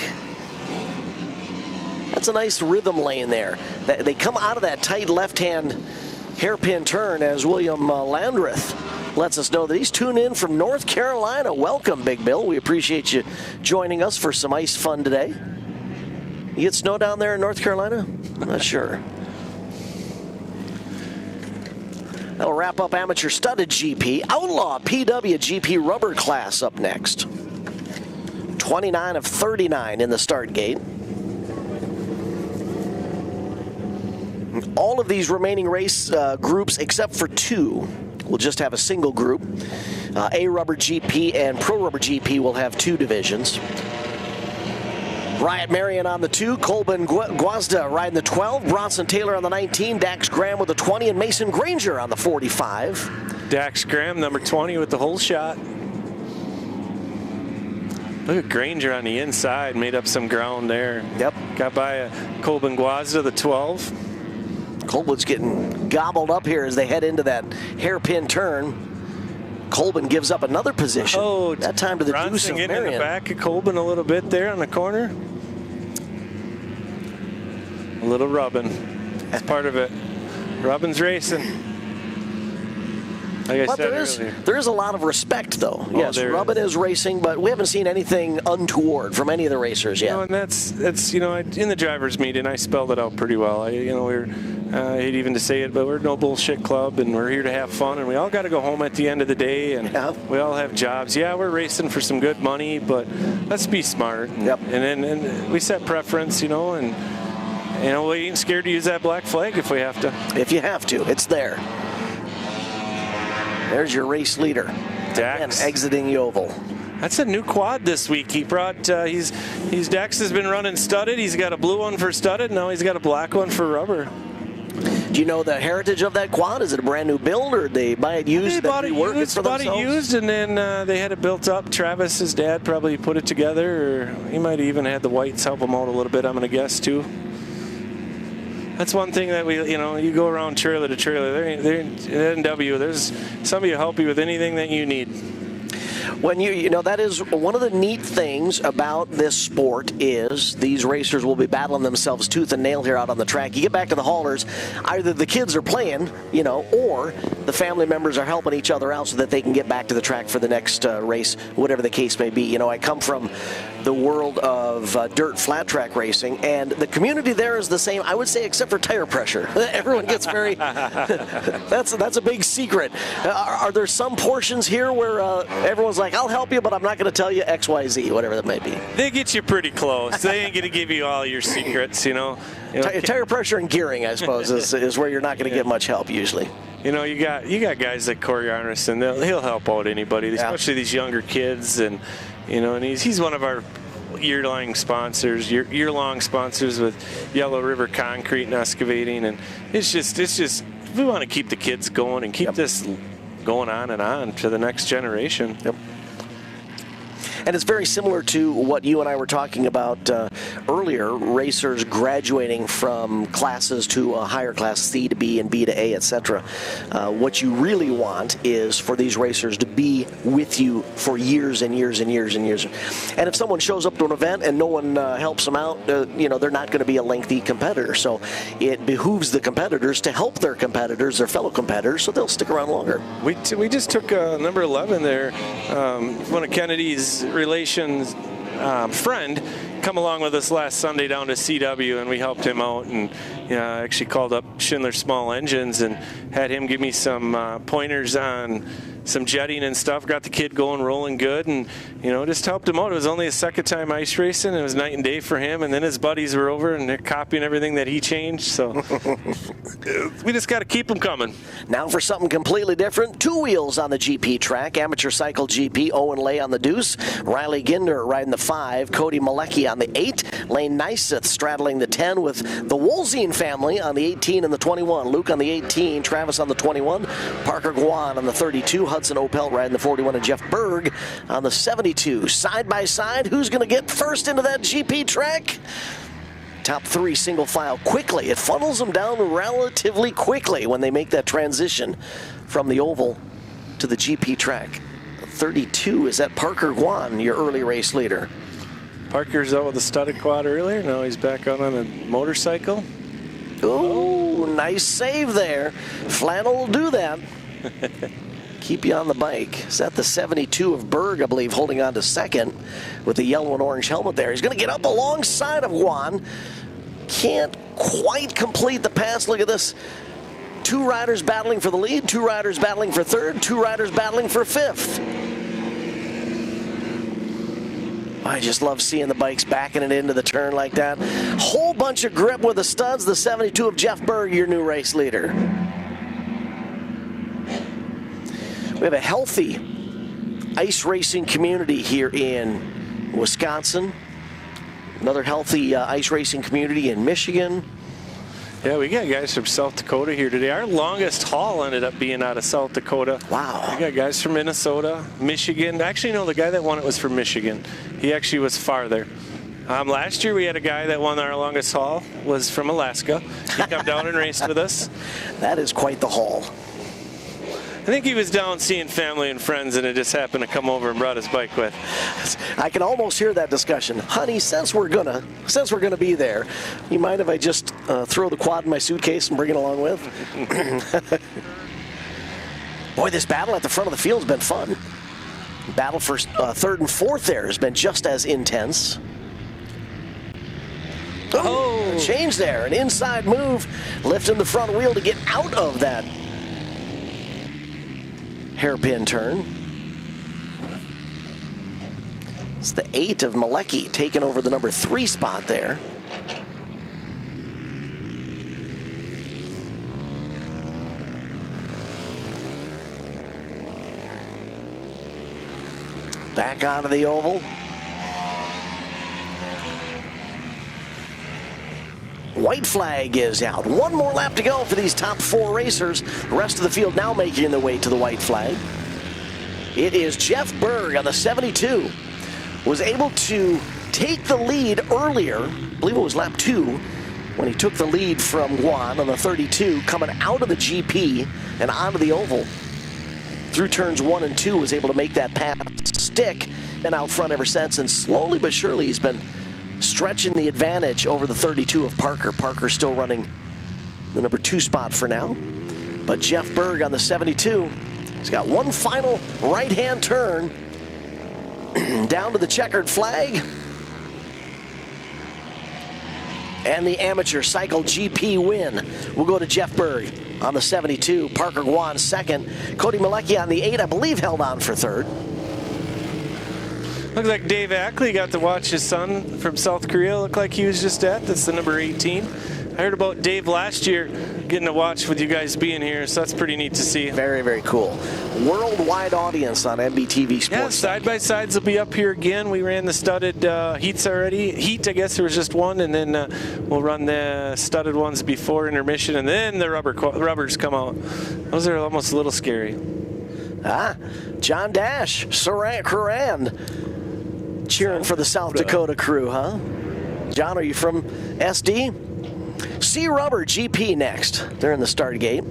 Speaker 1: That's a nice rhythm lane there. They come out of that tight left-hand hairpin turn as William Landreth lets us know that he's tuned in from North Carolina. Welcome, Big Bill. We appreciate you joining us for some ice fun today. You get snow down there in North Carolina? I'm not sure. That'll wrap up amateur studded GP. Outlaw PWGP rubber class up next. 29 of 39 in the start gate. All of these remaining race groups, except for two, will just have a single group. A Rubber GP and Pro Rubber GP will have two divisions. Riot Marion on the 2, Colbin Guazda riding the 12, Bronson Taylor on the 19, Dax Graham with the 20, and Mason Granger on the 45.
Speaker 2: Dax Graham, number 20, with the whole shot. Look at Granger on the inside, made up some ground there.
Speaker 1: Yep.
Speaker 2: Got by Colbin Guazda, the 12.
Speaker 1: Colbin's getting gobbled up here as they head into that hairpin turn. Colbin gives up another position.
Speaker 2: Oh,
Speaker 1: that time to the deuce of
Speaker 2: Marion.
Speaker 1: Marion.
Speaker 2: In the back of Colbin a little bit there on the corner. A little rubbing. That's part of it. Rubbin's racing. Like I said earlier.
Speaker 1: There is a lot of respect, though.
Speaker 2: Oh,
Speaker 1: yes, Rubbin is racing, but we haven't seen anything untoward from any of the racers yet.
Speaker 2: You know, and that's in the drivers' meeting, I spelled it out pretty well. I hate even to say it, but we're no bullshit club, and we're here to have fun, and we all got to go home at the end of the day, and we all have jobs. Yeah, we're racing for some good money, but let's be smart.
Speaker 1: Yep.
Speaker 2: And we set preference, and we ain't scared to use that black flag if we have to.
Speaker 1: If you have to, it's there. There's your race leader.
Speaker 2: Dax.
Speaker 1: Again, exiting the oval.
Speaker 2: That's a new quad this week. He brought, Dax has been running studded. He's got a blue one for studded. Now he's got a black one for rubber.
Speaker 1: Do you know the heritage of that quad? Is it a brand new build, or did they buy it used?
Speaker 2: They bought it used, and then they had it built up. Travis, his dad, probably put it together, or he might have even had the whites help him out a little bit, I'm going to guess, too. That's one thing that you go around trailer to trailer. There at NW, there's somebody to help you with anything that you need.
Speaker 1: When that is one of the neat things about this sport is these racers will be battling themselves tooth and nail here out on the track. You get back to the haulers, either the kids are playing, or the family members are helping each other out so that they can get back to the track for the next race, whatever the case may be. I come from the world of dirt flat track racing, and the community there is the same, I would say, except for tire pressure. Everyone gets very, that's a big secret. Are there some portions here where everyone's like, I'll help you, but I'm not going to tell you X, Y, Z, whatever that may be?
Speaker 2: They get you pretty close. They ain't going to give you all your secrets,
Speaker 1: Tire pressure and gearing, I suppose, is where you're not going to get much help usually.
Speaker 2: You got guys like Corey Arneson. He'll help out anybody, especially these younger kids, and he's one of our year-long sponsors with Yellow River Concrete and Excavating, and it's just we want to keep the kids going and keep this going on and on to the next generation.
Speaker 1: Yep. And it's very similar to what you and I were talking about earlier, racers graduating from classes to a higher class, C to B and B to A, etc. What you really want is for these racers to be with you for years and years and years and years. And if someone shows up to an event and no one helps them out, they're not going to be a lengthy competitor. So it behooves the competitors to help their competitors, their fellow competitors, so they'll stick around longer.
Speaker 2: We just took number 11 there, one of Kennedy's relations friend, come along with us last Sunday down to CW, and we helped him out, and actually called up Schindler Small Engines and had him give me some pointers on some jetting and stuff. Got the kid going, rolling good, and just helped him out. It was only his second time ice racing. It was night and day for him, and then his buddies were over and they're copying everything that he changed. So we just got to keep them coming.
Speaker 1: Now for something completely different. Two wheels on the GP track. Amateur Cycle GP, Owen Lay on the deuce. Riley Ginder riding the 5. Cody Malecki on the 8. Lane Neiseth straddling the 10 with the Wolzine family on the 18 and the 21. Luke on the 18, Travis on the 21, Parker Guan on the 32, Hudson Opelt riding the 41, and Jeff Berg on the 72. Side by side, who's going to get first into that GP track? top 3 single file quickly. It funnels them down relatively quickly when they make that transition from the oval to the GP track. 32 is that Parker Guan, your early race leader.
Speaker 2: Parker's out with a studded quad earlier. Now he's back on a motorcycle.
Speaker 1: Ooh, nice save there. Flannel will do that. Keep you on the bike. Is that the 72 of Berg, I believe, holding on to second with the yellow and orange helmet there. He's going to get up alongside of Juan. Can't quite complete the pass. Look at this. 2 riders battling for the lead, 2 riders battling for third, 2 riders battling for fifth. I just love seeing the bikes backing it into the turn like that. Whole bunch of grip with the studs. The 72 of Jeff Berg, your new race leader. We have a healthy ice racing community here in Wisconsin. Another healthy ice racing community in Michigan.
Speaker 2: Yeah, we got guys from South Dakota here today. Our longest haul ended up being out of South Dakota.
Speaker 1: Wow.
Speaker 2: We got guys from Minnesota, Michigan. Actually, no, the guy that won it was from Michigan. He actually was farther. Last year we had a guy that won our longest haul, was from Alaska. He came down and raced with us.
Speaker 1: That is quite the haul.
Speaker 2: I think he was down seeing family and friends, and it just happened to come over and brought his bike with.
Speaker 1: I can almost hear that discussion. Honey, since we're gonna be there, you mind if I just throw the quad in my suitcase and bring it along with? Boy, this battle at the front of the field has been fun. Battle for third and fourth there has been just as intense. Oh, change there, an inside move, lifting the front wheel to get out of that hairpin turn. It's the 8 of Malecki taking over the number 3 spot there. Back onto the oval. White flag is out. One more lap to go for these top 4 racers. The rest of the field now making their way to the white flag. It is Jeff Berg on the 72. Was able to take the lead earlier. I believe it was lap 2 when he took the lead from Juan on the 32, coming out of the GP and onto the oval. Through turns 1 and 2, was able to make that pass stick. Been out front ever since, and slowly but surely he's been stretching the advantage over the 32 of Parker. Parker still running the number 2 spot for now. But Jeff Berg on the 72, he's got one final right-hand turn down to the checkered flag. And the amateur cycle GP win will go to Jeff Berg on the 72. Parker Guan second. Cody Malecki on the 8, I believe held on for third.
Speaker 2: Looks like Dave Ackley got to watch his son from South Korea. Looked like he was just at. That's the number 18. I heard about Dave last year getting to watch with you guys being here, so that's pretty neat to see.
Speaker 1: Very, very cool. Worldwide audience on MBTV Sports.
Speaker 2: Yeah, side-by-sides will be up here again. We ran the studded heats already. Heat, I guess there was just one, and then we'll run the studded ones before intermission, and then the rubbers come out. Those are almost a little scary.
Speaker 1: John Dash, Coran, cheering for the South Dakota crew, huh? John, are you from SD? C Rubber GP next. They're in the start gate.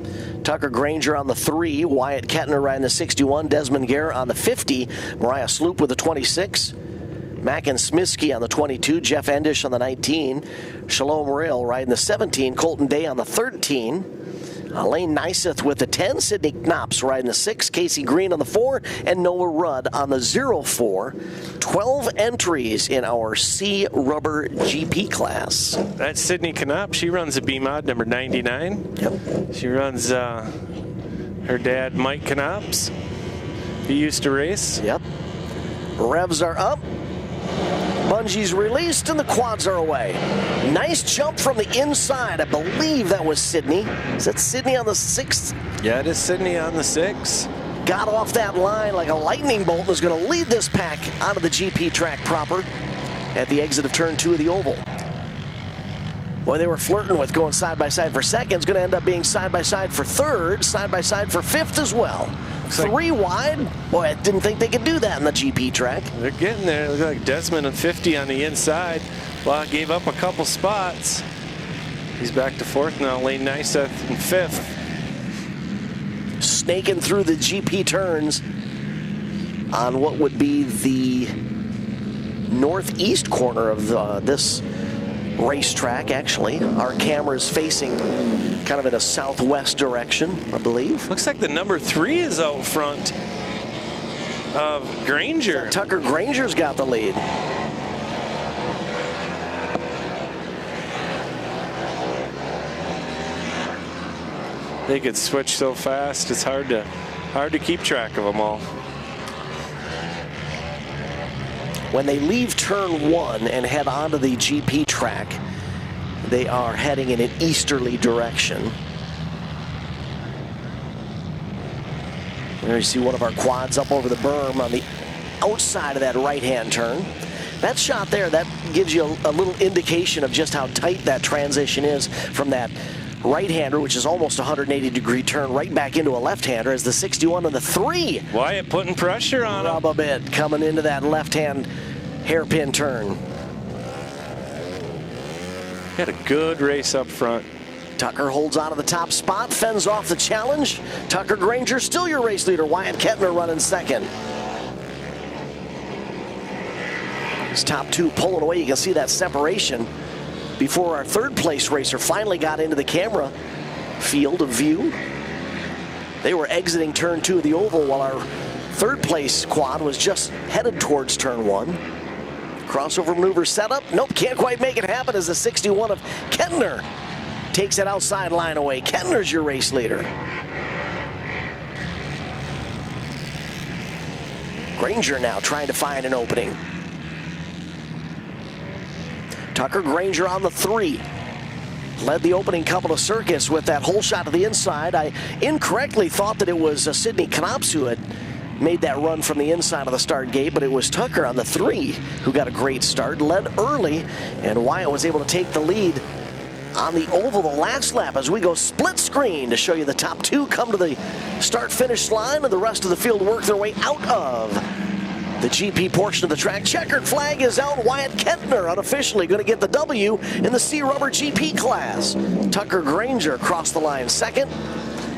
Speaker 1: Tucker Granger on the 3, Wyatt Kettner riding the 61, Desmond Gare on the 50, Mariah Sloop with the 26, Mackin Smiskey on the 22, Jeff Endish on the 19, Shalom Rail riding the 17, Colton Day on the 13, Lane Neiseth with the 10, Sydney Knops riding the 6, Casey Green on the 4, and Noah Rudd on the 04. 12 entries in our C Rubber GP class.
Speaker 2: That's Sydney Knopp. She runs a B-Mod number 99.
Speaker 1: Yep.
Speaker 2: She runs her dad, Mike Knops. He used to race.
Speaker 1: Yep. Revs are up. Bungee's released and the quads are away. Nice jump from the inside. I believe that was Sydney. Is that Sydney on the 6th?
Speaker 2: Yeah, it is Sydney on the 6.
Speaker 1: Got off that line like a lightning bolt and is going to lead this pack onto the GP track proper at the exit of turn 2 of the oval. Boy, they were flirting with going side-by-side for second. It's going to end up being side-by-side for third, side-by-side for fifth as well. Looks 3 wide. Boy, I didn't think they could do that in the GP track.
Speaker 2: They're getting there. Look like Desmond and 50 on the inside. Well, gave up a couple spots. He's back to 4th now. Lane Nyseth in 5th.
Speaker 1: Snaking through the GP turns on what would be the northeast corner of this racetrack. Actually, our camera is facing kind of in a southwest direction, I believe.
Speaker 2: Looks like the number 3 is out front of Granger.
Speaker 1: Tucker Granger's got the lead.
Speaker 2: They could switch so fast. It's hard to keep track of them all.
Speaker 1: When they leave turn 1 and head onto the GP track, they are heading in an easterly direction. There you see one of our quads up over the berm on the outside of that right-hand turn. That shot there, that gives you a little indication of just how tight that transition is from that right-hander, which is almost a 180-degree turn, right back into a left-hander as the 61 and the 3.
Speaker 2: Wyatt putting pressure on him.
Speaker 1: Rub a bit coming into that left-hand hairpin turn.
Speaker 2: Had a good race up front.
Speaker 1: Tucker holds on to the top spot, fends off the challenge. Tucker Granger still your race leader. Wyatt Kettner running second. His top 2 pulling away. You can see that separation before our 3rd place racer finally got into the camera field of view. They were exiting turn 2 of the oval while our 3rd place quad was just headed towards turn 1. Crossover maneuver set up. Nope, can't quite make it happen as the 61 of Kettner takes that outside line away. Kettner's your race leader. Granger now trying to find an opening. Tucker Granger on the 3. Led the opening couple of circuits with that hole shot to the inside. I incorrectly thought that it was Sidney Knops who had made that run from the inside of the start gate, but it was Tucker on the 3 who got a great start, led early, and Wyatt was able to take the lead on the oval the last lap as we go split screen to show you the top 2 come to the start-finish line and the rest of the field work their way out of the GP portion of the track. Checkered flag is out. Wyatt Kettner unofficially going to get the W in the C Rubber GP class. Tucker Granger across the line second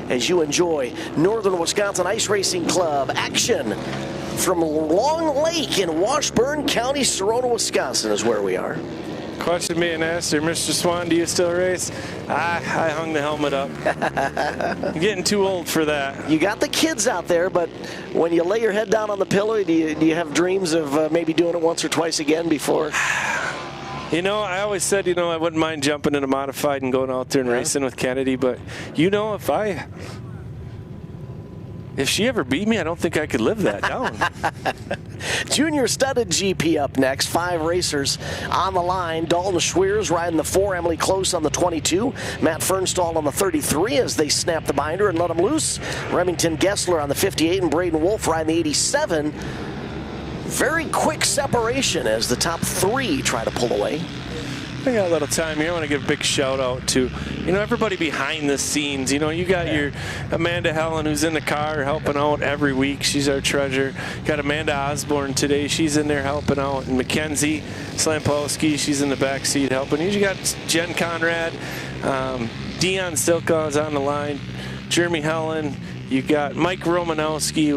Speaker 1: as you enjoy Northern Wisconsin Ice Racing Club action from Long Lake in Washburn County, Sarona, Wisconsin is where we are.
Speaker 2: Question being asked here, Mr. Swan, do you still race? I hung the helmet up. I'm getting too old for that.
Speaker 1: You got the kids out there, but when you lay your head down on the pillow, do you have dreams of maybe doing it once or twice again before?
Speaker 2: You know, I always said, you know, I wouldn't mind jumping in a modified and going out there and racing with Kennedy, but, you know, if she ever beat me, I don't think I could live that down.
Speaker 1: Junior studded GP up next. 5 racers on the line. Dalton Schweers riding the 4. Emily Close on the 22. Matt Fernstall on the 33 as they snap the binder and let them loose. Remington Gessler on the 58 and Braden Wolf riding the 87. Very quick separation as the top 3 try to pull away.
Speaker 2: I got a little time here. I want to give a big shout out to, you know, everybody behind the scenes. You know, you got your Amanda Helen who's in the car helping out every week. She's our treasure. Got Amanda Osborne today. She's in there helping out. And Mackenzie Slampowski, she's in the back seat helping. You got Jen Conrad. Dion Stilka is on the line. Jeremy Helen. You got Mike Romanowski,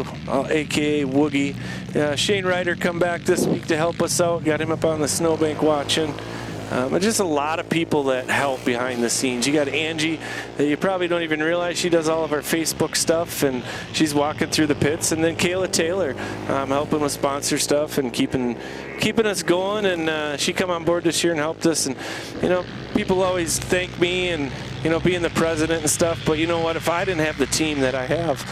Speaker 2: a.k.a. Woogie. Shane Ryder come back this week to help us out. Got him up on the snowbank watching. Just a lot of people that help behind the scenes. You got Angie, that you probably don't even realize she does all of our Facebook stuff, and she's walking through the pits. And then Kayla Taylor, helping with sponsor stuff and keeping us going. And she come on board this year and helped us. And you know, people always thank me and you know being the president and stuff. But you know what? If I didn't have the team that I have.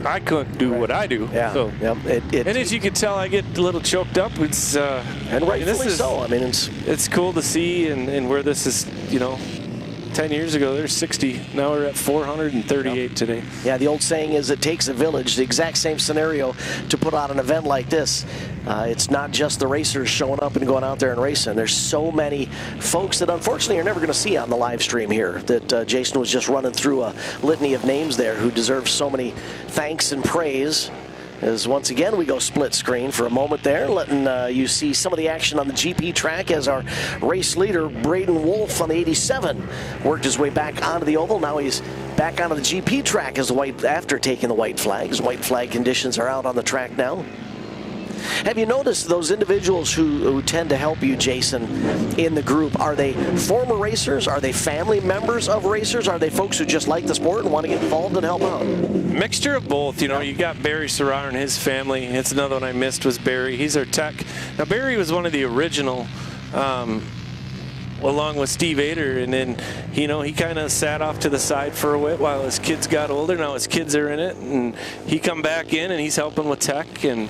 Speaker 2: I couldn't do what I do.
Speaker 1: Yeah.
Speaker 2: So,
Speaker 1: and
Speaker 2: as you can tell, I get a little choked up. It's
Speaker 1: and rightfully so. I mean,
Speaker 2: it's cool to see, and where this is, you know, 10 years ago, there's 60. Now we're at 438 today.
Speaker 1: Yeah, the old saying is it takes a village. The exact same scenario to put on an event like this. It's not just the racers showing up and going out there and racing. There's so many folks that unfortunately you're never going to see on the live stream here that Jason was just running through a litany of names there who deserve so many thanks and praise As once again we go split screen for a moment there, letting you see some of the action on the GP track as our race leader, Braden Wolf on the 87, worked his way back onto the oval. Now he's back onto the GP track after taking the white flags. White flag conditions are out on the track now. Have you noticed those individuals who tend to help you, Jason, in the group? Are they former racers? Are they family members of racers? Are they folks who just like the sport and want to get involved and help out?
Speaker 2: Mixture of both. You know, you got Barry Sarona and his family. It's another one I missed was Barry. He's our tech. Now, Barry was one of the original, along with Steve Ader, and then, you know, he kind of sat off to the side for a bit while his kids got older. Now his kids are in it, and he come back in and he's helping with tech. And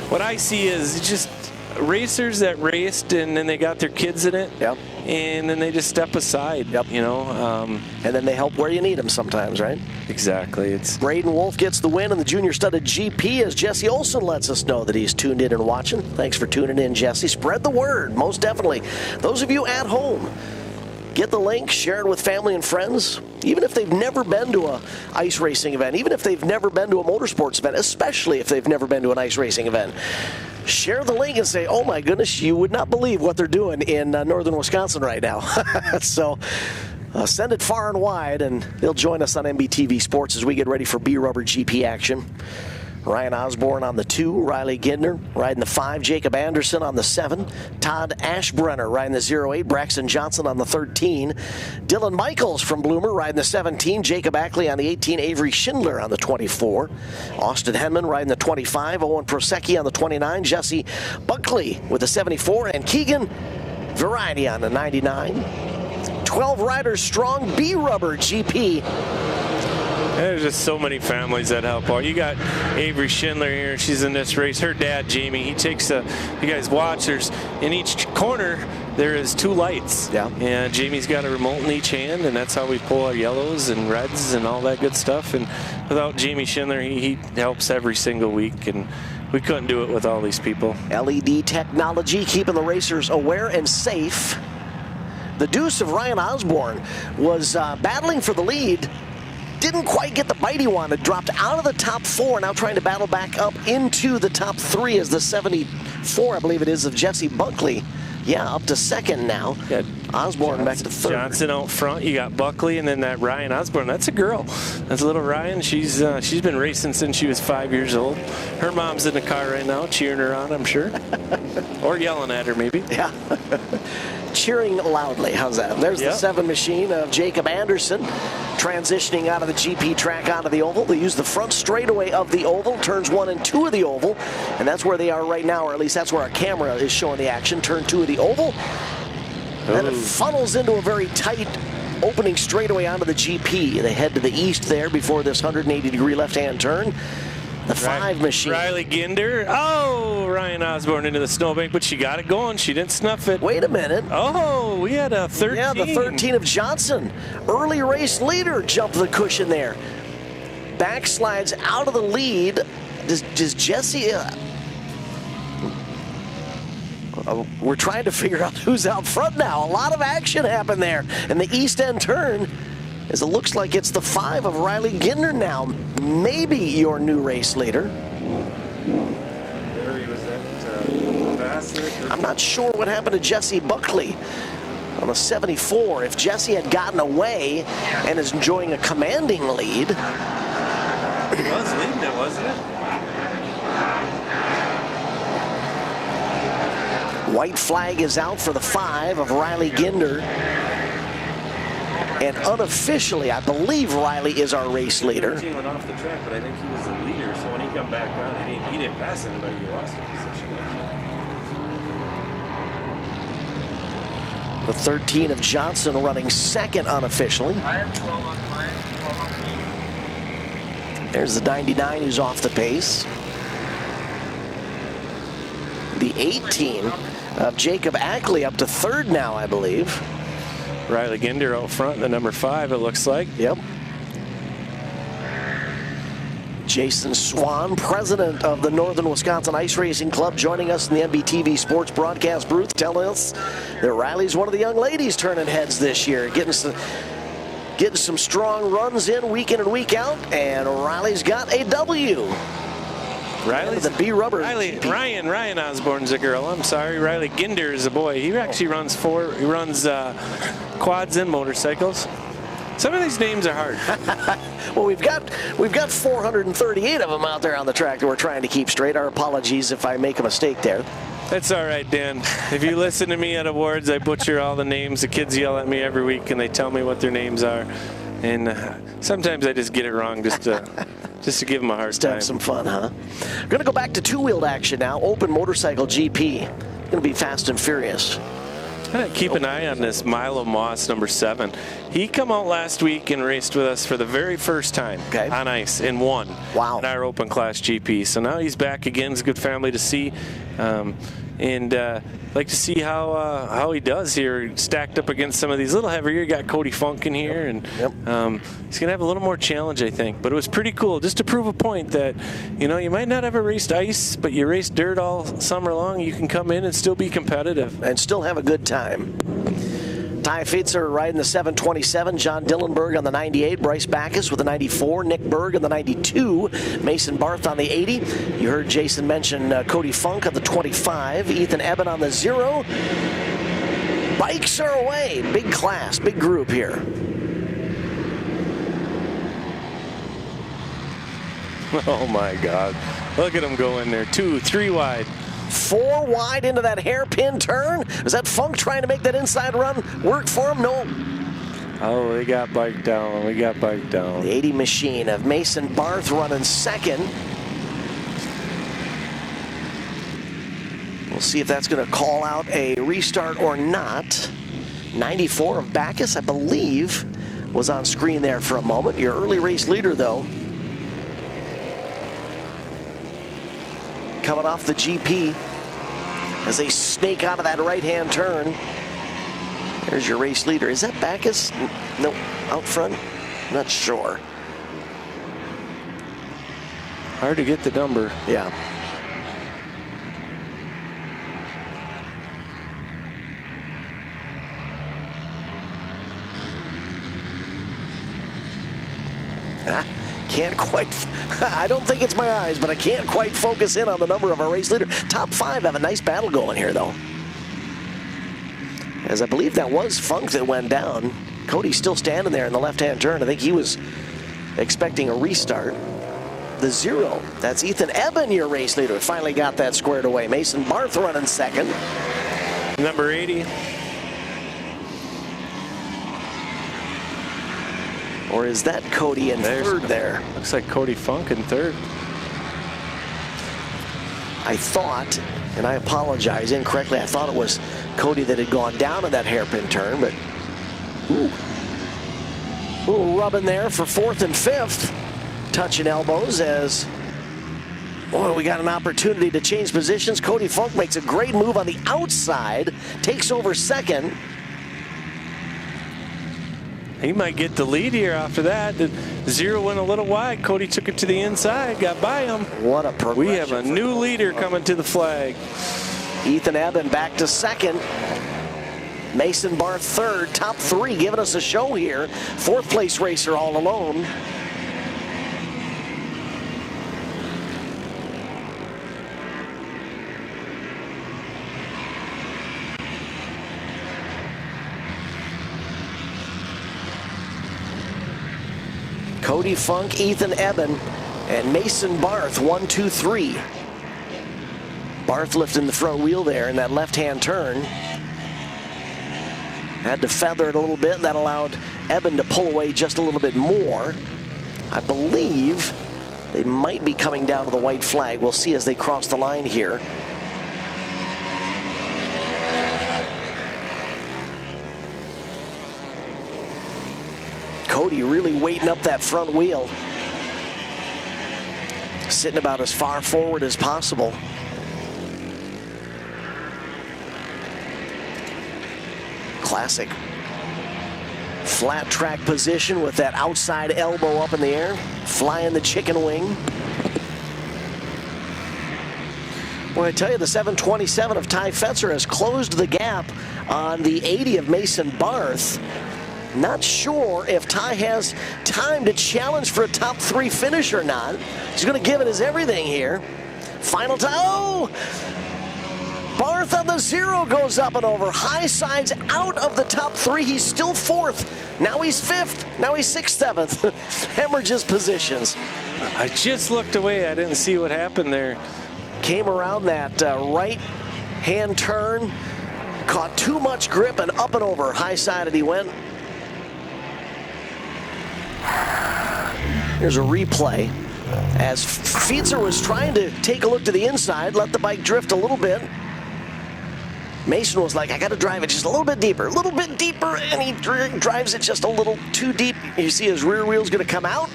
Speaker 2: what I see is just racers that raced and then they got their kids in it.
Speaker 1: Yep.
Speaker 2: And then they just step aside. Yep. You know.
Speaker 1: And then they help where you need them sometimes, right?
Speaker 2: Exactly. It's
Speaker 1: Braden Wolf gets the win in the junior studded GP as Jesse Olson lets us know that he's tuned in and watching. Thanks for tuning in, Jesse. Spread the word, most definitely. Those of you at home, get the link, share it with family and friends. Even if they've never been to a ice racing event, even if they've never been to a motorsports event, especially if they've never been to an ice racing event, share the link and say, oh my goodness, you would not believe what they're doing in northern Wisconsin right now. So send it far and wide, and they'll join us on MBTV Sports as we get ready for B-Rubber GP action. Ryan Osborne on the 2, Riley Gindner riding the 5, Jacob Anderson on the 7, Todd Ashbrenner riding the 08, Braxton Johnson on the 13, Dylan Michaels from Bloomer riding the 17, Jacob Ackley on the 18, Avery Schindler on the 24, Austin Henman riding the 25, Owen Prosecki on the 29, Jesse Buckley with the 74, and Keegan Variety on the 99. 12 riders strong B-Rubber GP.
Speaker 2: There's just so many families that help out. You got Avery Schindler here. She's in this race. Her dad, Jamie, he takes you guys watch, there's in each corner there is 2 lights.
Speaker 1: Yeah.
Speaker 2: And Jamie's got a remote in each hand, and that's how we pull our yellows and reds and all that good stuff. And without Jamie Schindler, he helps every single week, and we couldn't do it with all these people.
Speaker 1: LED technology keeping the racers aware and safe. The deuce of Ryan Osborne was battling for the lead. Didn't quite get the bite he wanted, dropped out of the top 4, now trying to battle back up into the top 3 as the 74, I believe it is, of Jesse Buckley. Yeah, up to 2nd now.
Speaker 2: Yeah,
Speaker 1: Osborne back to 3rd.
Speaker 2: Johnson out front, you got Buckley, and then that Ryan Osborne, that's a girl. That's little Ryan. She's been racing since she was 5 years old. Her mom's in the car right now, cheering her on, I'm sure. Or yelling at her, maybe.
Speaker 1: Yeah. Cheering loudly. How's that? There's the 7 machine of Jacob Anderson transitioning out of the GP track onto the oval. They use the front straightaway of the oval, turns 1 and 2 of the oval, and that's where they are right now, or at least that's where our camera is showing the action. Turn 2 of the oval. Then it funnels into a very tight opening straightaway onto the GP. They head to the east there before this 180-degree left-hand turn. The 5 machine.
Speaker 2: Riley Ginder. Oh, Ryan Osborne into the snowbank, but she got it going. She didn't snuff it.
Speaker 1: Wait a minute.
Speaker 2: Oh, we had a 13.
Speaker 1: Yeah, the 13 of Johnson. Early race leader jumped the cushion there. Backslides out of the lead. Does Jesse... we're trying to figure out who's out front now. A lot of action happened there. And the east end turn, as it looks like it's the 5 of Riley Gindner now. Maybe your new race leader. I'm not sure what happened to Jesse Buckley on the 74. If Jesse had gotten away and is enjoying a commanding lead.
Speaker 2: He was leading it, wasn't it?
Speaker 1: White flag is out for the 5 of Riley Gindner. And unofficially, I believe Riley is our race leader.
Speaker 2: He went off the track, but I think he was the leader, so when he come back on, he didn't pass anybody, he lost a position.
Speaker 1: The 13 of Johnson running 2nd unofficially. There's the 99 who's off the pace. The 18 of Jacob Ackley up to 3rd now, I believe.
Speaker 2: Riley Ginder out front, the number 5, it looks like.
Speaker 1: Yep. Jason Swan, president of the Northern Wisconsin Ice Racing Club, joining us in the MBTV Sports broadcast booth, telling us that Riley's one of the young ladies turning heads this year, getting some strong runs in week and week out, and Riley's got a W.
Speaker 2: Riley's
Speaker 1: the B rubber.
Speaker 2: Ryan Osborne's a girl. I'm sorry. Riley Ginder is a boy. He actually runs quads and motorcycles. Some of these names are hard.
Speaker 1: Well, we've got 438 of them out there on the track that we're trying to keep straight. Our apologies if I make a mistake there.
Speaker 2: That's all right, Dan. If you listen to me at awards, I butcher all the names. The kids yell at me every week, and they tell me what their names are. And sometimes I just get it wrong just to give them a hard time.
Speaker 1: Have some fun, huh? We're going to go back to two-wheeled action now. Open motorcycle GP. Going to be fast and furious.
Speaker 2: Keep an eye on this Milo Moss, number 7. He come out last week and raced with us for the very first time on ice and won in our open class GP. So now he's back again. It's a good family to see. Like to see how he does here, stacked up against some of these little heavier. You got Cody Funk in here, and he's gonna have a little more challenge, I think. But it was pretty cool, just to prove a point that you might not have raced ice, but you raced dirt all summer long. You can come in and still be competitive
Speaker 1: and still have a good time. Ty Fitzer riding the 727, John Dillenberg on the 98, Bryce Backus with the 94, Nick Berg on the 92, Mason Barth on the 80. You heard Jason mention Cody Funk on the 25, Ethan Eben on the 0. Bikes are away. Big class, big group here.
Speaker 2: Oh my God. Look at him go in there. 2, 3 wide.
Speaker 1: 4 wide into that hairpin turn. Was that Funk trying to make that inside run work for him? No.
Speaker 2: Oh, they got biked down. We got biked down.
Speaker 1: The 80 machine of Mason Barth running second. We'll see if that's going to call out a restart or not. 94 of Backus, I believe, was on screen there for a moment. Your early race leader, though. Coming off the GP as they snake out of that right-hand turn. There's your race leader. Is that Backus? No, out front? Not sure.
Speaker 2: Hard to get the number.
Speaker 1: Yeah. Can't quite, I don't think it's my eyes, but I can't quite focus in on the number of our race leader. Top 5 have a nice battle going here, though. As I believe that was Funk that went down. Cody's still standing there in the left-hand turn. I think he was expecting a restart. The 0, that's Ethan Eben, your race leader. Finally got that squared away. Mason Barth running second.
Speaker 2: Number 80.
Speaker 1: Or is that Cody in third there?
Speaker 2: Looks like Cody Funk in third.
Speaker 1: I thought, and I apologize incorrectly, I thought it was Cody that had gone down in that hairpin turn, but ooh, rubbing there for 4th and 5th. Touching elbows as, boy, we got an opportunity to change positions. Cody Funk makes a great move on the outside, takes over second.
Speaker 2: He might get the lead here after that. The 0 went a little wide. Cody took it to the inside, got by him.
Speaker 1: What a progression.
Speaker 2: We have a new leader coming to the flag.
Speaker 1: Ethan Eben back to second. Mason Barth third. Top 3 giving us a show here. 4th place racer all alone. Cody Funk, Ethan Eben, and Mason Barth, 1, 2, 3. Barth lifting the front wheel there in that left-hand turn. Had to feather it a little bit. That allowed Eben to pull away just a little bit more. I believe they might be coming down to the white flag. We'll see as they cross the line here. Cody really weighting up that front wheel. Sitting about as far forward as possible. Classic flat track position with that outside elbow up in the air. Flying the chicken wing. Well, I tell you, the 727 of Ty Fetzer has closed the gap on the 80 of Mason Barth. Not sure if Ty has time to challenge for a top 3 finish or not. He's going to give it his everything here. Final time. Oh! Barth on the 0 goes up and over. High sides out of the top 3. He's still 4th. Now he's 5th. Now he's 6th, 7th. Hemorrhages positions.
Speaker 2: I just looked away. I didn't see what happened there.
Speaker 1: Came around that right hand turn. Caught too much grip and up and over. High sided he went. Here's a replay as Fietzer was trying to take a look to the inside, let the bike drift a little bit. Mason was like, I got to drive it just a little bit deeper, and he drives it just a little too deep. You see his rear wheel's going to come out,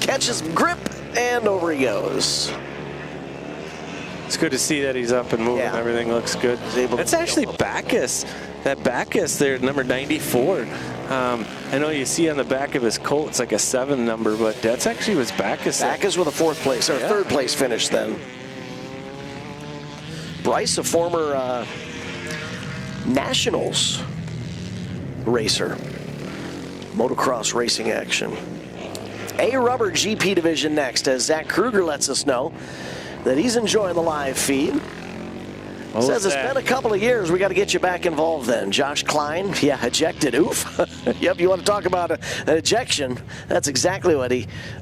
Speaker 1: catches grip, and over he goes.
Speaker 2: It's good to see that he's up and moving.
Speaker 1: Yeah.
Speaker 2: Everything looks good. That's actually Bacchus. That Bacchus there, number 94. I know you see on the back of his coat, it's like a 7 number, but that's actually was Bacchus.
Speaker 1: Bacchus with a 4th place, or 3rd place finish then. Bryce, a former Nationals racer. Motocross racing action. A Rubber GP division next, as Zach Kruger lets us know that he's enjoying the live feed. Says it's been a couple of years. We got to get you back involved then. Josh Klein, ejected. Oof. Yep, you want to talk about an ejection. That's exactly what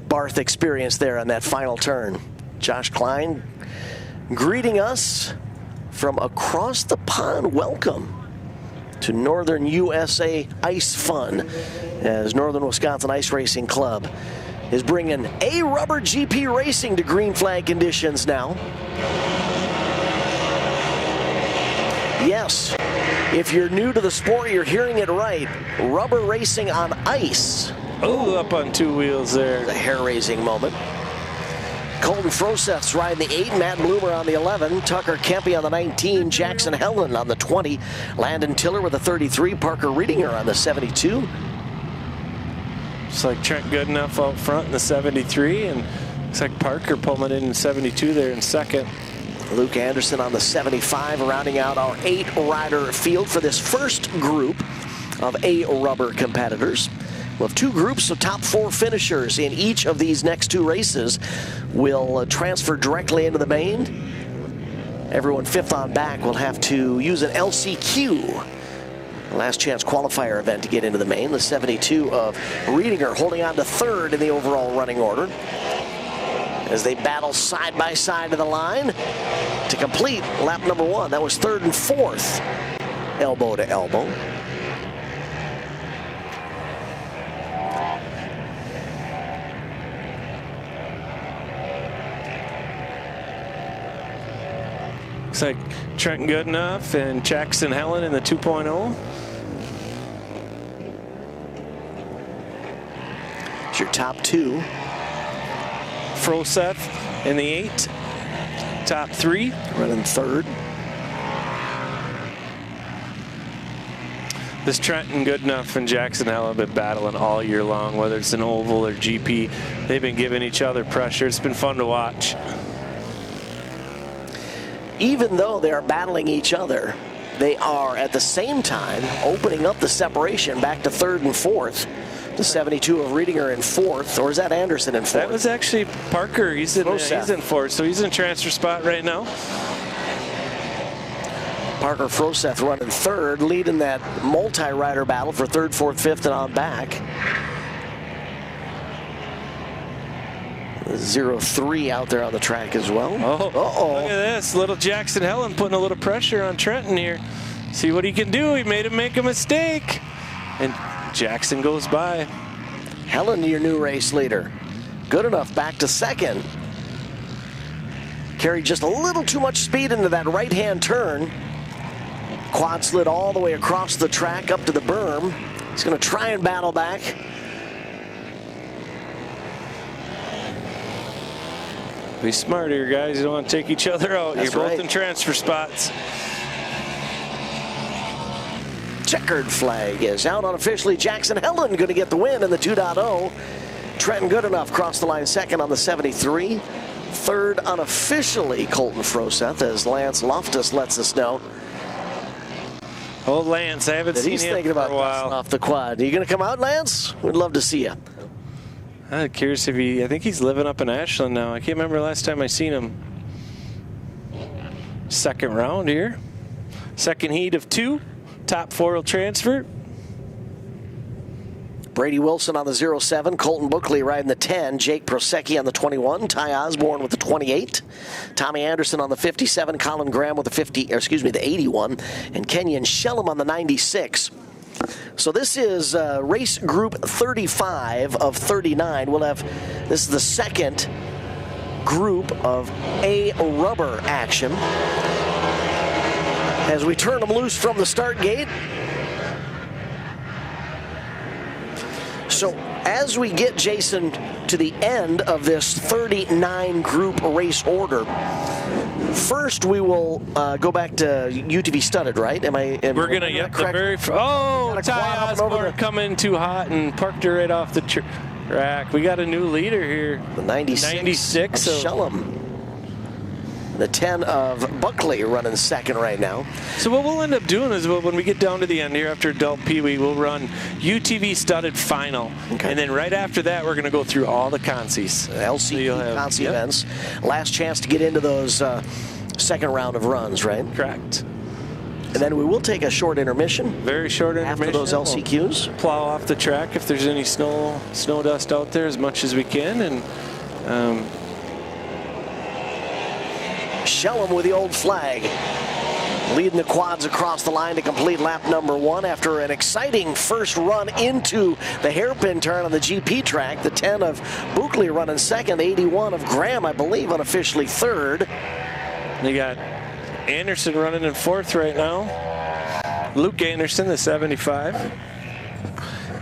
Speaker 1: Barth experienced there on that final turn. Josh Klein greeting us from across the pond. Welcome to Northern USA Ice Fun, as Northern Wisconsin Ice Racing Club is bringing A Rubber GP racing to green flag conditions now. Yes, if you're new to the sport, you're hearing it right. Rubber racing on ice.
Speaker 2: Oh, up on 2 wheels there.
Speaker 1: A hair-raising moment. Colton Froseth's riding the 8, Matt Bloomer on the 11, Tucker Kempe on the 19, Jackson Helen on the 20, Landon Tiller with a 33, Parker Riedinger on the 72.
Speaker 2: It's like Trent Goodenough out front in the 73, and looks like Parker pulling it in 72 there in 2nd.
Speaker 1: Luke Anderson on the 75, rounding out our 8-rider field for this first group of A Rubber competitors. We'll have 2 groups of top 4 finishers in each of these next 2 races will transfer directly into the main. Everyone 5th on back will have to use an LCQ, last chance qualifier event, to get into the main. The 72 of Riedinger holding on to 3rd in the overall running order as they battle side by side to the line to complete lap number 1. That was 3rd and 4th, elbow to elbow.
Speaker 2: Looks like Trent Goodenough and Jackson Helen in the 2.0.
Speaker 1: It's your top 2.
Speaker 2: Froseth in the 8. Top 3.
Speaker 1: Running 3rd.
Speaker 2: This Trenton Goodenough and Jackson Helen have been battling all year long, whether it's an oval or GP. They've been giving each other pressure. It's been fun to watch.
Speaker 1: Even though they are battling each other, they are at the same time opening up the separation back to 3rd and 4th. The 72 of Riedinger in 4th, or is that Anderson in 4th?
Speaker 2: That was actually Parker. He's in 4th, so he's in transfer spot right now.
Speaker 1: Parker Froseth running 3rd, leading that multi-rider battle for 3rd, 4th, 5th, and on back. 0-3 out there on the track as well.
Speaker 2: Oh, look at this. Little Jackson Helen putting a little pressure on Trenton here. See what he can do. He made him make a mistake. And Jackson goes by.
Speaker 1: Helen, your new race leader. Goodenough back to 2nd. Carried just a little too much speed into that right-hand turn. Quad slid all the way across the track up to the berm. He's going to try and battle back.
Speaker 2: Be smart here, guys. You don't want to take each other out.
Speaker 1: That's
Speaker 2: You're both
Speaker 1: right.
Speaker 2: in transfer spots.
Speaker 1: Checkered flag is out unofficially. Jackson Helen going to get the win in the 2.0. Trenton Goodenough crossed the line 2nd on the 73. 3rd unofficially, Colton Froseth, as Lance Loftus lets us know.
Speaker 2: Oh, Lance, I haven't seen
Speaker 1: He's
Speaker 2: him
Speaker 1: thinking about
Speaker 2: for a while.
Speaker 1: off the quad. Are you going to come out, Lance? We'd love to see you.
Speaker 2: I'm curious if I think he's living up in Ashland now. I can't remember the last time I seen him. second round here. Second heat of 2. Top 4 will transfer.
Speaker 1: Brady Wilson on the 07, Colton Buckley riding the 10, Jake Prosecki on the 21, Ty Osborne with the 28, Tommy Anderson on the 57, Colin Graham with the 81, and Kenyon Shellum on the 96. So this is race group 35 of 39. This is the second group of A rubber action. As we turn them loose from the start gate. So as we get, Jason, to the end of this 39 group race order, first we will go back to UTV studded, right?
Speaker 2: We're going to, yep, the very, Ty Osborne coming too hot and parked her right off the track. We got a new leader here.
Speaker 1: The 96 of Shellum. The 10 of Buckley running second right now.
Speaker 2: So what we'll end up doing is when we get down to the end here after adult Peewee, we'll run UTV studded final. Okay. And then right after that, we're going to go through all the consies.
Speaker 1: LCP consi events. Last chance to get into those second round of runs, right?
Speaker 2: Correct.
Speaker 1: And then we will take a short intermission.
Speaker 2: Very short intermission.
Speaker 1: After those LCQs.
Speaker 2: We'll plow off the track if there's any snow dust out there as much as we can. And
Speaker 1: Shellum with the old flag, leading the quads across the line to complete lap number 1 after an exciting first run into the hairpin turn on the GP track. The 10 of Buckley running second, the 81 of Graham, I believe, unofficially third.
Speaker 2: They got Anderson running in fourth right now. Luke Anderson, the 75,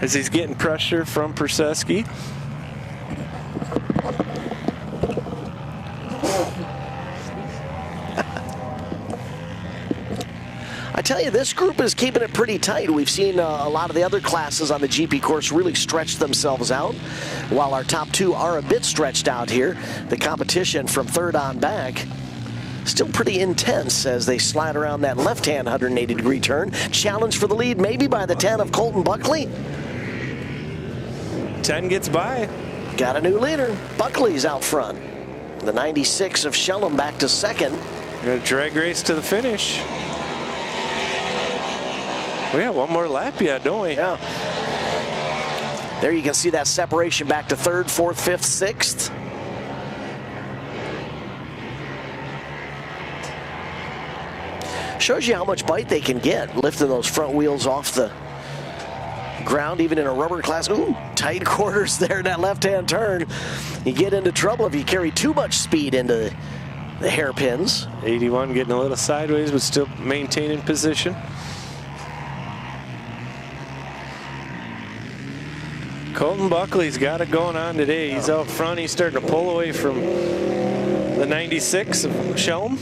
Speaker 2: as he's getting pressure from Perseski.
Speaker 1: I tell you, this group is keeping it pretty tight. We've seen a lot of the other classes on the GP course really stretch themselves out, while our top 2 are a bit stretched out here. The competition from third on back still pretty intense as they slide around that left-hand 180-degree turn. Challenge for the lead maybe by the 10 of Colton Buckley.
Speaker 2: 10 gets by.
Speaker 1: Got a new leader. Buckley's out front. The 96 of Shellum back to second.
Speaker 2: Got a drag race to the finish. We have one more lap yet, don't we?
Speaker 1: Yeah. There you can see that separation back to third, fourth, fifth, sixth. Shows you how much bite they can get, lifting those front wheels off the ground, even in a rubber class. Ooh, tight quarters there in that left-hand turn. You get into trouble if you carry too much speed into the hairpins.
Speaker 2: 81 getting a little sideways, but still maintaining position. Colton Buckley's got it going on today. He's out front. He's starting to pull away from the 96 of Shellum.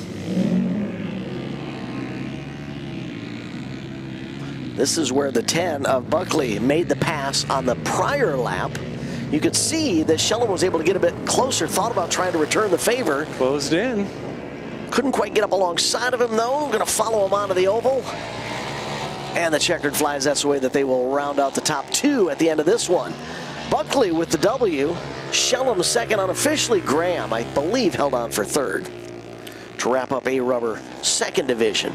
Speaker 1: This is where the 10 of Buckley made the pass on the prior lap. You could see that Shellum was able to get a bit closer, thought about trying to return the favor.
Speaker 2: Closed in.
Speaker 1: Couldn't quite get up alongside of him, though. Going to follow him onto the oval. And the checkered flies. That's the way that they will round out the top 2 at the end of this one. Buckley with the W. Shellum second unofficially. Graham, I believe, held on for third to wrap up A rubber second division.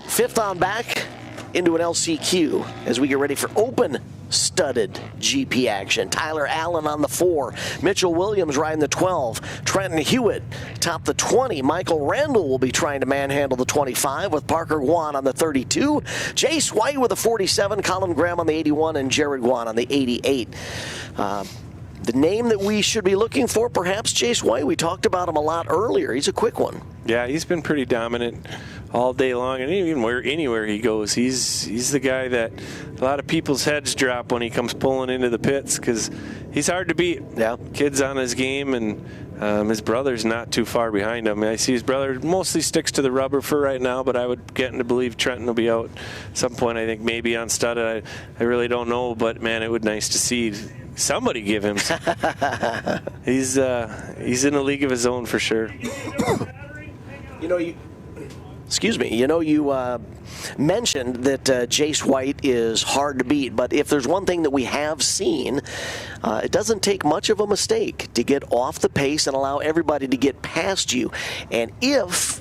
Speaker 1: Fifth on back into an LCQ as we get ready for open studded GP action. Tyler Allen on the 4. Mitchell Williams riding the 12. Trenton Hewitt top the 20. Michael Randall will be trying to manhandle the 25 with Parker Guan on the 32. Jace White with the 47. Colin Graham on the 81 and Jared Guan on the 88. The name that we should be looking for, perhaps Jace White. We talked about him a lot earlier. He's a quick one.
Speaker 2: Yeah, he's been pretty dominant all day long, and even anywhere he goes, he's the guy that a lot of people's heads drop when he comes pulling into the pits because he's hard to beat.
Speaker 1: Yeah,
Speaker 2: kid's on his game, and his brother's not too far behind him. I see his brother mostly sticks to the rubber for right now, but I would get to believe Trenton will be out at some point. I think maybe on studded. I really don't know, but man, it would be nice to see somebody give him. He's in a league of his own for sure.
Speaker 1: You mentioned that Jace White is hard to beat, but if there's one thing that we have seen, it doesn't take much of a mistake to get off the pace and allow everybody to get past you. And if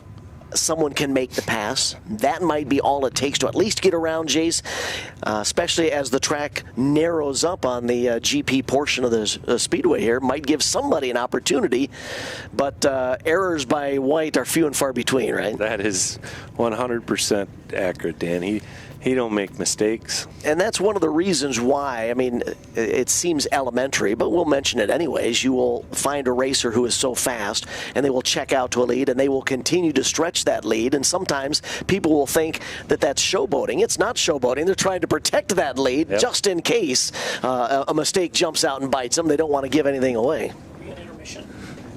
Speaker 1: someone can make the pass. That might be all it takes to at least get around Jace, especially as the track narrows up on the GP portion of the speedway here. Might give somebody an opportunity, but errors by White are few and far between, right?
Speaker 2: That is 100% accurate, Dan. He don't make mistakes.
Speaker 1: And that's one of the reasons why, I mean, it seems elementary, but we'll mention it anyways. You will find a racer who is so fast, and they will check out to a lead, and they will continue to stretch that lead. And sometimes people will think that that's showboating. It's not showboating. They're trying to protect that lead just in case a mistake jumps out and bites them. They don't want to give anything away.
Speaker 11: Are we in intermission?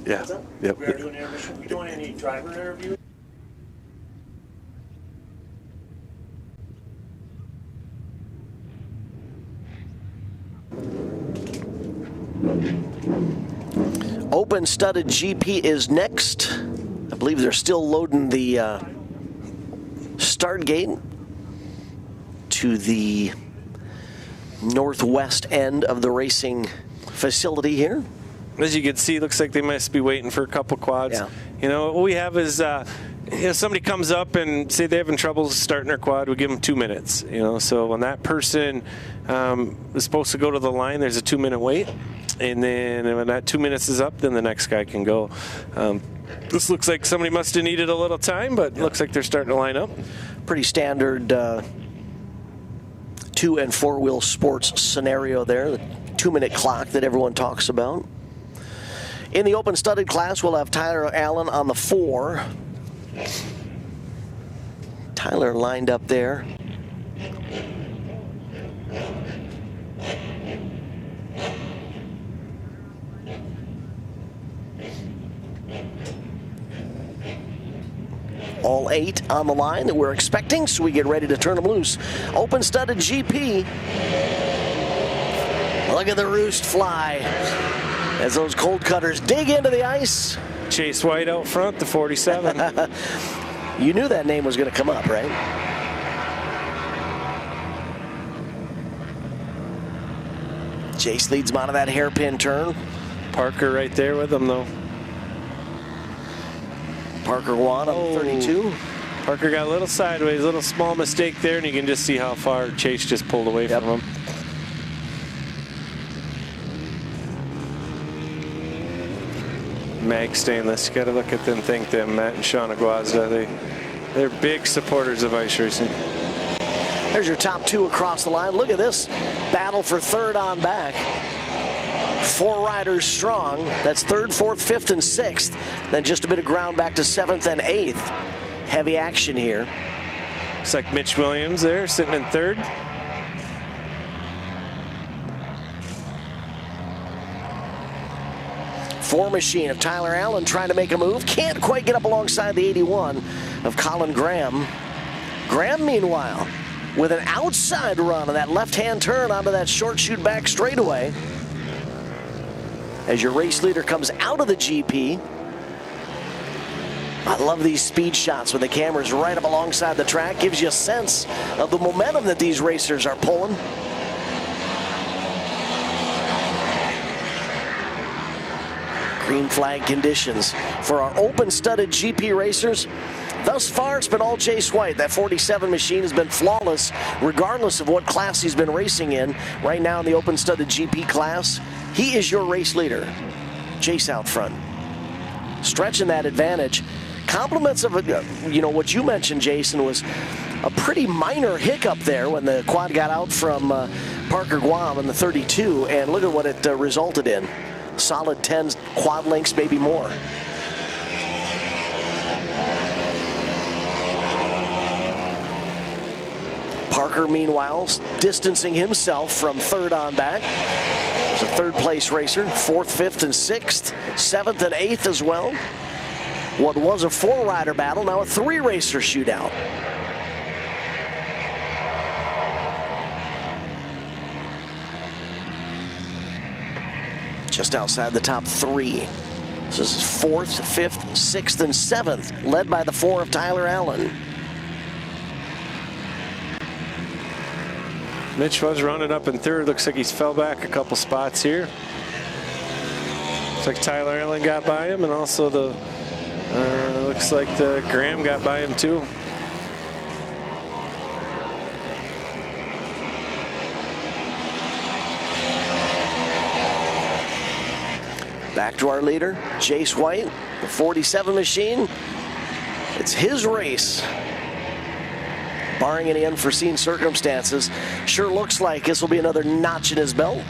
Speaker 2: Yeah. Yep.
Speaker 11: We are doing intermission. Are we doing any driver interviews?
Speaker 1: Open studded GP is next. I believe they're still loading the start gate to the northwest end of the racing facility here.
Speaker 2: As you can see, looks like they must be waiting for a couple quads.
Speaker 1: Yeah.
Speaker 2: You know, what we have is if somebody comes up and say they're having trouble starting their quad, we give them 2 minutes. You know, so when that person is supposed to go to the line, there's a 2-minute wait. And then when that 2 minutes is up, then the next guy can go. This looks like somebody must have needed a little time, but it looks like they're starting to line up.
Speaker 1: Pretty standard 2- and 4-wheel sports scenario there, the 2-minute clock that everyone talks about. In the open studded class, we'll have Tyler Allen on the 4. Tyler lined up there. All 8 on the line that we're expecting, so we get ready to turn them loose. Open studded GP. Look at the roost fly as those cold cutters dig into the ice.
Speaker 2: Chase White out front, the 47.
Speaker 1: You knew that name was going to come up, right? Chase leads him out of that hairpin turn.
Speaker 2: Parker right there with him, though.
Speaker 1: Parker won on the 32.
Speaker 2: Parker got a little sideways, a little small mistake there, and you can just see how far Chase just pulled away from him. Mag Stainless, you got to look at them, thank them, Matt and Sean Aguazda. They're big supporters of ice racing.
Speaker 1: There's your top 2 across the line. Look at this battle for third on back. 4 riders strong. That's 3rd, 4th, 5th, and 6th. Then just a bit of ground back to 7th and 8th. Heavy action here.
Speaker 2: Looks like Mitch Williams there, sitting in 3rd.
Speaker 1: Four machine of Tyler Allen trying to make a move. Can't quite get up alongside the 81 of Colin Graham. Graham, meanwhile, with an outside run on that left-hand turn onto that short shoot back straightaway. As your race leader comes out of the GP. I love these speed shots when the camera's right up alongside the track. Gives you a sense of the momentum that these racers are pulling. Green flag conditions for our open studded GP racers. Thus far, it's been all Chase White. That 47 machine has been flawless, regardless of what class he's been racing in. Right now in the open studded GP class, he is your race leader. Chase out front, stretching that advantage. Compliments of, you know, what you mentioned, Jason, was a pretty minor hiccup there when the quad got out from Parker Guam in the 32, and look at what it resulted in. Solid 10 quad links, maybe more. Parker, meanwhile, distancing himself from 3rd on back. He's a 3rd place racer, 4th, 5th, and 6th, 7th and 8th as well. What was a 4-rider battle, now a 3-racer shootout. Just outside the top 3. This is 4th, 5th, 6th, and 7th, led by the 4 of Tyler Allen.
Speaker 2: Mitch was running up in 3rd. Looks like he's fell back a couple spots here. Looks like Tyler Allen got by him, and also the Looks like the Graham got by him too.
Speaker 1: Back to our leader, Jace White, the 47 machine. It's his race. Barring any unforeseen circumstances, sure looks like this will be another notch in his belt.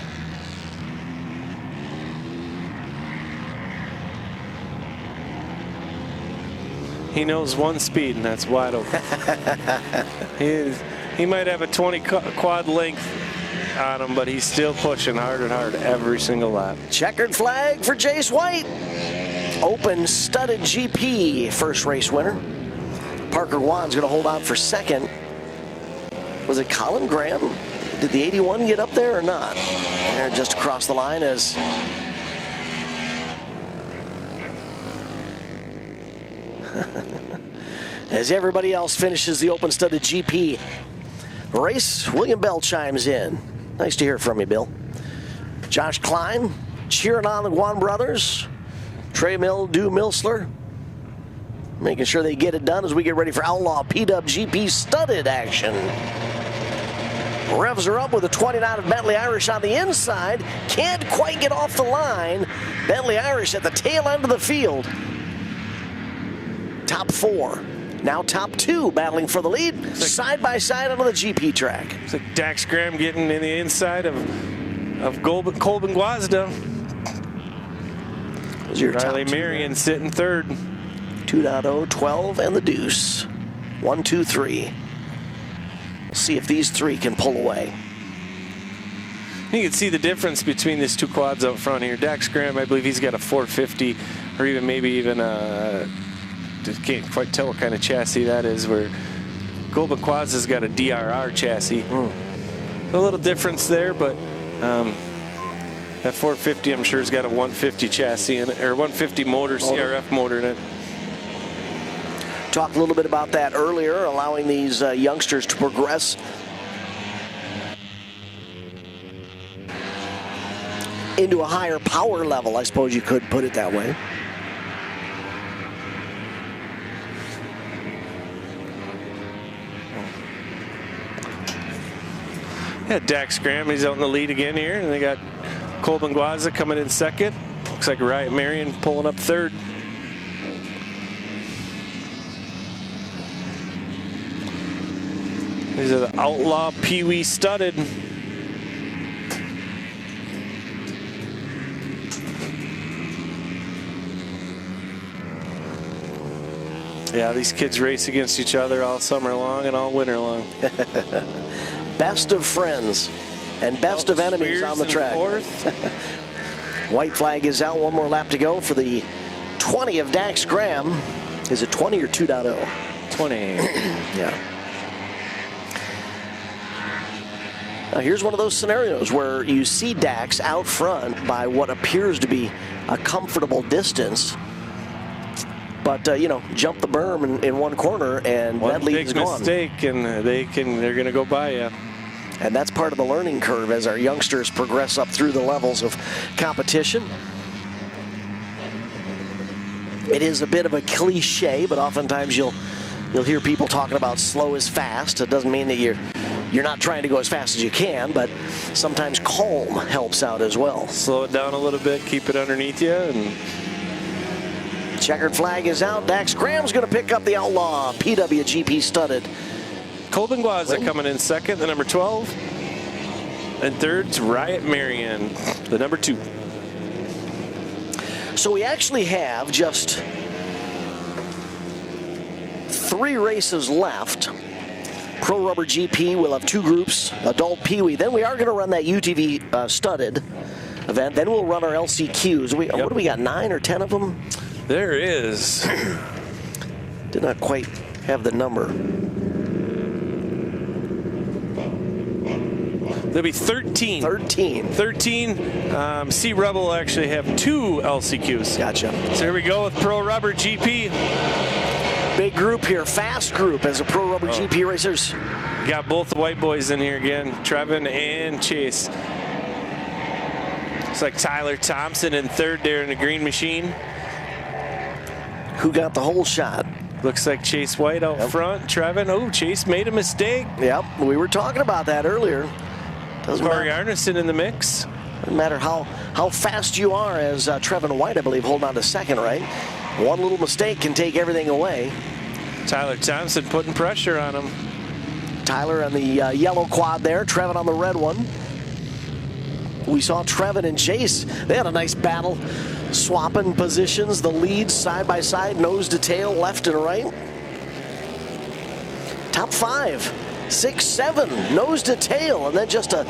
Speaker 2: He knows one speed, and that's wide open. He might have a 20 quad length on him, but he's still pushing hard and hard every single lap.
Speaker 1: Checkered flag for Jace White. Open studded GP first race winner. Parker Wan's going to hold out for second. Was it Colin Graham? Did the 81 get up there or not? They're just across the line as everybody else finishes the open studded GP race. William Bell chimes in. Nice to hear from you, Bill. Josh Klein cheering on the Guan brothers. Trey Milsler making sure they get it done as we get ready for Outlaw PWGP studded action. Revs are up with a 29 of Bentley Irish on the inside. Can't quite get off the line. Bentley Irish at the tail end of the field. Top 4. Now top 2 battling for the lead. Side by side onto the GP track.
Speaker 2: It's like Dax Graham getting in the inside of Colbin Guazda. Riley Marion sitting third.
Speaker 1: 2.0, 12, and the deuce. 1, 2, 3. See if these 3 can pull away.
Speaker 2: You can see the difference between these two quads out front here. Dax Graham, I believe he's got a 450, or even maybe even a, can't quite tell what kind of chassis that is, where Colbin Quads has got a DRR chassis. A little difference there, but that 450 I'm sure has got a 150 chassis in it, or 150 motor, CRF motor in it.
Speaker 1: Talked a little bit about that earlier, allowing these youngsters to progress into a higher power level, I suppose you could put it that way.
Speaker 2: Yeah, Dax Graham, he's out in the lead again here, and they got Colbin Guazda coming in second. Looks like Riot Marion pulling up third. These are the Outlaw Peewee studded. Yeah, these kids race against each other all summer long and all winter long.
Speaker 1: Best of friends and best of enemies on the track. White flag is out. One more lap to go for the 20 of Dax Graham. Is it 20 or 2.0?
Speaker 2: 20.
Speaker 1: Yeah. Now here's one of those scenarios where you see Dax out front by what appears to be a comfortable distance. But, you know, jump the berm in one corner and that lead is gone.
Speaker 2: One big mistake and they're going to go by you.
Speaker 1: And that's part of the learning curve as our youngsters progress up through the levels of competition. It is a bit of a cliche, but oftentimes you'll hear people talking about slow is fast. It doesn't mean that you're not trying to go as fast as you can, but sometimes calm helps out as well.
Speaker 2: Slow it down a little bit, keep it underneath you. And
Speaker 1: checkered flag is out. Dax Graham's going to pick up the Outlaw PWGP studded.
Speaker 2: Colbin Guazda coming in second, the number 12. And third's Riot Marion, the number 2.
Speaker 1: So we actually have just 3 races left. Pro Rubber GP will have 2 groups, adult Peewee. Then we are going to run that UTV studded event. Then we'll run our LCQs. What do we got, 9 or 10 of them?
Speaker 2: There is.
Speaker 1: Did not quite have the number.
Speaker 2: There'll be 13. 13. C Rebel will actually have 2 LCQs.
Speaker 1: Gotcha.
Speaker 2: So here we go with Pro Rubber GP.
Speaker 1: Big group here, fast group as a Pro Rubber GP racers.
Speaker 2: Got both the white boys in here again, Trevin and Chase. Looks like Tyler Thompson in third there in the green machine.
Speaker 1: who got the whole shot.
Speaker 2: Looks like Chase White out front. Trevin. Oh, Chase made a mistake.
Speaker 1: Yep, we were talking about that earlier.
Speaker 2: Corey Arneson in the mix.
Speaker 1: Doesn't matter how fast you are, as Trevin White, I believe, holding on to second, right? One little mistake can take everything away.
Speaker 2: Tyler Thompson putting pressure on him.
Speaker 1: Tyler on the yellow quad there, Trevin on the red one. We saw Trevin and Chase. They had a nice battle, swapping positions, the leads side by side, nose to tail, left and right. Top 5, 6, 7, nose to tail, and then just a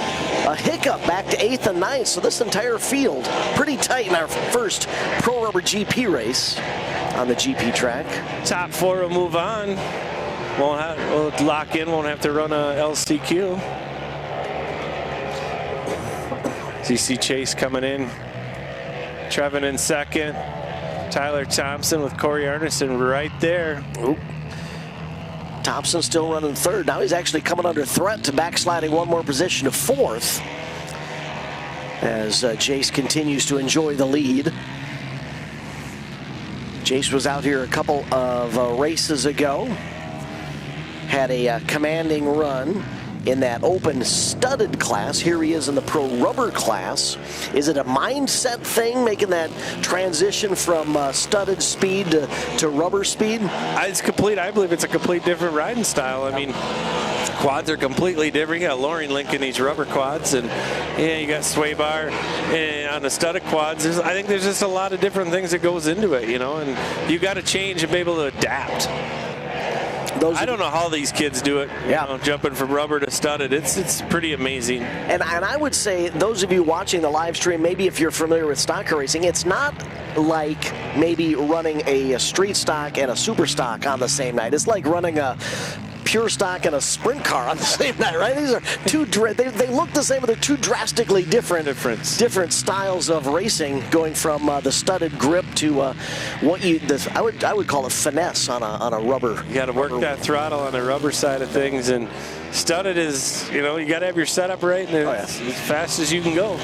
Speaker 1: hiccup back to 8th and 9th. So this entire field pretty tight in our first Pro Rubber GP race on the GP track.
Speaker 2: Top 4 will move on. We'll lock in, won't have to run a LCQ. So you see Chase coming in. Trevin in second. Tyler Thompson with Corey Arneson right there.
Speaker 1: Oop. Thompson still running third. Now he's actually coming under threat to backsliding one more position to 4th. As Chase continues to enjoy the lead. Chase was out here a couple of races ago. Had a commanding run in that open studded class. Here he is in the pro rubber class. Is it a mindset thing, making that transition from studded speed to rubber speed?
Speaker 2: It's complete. I believe it's a complete different riding style. I mean, quads are completely different. You got Loring linking these rubber quads, and you got sway bar on the studded quads. I think there's just a lot of different things that goes into it, you know, and you got to change and be able to adapt. I don't know how these kids do it.
Speaker 1: Yeah,
Speaker 2: you know, jumping from rubber to studded, it's pretty amazing.
Speaker 1: And I would say those of you watching the live stream, maybe if you're familiar with stock car racing, it's not like maybe running a street stock and a super stock on the same night. It's like running a pure stock and a sprint car on the same night, right? These are they look the same, but they're two drastically different styles of racing, going from the studded grip to I would call it finesse on a rubber.
Speaker 2: You got to work that throttle on the rubber side of things, and studded is, you know, you got to have your setup right, and as fast as you can go.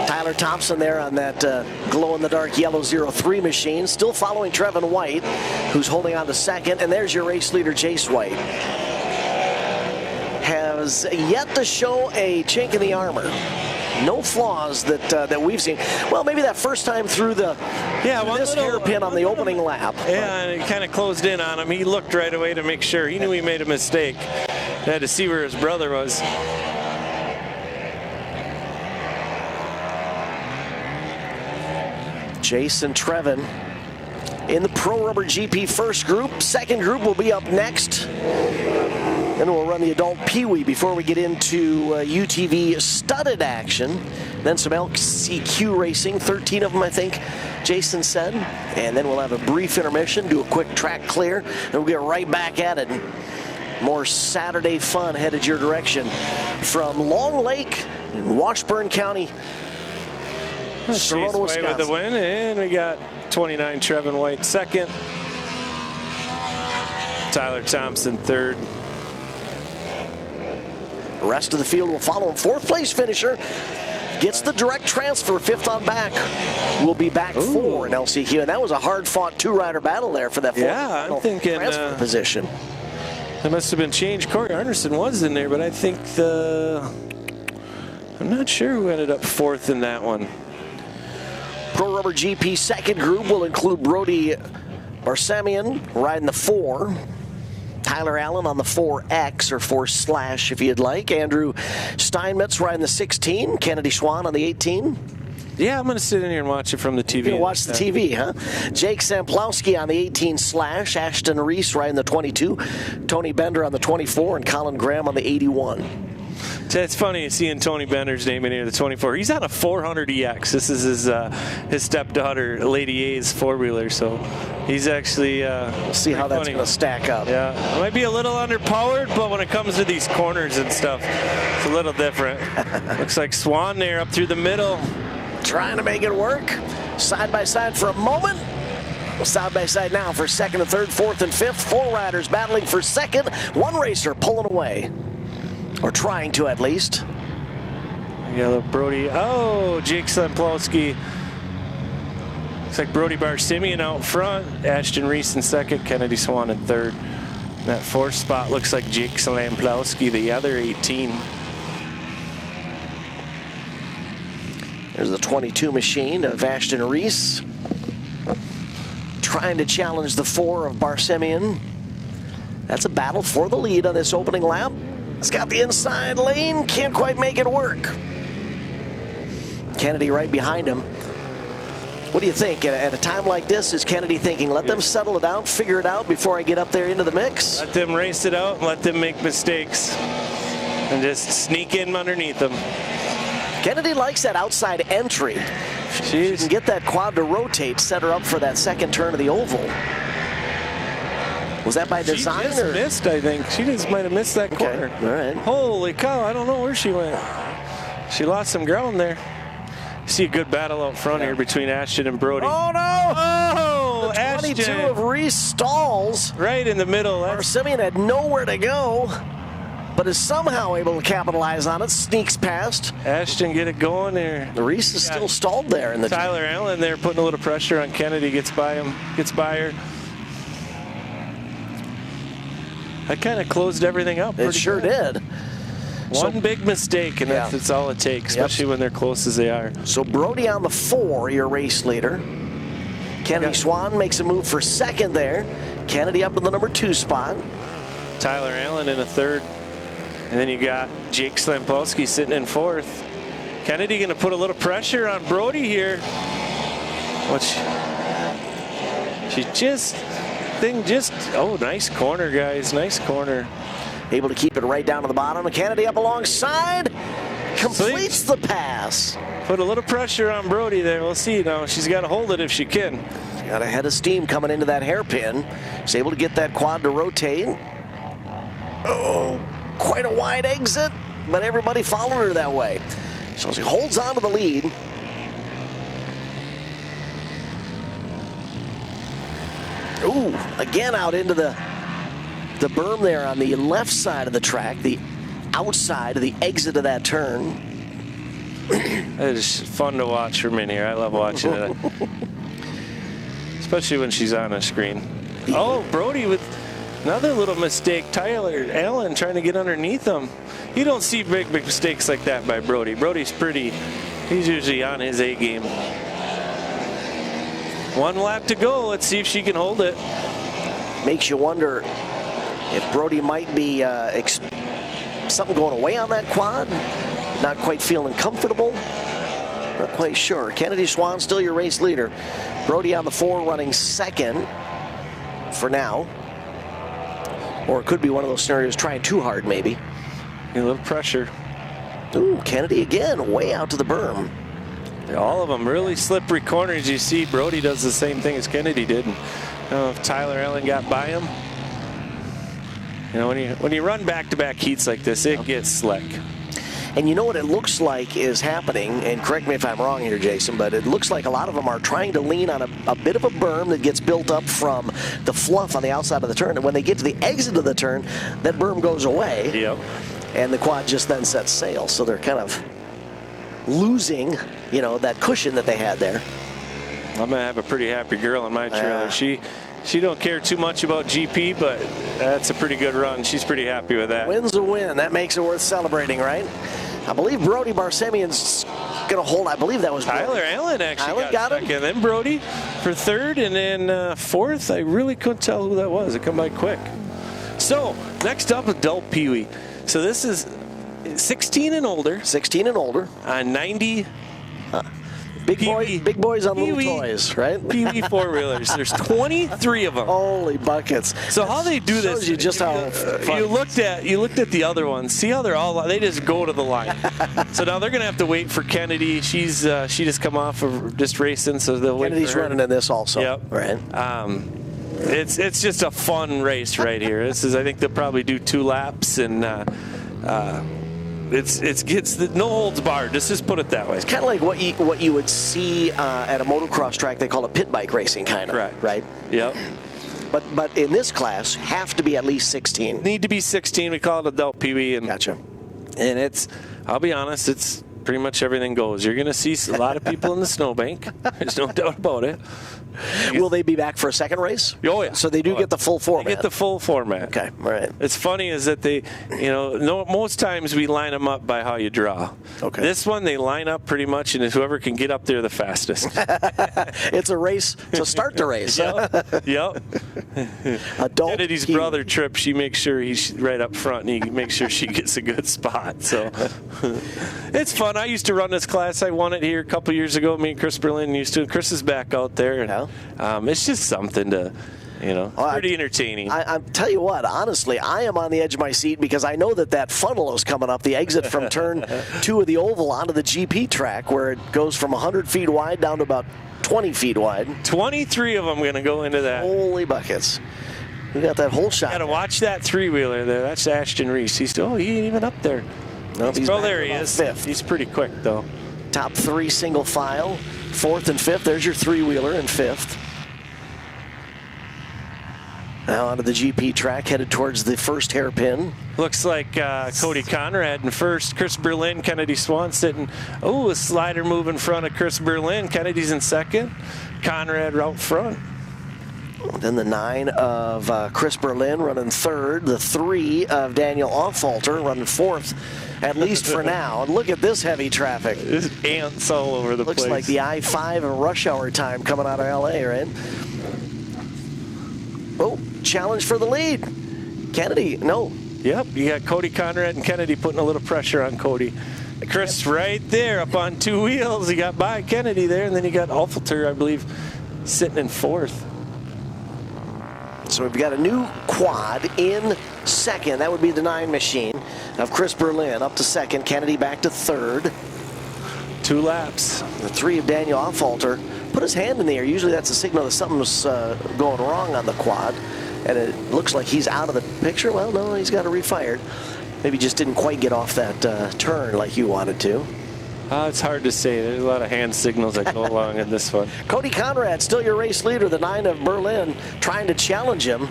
Speaker 1: Tyler Thompson there on that glow-in-the-dark yellow 03 machine, still following Trevin White, who's holding on to second, and there's your race leader, Chase White. Has yet to show a chink in the armor. No flaws that we've seen. Well, maybe that first time through this hairpin on the opening lap.
Speaker 2: Yeah, and it kind of closed in on him. He looked right away to make sure. He knew he made a mistake. Had to see where his brother was.
Speaker 1: Chase and Trevin in the Pro Rubber GP first group. Second group will be up next. Then we'll run the adult Peewee before we get into UTV studded action. Then some LCQ racing, 13 of them, I think, Jason said. And then we'll have a brief intermission, do a quick track clear, and we'll get right back at it. More Saturday fun headed your direction from Long Lake in Washburn County.
Speaker 2: Sarona, Wisconsin. With the win, and we got 29 Trevin White second. Tyler Thompson third.
Speaker 1: The rest of the field will follow him. Fourth place finisher gets the direct transfer, 5th on back. We'll be back for an LCQ, and that was a hard-fought two-rider battle there for that
Speaker 2: I'm thinking
Speaker 1: transfer position.
Speaker 2: That must have been changed. Corey Arneson was in there, but I think I'm not sure who ended up 4th in that one.
Speaker 1: Pro Rubber GP second group will include Brody Barsamian riding the 4. Tyler Allen on the 4X or 4/ if you'd like. Andrew Steinmetz riding the 16. Kennedy Swan on the 18.
Speaker 2: Yeah, I'm going to sit in here and watch it from the TV.
Speaker 1: You're going to watch the TV, huh? Jake Samplowski on the 18/. Ashton Reese riding the 22. Tony Bender on the 24. And Colin Graham on the 81.
Speaker 2: It's funny seeing Tony Bender's name in here, the 24. He's on a 400 EX. This is his stepdaughter, Lady A's four-wheeler, so he's actually
Speaker 1: we'll see how that's going to stack up.
Speaker 2: Yeah, it might be a little underpowered, but when it comes to these corners and stuff, it's a little different. Looks like Swan there up through the middle.
Speaker 1: Trying to make it work. Side by side for a moment. Side by side now for second and third, fourth and fifth. 4 riders battling for second. 1 racer pulling away. Or trying to, at least.
Speaker 2: Yellow Brody. Oh, Jake Samplowski Looks like Brody Barsimian out front, Ashton Reese in second, Kennedy Swan in third. That fourth spot looks like Jake Salamplowski, the other 18.
Speaker 1: There's the 22 machine of Ashton Reese, trying to challenge the 4 of Barsimian. That's a battle for the lead on this opening lap. It's got the inside lane, can't quite make it work. Kennedy right behind him. What do you think? At a time like this, is Kennedy thinking, let them settle it out, figure it out before I get up there into the mix?
Speaker 2: Let them race it out and let them make mistakes and just sneak in underneath them.
Speaker 1: Kennedy likes that outside entry. She can get that quad to rotate, set her up for that second turn of the oval. Was that by design?
Speaker 2: She just missed, I think. She just might have missed that corner.
Speaker 1: All right.
Speaker 2: Holy cow, I don't know where she went. She lost some ground there. See a good battle out front here between Ashton and Brody.
Speaker 1: Oh, no!
Speaker 2: Oh,
Speaker 1: the 22
Speaker 2: Ashton.
Speaker 1: of Reese stalls.
Speaker 2: Right in the middle.
Speaker 1: Barsimian had nowhere to go, but is somehow able to capitalize on it. Sneaks past.
Speaker 2: Ashton get it going there.
Speaker 1: The Reese is still stalled there. In the
Speaker 2: Tyler Allen there putting a little pressure on Kennedy. Gets by him. Gets by her. That kind of closed everything up.
Speaker 1: It sure did.
Speaker 2: One big mistake, and that's all it takes, especially when they're close as they are.
Speaker 1: So Brody on the 4, your race leader. Kennedy Swan makes a move for second there. Kennedy up in the number 2 spot.
Speaker 2: Tyler Allen in a third. And then you got Jake Slampowski sitting in fourth. Kennedy going to put a little pressure on Brody here. Oh, nice corner, guys. Nice corner.
Speaker 1: Able to keep it right down to the bottom. Kennedy up alongside. Completes the pass.
Speaker 2: Put a little pressure on Brody there. We'll see now. She's got to hold it if she can.
Speaker 1: Got a head of steam coming into that hairpin. She's able to get that quad to rotate. Oh, quite a wide exit, but everybody followed her that way. So she holds on to the lead. Ooh, again out into the berm there on the left side of the track, the outside of the exit of that turn.
Speaker 2: It is fun to watch from in here. I love watching it. Especially when she's on a screen. Oh, Brody with another little mistake. Tyler Allen trying to get underneath him. You don't see big mistakes like that by Brody. Brody's he's usually on his A game. 1 lap to go. Let's see if she can hold it.
Speaker 1: Makes you wonder if Brody might be something going away on that quad. Not quite feeling comfortable. Not quite sure. Kennedy Swan still your race leader. Brody on the 4 running second for now. Or it could be one of those scenarios trying too hard maybe.
Speaker 2: A little pressure.
Speaker 1: Ooh, Kennedy again way out to the berm.
Speaker 2: All of them really slippery corners. You see Brody does the same thing as Kennedy did. I don't know if Tyler Allen got by him. You know, when you run back-to-back heats like this, it gets slick.
Speaker 1: And you know what it looks like is happening, and correct me if I'm wrong here, Jason, but it looks like a lot of them are trying to lean on a bit of a berm that gets built up from the fluff on the outside of the turn. And when they get to the exit of the turn, that berm goes away.
Speaker 2: Yep.
Speaker 1: And the quad just then sets sail. So they're kind of losing, you know, that cushion that they had there.
Speaker 2: I'm going to have a pretty happy girl in my trailer. She don't care too much about GP, but that's a pretty good run. She's pretty happy with that.
Speaker 1: Win's a win. That makes it worth celebrating, right? I believe Brody Barsimian's going to hold. I believe that was
Speaker 2: Tyler Allen actually got second. And then Brody for third, and then fourth. I really couldn't tell who that was. It come by quick. So next up, adult Peewee. So this is 16 and older.
Speaker 1: 16 and older.
Speaker 2: 90.
Speaker 1: Big boys on little toys, right?
Speaker 2: Peewee 4-wheelers. There's 23 of them.
Speaker 1: Holy buckets.
Speaker 2: So how they do this?
Speaker 1: Shows you just how fun.
Speaker 2: You looked at the other ones. See how they're all? They just go to the line. So now they're gonna have to wait for Kennedy. She just come off of just racing, so they'll wait.
Speaker 1: Kennedy's
Speaker 2: for her.
Speaker 1: running in this also.
Speaker 2: Yep.
Speaker 1: Right.
Speaker 2: It's just a fun race right here. I think they'll probably do 2 laps and. It gets the no holds barred. Let's just put it that way.
Speaker 1: It's kind of like what you would see at a motocross track. They call it pit bike racing, kind of. Right.
Speaker 2: Yep.
Speaker 1: But in this class, have to be at least 16.
Speaker 2: Need to be 16. We call it adult Peewee. And
Speaker 1: gotcha.
Speaker 2: And I'll be honest, pretty much everything goes. You're going to see a lot of people in the snowbank. There's no doubt about it.
Speaker 1: Will they be back for a second race?
Speaker 2: Oh, yeah.
Speaker 1: So they do get the full format?
Speaker 2: They get the full format.
Speaker 1: Okay, all right.
Speaker 2: It's funny is that they, most times we line them up by how you draw.
Speaker 1: Okay.
Speaker 2: This one, they line up pretty much, and it's whoever can get up there the fastest.
Speaker 1: It's a race to start the race.
Speaker 2: Yep. Kennedy's brother Tripp, she makes sure he's right up front, and he makes sure she gets a good spot. So it's fun. I used to run this class. I won it here a couple years ago. Me and Chris Berlin used to. Chris is back out there. And, it's just something to, pretty entertaining.
Speaker 1: I tell you what, honestly, I am on the edge of my seat because I know that funnel is coming up, the exit from turn 2 of the oval onto the GP track, where it goes from 100 feet wide down to about 20 feet wide. 23
Speaker 2: of them going to go into that.
Speaker 1: Holy buckets. We got that whole shot.
Speaker 2: Got to watch that three-wheeler there. That's Ashton Reese. He ain't even up there.
Speaker 1: No,
Speaker 2: there he is.
Speaker 1: Fifth.
Speaker 2: He's pretty quick, though.
Speaker 1: Top 3 single file, 4th and 5th. There's your three-wheeler in 5th. Now onto the GP track, headed towards the first hairpin.
Speaker 2: Looks like Cody Conrad in first. Chris Berlin, Kennedy Swan sitting. Oh, a slider move in front of Chris Berlin. Kennedy's in second. Conrad out front.
Speaker 1: Then the 9 of Chris Berlin running 3rd. The 3 of Daniel Offalter running 4th, at least for now. And look at this heavy traffic.
Speaker 2: There's ants all over the place.
Speaker 1: Looks like the I-5 in rush hour time coming out of LA, right? Oh, challenge for the lead. Kennedy, no.
Speaker 2: Yep, you got Cody Conrad and Kennedy putting a little pressure on Cody. Chris right there up on 2 wheels. He got by Kennedy there, and then you got Offalter, I believe, sitting in 4th.
Speaker 1: So we've got a new quad in second. That would be the 9 machine of Chris Berlin up to second. Kennedy back to 3rd.
Speaker 2: 2 laps.
Speaker 1: The 3 of Daniel Offalter put his hand in the air. Usually that's a signal that something's going wrong on the quad. And it looks like he's out of the picture. Well, no, he's got to refire. Maybe just didn't quite get off that turn like you wanted to.
Speaker 2: It's hard to say. There's a lot of hand signals that go along in this one.
Speaker 1: Cody Conrad, still your race leader, the 9 of Berlin, trying to challenge him.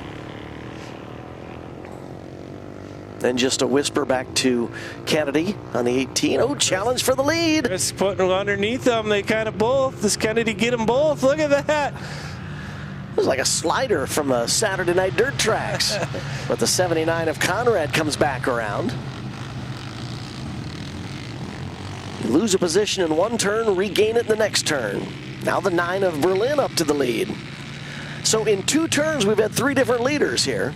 Speaker 1: Then just a whisper back to Kennedy on the 18. Oh, challenge for the lead.
Speaker 2: Chris putting underneath them. They kind of both. Does Kennedy get them both? Look at that.
Speaker 1: It was like a slider from the Saturday night dirt tracks. But the 79 of Conrad comes back around. You lose a position in one turn, regain it in the next turn. Now the 9 of Berlin up to the lead. So in 2 turns, we've had 3 different leaders here.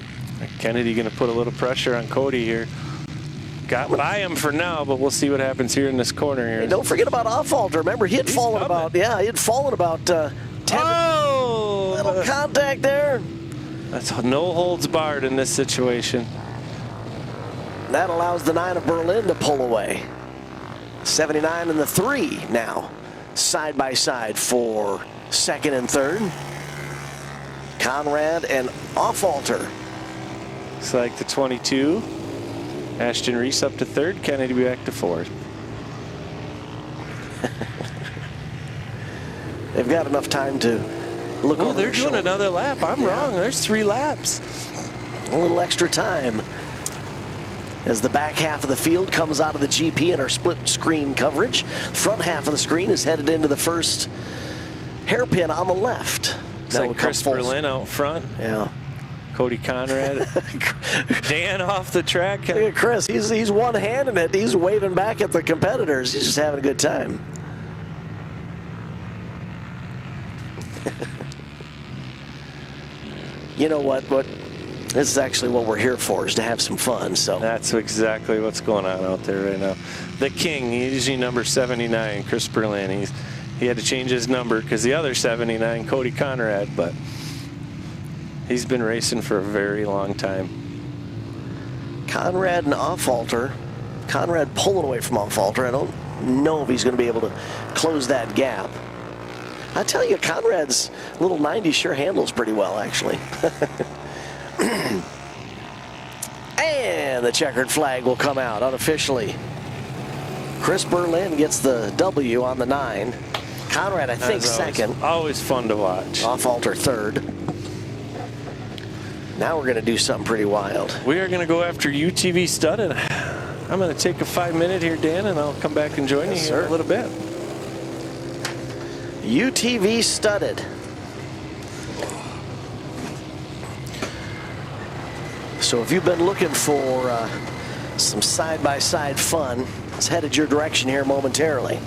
Speaker 2: Kennedy going to put a little pressure on Cody here. Got by him for now, but we'll see what happens here in this corner here.
Speaker 1: Hey, don't forget about Offalter. Remember, he had fallen about 10.
Speaker 2: Oh!
Speaker 1: Little contact there.
Speaker 2: That's no holds barred in this situation.
Speaker 1: That allows the 9 of Berlin to pull away. 79 and the 3 now, side by side for second and third. Conrad and Offalter.
Speaker 2: Looks like the 22. Ashton Reese up to 3rd. Kennedy back to 4th.
Speaker 1: They've got enough time to look over
Speaker 2: they're doing another lap. I'm wrong. There's 3 laps.
Speaker 1: A little extra time as the back half of the field comes out of the GP in our split screen coverage. Front half of the screen is headed into the first hairpin on the left.
Speaker 2: Looks like Chris Berlin out front.
Speaker 1: Yeah.
Speaker 2: Cody Conrad. Dan off the track.
Speaker 1: Look at Chris. He's one-handing it. He's waving back at the competitors. He's just having a good time. You know what? This is actually what we're here for, is to have some fun. So
Speaker 2: that's exactly what's going on out there right now. The King, he's usually number 79, Chris Berlin. He had to change his number because the other 79, Cody Conrad, but he's been racing for a very long time.
Speaker 1: Conrad and Offalter. Conrad pulling away from Offalter. I don't know if he's going to be able to close that gap. I tell you, Conrad's little 90 sure handles pretty well, actually. And the checkered flag will come out unofficially. Chris Berlin gets the W on the 9. Conrad, I think, second.
Speaker 2: Always fun to watch.
Speaker 1: Offalter 3rd. Now we're going to do something pretty wild.
Speaker 2: We are going to go after UTV studded. I'm going to take a 5-minute here, Dan, and I'll come back and join you here in a little bit.
Speaker 1: UTV studded. So if you've been looking for some side-by-side fun, it's headed your direction here momentarily.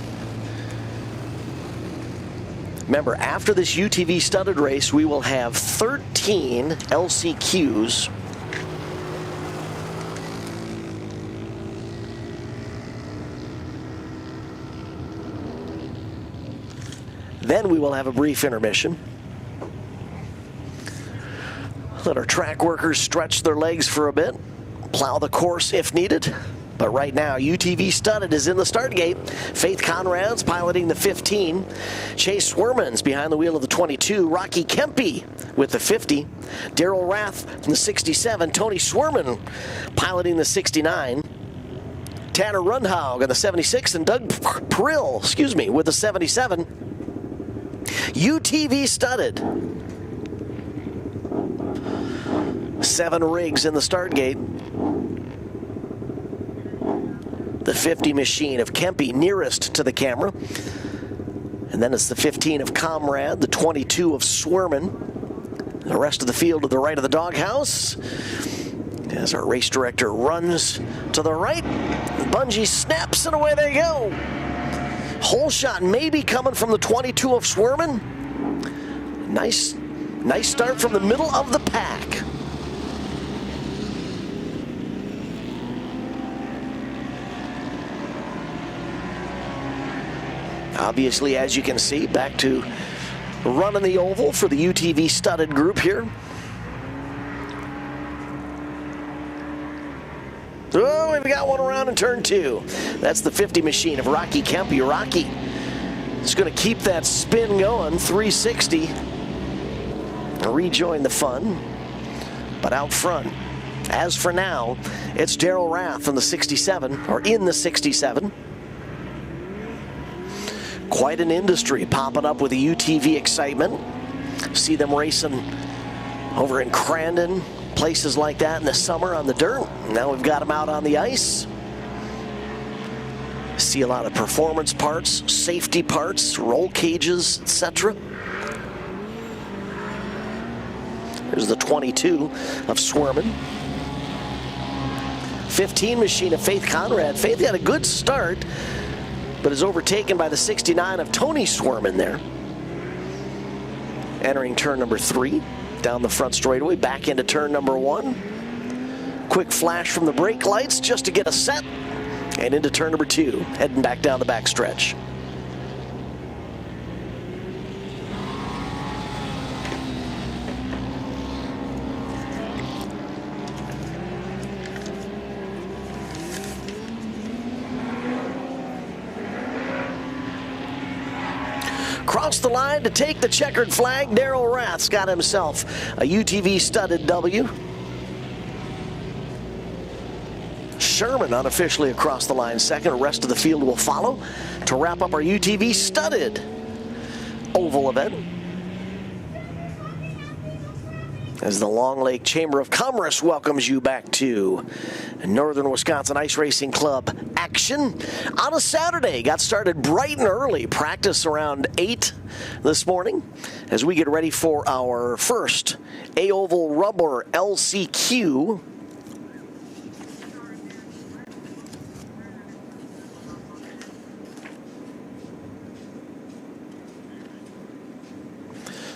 Speaker 1: Remember, after this UTV studded race, we will have 13 LCQs. Then we will have a brief intermission. Let our track workers stretch their legs for a bit, plow the course if needed. But right now, UTV studded is in the start gate. Faith Conrad's piloting the 15. Chase Swerman's behind the wheel of the 22. Rocky Kempe with the 50. Daryl Rath in the 67. Tony Swerman piloting the 69. Tanner Rundhaug in the 76. And Doug Prill, with the 77. UTV studded. 7 rigs in the start gate. The 50 machine of Kempe nearest to the camera. And then it's the 15 of Comrade, the 22 of Swerman. The rest of the field to the right of the doghouse. As our race director runs to the right, bungee snaps and away they go. Hole shot maybe coming from the 22 of Swerman. Nice start from the middle of the pack. Obviously, as you can see, back to running the oval for the UTV studded group here. Oh, we've got one around in turn 2. That's the 50 machine of Rocky Kempe. Rocky is going to keep that spin going, 360. Rejoin the fun, but out front. As for now, it's Daryl Rath in the 67, or in the 67. Quite an industry popping up with the UTV excitement. See them racing over in Crandon, places like that in the summer on the dirt. Now we've got them out on the ice. See a lot of performance parts, safety parts, roll cages, etc. There's the 22 of Swerman. 15 machine of Faith Conrad. Faith had a good start, but is overtaken by the 69 of Tony Swerman there. Entering turn number 3, down the front straightaway, back into turn number 1. Quick flash from the brake lights just to get a set, and into turn number 2, heading back down the back stretch. Across the line to take the checkered flag, Daryl Rath's got himself a UTV studded W. Sherman unofficially across the line second. The rest of the field will follow to wrap up our UTV studded oval event. As the Long Lake Chamber of Commerce welcomes you back to Northern Wisconsin Ice Racing Club action on a Saturday. Got started bright and early. Practice around 8 this morning as we get ready for our first A-Oval Rubber LCQ.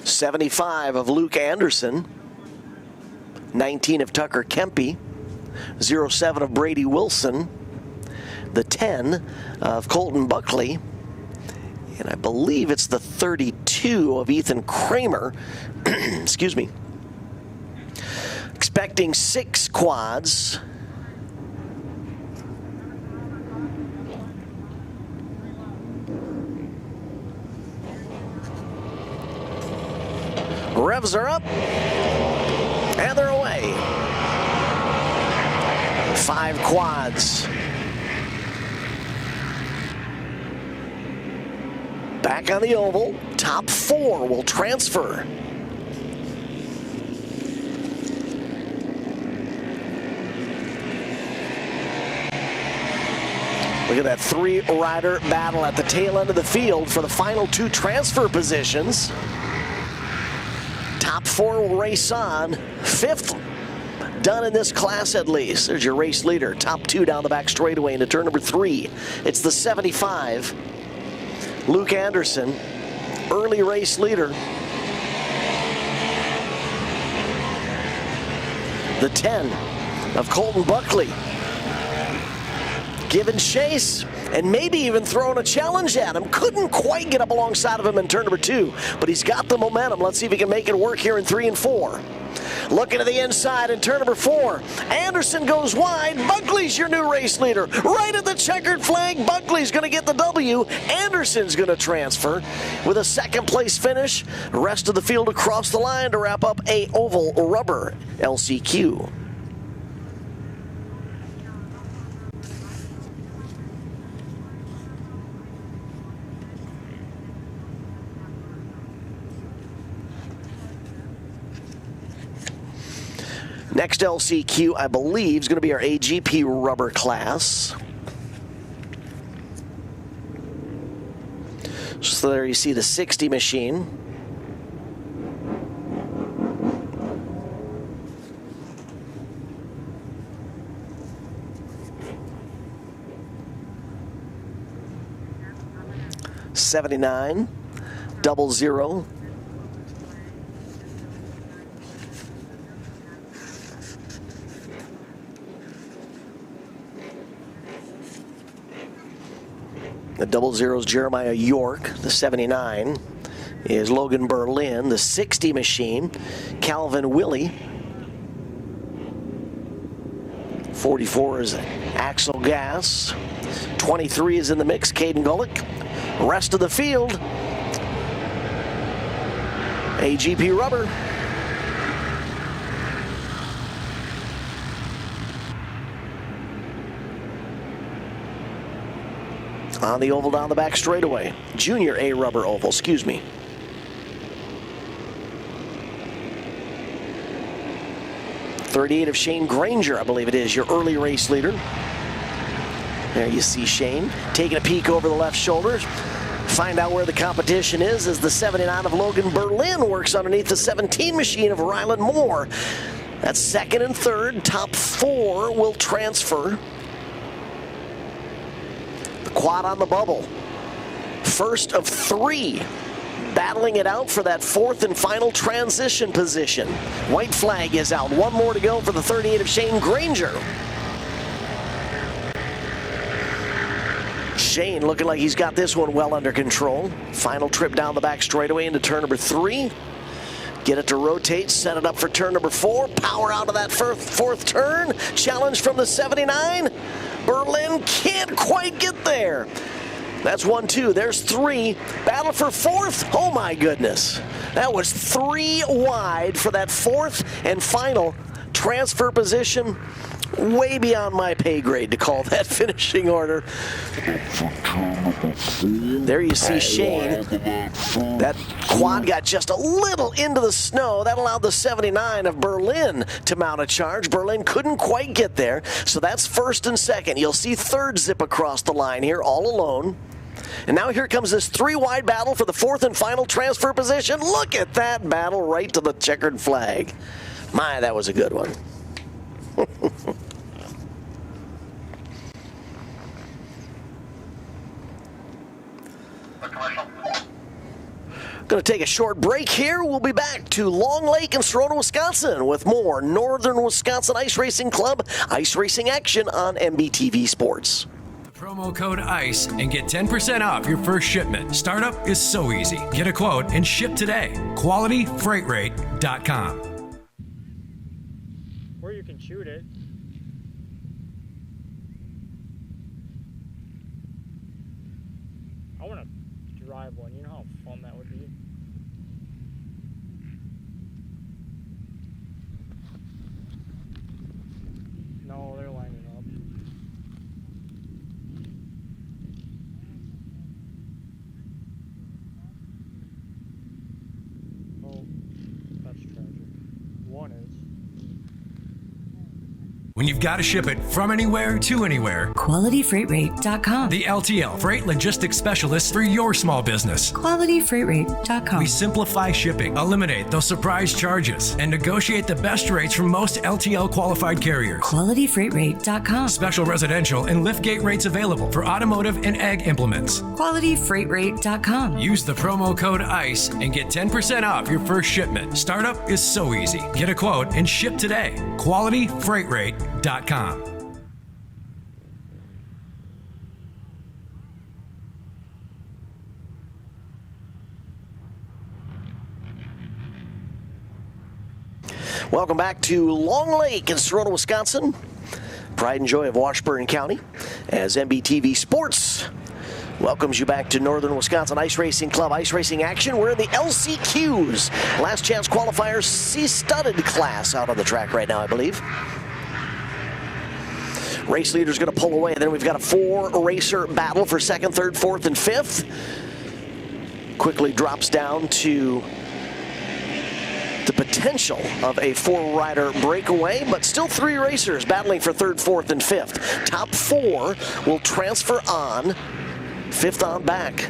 Speaker 1: '75 of Luke Anderson. 19 of Tucker Kempe, 07 of Brady Wilson, the 10 of Colton Buckley, and I believe it's the 32 of Ethan Kramer. Excuse me. Expecting 6 quads. Revs are up. And they're away. 5 quads. Back on the oval. Top 4 will transfer. Look at that three-rider battle at the tail end of the field for the final two transfer positions. Top four will race on. Fifth done in this class at least. There's your race leader. Top two down the back straightaway into turn number 3. It's the 75. Luke Anderson, early race leader. The 10 of Colton Buckley. Giving chase and maybe even throwing a challenge at him. Couldn't quite get up alongside of him in turn number 2, but he's got the momentum. Let's see if he can make it work here in 3 and 4. Looking to the inside in turn number 4. Anderson goes wide. Buckley's your new race leader. Right at the checkered flag. Buckley's going to get the W. Anderson's going to transfer with a second place finish. The rest of the field across the line to wrap up a oval rubber LCQ. Next LCQ, I believe, is going to be our AGP rubber class. So there you see the 60 machine. '79, 00. The 00 is Jeremiah York. The 79 is Logan Berlin. The 60 machine, Calvin Willie. 44 is Axel Gass. 23 is in the mix, Caden Gullick. Rest of the field, AGP rubber. On the oval down the back straightaway. Junior A rubber oval, excuse me. '38 of Shane Granger, I believe it is, your early race leader. There you see Shane taking a peek over the left shoulder. Find out where the competition is as the 79 of Logan Berlin works underneath the 17 machine of Ryland Moore. That's second and third. Top 4 will transfer. Quad on the bubble. First of 3 battling it out for that 4th and final transition position. White flag is out. 1 more to go for the 38 of Shane Granger. Shane looking like he's got this one well under control. Final trip down the back straightaway into turn number 3. Get it to rotate, set it up for turn number 4. Power out of that fourth turn. Challenge from the 79. Berlin can't quite get there. That's 1, 2. There's 3. Battle for 4th. Oh my goodness. That was 3 wide for that 4th and final transfer position. Way beyond my pay grade to call that finishing order. There you see Shane. That quad got just a little into the snow. That allowed the 79 of Berlin to mount a charge. Berlin couldn't quite get there. So that's first and second. You'll see third zip across the line here all alone. And now here comes this 3-wide battle for the 4th and final transfer position. Look at that battle right to the checkered flag. My, that was a good one. Going to take a short break here. We'll be back to Long Lake and Sarona, Wisconsin with more Northern Wisconsin Ice Racing Club ice racing action on MBTV Sports.
Speaker 3: Promo code ICE and get 10% off your first shipment. Startup is so easy. Get a quote and ship today. QualityFreightRate.com.
Speaker 6: Or you can shoot it. I want to drive one. You know how fun that would be? No, they're lining up. Oh, that's tragic. One is.
Speaker 3: When you've got to ship it from anywhere to anywhere,
Speaker 4: QualityFreightRate.com.
Speaker 3: the LTL Freight Logistics Specialist for your small business.
Speaker 4: QualityFreightRate.com.
Speaker 3: We simplify shipping, eliminate those surprise charges, and negotiate the best rates from most LTL qualified carriers.
Speaker 4: QualityFreightRate.com.
Speaker 3: Special residential and liftgate rates available for automotive and ag implements.
Speaker 4: QualityFreightRate.com.
Speaker 3: Use the promo code ICE and get 10% off your first shipment. Startup is so easy. Get a quote and ship today. QualityFreightRate.com.
Speaker 1: Welcome back to Long Lake in Sarona, Wisconsin. Pride and joy of Washburn County as MBTV Sports welcomes you back to Northern Wisconsin Ice Racing Club ice racing action. We're in the LCQs. Last chance qualifiers C-studded class out on the track right now, I believe. Race leader's going to pull away. Then we've got a 4-racer battle for second, third, fourth, and fifth. Quickly drops down to the potential of a 4-rider breakaway, but still 3 racers battling for third, fourth, and fifth. Top 4 will transfer on, fifth on back.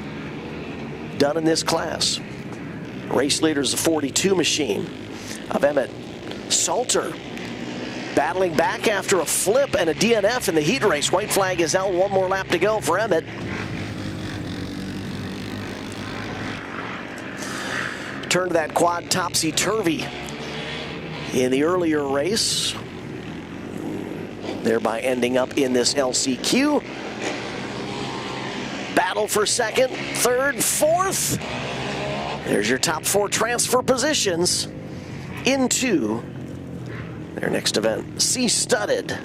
Speaker 1: Done in this class. Race leader's a 42 machine of Emmett Salter. Battling back after a flip and a DNF in the heat race. White flag is out, 1 more lap to go for Emmett. Turned that quad topsy-turvy in the earlier race, thereby ending up in this LCQ. Battle for second, third, fourth. There's your top 4 transfer positions into their next event, C-studded.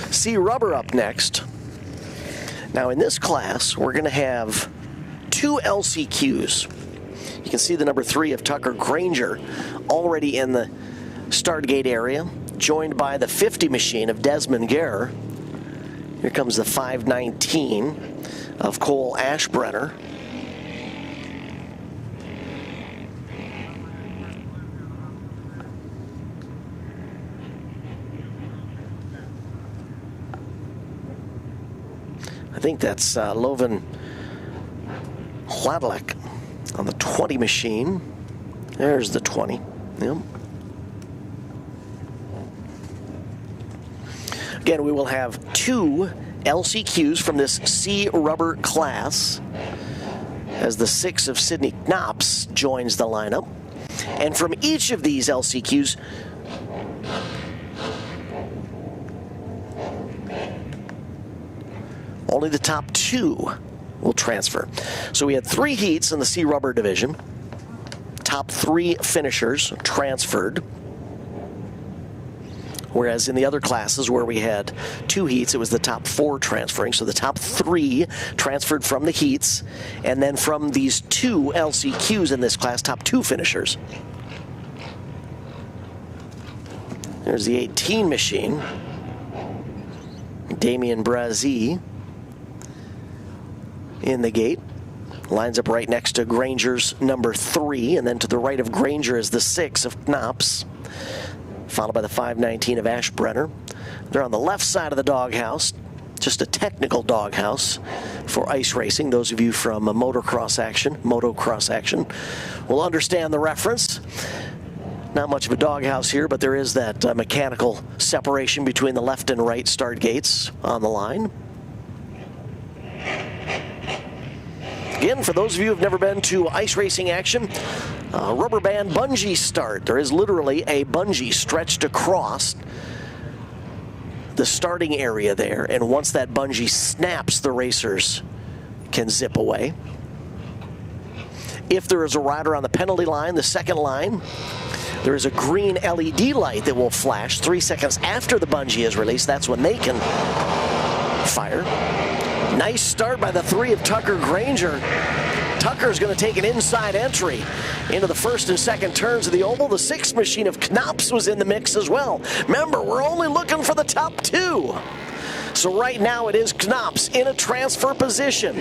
Speaker 1: C-rubber up next. Now in this class, we're going to have 2 LCQs. You can see the number 3 of Tucker Granger already in the start gate area, joined by the 50 machine of Desmond Guerre. Here comes the 519 of Cole Ashbrenner. I think that's Lovan Hladlek on the 20 machine. There's the 20. Yep. Again, we will have 2 LCQs from this C-rubber class as the 6 of Sidney Knops joins the lineup. And from each of these LCQs, only the top 2 will transfer. So we had 3 heats in the C-rubber division. Top 3 finishers transferred. Whereas in the other classes where we had 2 heats, it was the top 4 transferring. So the top 3 transferred from the heats. And then from these 2 LCQs in this class, top 2 finishers. There's the 18 machine. Damian Brazee in the gate. Lines up right next to Granger's number 3. And then to the right of Granger is the 6 of Knops, followed by the 519 of Ashbrenner. They're on the left side of the doghouse, just a technical doghouse for ice racing. Those of you from motocross action will understand the reference. Not much of a doghouse here, but there is that mechanical separation between the left and right start gates on the line. Again, for those of you who have never been to ice racing action, rubber band bungee start. There is literally a bungee stretched across the starting area there, and once that bungee snaps, the racers can zip away. If there is a rider on the penalty line, the second line, there is a green LED light that will flash 3 seconds after the bungee is released. That's when they can fire. Nice start by the 3 of Tucker Granger. Tucker's going to take an inside entry into the first and second turns of the oval. The 6 machine of Knops was in the mix as well. Remember, we're only looking for the top 2. So right now it is Knops in a transfer position.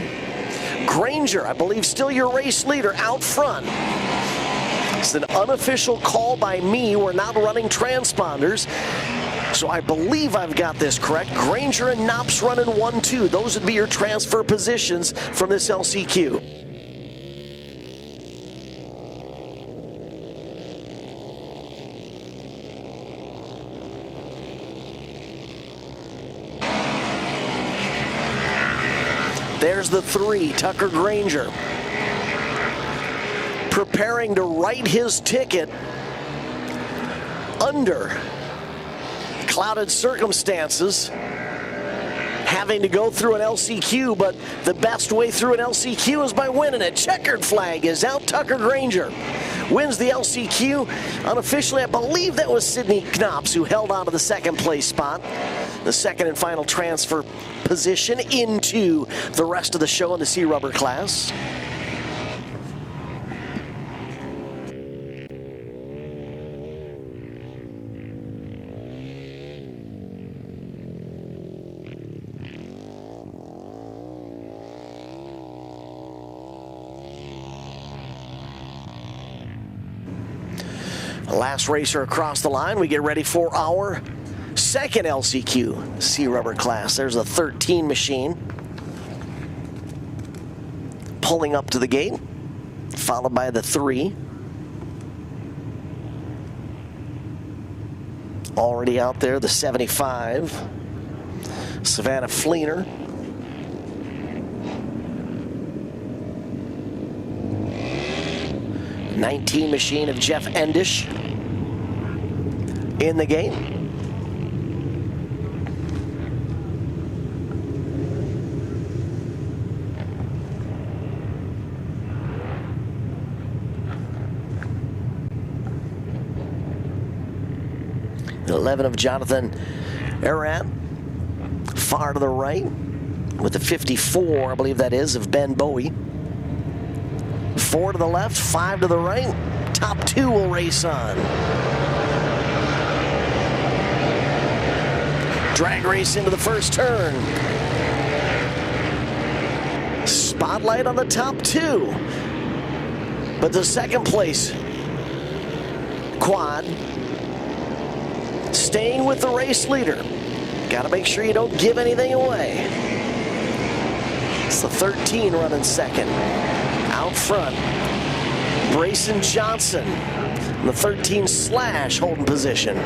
Speaker 1: Granger, I believe, still your race leader out front. It's an unofficial call by me. We're not running transponders. So I believe I've got this correct. Granger and Knops running 1-2. Those would be your transfer positions from this LCQ. There's the 3, Tucker Granger. Preparing to write his ticket under clouded circumstances, having to go through an LCQ, but the best way through an LCQ is by winning it. Checkered flag is out. Tucker Granger wins the LCQ. Unofficially, I believe that was Sidney Knops who held on to the second place spot. The second and final transfer position into the rest of the show in the C Rubber class. Last racer across the line. We get ready for our second LCQ C Rubber class. There's a 13 machine pulling up to the gate, followed by the 3. Already out there, the 75, Savannah Fleener. '19 machine of Jeff Endish in the game. The 11 of Jonathan Arat, far to the right, with the 54, I believe that is, of Ben Bowie. 4 to the left, 5 to the right. Top 2 will race on. Drag race into the first turn. Spotlight on the top 2. But the second place quad staying with the race leader. Got to make sure you don't give anything away. It's the 13 running second. Out front, Brayson Johnson, the 13 slash holding position.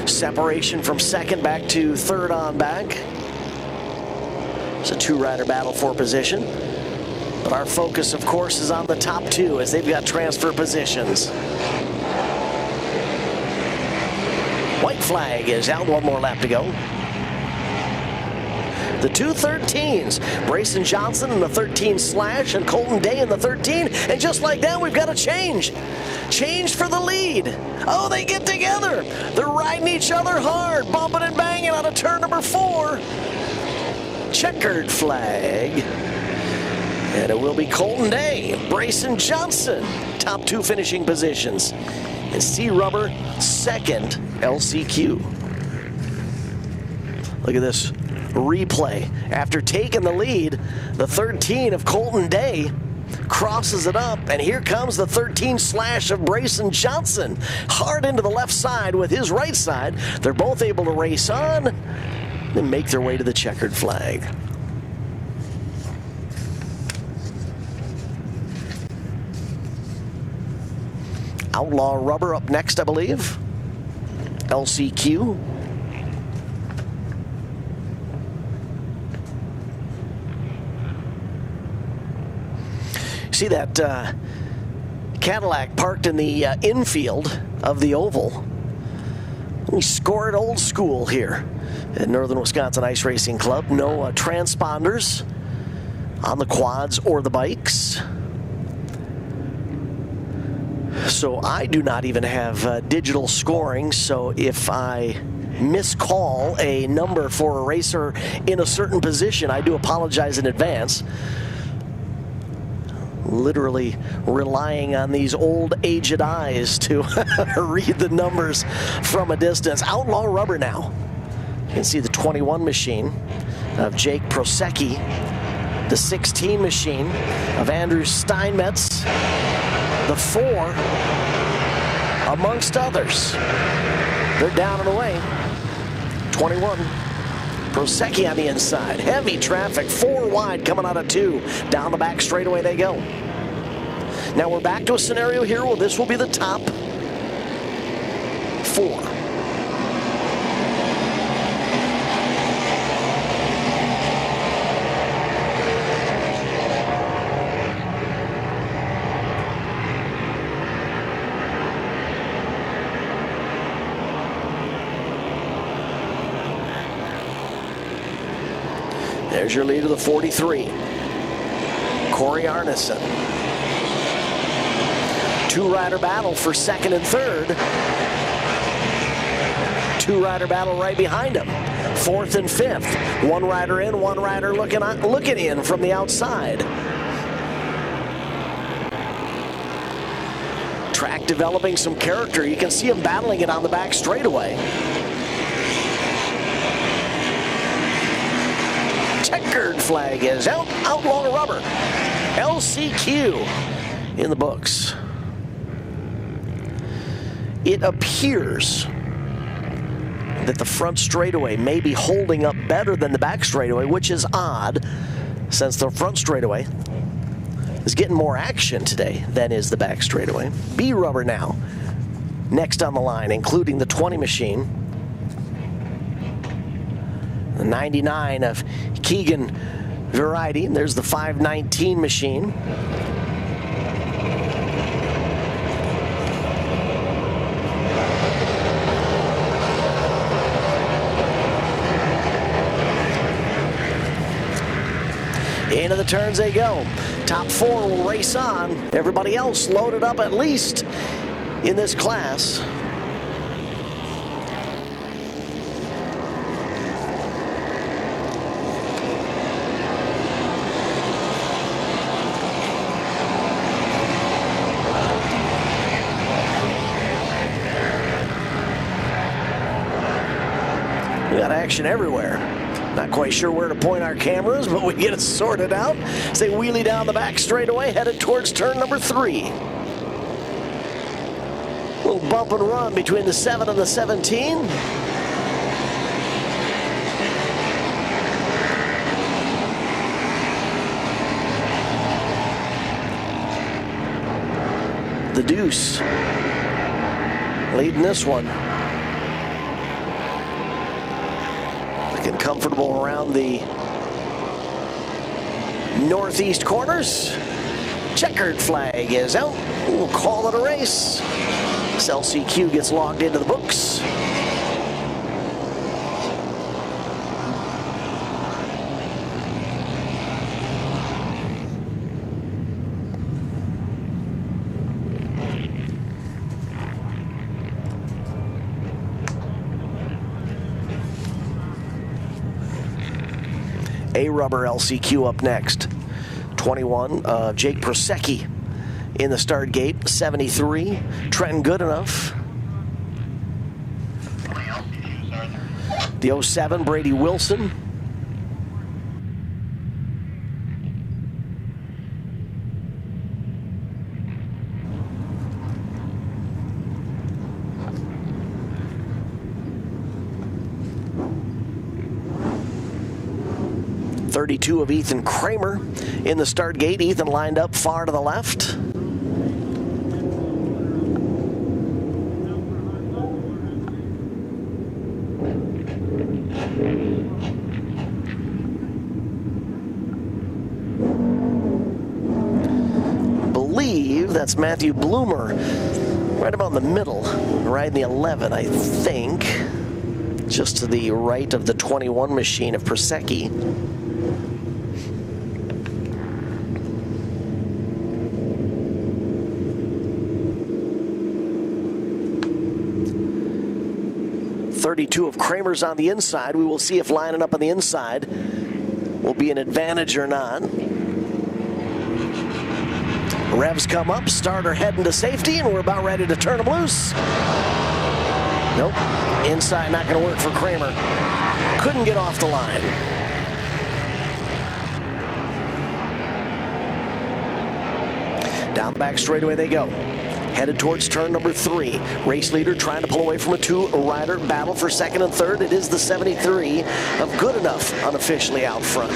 Speaker 1: Separation from second back to third on back. It's a 2-rider battle for position. But our focus, of course, is on the top 2 as they've got transfer positions. White flag is out, 1 more lap to go. The 2 13s, Brayson Johnson in the 13 slash and Colton Day in the 13. And just like that, we've got a change. Change for the lead. Oh, they get together. They're riding each other hard, bumping and banging on a turn number 4. Checkered flag. And it will be Colton Day, Brayson Johnson, top 2 finishing positions. And C Rubber, second LCQ. Look at this replay. After taking the lead, the 13 of Colton Day crosses it up, and here comes the 13 slash of Brayson Johnson, hard into the left side with his right side. They're both able to race on and make their way to the checkered flag. Outlaw Rubber up next, I believe. LCQ. See that Cadillac parked in the infield of the oval. We scored old school here at Northern Wisconsin Ice Racing Club. No transponders on the quads or the bikes. So I do not even have digital scoring, so if I miscall a number for a racer in a certain position, I do apologize in advance. Literally relying on these old aged eyes to read the numbers from a distance. Outlaw Rubber now. You can see the 21 machine of Jake Prosecki, the 16 machine of Andrew Steinmetz, the 4, amongst others. They're down and away. 21. Prosecki on the inside. Heavy traffic, 4 wide coming out of 2. Down the back straightaway they go. Now we're back to a scenario here where this will be the top 4. There's your lead of the 43. Corey Arneson. 2-rider battle for 2nd and 3rd. 2-rider battle right behind him. 4th and 5th. 1 rider in, 1 rider looking in from the outside. Track developing some character. You can see him battling it on the back straightaway. Checkered flag is out. Outlaw rubber. LCQ in the books. It appears that the front straightaway may be holding up better than the back straightaway, which is odd since the front straightaway is getting more action today than is the back straightaway. B rubber now. Next on the line, including the 20 machine. The 99 of Keegan Variety, and there's the 519 machine. Into the turns they go. Top 4 will race on. Everybody else loaded up at least in this class. We got action everywhere. Not quite sure where to point our cameras, but we get it sorted out. As they wheelie down the back straightaway, headed towards turn number 3. Little bump and run between the 7 and the 17. The Deuce leading this one. Looking comfortable around the northeast corners. Checkered flag is out. We'll call it a race. This LCQ gets logged into the books. A rubber LCQ up next. 21, Jake Prosecki in the start gate. 73, Trenton Goodenough. The 07, Brady Wilson. .32 of Ethan Kramer in the start gate. Ethan lined up far to the left. Believe that's Matthew Bloomer right about in the middle, right in the 11, I think. Just to the right of the 21 machine of Prosecki. .32 of Kramer's on the inside. We will see if lining up on the inside will be an advantage or not. Revs come up, starter heading to safety, and we're about ready to turn them loose. Nope, inside not going to work for Kramer. Couldn't get off the line. Down the back straightaway they go. Headed towards turn number 3. Race leader trying to pull away from a 2-rider battle for second and third. It is the 73 of Good Enough unofficially out front.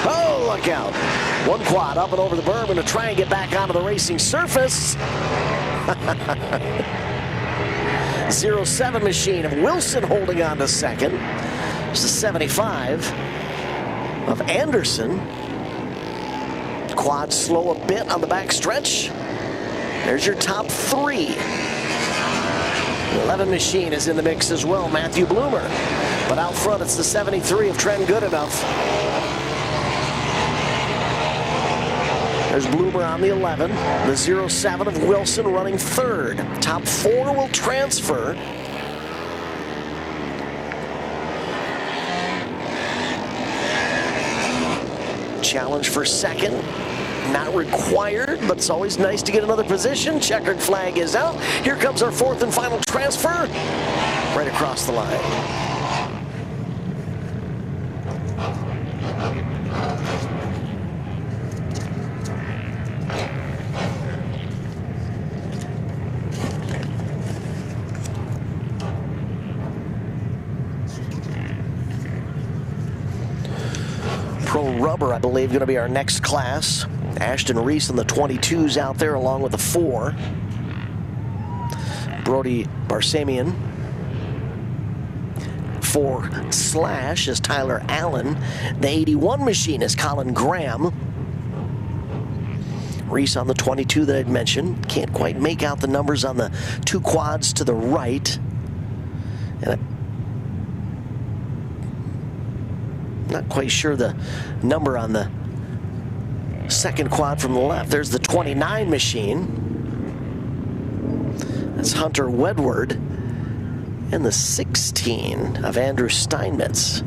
Speaker 1: Oh, look out. One quad up and over the berm and to try and get back onto the racing surface. 0-7 machine of Wilson holding on to second. It's the 75 of Anderson. Quad slow a bit on the back stretch. There's your top 3. 11 machine is in the mix as well, Matthew Bloomer. But out front, it's the 73 of Trent Goodenough. There's Bloomer on the 11. The 0-7 of Wilson running third. Top 4 will transfer. Challenge for second. Not required, but it's always nice to get another position. Checkered flag is out. Here comes our 4th and final transfer. Right across the line. Pro Rubber, I believe, going to be our next class. Ashton Reese in the 22s out there along with the 4. Brody Barsamian. 4/ is Tyler Allen. The 81 machine is Colin Graham. Reese on the 22 that I'd mentioned. Can't quite make out the numbers on the 2 quads to the right. And not quite sure the number on the second quad from the left. There's the 29 machine. That's Hunter Wedward. And the 16 of Andrew Steinmetz.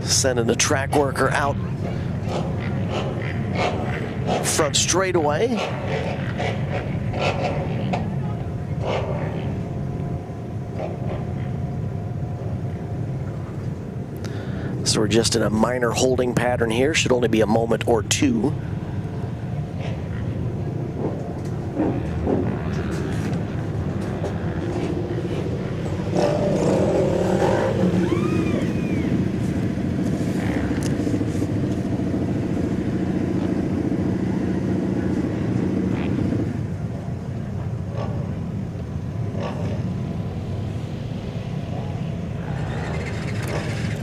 Speaker 1: Sending the track worker out front straightaway. So we're just in a minor holding pattern here. Should only be a moment or 2.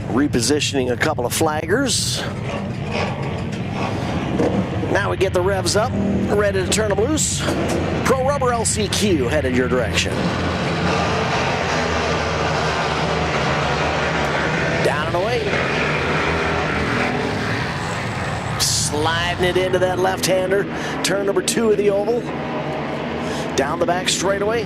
Speaker 1: Repositioning a couple of flaggers. Now we get the revs up, ready to turn them loose. Pro Rubber LCQ headed your direction. Down and away. Sliding it into that left-hander. Turn number 2 of the oval. Down the back straightaway.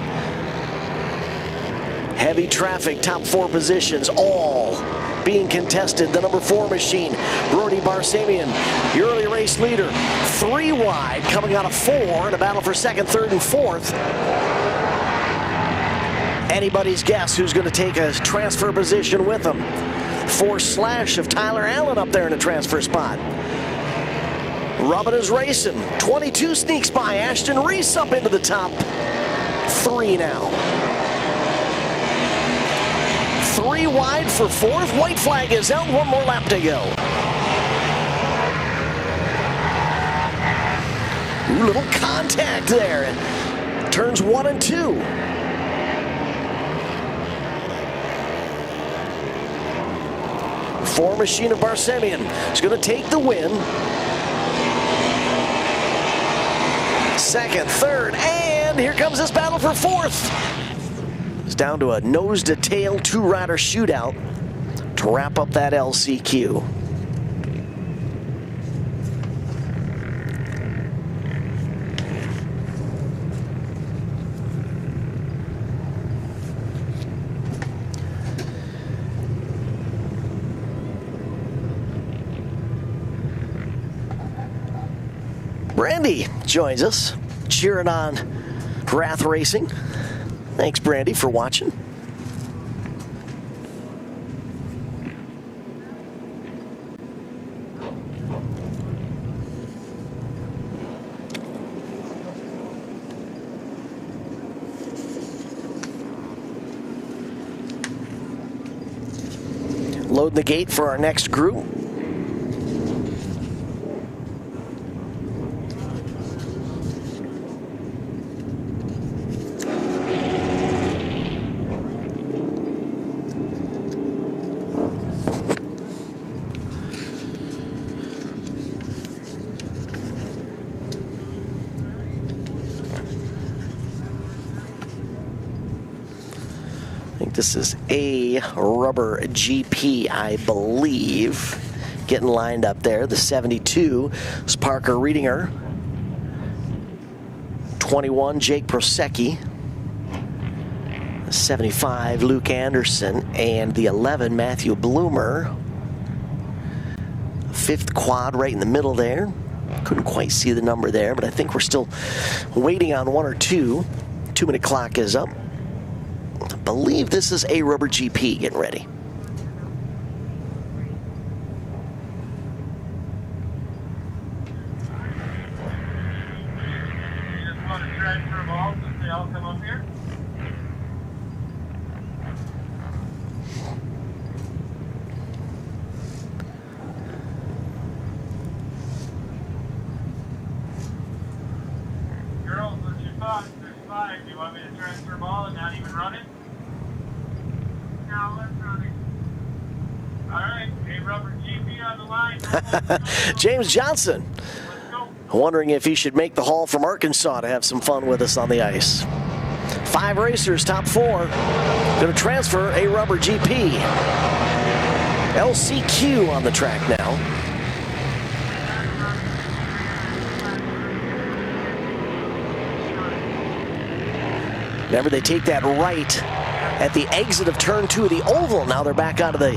Speaker 1: Heavy traffic, top 4 positions, all being contested. The number 4 machine, Brody Barsamian, your early race leader. 3 wide, coming out of 4 in a battle for second, third, and 4th. Anybody's guess who's going to take a transfer position with them. 4/ of Tyler Allen up there in a transfer spot. Rubbin is racing. 22 sneaks by. Ashton Reese up into the top 3 now. 3 wide for 4th. White flag is out. 1 more lap to go. Ooh, little contact there. Turns 1 and 2. Four machine of Barsamian is going to take the win. Second, third, and here comes this battle for 4th. It's down to a nose-to-tail 2-rider shootout to wrap up that LCQ. Brandy joins us, cheering on Wrath Racing. Thanks, Brandy, for watching. Loading the gate for our next group. This is a rubber GP, I believe. Getting lined up there. The 72 is Parker Reedinger. 21, Jake Prosecki. The 75, Luke Anderson. And the 11, Matthew Bloomer. Fifth quad right in the middle there. Couldn't quite see the number there, but I think we're still waiting on one or two. 2-minute clock is up. I believe this is a rubber GP getting ready.
Speaker 12: Girls, what's your thoughts? 35. Do you want me to transfer ball and not even run it? No, let's run it. All right, a rubber GP on the line.
Speaker 1: James Johnson, wondering if he should make the haul from Arkansas to have some fun with us on the ice. 5 racers, top 4. Going to transfer a rubber GP. LCQ on the track now. Remember, they take that right at the exit of turn 2 of the oval. Now they're back onto the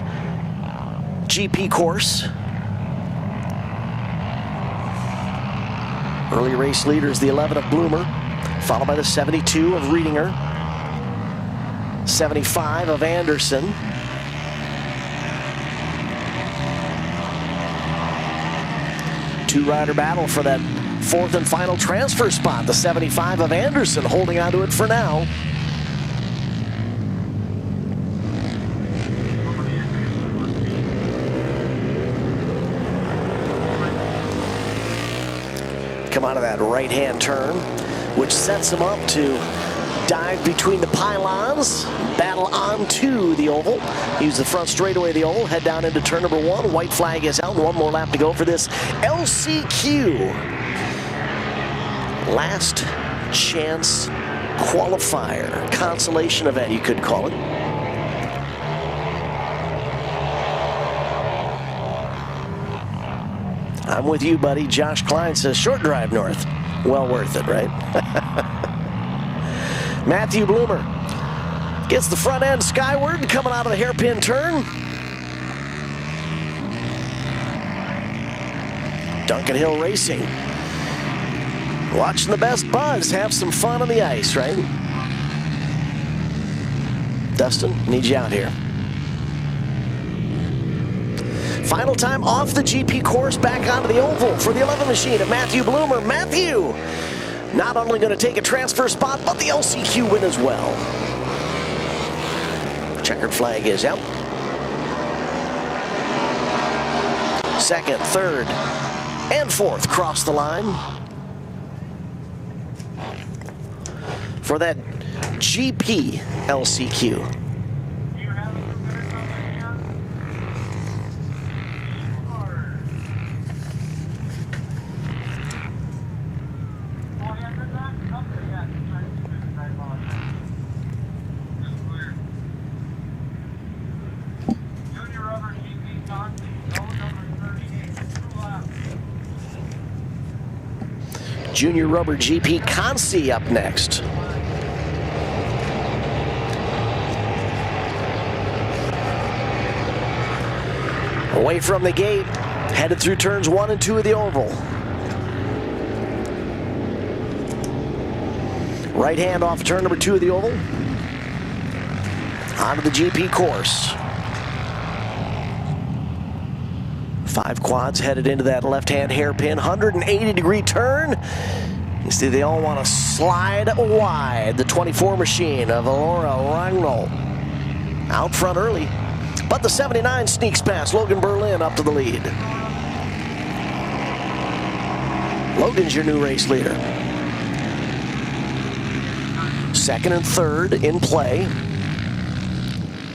Speaker 1: GP course. Early race leader is the 11 of Bloomer, followed by the 72 of Reedinger, 75 of Anderson. Two-rider battle for that 4th and final transfer spot. The 75 of Anderson holding onto it for now. Come out of that right-hand turn, which sets him up to dive between the pylons, battle onto the oval. Use the front straightaway of the oval, head down into turn number 1. White flag is out, and 1 more lap to go for this LCQ. Last chance qualifier, consolation event, you could call it. I'm with you, buddy. Josh Klein says short drive north. Well worth it, right? Matthew Bloomer gets the front end skyward, coming out of the hairpin turn. Duncan Hill Racing. Watching the best buzz have some fun on the ice, right? Dustin, need you out here. Final time off the GP course, back onto the oval for the 11 machine of Matthew Bloomer. Matthew not only going to take a transfer spot, but the LCQ win as well. Checkered flag is out. 2nd, 3rd, and 4th cross the line for that GP LCQ. Junior Rubber GP Consi up next. Away from the gate, headed through turns 1 and 2 of the oval. Right hand off turn number 2 of the oval. Onto the GP course. 5 quads headed into that left-hand hairpin, 180-degree turn. You see, they all want to slide wide. The 24 machine of Alora Ragnall out front early, But the 79 sneaks past Logan Berlin up to the lead. Logan's your new race leader. Second and third in play.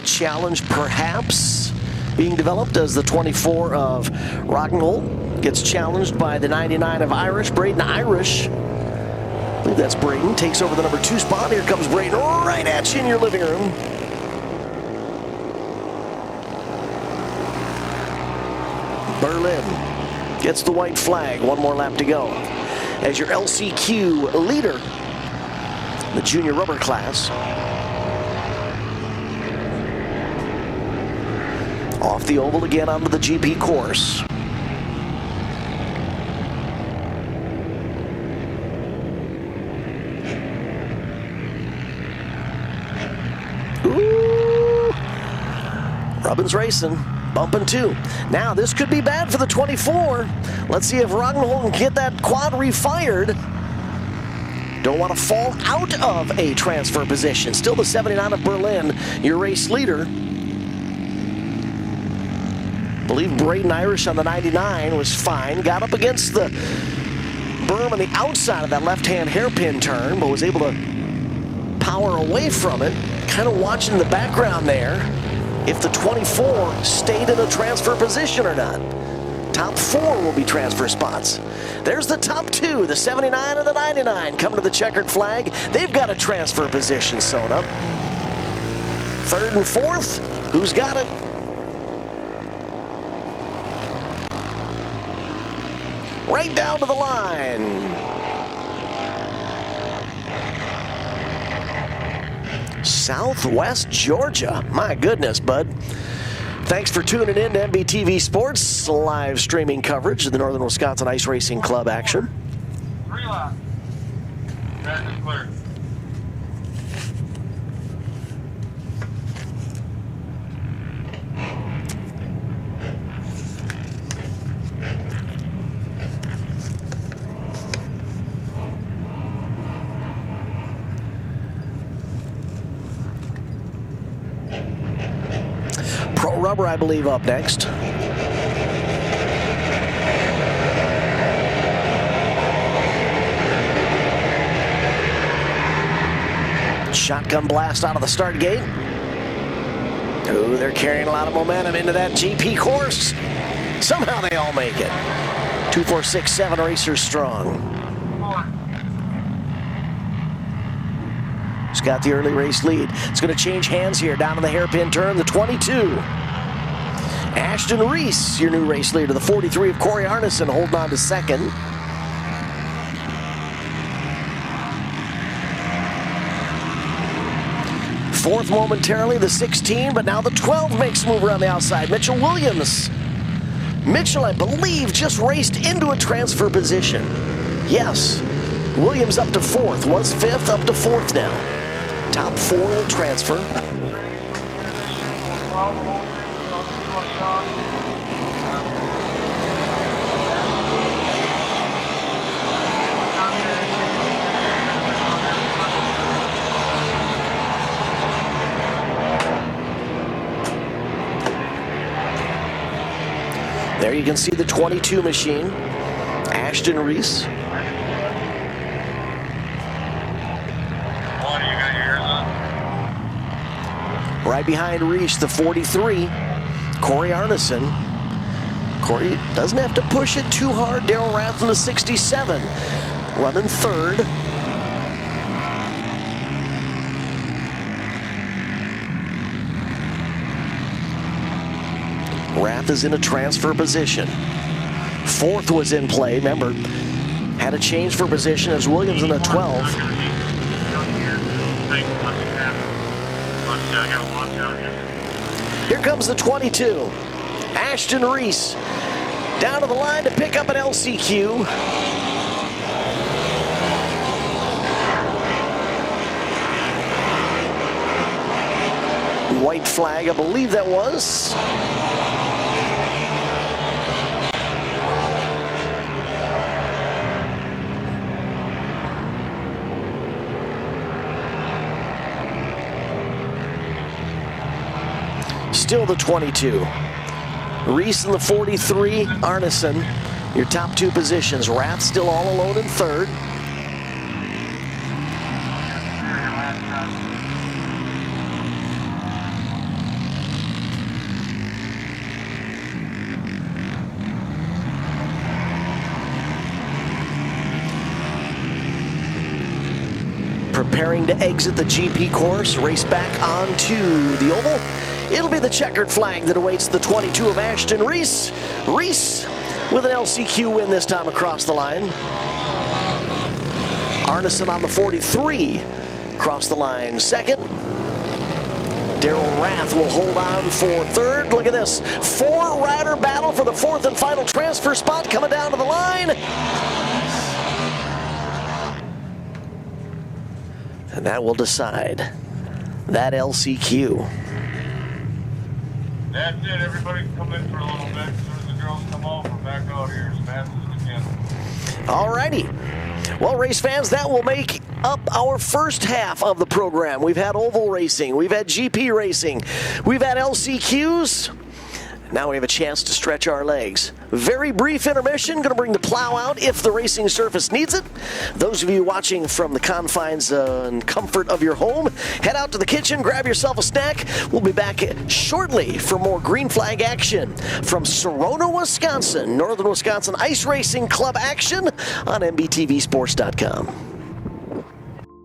Speaker 1: Challenge perhaps being developed as the 24 of Roggenholt gets challenged by the 99 of Irish. Braden Irish, I believe that's Braden, takes over the number 2 spot. Here comes Braden right at you in your living room. Berlin gets the white flag. One more lap to go. As your LCQ leader, the junior rubber class. Off the oval again onto the GP course. Ooh. Rubbin's racing. Bumping 2. Now this could be bad for the 24. Let's see if Roggenholt can get that quad refired. Don't want to fall out of a transfer position. Still the 79 of Berlin, your race leader. I believe Braden Irish on the 99 was fine. Got up against the berm on the outside of that left-hand hairpin turn, but was able to power away from it. Kind of watching the background there, if the 24 stayed in a transfer position or not. Top 4 will be transfer spots. There's the top 2, the 79 and the 99 coming to the checkered flag. They've got a transfer position sewn up. Third and fourth, who's got it? Right down to the line. Southwest Georgia. My goodness, bud. Thanks for tuning in to MBTV Sports, live streaming coverage of the Northern Wisconsin Ice Racing Club action.
Speaker 12: 3 laps. Track is clear.
Speaker 1: Pro Rubber, I believe, up next. Shotgun blast out of the start gate. Ooh, they're carrying a lot of momentum into that GP course. Somehow they all make it. 2, 4, 6, 7 racers strong. He's got the early race lead. It's going to change hands here down to the hairpin turn, the 22. Ashton Reese, your new race leader. The 43 of Corey Arneson holding on to second. Fourth momentarily, the 16, but now the 12 makes a move around the outside. Mitchell Williams. Mitchell, I believe, just raced into a transfer position. Yes. Williams up to 4th, was 5th, up to 4th now. Top 4 will transfer. There you can see the 22 machine. Ashton Reese. Right behind Reese, the 43, Corey Arneson. Corey doesn't have to push it too hard. Daryl Rath in the 67, running 3rd. Rath is in a transfer position. 4th was in play, remember, had a change for position as Williams in the 12. Here comes the 22. Ashton Reese down to the line to pick up an LCQ. White flag, I believe that was. still the 22. Reese in the 43, Arneson, your top two positions. Rath still all alone in third. Preparing to exit the GP course, race back onto the oval. It'll be the checkered flag that awaits the 22 of Ashton Reese. Reese with an LCQ win this time across the line. Arneson on the 43, across the line second. Daryl Rath will hold on for third. Look at this, four-rider battle for the fourth and final transfer spot coming down to the line. And that will decide that LCQ.
Speaker 12: That's it. Everybody can come in for a little bit. As soon as the girls come off, we're back out here as fast as we can.
Speaker 1: All righty. Well, race fans, that will make up our first half of the program. We've had oval racing. We've had GP racing. We've had LCQs. Now we have a chance to stretch our legs. Very brief intermission, going to bring the plow out if the racing surface needs it. Those of you watching from the confines and comfort of your home, head out to the kitchen, grab yourself a snack. We'll be back shortly for more green flag action from Sarona, Wisconsin, Northern Wisconsin Ice Racing Club action on MBTVsports.com.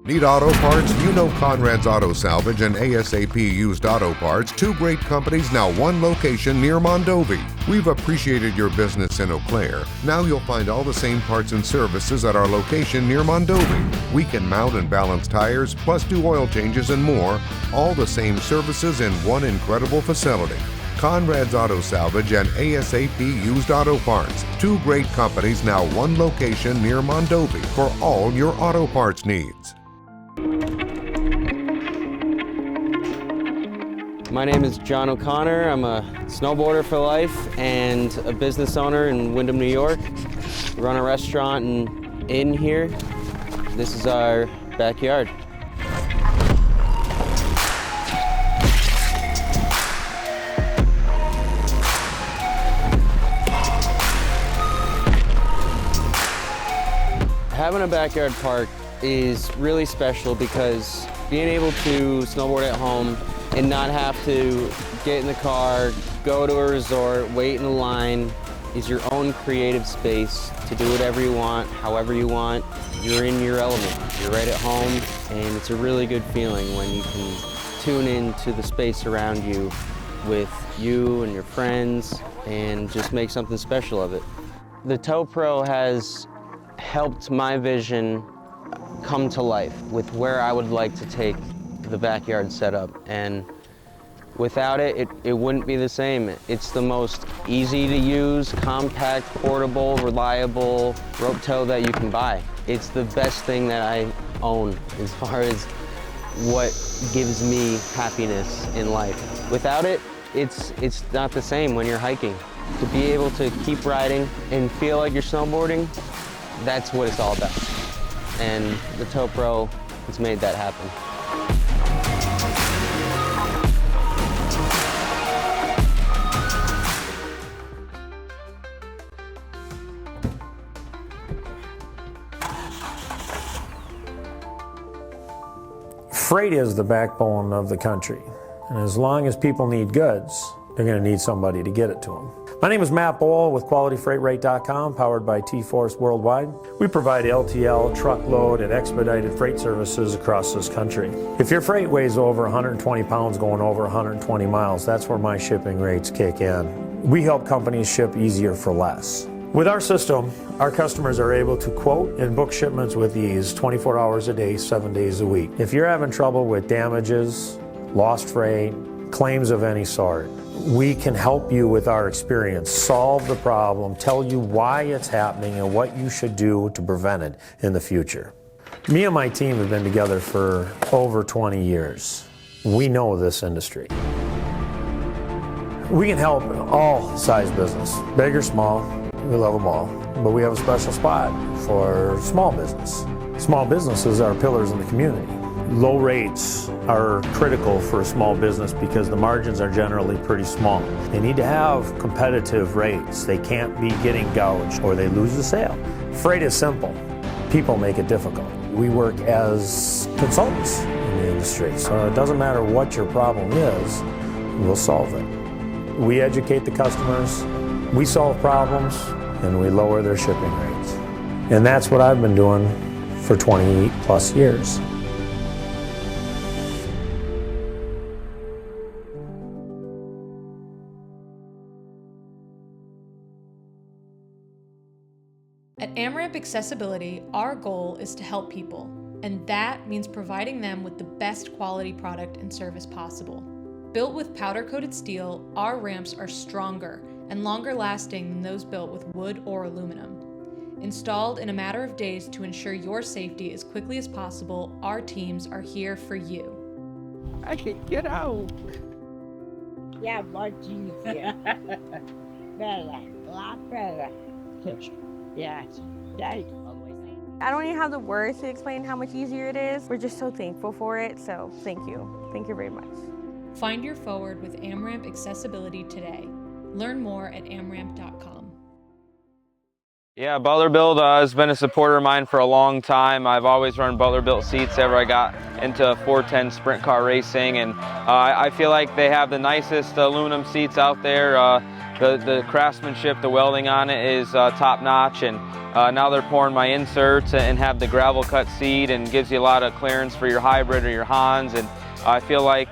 Speaker 13: Need auto parts? You know Conrad's Auto Salvage and ASAP Used Auto Parts, two great companies, now one location near Mondovi. We've appreciated your business in Eau Claire. Now you'll find all the same parts and services at our location near Mondovi. We can mount and balance tires, plus do oil changes and more. All the same services in one incredible facility. Conrad's Auto Salvage and ASAP Used Auto Parts, two great companies, now one location near Mondovi for all your auto parts needs.
Speaker 14: My name is John O'Connor. I'm a snowboarder for life and a business owner in Windham, New York. We run a restaurant and inn here. This is our backyard. Having a backyard park is really special because being able to snowboard at home and not have to get in the car, go to a resort, wait in a line, is your own creative space to do whatever you want, however you want. You're in your element. You're right at home, and it's a really good feeling when you can tune into the space around you with you and your friends and just make something special of it. The Tow Pro has helped my vision come to life with where I would like to take the backyard setup, and without it, it wouldn't be the same. It's the most easy to use, compact, portable, reliable rope tow that you can buy. It's the best thing that I own as far as what gives me happiness in life. Without it, it's not the same when you're hiking. To be able to keep riding and feel like you're snowboarding, that's what it's all about. And the Tow Pro has made that happen.
Speaker 15: Freight is the backbone of the country, and as long as people need goods, they're going to need somebody to get it to them. My name is Matt Bohl with QualityFreightRate.com, powered by T-Force Worldwide. We provide LTL, truckload, and expedited freight services across this country. If your freight weighs over 120 pounds going over 120 miles, that's where my shipping rates kick in. We help companies ship easier for less. With our system, our customers are able to quote and book shipments with ease 24 hours a day, 7 days a week. If you're having trouble with damages, lost freight, claims of any sort, we can help you with our experience, solve the problem, tell you why it's happening and what you should do to prevent it in the future. Me and my team have been together for over 20 years. We know this industry. We can help all size business, big or small. We love them all, but we have a special spot for small business. Small businesses are pillars in the community. Low rates are critical for a small business because the margins are generally pretty small. They need to have competitive rates. They can't be getting gouged or they lose the sale. Freight is simple. People make it difficult. We work as consultants in the industry, so it doesn't matter what your problem is, we'll solve it. We educate the customers, we solve problems, and we lower their shipping rates. And that's what I've been doing for 28 plus years.
Speaker 5: At AmRamp Accessibility, our goal is to help people, and that means providing them with the best quality product and service possible. Built with powder-coated steel, our ramps are stronger and longer lasting than those built with wood or aluminum. Installed in a matter of days to ensure your safety as quickly as possible, our teams are here for you.
Speaker 7: I can get out. Yeah, much easier. Better, a lot better. Yes, thank you.
Speaker 8: I don't even have the words to explain how much easier it is. We're just so thankful for it, so thank you. Thank you very much.
Speaker 5: Find your forward with AmRamp Accessibility today. Learn more at amramp.com.
Speaker 14: Yeah, Butler Build has been a supporter of mine for a long time. I've always run Butler built seats ever I got into 410 sprint car racing, and I feel like they have the nicest aluminum seats out there. The craftsmanship, the welding on it is top notch, and now they're pouring my inserts and have the gravel cut seat and gives you a lot of clearance for your hybrid or your Hans, and I feel like,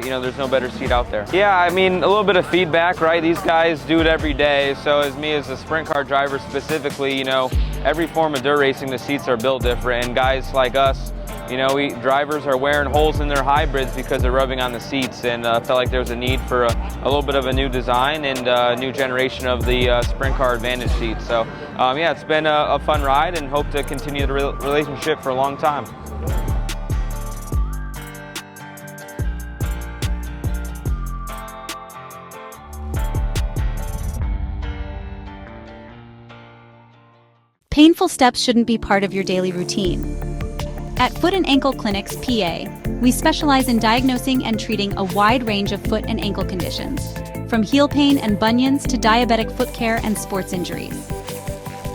Speaker 14: you know, there's no better seat out there. Yeah, I mean, a little bit of feedback, right? These guys do it every day, so as me as a sprint car driver specifically, you know, every form of dirt racing, the seats are built different, and guys like us, you know, drivers are wearing holes in their hybrids because they're rubbing on the seats, and felt like there was a need for a little bit of a new design and a new generation of the sprint car advantage seat. So, yeah, it's been a fun ride and hope to continue the relationship for a long time.
Speaker 9: Painful steps shouldn't be part of your daily routine. At Foot and Ankle Clinics, PA, we specialize in diagnosing and treating a wide range of foot and ankle conditions, from heel pain and bunions to diabetic foot care and sports injuries.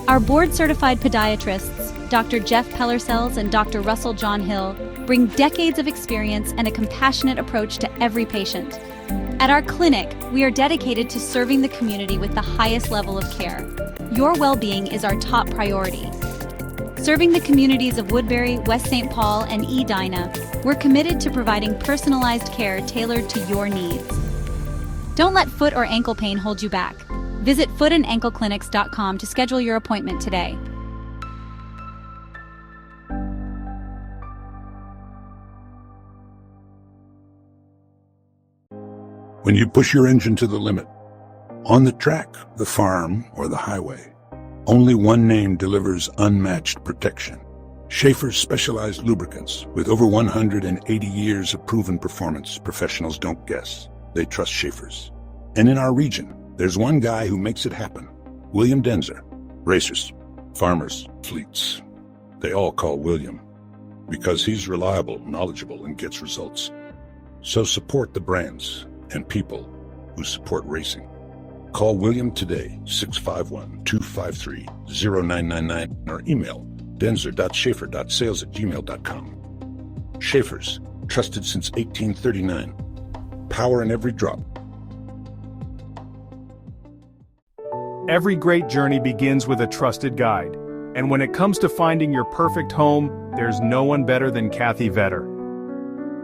Speaker 9: Our board-certified podiatrists, Dr. Jeff Pellercells and Dr. Russell John Hill, bring decades of experience and a compassionate approach to every patient. At our clinic, we are dedicated to serving the community with the highest level of care. Your well-being is our top priority. Serving the communities of Woodbury, West St. Paul, and Edina, we're committed to providing personalized care tailored to your needs. Don't let foot or ankle pain hold you back. Visit footandankleclinics.com to schedule your appointment today.
Speaker 16: When you push your engine to the limit, on the track, the farm, or the highway, only one name delivers unmatched protection. Schaefer's specialized lubricants. With over 180 years of proven performance, professionals don't guess. They trust Schaefer's. And in our region, there's one guy who makes it happen. William Denzer. Racers, farmers, fleets. They all call William because he's reliable, knowledgeable, and gets results. So support the brands and people who support racing. Call William today, 651-253-0999, or email denzer.schaefer.sales@gmail.com. Schaefer's, trusted since 1839. Power in every drop.
Speaker 17: Every great journey begins with a trusted guide. And when it comes to finding your perfect home, there's no one better than Kathy Vetter.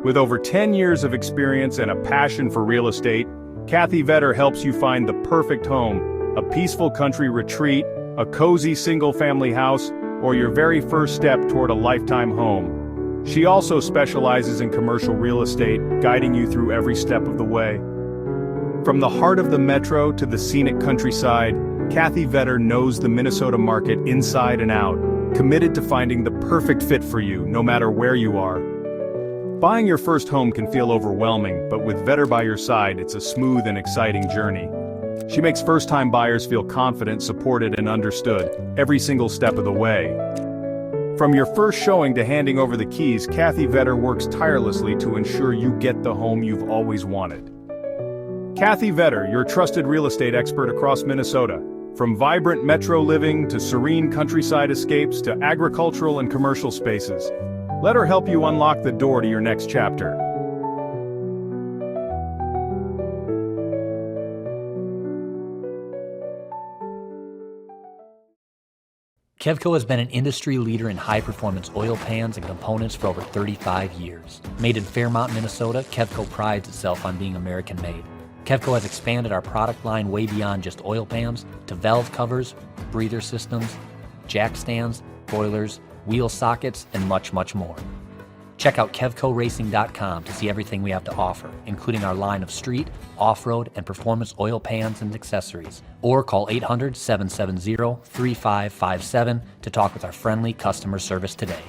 Speaker 17: With over 10 years of experience and a passion for real estate, Kathy Vetter helps you find the perfect home, a peaceful country retreat, a cozy single-family house, or your very first step toward a lifetime home. She also specializes in commercial real estate, guiding you through every step of the way. From the heart of the metro to the scenic countryside, Kathy Vetter knows the Minnesota market inside and out, committed to finding the perfect fit for you, no matter where you are. Buying your first home can feel overwhelming, but with Vetter by your side, it's a smooth and exciting journey. She makes first-time buyers feel confident, supported, and understood every single step of the way. From your first showing to handing over the keys, Kathy Vetter works tirelessly to ensure you get the home you've always wanted. Kathy Vetter, your trusted real estate expert across Minnesota. From vibrant metro living to serene countryside escapes to agricultural and commercial spaces. Let her help you unlock the door to your next chapter.
Speaker 18: Kevco has been an industry leader in high-performance oil pans and components for over 35 years. Made in Fairmont, Minnesota, Kevco prides itself on being American-made. Kevco has expanded our product line way beyond just oil pans to valve covers, breather systems, jack stands, boilers, wheel sockets, and much, much more. Check out KevcoRacing.com to see everything we have to offer, including our line of street, off-road, and performance oil pans and accessories. Or call 800-770-3557 to talk with our friendly customer service today.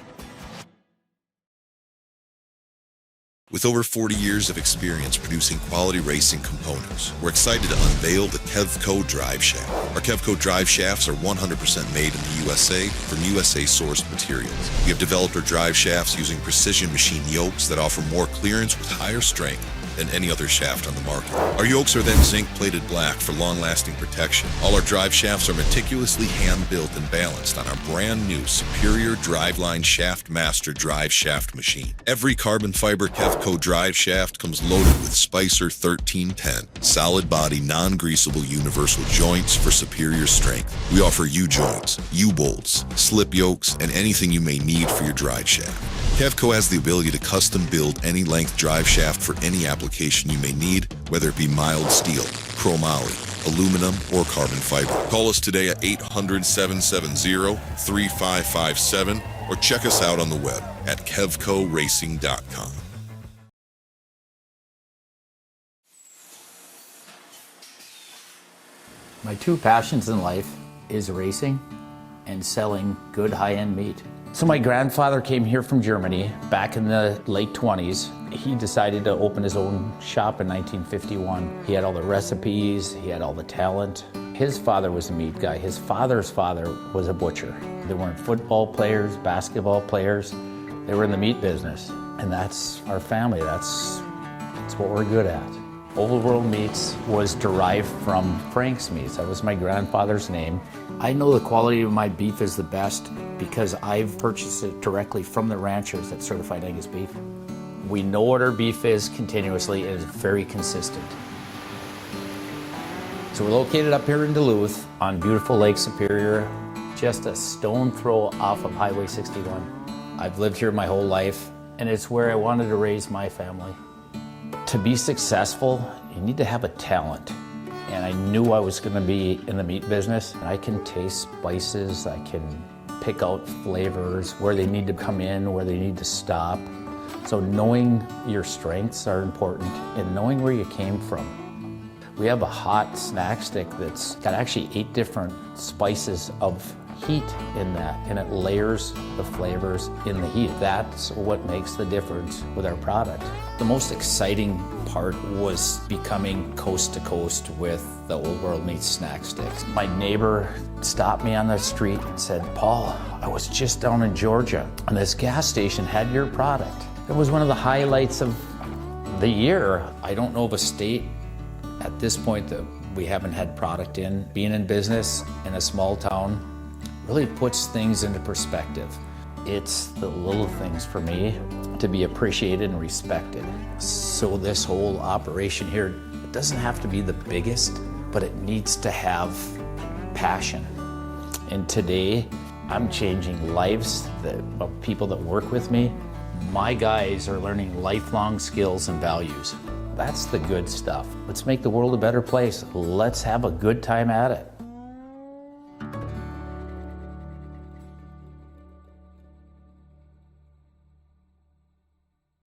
Speaker 19: With over 40 years of experience producing quality racing components, we're excited to unveil the Kevco Drive Shaft. Our Kevco Drive Shafts are 100% made in the USA from USA-sourced materials. We have developed our drive shafts using precision machine yokes that offer more clearance with higher strength than any other shaft on the market. Our yokes are then zinc-plated black for long-lasting protection. All our drive shafts are meticulously hand-built and balanced on our brand-new Superior Driveline Shaft Master drive shaft machine. Every carbon fiber Kevco drive shaft comes loaded with Spicer 1310, solid-body, non-greasable universal joints for superior strength. We offer U-joints, U-bolts, slip yokes, and anything you may need for your drive shaft. Kevco has the ability to custom build any length drive shaft for any application you may need, whether it be mild steel, chromoly, aluminum, or carbon fiber. Call us today at 800-770-3557 or check us out on the web at kevcoracing.com.
Speaker 20: My two passions in life is racing and selling good high-end meat. So my grandfather came here from Germany back in the late 20s. He decided to open his own shop in 1951. He had all the recipes, he had all the talent. His father was a meat guy. His father's father was a butcher. They weren't football players, basketball players. They were in the meat business. And that's our family. That's what we're good at. Old World Meats was derived from Frank's Meats. That was my grandfather's name. I know the quality of my beef is the best because I've purchased it directly from the ranchers that certified Angus beef. We know what our beef is continuously and it's very consistent. So we're located up here in Duluth on beautiful Lake Superior, just a stone throw off of Highway 61. I've lived here my whole life and it's where I wanted to raise my family. To be successful, you need to have a talent. And I knew I was going to be in the meat business. I can taste spices, I can pick out flavors, where they need to come in, where they need to stop. So knowing your strengths are important and knowing where you came from. We have a hot snack stick that's got actually 8 different spices of heat in that, and it layers the flavors in the heat. That's what makes the difference with our product. The most exciting part was becoming coast to coast with the Old World Meats snack sticks. My neighbor stopped me on the street and said, "Paul, I was just down in Georgia and this gas station had your product." It was one of the highlights of the year. I don't know of a state at this point that we haven't had product in. Being in business in a small town really puts things into perspective. It's the little things for me to be appreciated and respected. So this whole operation here, it doesn't have to be the biggest, but it needs to have passion. And today, I'm changing lives of people that work with me. My guys are learning lifelong skills and values. That's the good stuff. Let's make the world a better place. Let's have a good time at it.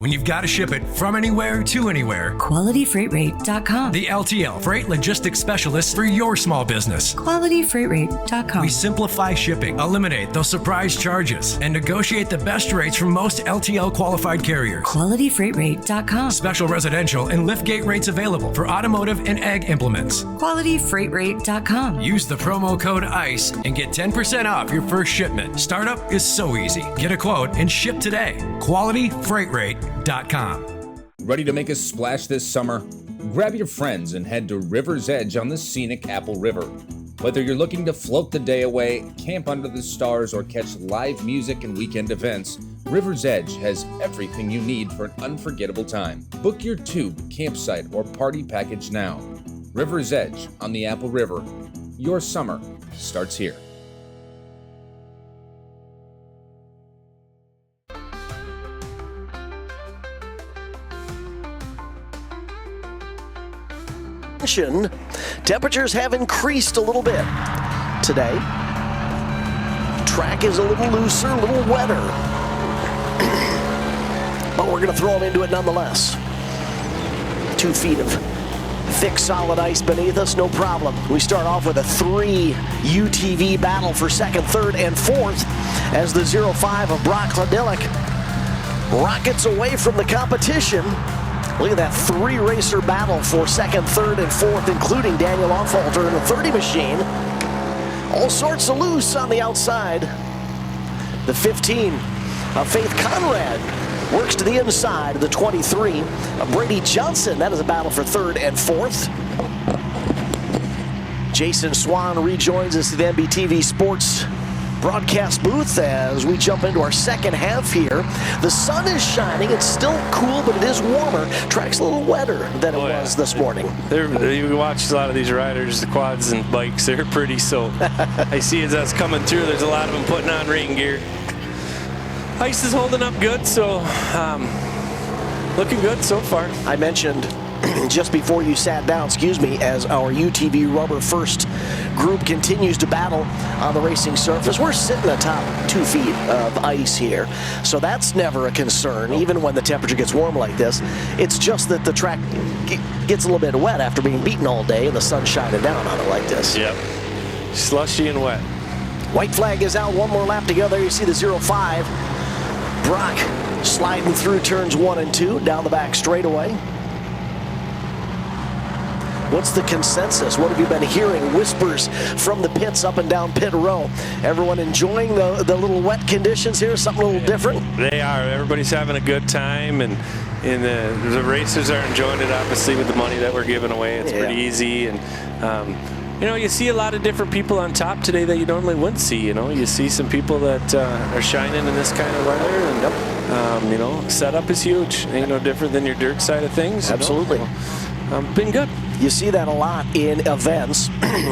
Speaker 3: When you've got to ship it from anywhere to anywhere,
Speaker 4: QualityFreightRate.com.
Speaker 3: The LTL Freight Logistics Specialists for your small business.
Speaker 4: QualityFreightRate.com.
Speaker 3: We simplify shipping, eliminate those surprise charges, and negotiate the best rates from most LTL qualified carriers.
Speaker 4: QualityFreightRate.com.
Speaker 3: Special residential and liftgate rates available for automotive and ag implements.
Speaker 4: QualityFreightRate.com.
Speaker 3: Use the promo code ICE and get 10% off your first shipment. Startup is so easy. Get a quote and ship today. QualityFreightRate.com.
Speaker 21: Ready to make a splash this summer? Grab your friends and head to River's Edge on the scenic Apple River. Whether you're looking to float the day away, camp under the stars, or catch live music and weekend events, River's Edge has everything you need for an unforgettable time. Book your tube, campsite, or party package now. River's Edge on the Apple River. Your summer starts here.
Speaker 1: Temperatures have increased a little bit today. Track is a little looser, a little wetter. But we're going to throw them into it nonetheless. 2 feet of thick, solid ice beneath us, no problem. We start off with a 3 UTV battle for second, third, and fourth as the 05 of Brock Ladillick rockets away from the competition. Look at that 3-racer battle for second, third, and fourth, including Daniel Offalter in the 30 machine. All sorts of loose on the outside. The 15 of Faith Conrad works to the inside of the 23 of Brady Johnson. That is a battle for third and fourth. Jason Swan rejoins us at the MBTV Sports broadcast booth as we jump into our second half here. The sun is shining. It's still cool, but it is warmer. Track's a little wetter than it was this morning.
Speaker 2: You watch a lot of these riders, the quads and bikes, they're pretty soaked. I see as that's coming through, there's a lot of them putting on rain gear. Ice is holding up good, so looking good so far.
Speaker 1: I mentioned just before you sat down, as our UTV rubber first group continues to battle on the racing surface. We're sitting atop 2 feet of ice here, so that's never a concern, even when the temperature gets warm like this. It's just that the track gets a little bit wet after being beaten all day and the sun shining down on it like this.
Speaker 2: Yep, slushy and wet.
Speaker 1: White flag is out, one more lap to go. There you see the 05. Brock sliding through turns 1 and 2 down the back straightaway. What's the consensus? What have you been hearing? Whispers from the pits up and down pit row. Everyone enjoying the little wet conditions here, something a little different?
Speaker 2: They are. Everybody's having a good time, and the racers are enjoying it, obviously, with the money that we're giving away. It's pretty easy, and you see a lot of different people on top today that you normally wouldn't see. You see some people that are shining in this kind of weather, and setup is huge. Ain't no different than your dirt side of things.
Speaker 1: Absolutely.
Speaker 2: Been good.
Speaker 1: You see that a lot in events.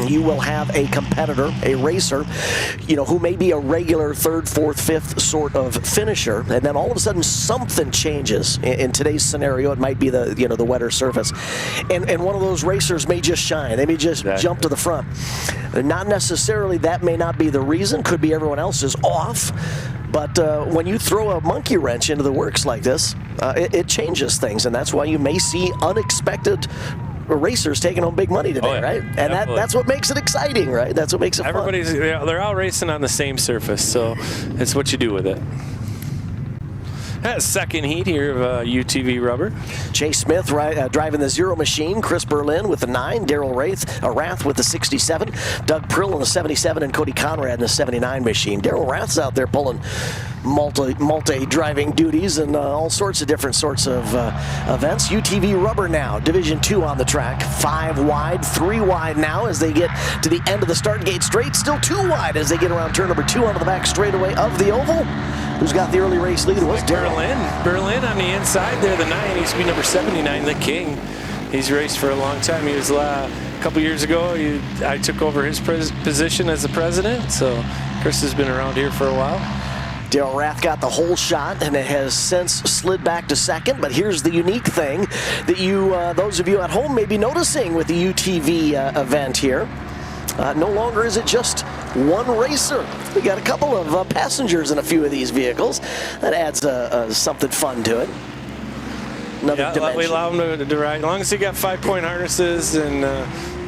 Speaker 1: You will have a competitor, a racer, who may be a regular third, fourth, fifth sort of finisher, and then all of a sudden something changes. In today's scenario, it might be the wetter surface, and one of those racers may just shine. They may just jump to the front. Not necessarily, that may not be the reason. Could be everyone else is off. But when you throw a monkey wrench into the works like this, it changes things, and that's why you may see unexpected racers taking home big money today, right? And that's what makes it exciting, right? That's what makes it fun.
Speaker 2: They're all racing on the same surface, so it's what you do with it. That second heat here of UTV rubber.
Speaker 1: Chase Smith driving the 0 machine. Chris Berlin with the 9. Daryl Rath with the 67. Doug Prill in the 77. And Cody Conrad in the 79 machine. Daryl Rath's out there pulling multi-driving duties and all sorts of different sorts of events. UTV rubber now. Division 2 on the track. 5 wide, 3 wide now as they get to the end of the start gate straight. Still 2 wide as they get around turn number 2 onto the back straightaway of the oval. Who's got the early race lead? Was
Speaker 2: Berlin on the inside there, the 9. He used to be number 79, the king. He's raced for a long time. He was a couple years ago. I took over his position as the president, so Chris has been around here for a while.
Speaker 1: Daryl Rath got the whole shot, and it has since slid back to second. But here's the unique thing that those of you at home may be noticing with the UTV event here. No longer is it just one racer. We got a couple of passengers in a few of these vehicles. That adds something fun to it. another dimension.
Speaker 2: We allow them to ride. As long as they got 5-point harnesses, and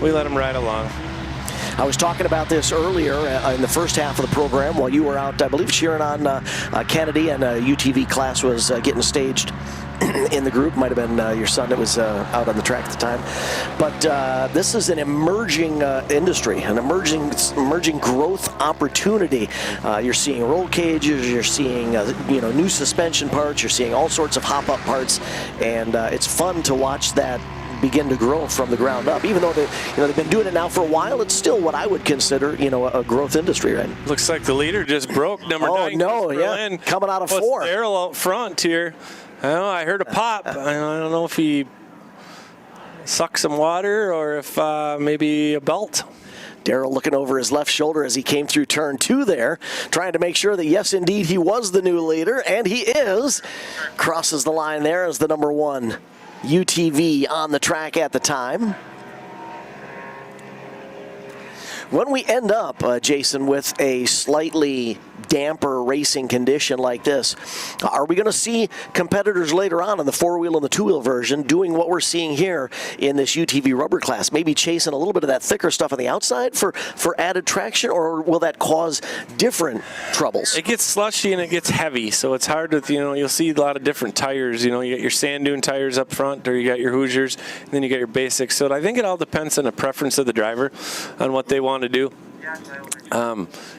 Speaker 2: we let them ride along.
Speaker 1: I was talking about this earlier in the first half of the program while you were out, I believe, cheering on Kennedy, and UTV class was getting staged in the group. Might have been your son that was out on the track at the time. But this is an emerging industry, an emerging growth opportunity. You're seeing roll cages, you're seeing new suspension parts, you're seeing all sorts of hop-up parts, and it's fun to watch that begin to grow from the ground up. Even though they've been doing it now for a while, it's still what I would consider a growth industry, right?
Speaker 2: Looks like the leader just broke. Number 9.
Speaker 1: No,
Speaker 2: Berlin,
Speaker 1: coming out of 4.
Speaker 2: Daryl out front here. I heard a pop. I don't know if he sucked some water or if maybe a belt.
Speaker 1: Daryl looking over his left shoulder as he came through turn 2 there, trying to make sure that, yes, indeed, he was the new leader, and he is. Crosses the line there as the number 1 UTV on the track at the time. When we end up, Jason, with a slightly damper racing condition like this, are we going to see competitors later on in the 4-wheel and the 2-wheel version doing what we're seeing here in this UTV rubber class, maybe chasing a little bit of that thicker stuff on the outside for added traction, or will that cause different troubles?
Speaker 2: It gets slushy and it gets heavy, so it's hard to, you'll see a lot of different tires. You got your sand dune tires up front, or you got your Hoosiers, and then you got your basics. So I think it all depends on the preference of the driver on what they want to do.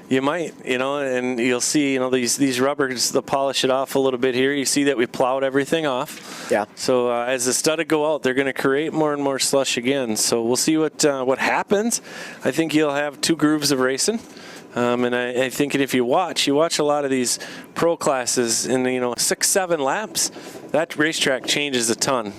Speaker 2: You might, and you'll see, these rubbers, they'll polish it off a little bit here. You see that we plowed everything off.
Speaker 1: Yeah.
Speaker 2: So as the studs go out, they're going to create more and more slush again. So we'll see what happens. I think you'll have 2 grooves of racing. And I think if you watch a lot of these pro classes in 6-7 laps, that racetrack changes a ton.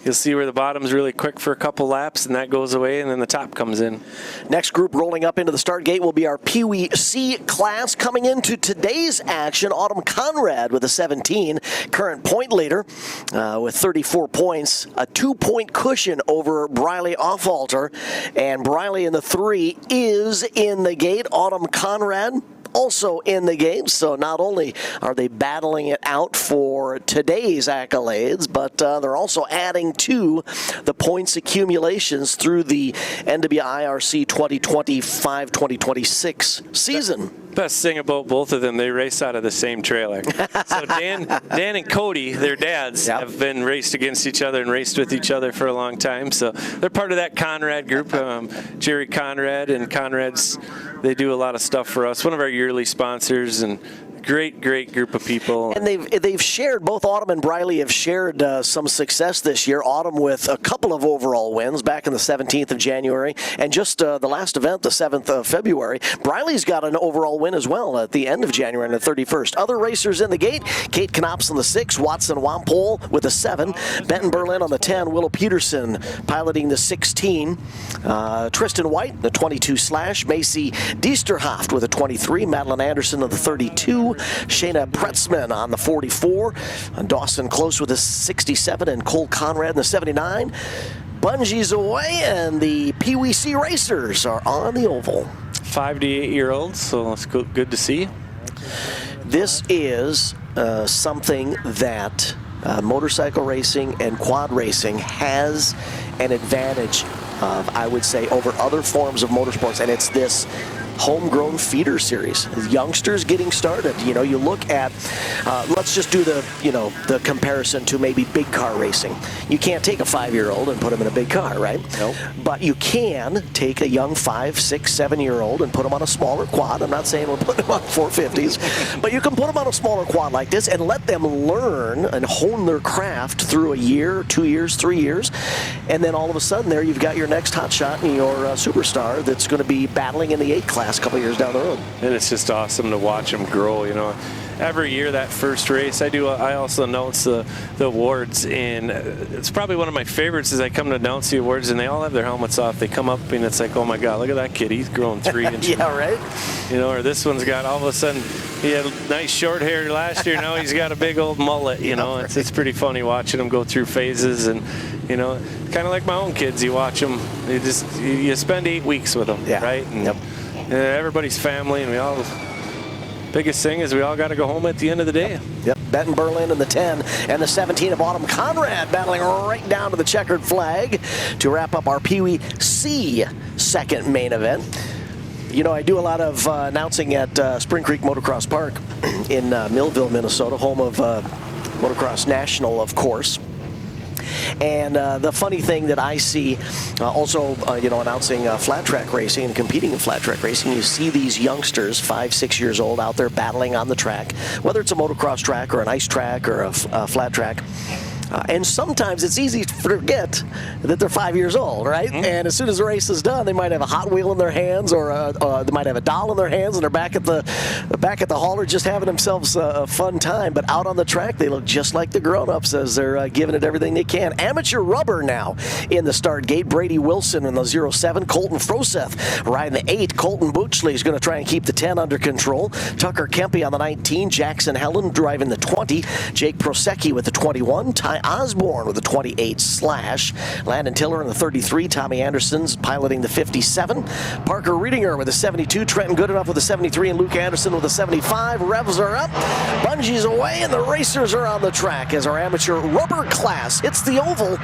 Speaker 2: You'll see where the bottom's really quick for a couple laps, and that goes away, and then the top comes in.
Speaker 1: Next group rolling up into the start gate will be our Peewee C class. Coming into today's action, Autumn Conrad with a 17, current point leader with 34 points, a 2-point cushion over Briley Offalter, and Briley in the 3 is in the gate. Autumn Conrad also in the game, so not only are they battling it out for today's accolades, but they're also adding to the points accumulations through the NWIRC 2025-2026 season.
Speaker 2: Best thing about both of them, they race out of the same trailer. So Dan and Cody, their dads, have been raced against each other and raced with each other for a long time. So they're part of that Conrad group. Jerry Conrad and Conrad's, they do a lot of stuff for us. One of our yearly sponsors, and great group of people. And
Speaker 1: they've shared, both Autumn and Briley have shared some success this year. Autumn with a couple of overall wins back in the 17th of January, and just the last event, the 7th of February. Briley's got an overall win as well at the end of January on the 31st. Other racers in the gate, Kate Knops on the 6, Watson Wampole with a 7, Benton Berlin on the 10, Willow Peterson piloting the 16, Tristan White, the 22 slash, Macy Diesterhoft with a 23, Madeline Anderson on the 32, Shayna Pretzman on the 44, Dawson Close with a 67, and Cole Conrad in the 79. Bungees away, and the Peewee C racers are on the oval.
Speaker 2: 5 to 8-year-olds, so it's good to see.
Speaker 1: This is something that motorcycle racing and quad racing has an advantage of, I would say, over other forms of motorsports, and it's this homegrown feeder series. Youngsters getting started. You look at, let's just do the comparison to maybe big car racing. You can't take a 5-year-old and put him in a big car, right?
Speaker 2: Nope.
Speaker 1: But you can take a young 5, 6, 7-year-old and put him on a smaller quad. I'm not saying we'll put him on 450s, but you can put him on a smaller quad like this and let them learn and hone their craft through a year, 2 years, 3 years, and then all of a sudden there you've got your next hotshot and your superstar that's going to be battling in the 8 class a couple years down the road.
Speaker 2: And it's just awesome to watch them grow. Every year that first race, I also announce the awards, and it's probably one of my favorites is I come to announce the awards, and they all have their helmets off. They come up, and it's like, oh my God, look at that kid, he's growing 3 inches.
Speaker 1: Yeah, right.
Speaker 2: Or this one's got, all of a sudden, he had nice short hair last year, now he's got a big old mullet. It's pretty funny watching him go through phases, and kind of like my own kids, you watch them, you spend 8 weeks with them, right? And, everybody's family, and we all biggest thing is we all got to go home at the end of the day.
Speaker 1: Yep. Benton Berlin in the 10 and the 17 of Autumn Conrad battling right down to the checkered flag to wrap up our Peewee C second main event. You know, I do a lot of announcing at Spring Creek Motocross Park in Millville, Minnesota, home of Motocross National, of course. And the funny thing that I see, also, you know, announcing flat track racing and competing in flat track racing, you see these youngsters, 5, 6 years old, out there battling on the track, whether it's a motocross track or an ice track or a flat track. And sometimes it's easy to forget that they're 5 years old, right? Mm-hmm. And as soon as the race is done, they might have a Hot Wheel in their hands, or they might have a doll in their hands, and they're back at the hauler just having themselves a fun time. But out on the track, they look just like the grown-ups as they're giving it everything they can. Amateur rubber now in the start gate. Brady Wilson in the 07. Colton Froseth riding the 8. Colton Butchley is going to try and keep the 10 under control. Tucker Kempe on the 19. Jackson Helen driving the 20. Jake Prosecki with the 21. Ty Osborne with the 28 slash. Landon Tiller in the 33. Tommy Anderson's piloting the 57. Parker Riedinger with the 72. Trenton Goodenough with the 73. And Luke Anderson with the 75. Revs are up. Bungees away. And the racers are on the track as our amateur rubber class hits the oval.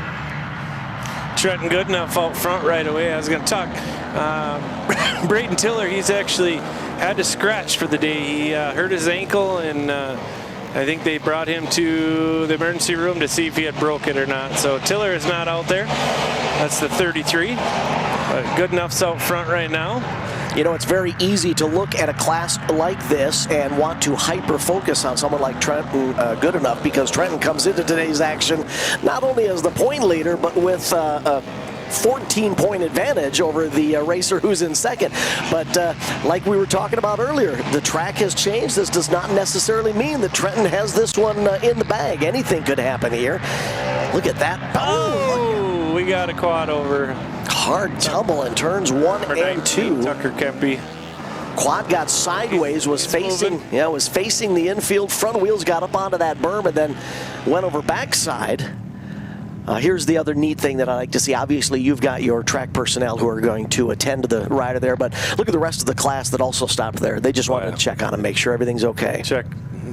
Speaker 2: Trenton Goodenough out front right away. I was going to talk. Braden Tiller, he's actually had to scratch for the day. He hurt his ankle, and I think they brought him to the emergency room to see if he had broke it or not. So Tiller is not out there. That's the 33. Goodenough's out front right now.
Speaker 1: You know, it's very easy to look at a class like this and want to hyper-focus on someone like Trenton Goodenough, because Trenton comes into today's action not only as the point leader, but with a 14-point advantage over the racer who's in second. But like we were talking about earlier, the track has changed. This does not necessarily mean that Trenton has this one in the bag. Anything could happen here. Look at that.
Speaker 2: Oh, we got a quad over.
Speaker 1: Hard tumble in turns 1 and 2.
Speaker 2: Tucker Kempe.
Speaker 1: Quad got sideways, was facing the infield. Front wheels got up onto that berm and then went over backside. Here's the other neat thing that I like to see. Obviously, you've got your track personnel who are going to attend to the rider there, but look at the rest of the class that also stopped there. They just wanted to check on him, make sure everything's okay.
Speaker 2: Check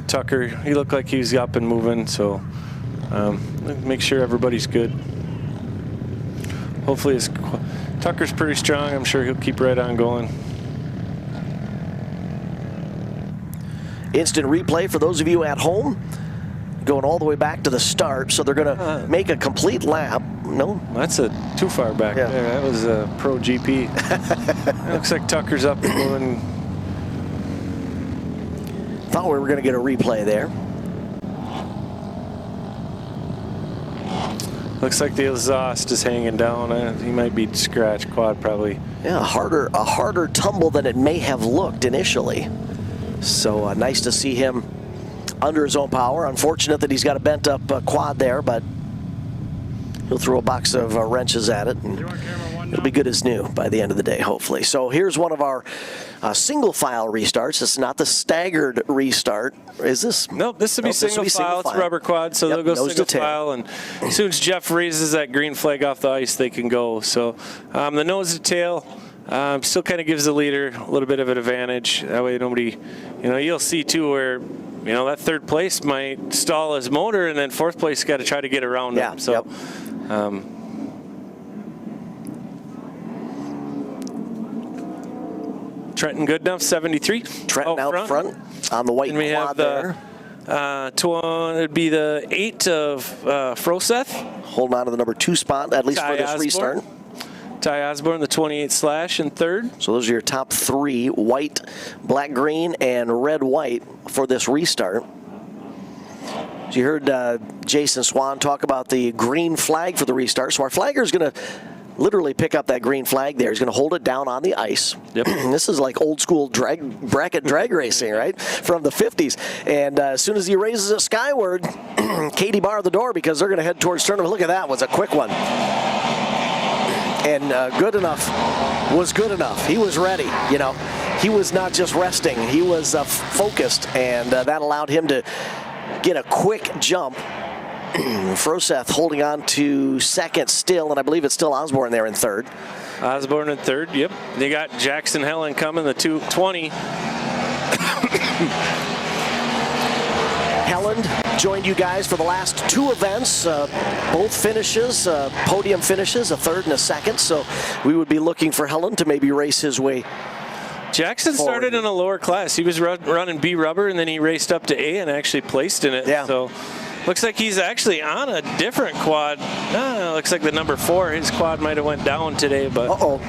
Speaker 2: Tucker. He looked like he was up and moving, so make sure everybody's good. Hopefully, Tucker's pretty strong. I'm sure he'll keep right on going.
Speaker 1: Instant replay for those of you at home. Going all the way back to the start, so they're going to make a complete lap. No?
Speaker 2: That's too far back there. That was a Pro GP. Looks like Tucker's up and moving.
Speaker 1: Thought we were going to get a replay there.
Speaker 2: Looks like the exhaust is hanging down. He might be scratched quad probably.
Speaker 1: Yeah, a harder tumble than it may have looked initially. So nice to see him under his own power. Unfortunate that he's got a bent up quad there, but he'll throw a box of wrenches at it, and it'll be good as new by the end of the day, hopefully. So here's one of our single file restarts. This is not the staggered restart. Is this?
Speaker 2: Nope, this will be single file. It's rubber quad, so they'll go single file, and as soon as Jeff raises that green flag off the ice, they can go. So the nose to tail still kind of gives the leader a little bit of an advantage. That way nobody, you'll see too where that third place might stall his motor, and then fourth place got to try to get around him. So, Trenton Goodenough, 73.
Speaker 1: Trenton out front on the white quad there.
Speaker 2: It'd be the 8 of Froseth.
Speaker 1: Holding on to the number 2 spot, at least
Speaker 2: Ty
Speaker 1: for this restart.
Speaker 2: Ty Osborne, the 28 slash in third.
Speaker 1: So those are your top 3, white, black, green, and red, white for this restart. So you heard Jason Swan talk about the green flag for the restart. So our flagger is going to literally pick up that green flag there. He's going to hold it down on the ice.
Speaker 2: Yep.
Speaker 1: This is like old school bracket drag racing, right? From the 50s. And as soon as he raises it skyward, Katie barred the door because they're going to head towards tournament. Look at that. Was a quick one. And Goodenough was good enough. He was ready, He was not just resting. He was focused, and that allowed him to get a quick jump. Froseth holding on to second still, and I believe it's still Osborne there in third.
Speaker 2: Osborne in third, yep. They got Jackson Helen coming, the 220.
Speaker 1: Helen joined you guys for the last 2 events, both finishes, podium finishes, a third and a second. So we would be looking for Helen to maybe race his way.
Speaker 2: Jackson started in a lower class. He was running B rubber, and then he raced up to A and actually placed in it.
Speaker 1: Yeah.
Speaker 2: So looks like he's actually on a different quad. Looks like the number 4, his quad might have went down today, but.
Speaker 1: Uh-oh.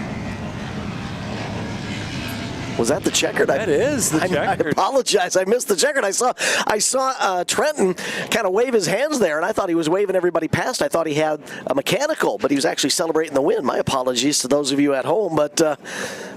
Speaker 1: Was that the checkered?
Speaker 2: That is the checkered.
Speaker 1: I apologize. I missed the checkered. I saw Trenton kind of wave his hands there, and I thought he was waving everybody past. I thought he had a mechanical, but he was actually celebrating the win. My apologies to those of you at home, but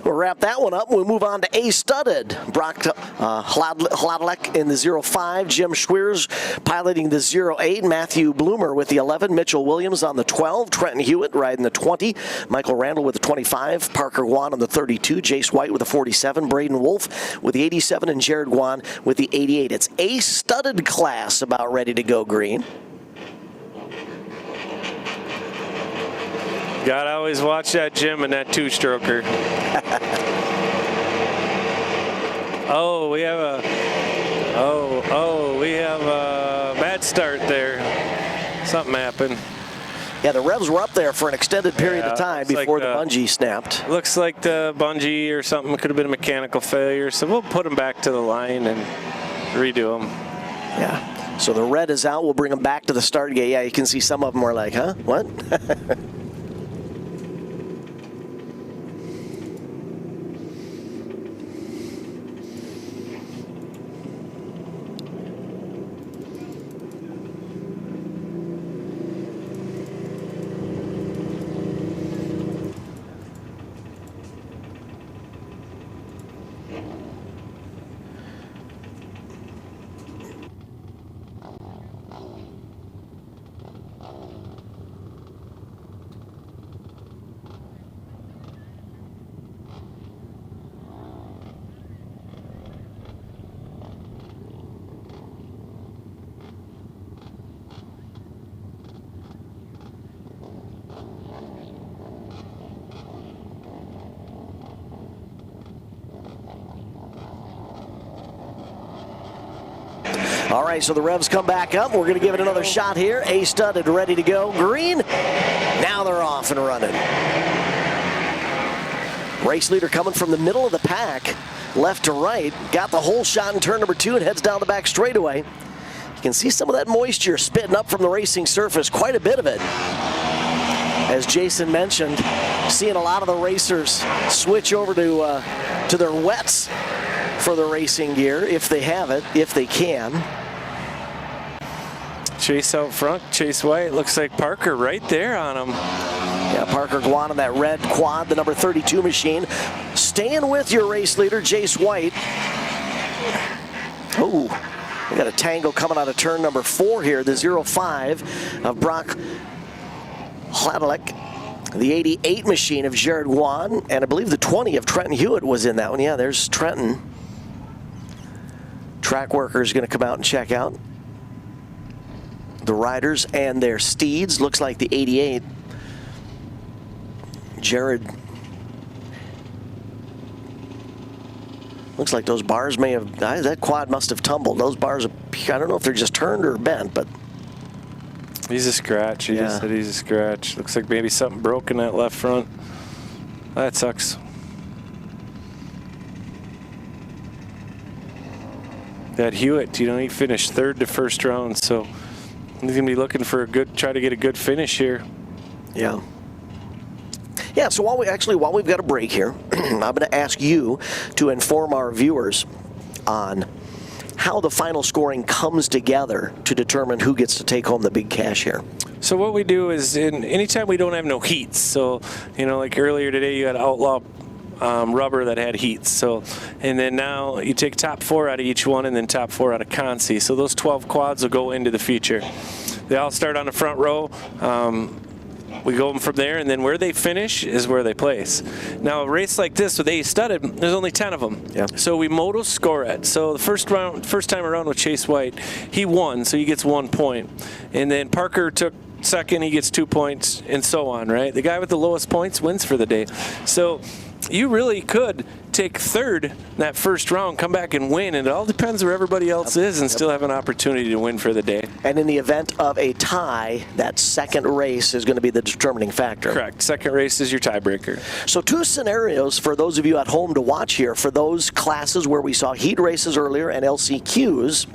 Speaker 1: we'll wrap that one up. We'll move on to A-studded. Brock Hladlek in the 05, Jim Schweers piloting the 08, Matthew Bloomer with the 11, Mitchell Williams on the 12, Trenton Hewitt riding the 20, Michael Randall with the 25, Parker Guan on the 32, Jace White with the 47, Braden Wolf with the 87, and Jared Guan with the 88. It's A-studded class about ready to go green.
Speaker 2: Gotta always watch that Jim and that 2-stroker. We have a bad start there. Something happened.
Speaker 1: Yeah, the revs were up there for an extended period of time before the bungee snapped.
Speaker 2: Looks like the bungee or something could have been a mechanical failure, so we'll put them back to the line and redo them.
Speaker 1: Yeah, so the red is out. We'll bring them back to the start gate. Yeah, you can see some of them are like, huh? What? All right, so the revs come back up. We're going to give it another shot here. A-studded, ready to go. Green. Now they're off and running. Race leader coming from the middle of the pack, left to right. Got the whole shot in turn number 2 and heads down the back straightaway. You can see some of that moisture spitting up from the racing surface, quite a bit of it. As Jason mentioned, seeing a lot of the racers switch over to their wets for the racing gear, if they have it, if they can.
Speaker 2: Chase out front, Chase White. Looks like Parker right there on him.
Speaker 1: Yeah, Parker Guan in that red quad, the number 32 machine. Staying with your race leader, Jace White. Oh, we got a tango coming out of turn number 4 here, the 05 of Brock Hladlek. The 88 machine of Jared Guan, and I believe the 20 of Trenton Hewitt was in that one. Yeah, there's Trenton. Track worker is going to come out and check out the riders and their steeds. Looks like the 88. Jared. Looks like those bars may have, that quad must have tumbled. Those bars, I don't know if they're just turned or bent, but.
Speaker 2: He's a scratch. He just said he's a scratch. Looks like maybe something broke in that left front. That sucks. That Hewitt, you know, he finished 3rd to first round, so he's going to be looking for a good, try to get a good finish here.
Speaker 1: Yeah. Yeah, so while we've got a break here, I'm going to ask you to inform our viewers on how the final scoring comes together to determine who gets to take home the big cash here.
Speaker 2: So what we do is, anytime we don't have no heats, so, you know, like earlier today you had Outlaw rubber that had heats. So, and then now you take top 4 out of each one and then top 4 out of Consi. So those 12 quads will go into the feature. They all start on the front row. We go from there, and then where they finish is where they place. Now, a race like this with A-studded, there's only 10 of them.
Speaker 1: Yeah.
Speaker 2: So we moto score it. So the first time around with Chase White, he won, so he gets 1 point. And then Parker took second, he gets 2 points, and so on, right? The guy with the lowest points wins for the day. So you really could take third that first round, come back and win, and it all depends where everybody else is and still have an opportunity to win for the day.
Speaker 1: And in the event of a tie, that second race is going to be the determining factor.
Speaker 2: Correct. Second race is your tiebreaker.
Speaker 1: So 2 scenarios for those of you at home to watch here. For those classes where we saw heat races earlier and LCQs,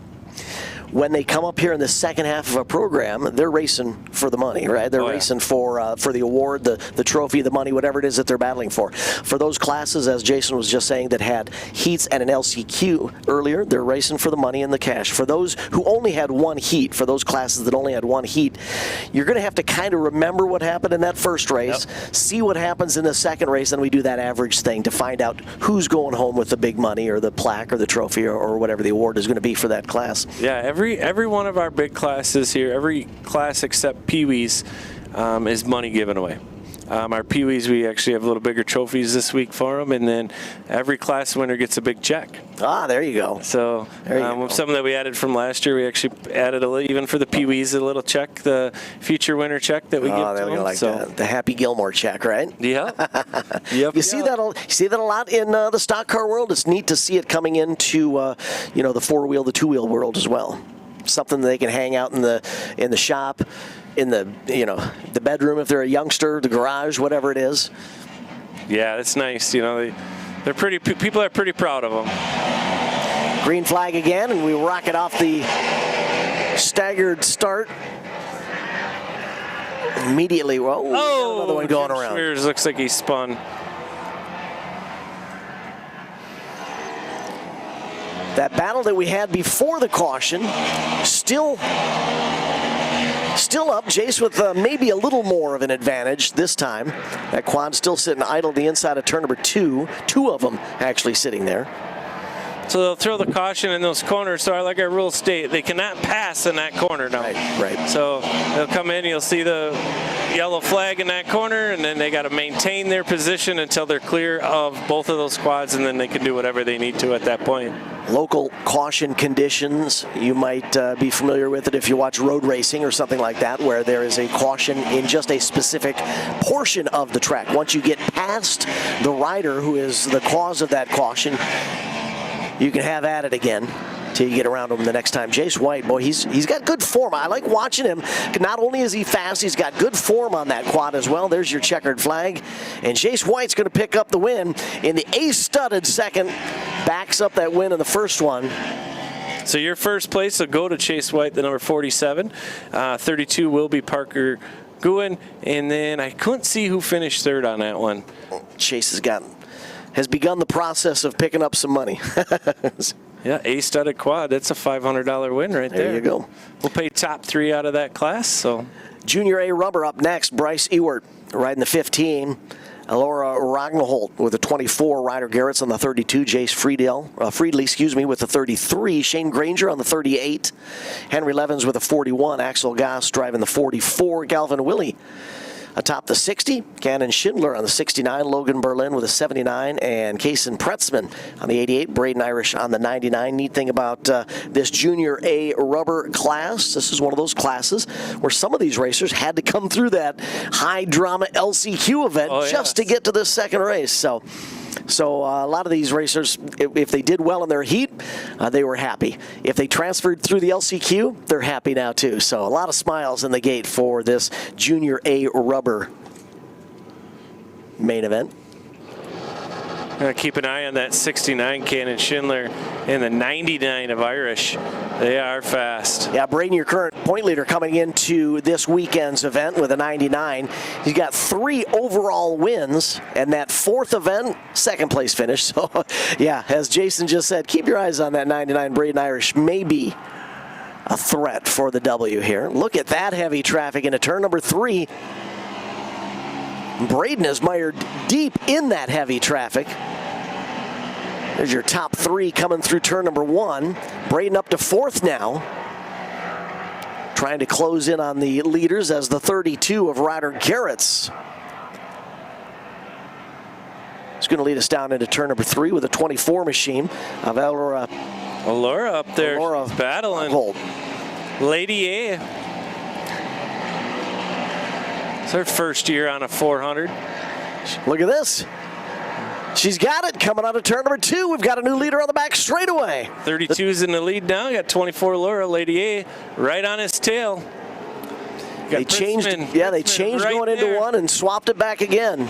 Speaker 1: when they come up here in the second half of a program, they're racing for the money, right? They're racing for the award, the trophy, the money, whatever it is that they're battling for. For those classes, as Jason was just saying, that had heats and an LCQ earlier, they're racing for the money and the cash. For those who only had one heat, for those classes that only had one heat, you're going to have to kind of remember what happened in that first race, see what happens in the second race, and we do that average thing to find out who's going home with the big money or the plaque or the trophy or whatever the award is going to be for that class.
Speaker 2: Yeah, every one of our big classes here, every class except Peewee's is money given away. Our Peewees, we actually have a little bigger trophies this week for them, and then every class winner gets a big check.
Speaker 1: Ah, there you go.
Speaker 2: So something that we added from last year, we actually added even for the Peewees a little check, the future winner check that we give to them.
Speaker 1: Like the Happy Gilmore check, right?
Speaker 2: Yeah.
Speaker 1: You see that a lot in the stock car world. It's neat to see it coming into the 4-wheel, the 2-wheel world as well. Something that they can hang out in the shop, in the bedroom if they're a youngster, the garage, whatever it is.
Speaker 2: Yeah, it's nice. They're pretty. People are pretty proud of them.
Speaker 1: Green flag again, and we rocket off the staggered start. Immediately, another one going around.
Speaker 2: Spears looks like he spun.
Speaker 1: That battle that we had before the caution, still up. Jace with maybe a little more of an advantage this time. That quad still sitting idle to the inside of turn number 2. 2 of them actually sitting there.
Speaker 2: So they'll throw the caution in those corners. So like our rules state, they cannot pass in that corner now.
Speaker 1: Right.
Speaker 2: So they'll come in, you'll see the yellow flag in that corner, and then they got to maintain their position until they're clear of both of those quads, and then they can do whatever they need to at that point.
Speaker 1: Local caution conditions, you might be familiar with it if you watch road racing or something like that, where there is a caution in just a specific portion of the track. Once you get past the rider who is the cause of that caution, you can have at it again till you get around him the next time. Jace White, boy, he's got good form. I like watching him. Not only is he fast, he's got good form on that quad as well. There's your checkered flag. And Jace White's going to pick up the win in the A-studded second. Backs up that win in the first one.
Speaker 2: So your first place will go to Chase White, the number 47. 32 will be Parker Guin. And then I couldn't see who finished third on that one.
Speaker 1: Chase has begun the process of picking up some money.
Speaker 2: Yeah, A-studded quad. That's a $500 win right there.
Speaker 1: There you go.
Speaker 2: We'll pay top 3 out of that class. So
Speaker 1: Junior A rubber up next. Bryce Ewert riding the 15. Alora Ragnholt with the 24. Ryder Garrett's on the 32. Jace Friedley, with the 33. Shane Granger on the 38. Henry Levins with a 41. Axel Goss driving the 44. Galvin Willie atop the 60, Cannon Schindler on the 69, Logan Berlin with a 79, and Kason Pretzman on the 88, Braden Irish on the 99. Neat thing about this Junior A rubber class, this is one of those classes where some of these racers had to come through that high-drama LCQ event just to get to this second race. So a lot of these racers, if they did well in their heat, they were happy. If they transferred through the LCQ, they're happy now too. So a lot of smiles in the gate for this Junior A rubber main event.
Speaker 2: Keep an eye on that 69 Cannon Schindler and the 99 of Irish. They are fast.
Speaker 1: Yeah, Braden, your current point leader coming into this weekend's event with a 99. He's got 3 overall wins, and that 4th event, second place finish. So, yeah, as Jason just said, keep your eyes on that 99 Braden Irish. Maybe a threat for the W here. Look at that heavy traffic into turn number 3. Braden is mired deep in that heavy traffic. There's your top 3 coming through turn number 1. Braden up to 4th now. Trying to close in on the leaders as the 32 of Ryder Garrett's. It's going to lead us down into turn number 3 with a 24 machine of
Speaker 2: Alora up there, she's battling. Lady A. It's her first year on a 400.
Speaker 1: Look at this. She's got it. Coming out of turn number 2. We've got a new leader on the back straightaway.
Speaker 2: 32's in the lead now. You got 24 Laura, Lady A, right on his tail.
Speaker 1: They changed, they changed
Speaker 2: right
Speaker 1: going into
Speaker 2: there.
Speaker 1: one and swapped it back again.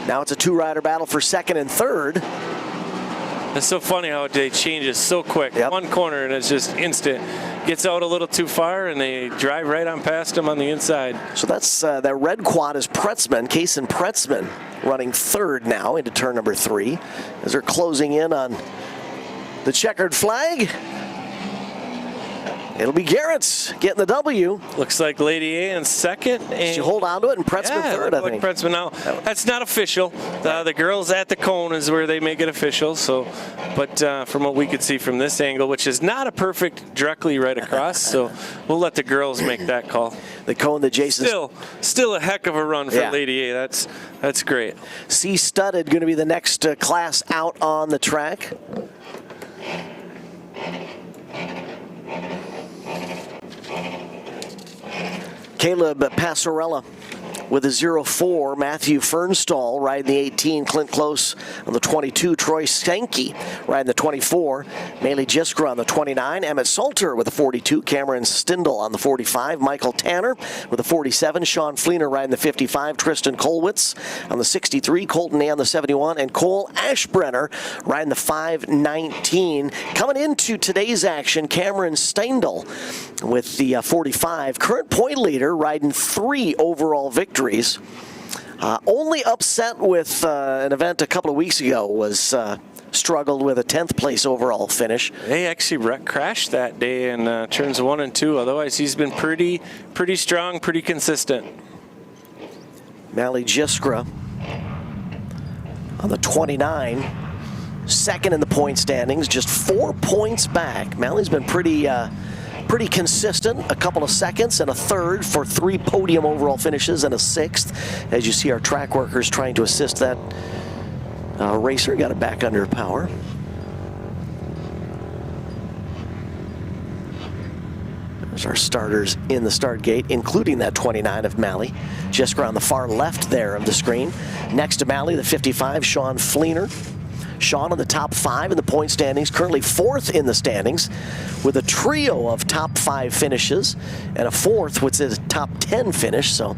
Speaker 1: Now it's a 2-rider battle for second and third.
Speaker 2: It's so funny how they change it so quick. One corner and it's just instant. Gets out a little too far and they drive right on past him on the inside.
Speaker 1: So that's that red quad is Pretzman, Kason Pretzman, running third now into turn number 3 as they're closing in on the checkered flag. It'll be Garrett's getting the W.
Speaker 2: Looks like Lady A in second. And
Speaker 1: she hold on to it and Pretzman third, I think.
Speaker 2: Pretzman now. That's not official. The girls at the cone is where they make it official. So, but from what we could see from this angle, which is not a perfect directly right across, so we'll let the girls make that call.
Speaker 1: The cone that Jason
Speaker 2: still a heck of a run for Lady A. That's great.
Speaker 1: C Studded going to be the next class out on the track. Caleb Passarella with a 0-4. Matthew Fernstall riding the 18. Clint Close on the 22. Troy Sankey riding the 24. Maley Jiskra on the 29. Emmett Salter with a 42. Cameron Stindl on the 45. Michael Tanner with a 47. Sean Fleener riding the 55. Tristan Kolwitz on the 63. Colton A on the 71. And Cole Ashbrenner riding the 519. Coming into today's action, Cameron Steindl with the 45. Current point leader riding 3 overall victories. Only upset with an event a couple of weeks ago was struggled with a 10th place overall finish.
Speaker 2: They actually crashed that day in turns 1 and 2. Otherwise, he's been pretty strong, pretty consistent.
Speaker 1: Maley Jiskra on the 29. Second in the point standings, just 4 points back. Maley's been pretty consistent, a couple of seconds and a third for 3 podium overall finishes and a 6th. As you see our track workers trying to assist that racer, got it back under power. There's our starters in the start gate, including that 29 of Maley. Jiskra on the far left there of the screen. Next to Maley, the 55, Sean Fleener. Sean on the top 5 in the point standings, currently 4th in the standings with a trio of top 5 finishes and a 4th, which is a top 10 finish. So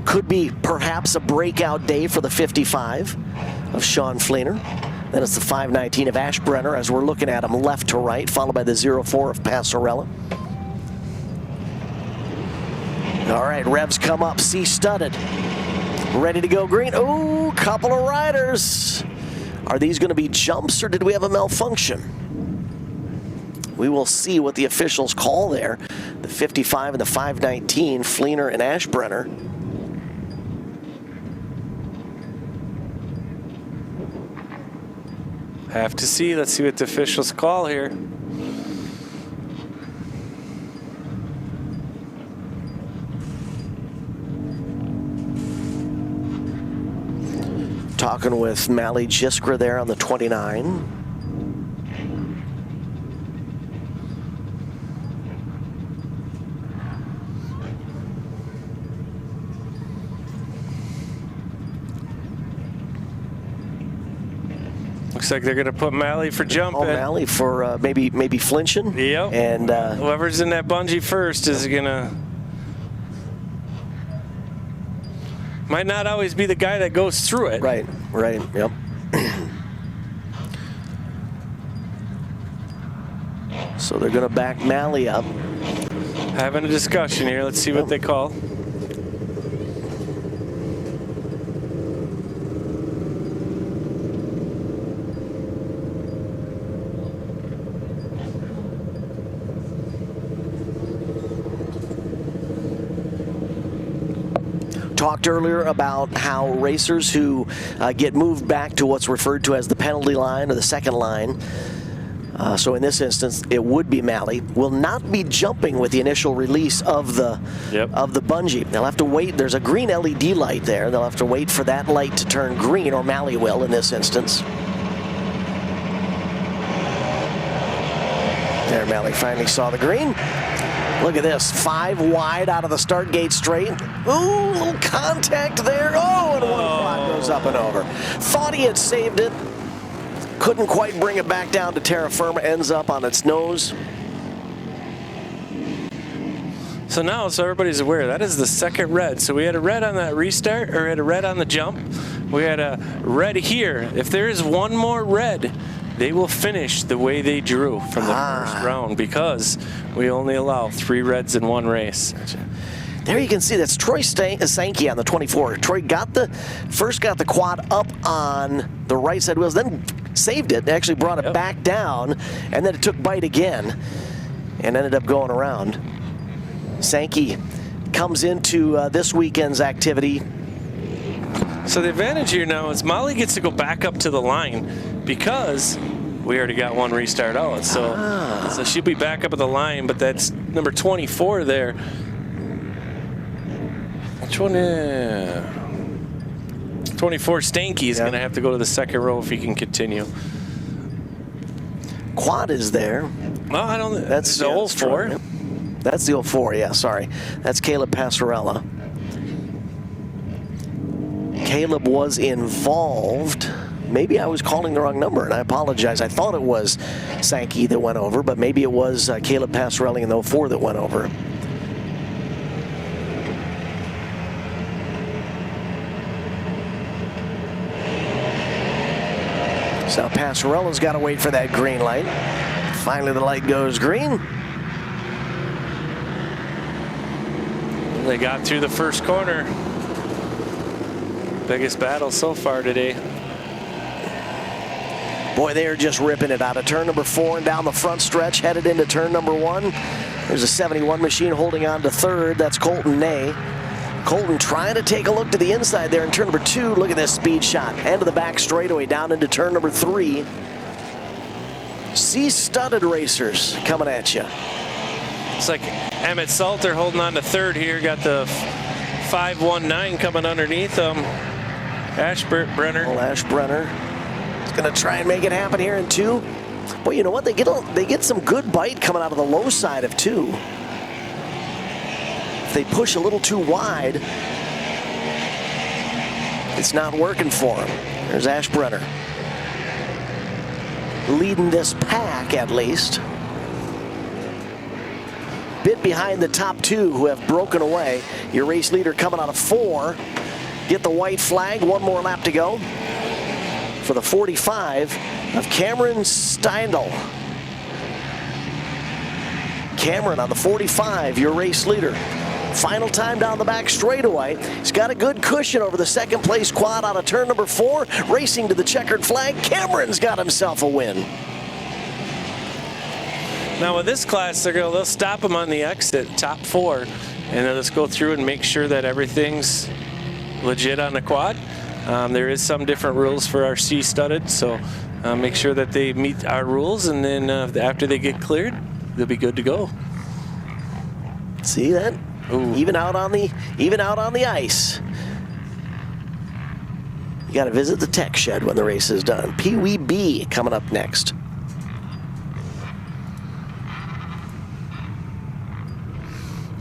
Speaker 1: could be perhaps a breakout day for the 55 of Sean Fleener. Then it's the 519 of Ashbrenner as we're looking at him left to right, followed by the 04 of Passarella. All right, revs come up, C Studded. Ready to go green. Ooh, couple of riders. Are these going to be jumps or did we have a malfunction? We will see what the officials call there. The 55 and the 519, Fleener and Ashbrenner.
Speaker 2: Have to see. Let's see what the officials call here.
Speaker 1: Talking with Maley Jiskra there on the 29.
Speaker 2: Looks like they're going to put Maley for jumping.
Speaker 1: Maley for maybe flinching.
Speaker 2: Yep.
Speaker 1: And
Speaker 2: whoever's in that bungee first is going to... Might not always be the guy that goes through it.
Speaker 1: Right, yep. So they're going to back Maley up.
Speaker 2: Having a discussion here. Let's see what they call.
Speaker 1: Talked earlier about how racers who get moved back to what's referred to as the penalty line or the second line, so in this instance it would be Maley, will not be jumping with the initial release of the bungee. They'll have to wait. There's a green LED light there. They'll have to wait for that light to turn green, or Maley will in this instance. There, Maley finally saw the green. Look at this, 5 wide out of the start gate straight. Ooh, little contact there. Oh, and one quad goes up and over. Thought he had saved it. Couldn't quite bring it back down to terra firma, ends up on its nose.
Speaker 2: So now, so everybody's aware, that is the second red. So we had a red on that restart, or had a red on the jump. We had a red here. If there is one more red, they will finish the way they drew from the first round, because we only allow 3 reds in one race.
Speaker 1: There you can see that's Troy Sankey on the 24. Troy first got the quad up on the right side wheels, then saved it, actually brought it back down, and then it took bite again and ended up going around. Sankey comes into this weekend's activity.
Speaker 2: So the advantage here now is Molly gets to go back up to the line because we already got one restart out. So she'll be back up at the line, but that's number 24 there. Which one is 24? Stanky is going to have to go to the second row if he can continue.
Speaker 1: Quad is there.
Speaker 2: Well, I don't. That's the old 4.
Speaker 1: True. That's the old 4, yeah, sorry. That's Caleb Passarella. Caleb was involved. Maybe I was calling the wrong number, and I apologize. I thought it was Sankey that went over, but maybe it was Caleb Passarelli in the 04 that went over. So Passarella's got to wait for that green light. Finally, the light goes green.
Speaker 2: They got through the first corner. Biggest battle so far today.
Speaker 1: Boy, they are just ripping it out of turn number 4 and down the front stretch, headed into turn number 1. There's a 71 machine holding on to 3rd. That's Colton Ney. Colton trying to take a look to the inside there in turn number 2. Look at this speed shot. End of the back straightaway down into turn number 3. C-studded racers coming at you.
Speaker 2: It's like Emmett Salter holding on to 3rd here. Got the 519 coming underneath him. Ashbrenner.
Speaker 1: Well, Ashbrenner is going to try and make it happen here in 2. Well, you know what? They get some good bite coming out of the low side of 2. If they push a little too wide, it's not working for them. There's Ashbrenner leading this pack, at least. Bit behind the top 2 who have broken away. Your race leader coming out of 4. Get the white flag, 1 more lap to go for the 45 of Cameron Steindl. Cameron on the 45, your race leader. Final time down the back straightaway. He's got a good cushion over the second place quad out of turn number 4. Racing to the checkered flag. Cameron's got himself a win.
Speaker 2: Now with this class, they'll stop them on the exit, top 4, and they'll just go through and make sure that everything's legit on the quad. There is some different rules for our C-studded, so make sure that they meet our rules, and then after they get cleared, they'll be good to go.
Speaker 1: See that? Ooh. Even out on the ice. You got to visit the tech shed when the race is done. Peewee B coming up next.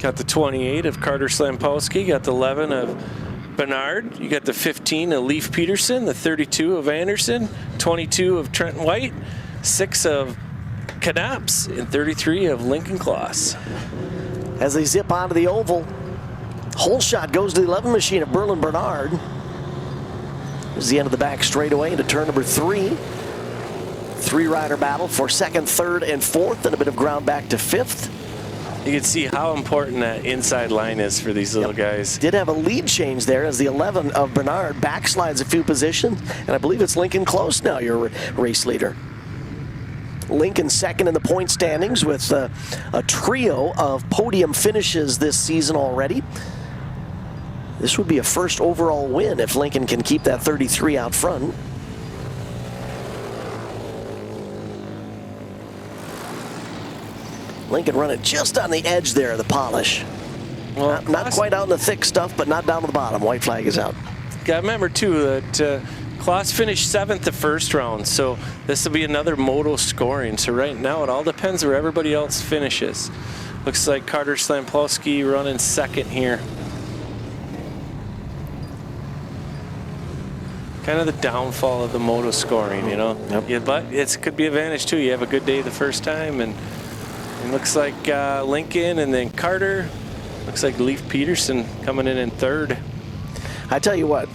Speaker 2: Got the 28 of Carter Slampowski, got the 11 of Bernard, you got the 15 of Leif Peterson, the 32 of Anderson, 22 of Trent White, 6 of Knaps, and 33 of Lincoln Kloss.
Speaker 1: As they zip onto the oval, hole shot goes to the 11 machine of Berlin Bernard. This is the end of the back straightaway into turn number 3. 3-rider battle for 2nd, 3rd, and 4th, and a bit of ground back to 5th.
Speaker 2: You can see how important that inside line is for these little guys.
Speaker 1: Did have a lead change there as the 11 of Bernard backslides a few positions, and I believe it's Lincoln Close now, your race leader. Lincoln 2nd in the point standings with a trio of podium finishes this season already. This would be a first overall win if Lincoln can keep that 33 out front. Lincoln running just on the edge there of the polish. Well, not quite out in the thick stuff, but not down to the bottom. White flag is out.
Speaker 2: Got to remember, too, that Kloss finished 7th the first round, so this will be another moto scoring. So right now, it all depends where everybody else finishes. Looks like Carter Slamplowski running second here. Kind of the downfall of the moto scoring, you know.
Speaker 1: Yep.
Speaker 2: Yeah, but it could be advantage too. You have a good day the first time, and it looks like Lincoln and then Carter. Looks like Leif Peterson coming in third.
Speaker 1: I tell you what,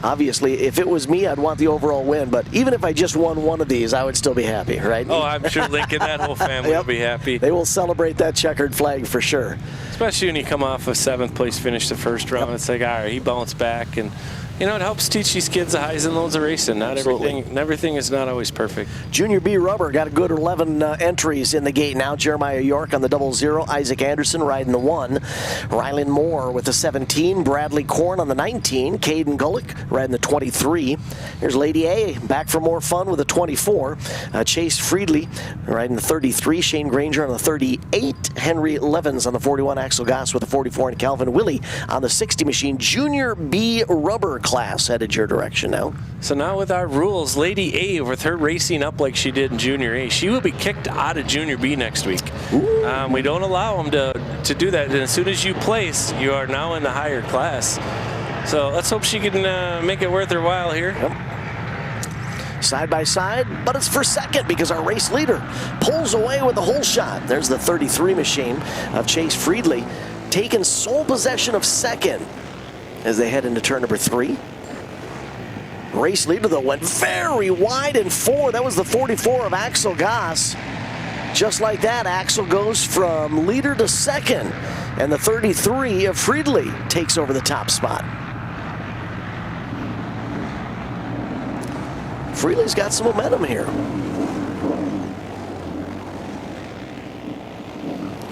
Speaker 1: obviously, if it was me, I'd want the overall win. But even if I just won one of these, I would still be happy, right?
Speaker 2: Oh, I'm sure Lincoln, that whole family will be happy.
Speaker 1: They will celebrate that checkered flag for sure.
Speaker 2: Especially when you come off a 7th place finish the first round. It's like, all right, he bounced back, and you know, it helps teach these kids the highs and lows of racing. Not everything is not always perfect.
Speaker 1: Junior B rubber got a good 11 entries in the gate now. Jeremiah York on the 00. Isaac Anderson riding the 1. Rylan Moore with the 17. Bradley Korn on the 19. Caden Gullick riding the 23. Here's Lady A back for more fun with the 24. Chase Friedley riding the 33. Shane Granger on the 38. Henry Levens on the 41. Axel Goss with the 44. And Calvin Willie on the 60 machine. Junior B rubber class headed your direction now.
Speaker 2: So now with our rules, Lady A, with her racing up like she did in Junior A, she will be kicked out of Junior B next week. We don't allow them to do that. And as soon as you place, you are now in the higher class. So let's hope she can make it worth her while here.
Speaker 1: Yep. Side by side, but it's for second because our race leader pulls away with the whole shot. There's the 33 machine of Chase Friedley taking sole possession of second as they head into turn number 3. Race leader, though, went very wide in 4. That was the 44 of Axel Goss. Just like that, Axel goes from leader to second, and the 33 of Friedley takes over the top spot. Friedley's got some momentum here.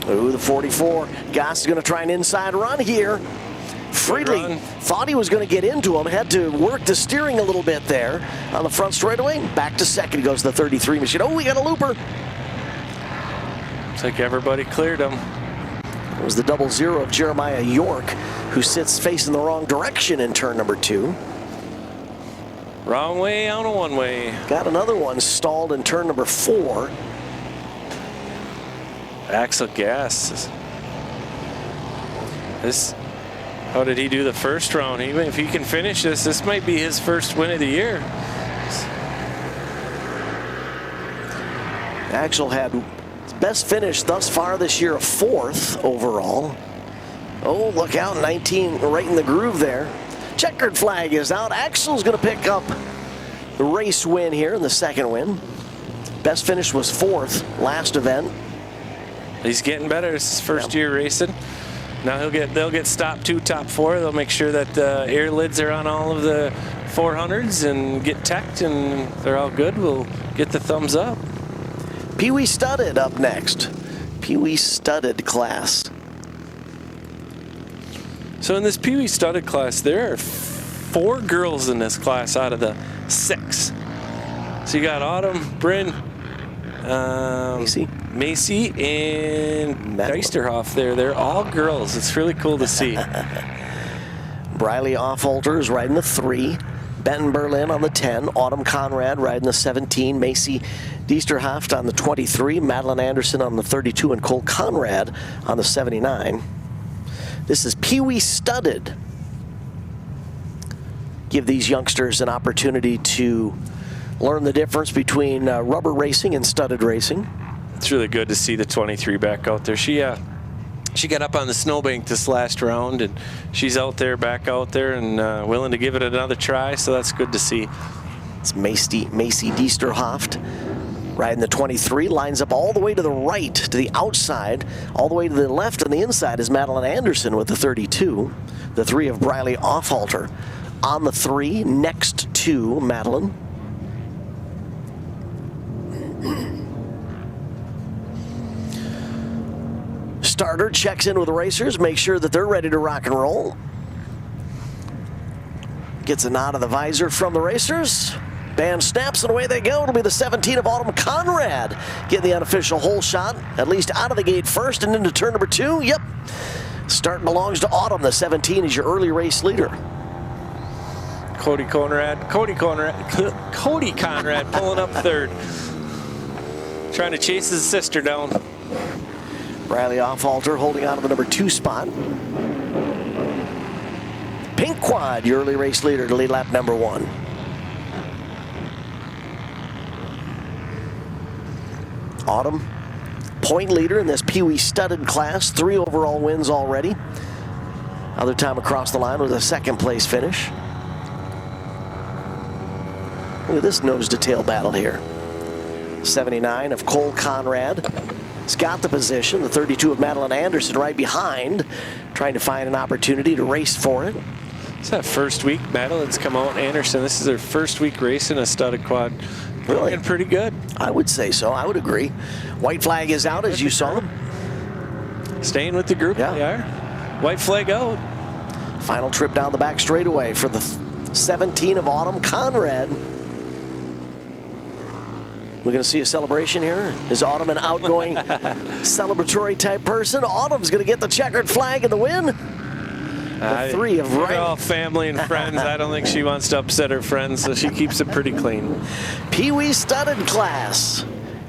Speaker 1: Ooh, the 44. Goss is going to try an inside run here. Friedley thought he was going to get into him, had to work the steering a little bit there on the front straightaway. Back to second goes the 33 machine. Oh, we got a looper.
Speaker 2: Looks like everybody cleared him.
Speaker 1: It was the 00 of Jeremiah York, who sits facing the wrong direction in turn number 2.
Speaker 2: Wrong way on a one-way.
Speaker 1: Got another one stalled in turn number 4.
Speaker 2: Axel Goss. How did he do the first round? Even if he can finish this might be his first win of the year.
Speaker 1: Axel had his best finish thus far this year, a 4th overall. Oh, look out, 19 right in the groove there. Checkered flag is out. Axel's going to pick up the race win here in the second win. Best finish was 4th last event.
Speaker 2: He's getting better. It's his first year racing. Now they'll get stop 2, top 4. They'll make sure that the air lids are on all of the 400s and get teched, and they're all good. We'll get the thumbs up.
Speaker 1: Peewee Studded up next. Peewee Studded class.
Speaker 2: So in this Peewee Studded class, there are 4 girls in this class out of the 6. So you got Autumn, Bryn, Macy, and Geisterhoff there. They're all girls. It's really cool to see.
Speaker 1: Briley Offhalter is riding the 3. Benton Berlin on the 10. Autumn Conrad riding the 17. Macy Diesterhoft on the 23. Madeline Anderson on the 32. And Cole Conrad on the 79. This is Peewee Studded. Give these youngsters an opportunity to learn the difference between rubber racing and studded racing.
Speaker 2: It's really good to see the 23 back out there. She got up on the snowbank this last round, and she's out there, back out there, and willing to give it another try, so that's good to see.
Speaker 1: It's Macy Diesterhoft riding the 23, lines up all the way to the right, to the outside, all the way to the left on the inside is Madeline Anderson with the 32. The 3 of Briley Offhalter on the 3, next to Madeline. Starter checks in with the racers, makes sure that they're ready to rock and roll. Gets a nod of the visor from the racers. Band snaps and away they go. It'll be the 17 of Autumn Conrad getting the unofficial hole shot, at least out of the gate first and into turn number 2. Yep. Start belongs to Autumn. The 17 is your early race leader.
Speaker 2: Cody Conrad pulling up 3rd. Trying to chase his sister down.
Speaker 1: Riley Offhalter holding on to the number 2 spot. Pink Quad, your early race leader to lead lap number 1. Autumn, point leader in this Peewee studded class, 3 overall wins already. Other time across the line was a 2nd place finish. Look at this nose to tail battle here. 79 of Cole Conrad has got the position. The 32 of Madeline Anderson right behind, trying to find an opportunity to race for it.
Speaker 2: It's that first week Madeline's come out. Anderson, this is their first week racing a studded quad.
Speaker 1: Really?
Speaker 2: Looking pretty good.
Speaker 1: I would say so. I would agree. White flag is out, as you saw.
Speaker 2: Staying with the group, yeah. They are. White flag out.
Speaker 1: Final trip down the back straightaway for the 17 of Autumn Conrad. We're going to see a celebration here. Is Autumn an outgoing celebratory type person? Autumn's going to get the checkered flag in the win. The 3 of
Speaker 2: We're all family and friends. I don't think she wants to upset her friends, so she keeps it pretty clean.
Speaker 1: Peewee studded class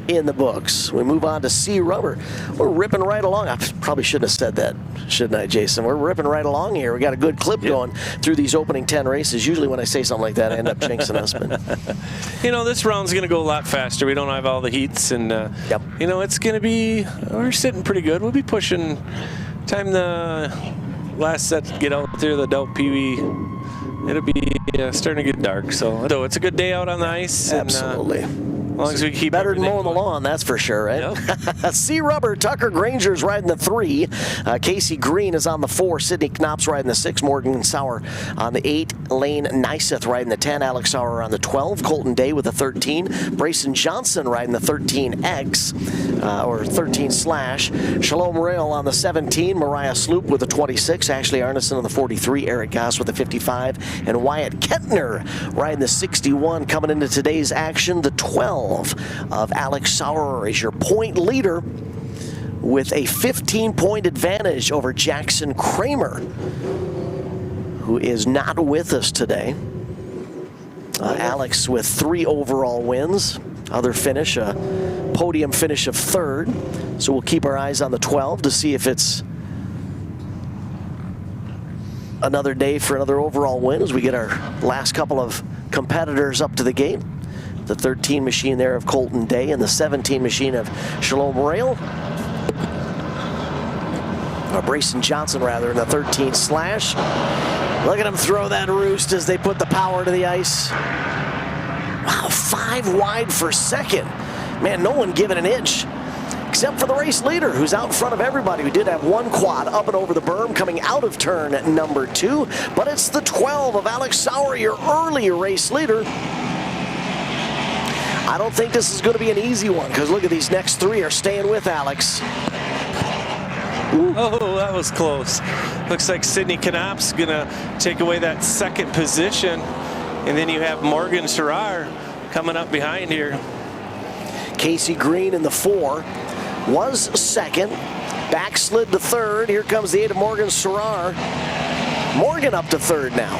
Speaker 1: in the books. We move on to C rubber. We're ripping right along. I probably shouldn't have said that, shouldn't I, Jason? We're ripping right along here. We got a good clip going through these opening 10 races. Usually when I say something like that, I end up jinxing us. But
Speaker 2: you know, this round's going to go a lot faster. We don't have all the heats, and you know, it's going to be. We're sitting pretty good. We'll be pushing. Time the last set to get out there, the Doubt Peewee. It'll be starting to get dark, so it's a good day out on the ice.
Speaker 1: Absolutely.
Speaker 2: And, as long as we keep
Speaker 1: better than mowing the lawn, that's for sure, right? Yep. C rubber, Tucker Granger's riding the 3. Casey Green is on the 4. Sydney Knopp's riding the 6. Morgan Sauer on the 8. Lane Nyseth riding the 10. Alex Sauer on the 12. Colton Day with the 13. Brayson Johnson riding the 13X, or 13/. Shalom Rail on the 17. Mariah Sloop with the 26. Ashley Arneson on the 43. Eric Goss with the 55. And Wyatt Kettner riding the 61. Coming into today's action, the 12 of Alex Sauer is your point leader with a 15-point advantage over Jackson Kramer, who is not with us today. Alex with 3 overall wins. Other finish, a podium finish of 3rd. So we'll keep our eyes on the 12 to see if it's another day for another overall win as we get our last couple of competitors up to the gate. The 13 machine there of Colton Day and the 17 machine of Shalom Rail. Or Brayson Johnson, rather, in the 13/. Look at him throw that roost as they put the power to the ice. Wow, 5 wide for 2nd. Man, no one giving an inch, except for the race leader, who's out in front of everybody, who did have 1 quad up and over the berm coming out of turn number 2. But it's the 12 of Alex Sauer, your early race leader. I don't think this is going to be an easy one, because look at these next 3 are staying with Alex.
Speaker 2: Oh, that was close. Looks like Sydney Knopp's going to take away that 2nd position. And then you have Morgan Serrar coming up behind here.
Speaker 1: Casey Green in the 4 was 2nd. Backslid to 3rd. Here comes the 8 of Morgan Serrar. Morgan up to 3rd now.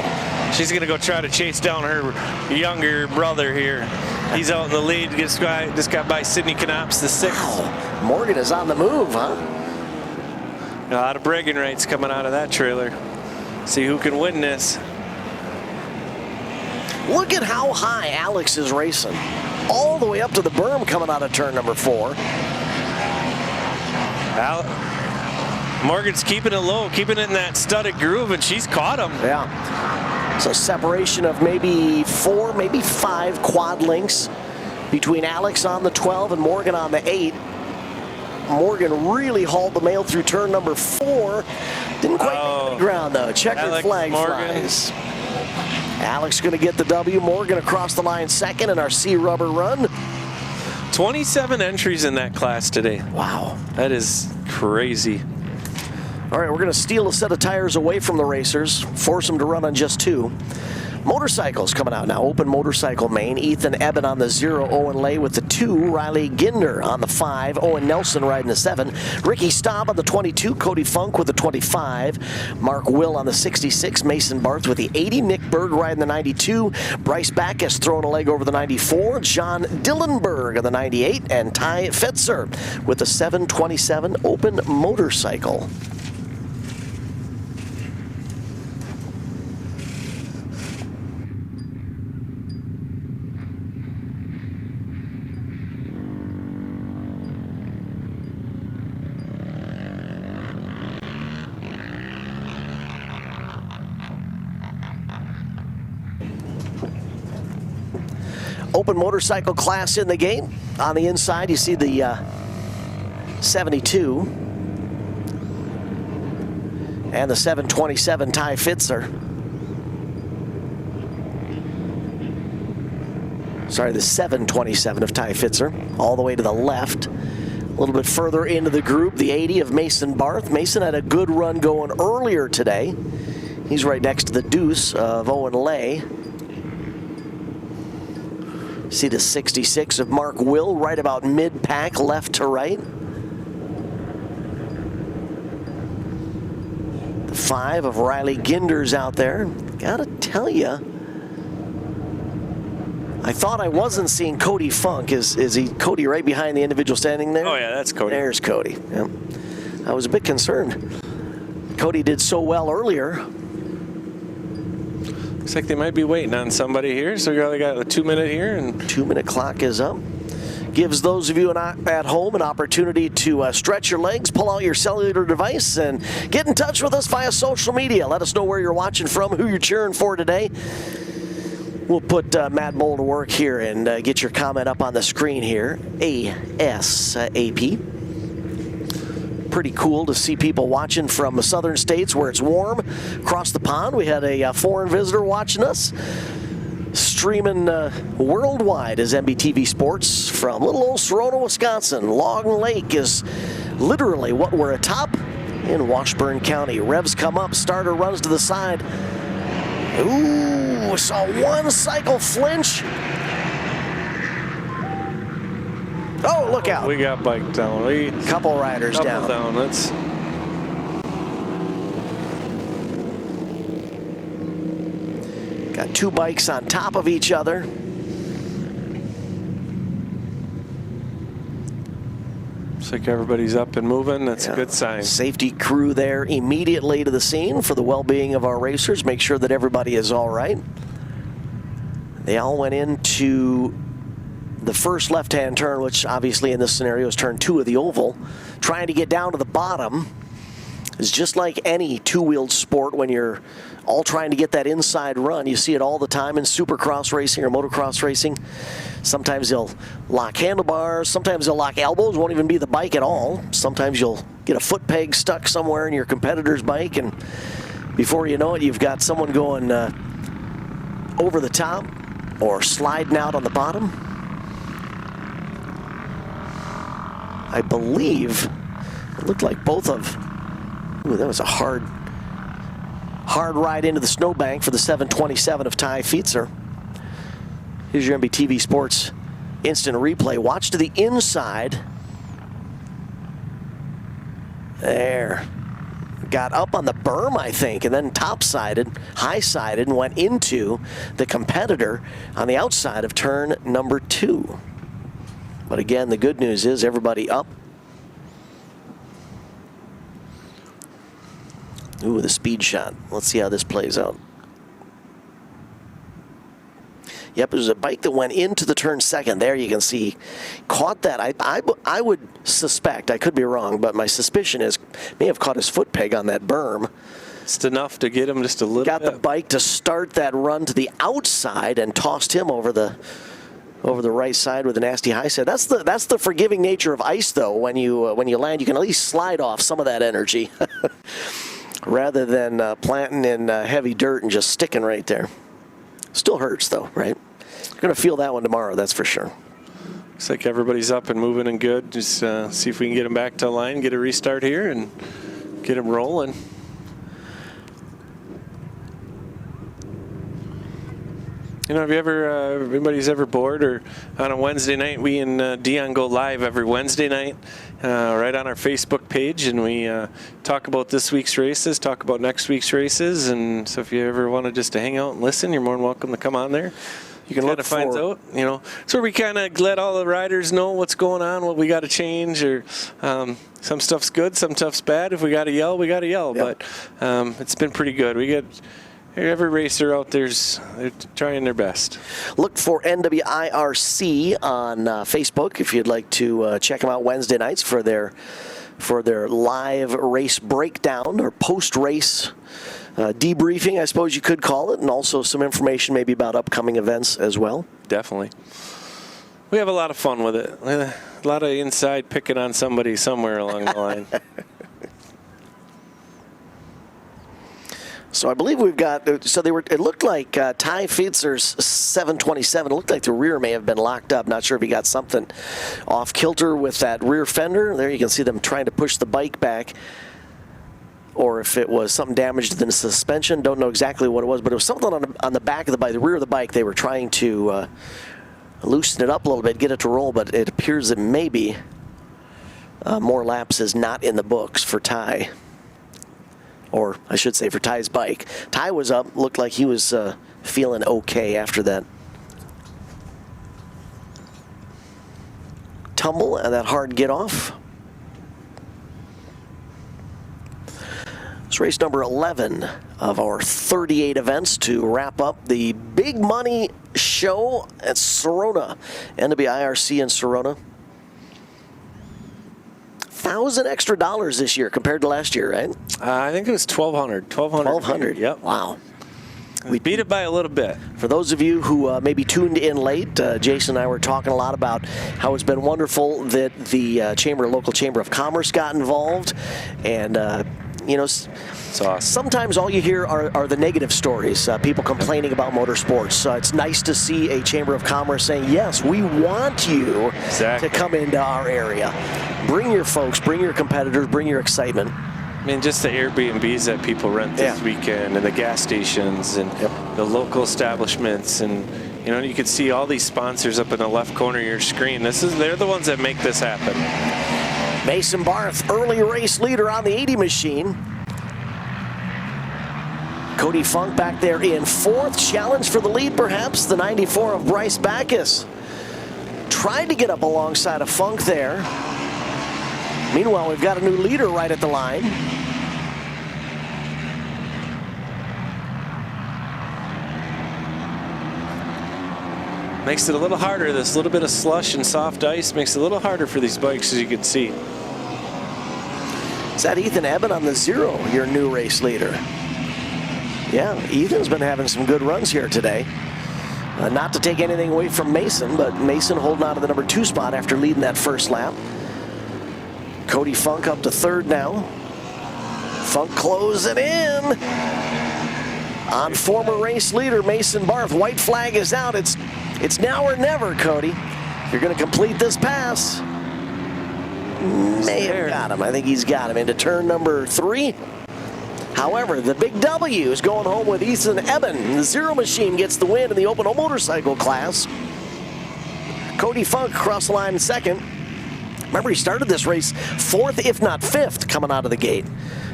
Speaker 2: She's going to go try to chase down her younger brother here. He's out in the lead. Just got by Sydney Knopp's the 6th.
Speaker 1: Wow. Morgan is on the move, huh?
Speaker 2: A lot of bragging rights coming out of that trailer. See who can win this.
Speaker 1: Look at how high Alex is racing. All the way up to the berm coming out of turn number 4.
Speaker 2: Morgan's keeping it low, keeping it in that studded groove, and she's caught him.
Speaker 1: Yeah. So separation of maybe 4, maybe 5 quad links between Alex on the 12 and Morgan on the 8. Morgan really hauled the mail through turn number 4. Didn't quite make the ground though. Checkered flag flies. Alex going to get the W. Morgan across the line 2nd in our C rubber run.
Speaker 2: 27 entries in that class today.
Speaker 1: Wow.
Speaker 2: That is crazy.
Speaker 1: All right, we're going to steal a set of tires away from the racers, force them to run on just 2. Motorcycles coming out now. Open motorcycle main. Ethan Eben on the 0. Owen Lay with the 2. Riley Ginder on the 5. Owen Nelson riding the 7. Ricky Staub on the 22. Cody Funk with the 25. Mark Will on the 66. Mason Barth with the 80. Nick Berg riding the 92. Bryce Backus throwing a leg over the 94. John Dillenberg on the 98. And Ty Fetzer with the 727 open motorcycle. Open motorcycle class in the game. On the inside, you see the 72 and the 727 Ty Fitzer. Sorry, the 727 of Ty Fitzer, all the way to the left. A little bit further into the group, the 80 of Mason Barth. Mason had a good run going earlier today. He's right next to the deuce of Owen Lay. See the 66 of Mark Will right about mid-pack, left to right. The 5 of Riley Ginder's out there. Gotta tell you, I thought I wasn't seeing Cody Funk. Is he Cody right behind the individual standing there?
Speaker 2: Oh yeah, that's Cody.
Speaker 1: There's Cody. Yep. I was a bit concerned. Cody did so well earlier.
Speaker 2: Looks like they might be waiting on somebody here, so we got a 2-minute here. And
Speaker 1: 2-minute clock is up. Gives those of you at home an opportunity to stretch your legs, pull out your cellular device, and get in touch with us via social media. Let us know where you're watching from, who you're cheering for today. We'll put Matt Bohl to work here and get your comment up on the screen here. ASAP. Pretty cool to see people watching from the southern states where it's warm. Across the pond, we had a foreign visitor watching us. Streaming worldwide is MBTV Sports from little old Sarona, Wisconsin. Long Lake is literally what we're atop in Washburn County. Revs come up, starter runs to the side. Ooh, saw one cycle flinch. Oh, look out.
Speaker 2: We got bike down.
Speaker 1: Couple riders down.
Speaker 2: Let's.
Speaker 1: Got 2 bikes on top of each other.
Speaker 2: Looks like everybody's up and moving. That's a good sign.
Speaker 1: Safety crew there immediately to the scene for the well-being of our racers. Make sure that everybody is all right. They all went into the first left-hand turn, which obviously in this scenario is turn 2 of the oval. Trying to get down to the bottom is just like any two-wheeled sport when you're all trying to get that inside run. You see it all the time in supercross racing or motocross racing. Sometimes they'll lock handlebars. Sometimes they'll lock elbows. Won't even be the bike at all. Sometimes you'll get a foot peg stuck somewhere in your competitor's bike, and before you know it, you've got someone going over the top or sliding out on the bottom. I believe it looked like both of. Ooh, that was a hard ride into the snowbank for the 727 of Ty Fitzer. Here's your MBTV Sports instant replay. Watch to the inside. There. Got up on the berm, I think, and then top-sided, high-sided, and went into the competitor on the outside of turn number 2. But again, the good news is everybody up. Ooh, the speed shot. Let's see how this plays out. Yep, there's a bike that went into the turn second. There you can see, caught that. I would suspect, I could be wrong, but my suspicion is may have caught his foot peg on that berm.
Speaker 2: Just enough to get him just a little
Speaker 1: bit. Got the bike to start that run to the outside and tossed him over the right side with a nasty high side. That's the forgiving nature of ice, though. When you land, you can at least slide off some of that energy. Rather than planting in heavy dirt and just sticking right there. Still hurts, though, right? You're going to feel that one tomorrow, that's for sure.
Speaker 2: Looks like everybody's up and moving and good. Just see if we can get them back to the line, get a restart here, and get them rolling. You know, have you ever, anybody's ever bored, or on a Wednesday night, we and Dion go live every Wednesday night right on our Facebook page, and we talk about this week's races, talk about next week's races, and so if you ever want to just to hang out and listen, you're more than welcome to come on there. You can look finds out, you know. So we kind of let all the riders know what's going on, what we got to change, or some stuff's good, some stuff's bad. If we got to yell, we got to yell. Yep. But it's been pretty good. We get every racer out there's they're trying their best.
Speaker 1: Look for NWIRC on Facebook if you'd like to check them out Wednesday nights for their live race breakdown or post-race debriefing, I suppose you could call it, and also some information maybe about upcoming events as well.
Speaker 2: Definitely. We have a lot of fun with it. A lot of inside picking on somebody somewhere along the line.
Speaker 1: So I believe we've got, so they were, it looked like Ty Fietzer's 727, it looked like the rear may have been locked up. Not sure if he got something off kilter with that rear fender. There you can see them trying to push the bike back, or if it was something damaged in the suspension. Don't know exactly what it was, but it was something on the back of the bike, the rear of the bike. They were trying to loosen it up a little bit, get it to roll, but it appears that maybe more laps is not in the books for Ty. Or I should say for Ty's bike. Ty was up, looked like he was feeling okay after that tumble and that hard get off. It's race number 11 of our 38 events to wrap up the big money show at Sarona, NWIRC in Sarona. $1,000 extra this year compared to last year, right?
Speaker 2: I think it was $1,200. $1,200. Yep.
Speaker 1: Wow.
Speaker 2: We beat it by a little bit.
Speaker 1: For those of you who maybe tuned in late, Jason and I were talking a lot about how it's been wonderful that the local Chamber of Commerce got involved, and you know, sometimes all you hear are the negative stories, people complaining about motorsports. It's nice to see a Chamber of Commerce saying, yes, we want you to come into our area. Bring your folks, bring your competitors, bring your excitement.
Speaker 2: I mean, just the Airbnbs that people rent this weekend, and the gas stations, and the local establishments, and you know, you can see all these sponsors up in the left corner of your screen. They're the ones that make this happen.
Speaker 1: Mason Barth, early race leader on the 80 machine. Cody Funk back there in fourth. Challenge for the lead, perhaps. The 94 of Bryce Backus. Tried to get up alongside of Funk there. Meanwhile, we've got a new leader right at the line.
Speaker 2: Makes it a little harder. This little bit of slush and soft ice makes it a little harder for these bikes, as you can see.
Speaker 1: Is that Ethan Eben on the 0, your new race leader? Yeah, Ethan's been having some good runs here today. Not to take anything away from Mason, but Mason holding on to the number 2 spot after leading that first lap. Cody Funk up to third now. Funk closing in on former race leader Mason Barth. White flag is out. It's now or never, Cody. If you're going to complete this pass, may have got him. I think he's got him into turn number 3. However, the big W is going home with Ethan Eben. The 0 machine gets the win in the open motorcycle class. Cody Funk across the line in second. Remember, he started this race 4th, if not 5th, coming out of the gate.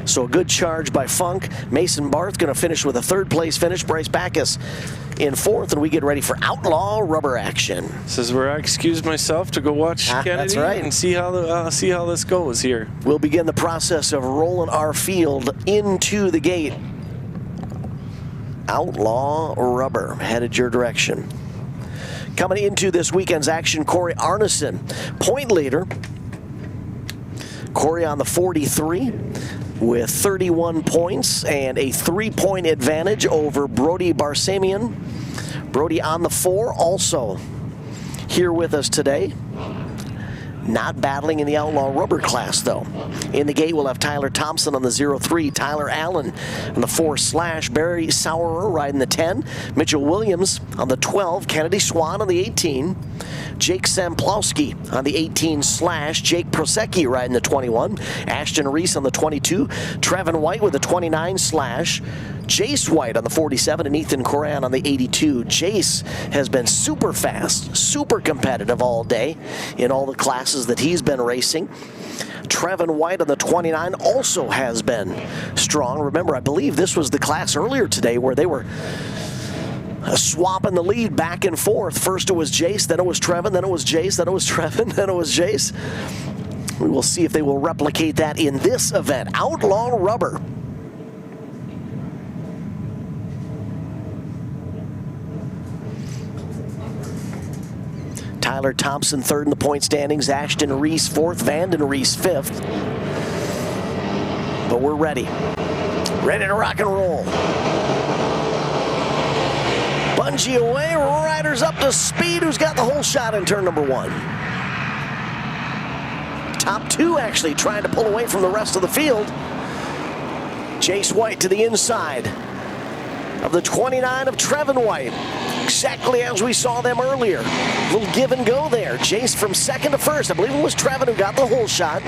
Speaker 1: So a good charge by Funk. Mason Barth going to finish with a 3rd place finish. Bryce Backus in 4th, and we get ready for Outlaw rubber action.
Speaker 2: This is where I excuse myself to go watch Kennedy,
Speaker 1: that's right,
Speaker 2: and see how this goes here.
Speaker 1: We'll begin the process of rolling our field into the gate. Outlaw rubber headed your direction. Coming into this weekend's action, Corey Arneson, point leader. Corey on the 43 with 31 points and a 3-point advantage over Brody Barsamian. Brody on the 4, also here with us today. Not battling in the Outlaw rubber class, though. In the gate, we'll have Tyler Thompson on the 0-3, Tyler Allen on the 4/, Barry Sauerer riding the 10, Mitchell Williams on the 12, Kennedy Swan on the 18, Jake Samplowski on the 18/, Jake Prosecki riding the 21, Ashton Reese on the 22, Trevin White with the 29/, Jace White on the 47 and Ethan Coran on the 82. Jace has been super fast, super competitive all day in all the classes that he's been racing. Trevin White on the 29 also has been strong. Remember, I believe this was the class earlier today where they were swapping the lead back and forth. First it was Jace, then it was Trevin, then it was Jace, then it was Trevin, then it was Jace. We will see if they will replicate that in this event. Outlaw Rubber. Tyler Thompson third in the point standings. Ashton Reese fourth. Vanden Reese fifth. But we're ready. Ready to rock and roll. Bungee away. Riders up to speed. Who's got the whole shot in turn number 1? Top 2 actually trying to pull away from the rest of the field. Jace White to the inside of the 29 of Trevin White. Exactly as we saw them earlier. A little give and go there. Jace from second to first. I believe it was Trevin who got the whole shot.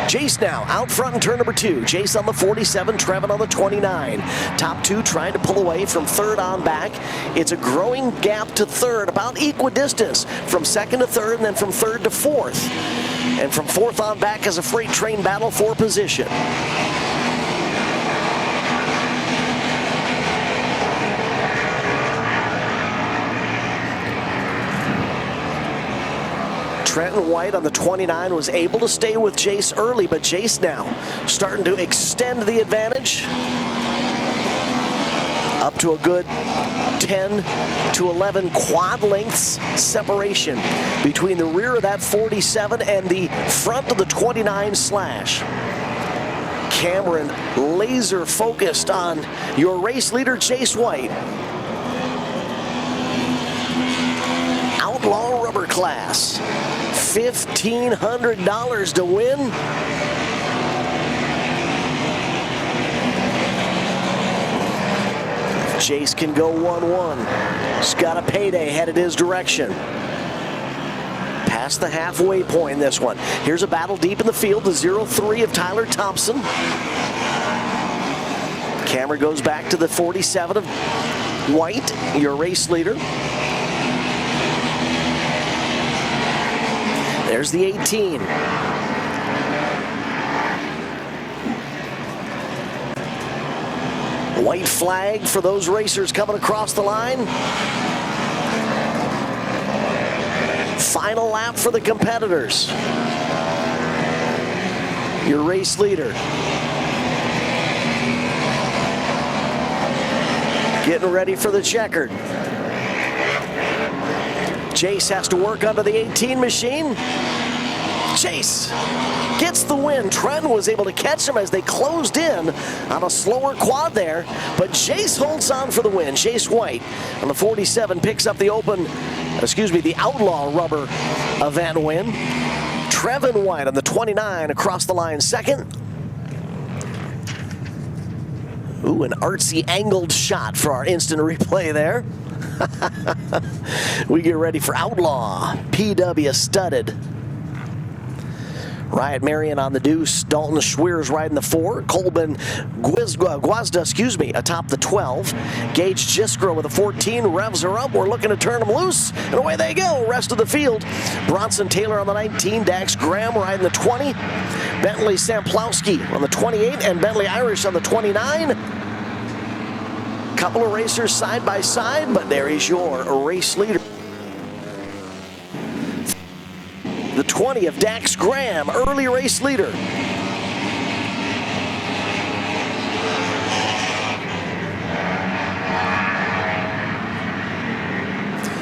Speaker 1: Jace now out front in turn number 2. Jace on the 47, Trevin on the 29. Top 2 trying to pull away from third on back. It's a growing gap to third, about equidistance from second to third and then from third to fourth. And from fourth on back is a freight train battle for position. Trenton White on the 29 was able to stay with Jace early, but Jace now starting to extend the advantage up to a good 10 to 11 quad lengths separation between the rear of that 47 and the front of the 29 slash. Cameron laser focused on your race leader, Jace White. Outlaw Rubber class. $1,500 to win. Jace can go 1-1. He's got a payday headed his direction. Past the halfway point in this one. Here's a battle deep in the field. The 0-3 of Tyler Thompson. Camera goes back to the 47 of White, your race leader. There's the 18. White flag for those racers coming across the line. Final lap for the competitors. Your race leader. Getting ready for the checkered. Jace has to work under the 18 machine. Jace gets the win. Trent was able to catch him as they closed in on a slower quad there, but Jace holds on for the win. Jace White on the 47 picks up the the Outlaw Rubber event win. Trevin White on the 29 across the line second. Ooh, an artsy angled shot for our instant replay there. We get ready for Outlaw PW studded. Riot Marion on the deuce. Dalton Schweers riding the 4. Colbin Guazda, atop the 12. Gage Jiskro with a 14. Revs are up. We're looking to turn them loose. And away they go. Rest of the field. Bronson Taylor on the 19. Dax Graham riding the 20. Bentley Samplowski on the 28. And Bentley Irish on the 29. Couple of racers side by side, but there is your race leader. The 20 of Dax Graham, early race leader.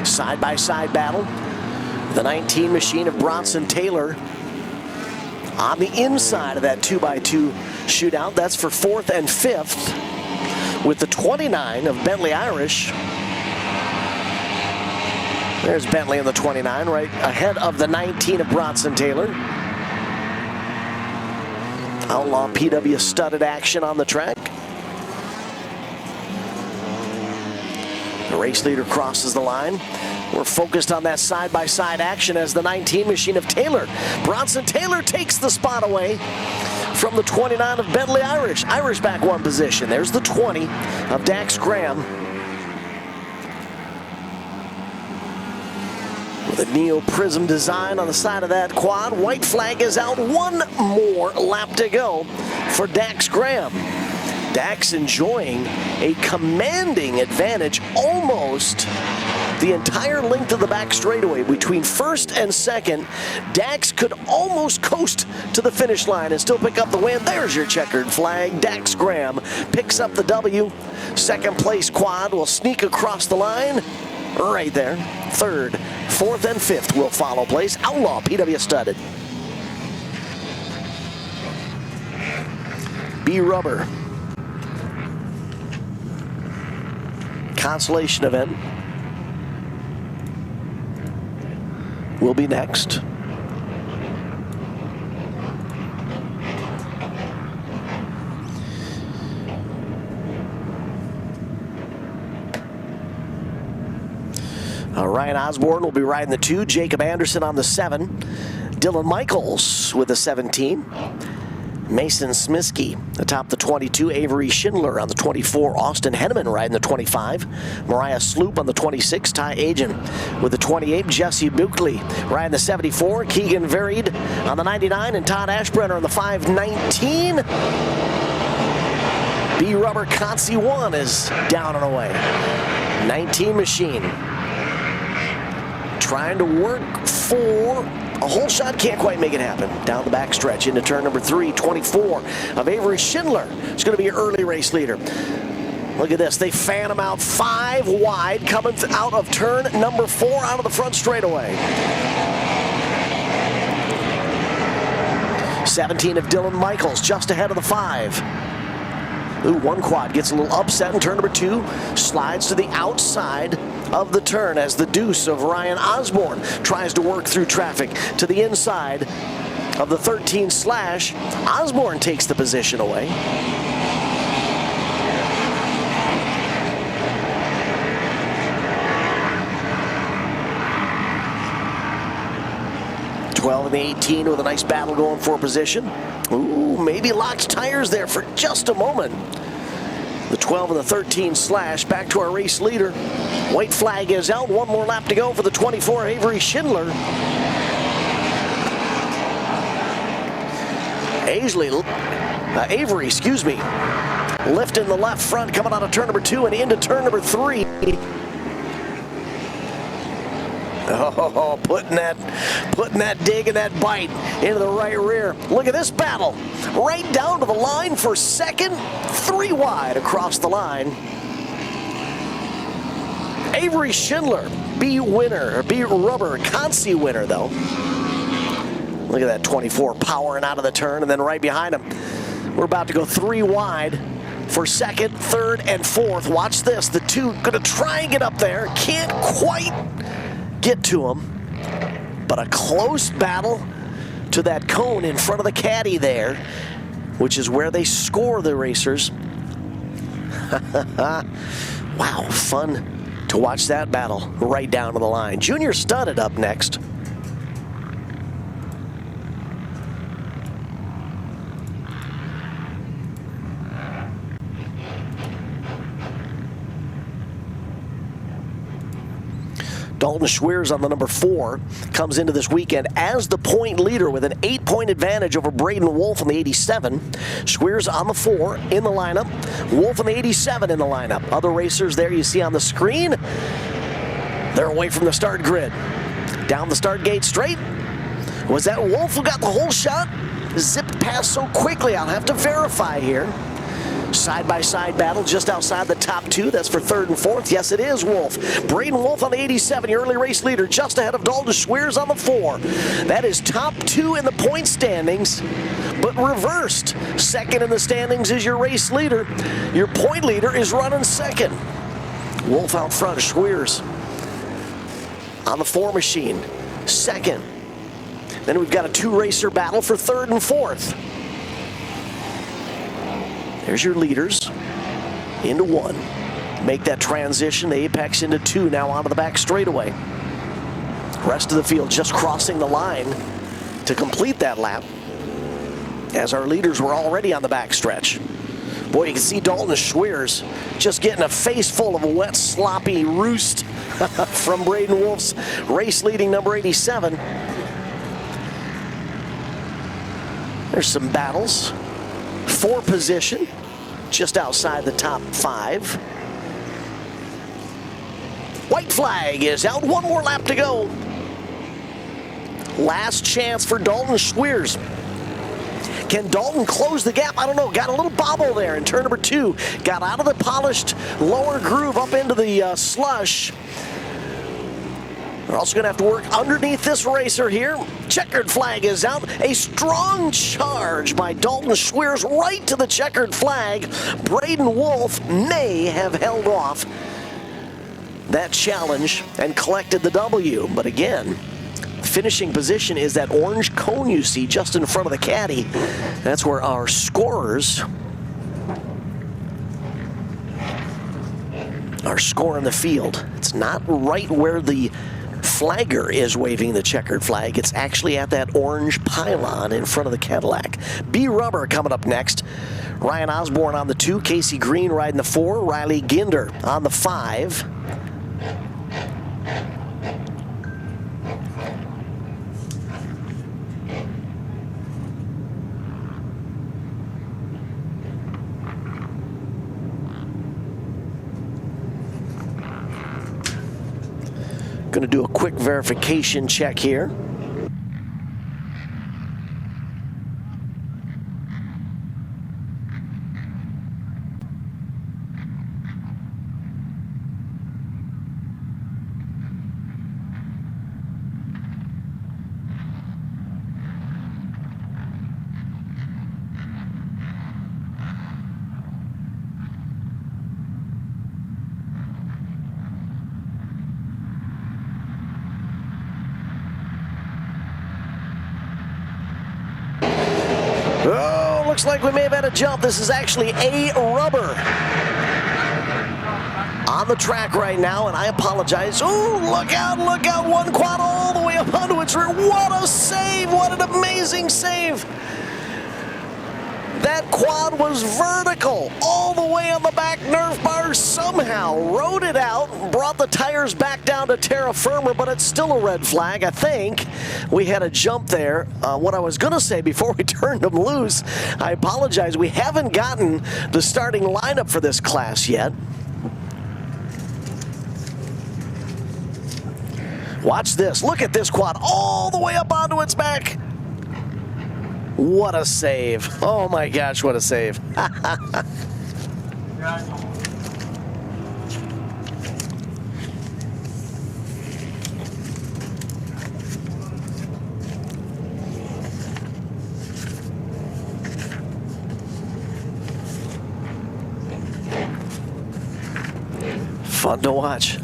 Speaker 1: Side by side battle. The 19 machine of Bronson Taylor on the inside of that 2x2 shootout. That's for 4th and 5th. With the 29 of Bentley Irish. There's Bentley in the 29, right ahead of the 19 of Bronson Taylor. Outlaw PW studded action on the track. The race leader crosses the line. We're focused on that side-by-side action as the 19 machine of Taylor. Bronson Taylor takes the spot away from the 29 of Bentley Irish. Irish back one position. There's the 20 of Dax Graham. With a Neo Prism design on the side of that quad. White flag is out. One more lap to go for Dax Graham. Dax enjoying a commanding advantage almost the entire length of the back straightaway. Between first and second, Dax could almost coast to the finish line and still pick up the win. There's your checkered flag. Dax Graham picks up the W. Second place quad will sneak across the line right there. Third, fourth, and fifth will follow place. Outlaw PW studded. B Rubber. Consolation event will be next. Ryan Osborne will be riding the 2. Jacob Anderson on the 7. Dylan Michaels with the 17. Mason Smiskey atop the 22. Avery Schindler on the 24. Austin Henneman riding the 25. Mariah Sloop on the 26. Ty Agin with the 28. Jesse Buckley riding the 74. Keegan Varied on the 99. And Todd Ashbrenner on the 519. B Rubber Consi 1 is down and away. 19 machine. Trying to work for a whole shot, can't quite make it happen. Down the back stretch into turn number 3, 24 of Avery Schindler. It's going to be your early race leader. Look at this, they fan him out 5 wide, coming out of turn number 4 out of the front straightaway. 17 of Dylan Michaels just ahead of the 5. Ooh, one quad gets a little upset in turn number 2, slides to the outside of the turn as the deuce of Ryan Osborne tries to work through traffic to the inside of the 13 slash. Osborne takes the position away. And the 18 with a nice battle going for position. Ooh, maybe locked tires there for just a moment. The 12 and the 13 slash back to our race leader. White flag is out. One more lap to go for the 24 Avery Schindler. Avery, excuse me, lifting the left front coming out of turn number 2 and into turn number 3. Oh, putting that dig and that bite into the right rear. Look at this battle. Right down to the line for second. 3 wide across the line. Avery Schindler, B winner, or B Rubber, Consi winner though. Look at that 24 powering out of the turn, and then right behind him, we're about to go 3 wide for second, third, and fourth. Watch this, the 2 gonna try and get up there. Can't quite get to him, but a close battle to that cone in front of the caddy there, which is where they score the racers. Wow, fun to watch that battle right down to the line. Junior Studded up next. Dalton Schweers on the number 4 comes into this weekend as the point leader with an 8-point advantage over Braden Wolf on the 87. Schweers on the 4 in the lineup. Wolf on the 87 in the lineup. Other racers there you see on the screen. They're away from the start grid. Down the start gate straight. Was that Wolf who got the whole shot? Zipped past so quickly, I'll have to verify here. Side-by-side battle just outside the top 2. That's for third and fourth. Yes, it is Wolf. Braden Wolf on the 87, your early race leader, just ahead of Dalton Schweers on the 4. That is top 2 in the point standings, but reversed. Second in the standings is your race leader. Your point leader is running second. Wolf out front, Schweers on the 4 machine, second. Then we've got a 2-racer battle for third and fourth. There's your leaders into 1. Make that transition, the apex into 2, now onto the back straightaway. Rest of the field just crossing the line to complete that lap. as our leaders were already on the backstretch. Boy, you can see Dalton Schweers just getting a face full of a wet, sloppy roost from Braden Wolf's race-leading number 87. There's some battles for position just outside the top 5. White flag is out. One more lap to go. Last chance for Dalton Schweers. Can Dalton close the gap? I don't know. Got a little bobble there in turn number 2. Got out of the polished lower groove up into the slush. We're also going to have to work underneath this racer here. Checkered flag is out. A strong charge by Dalton Schweers right to the checkered flag. Braden Wolf may have held off that challenge and collected the W. But again, finishing position is that orange cone you see just in front of the caddy. That's where our scorers are scoring the field. It's not right where the flagger is waving the checkered flag. It's actually at that orange pylon in front of the Cadillac. B Rubber coming up next. Ryan Osborne on the 2, Casey Green riding the 4, Riley Ginder on the 5. Going to do a quick verification check here. Oh, looks like we may have had a jump. This is actually A Rubber on the track right now, and I apologize. Oh, look out, one quad all the way up onto its rear. What a save, what an amazing save. That quad was vertical all the way on the back nerf bar, somehow rode it out, brought the tires back down to terra firma, but it's still a red flag. I think we had a jump there. What I was going to say before we turned them loose, I apologize. We haven't gotten the starting lineup for this class yet. Watch this. Look at this quad all the way up onto its back. What a save. Oh my gosh, what a save. Fun to watch.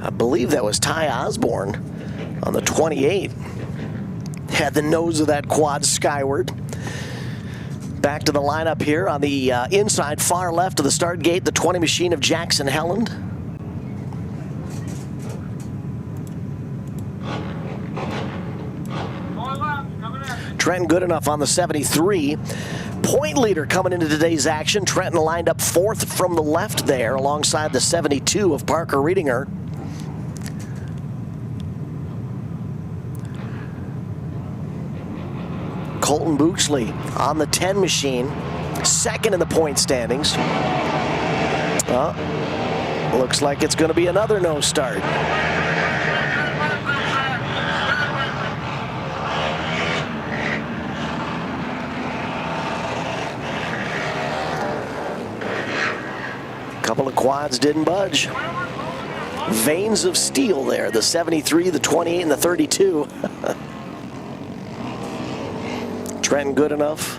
Speaker 1: I believe that was Ty Osborne on the 28. Had the nose of that quad skyward. Back to the lineup here on the inside far left of the start gate, the 20 machine of Jackson Helland. Trenton Goodenough on the 73. Point leader coming into today's action. Trenton lined up 4th from the left there alongside the 72 of Parker Riedinger. Colton Bootsley on the 10 machine, 2nd in the point standings. Looks like it's going to be another no start. Couple of quads didn't budge. Veins of steel there, the 73, the 28, and the 32. Trenton Goodenough.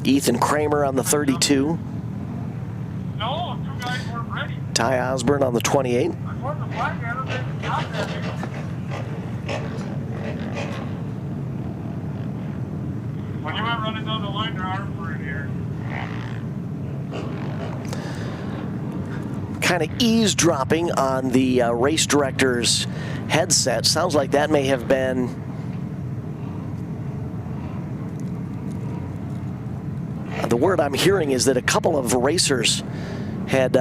Speaker 1: Ethan Kramer on the 32.
Speaker 12: No, 2 guys weren't ready.
Speaker 1: Ty Osborne on the 28.
Speaker 12: I poured the flag at him and shot at him. When you went running down the line, there are for in here.
Speaker 1: Kind of eavesdropping on the race director's headset. Sounds like that may have been the word I'm hearing is that a couple of racers had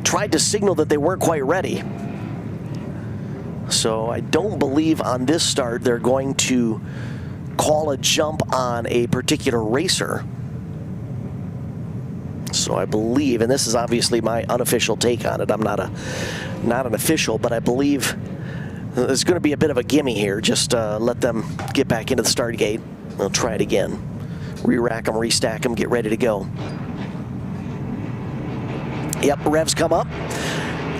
Speaker 1: tried to signal that they weren't quite ready. So I don't believe on this start they're going to call a jump on a particular racer. So I believe, and this is obviously my unofficial take on it, I'm not an official, but I believe there's going to be a bit of a gimme here. Just let them get back into the start gate. They'll try it again. Re-rack them, restack them, get ready to go. Yep, revs come up.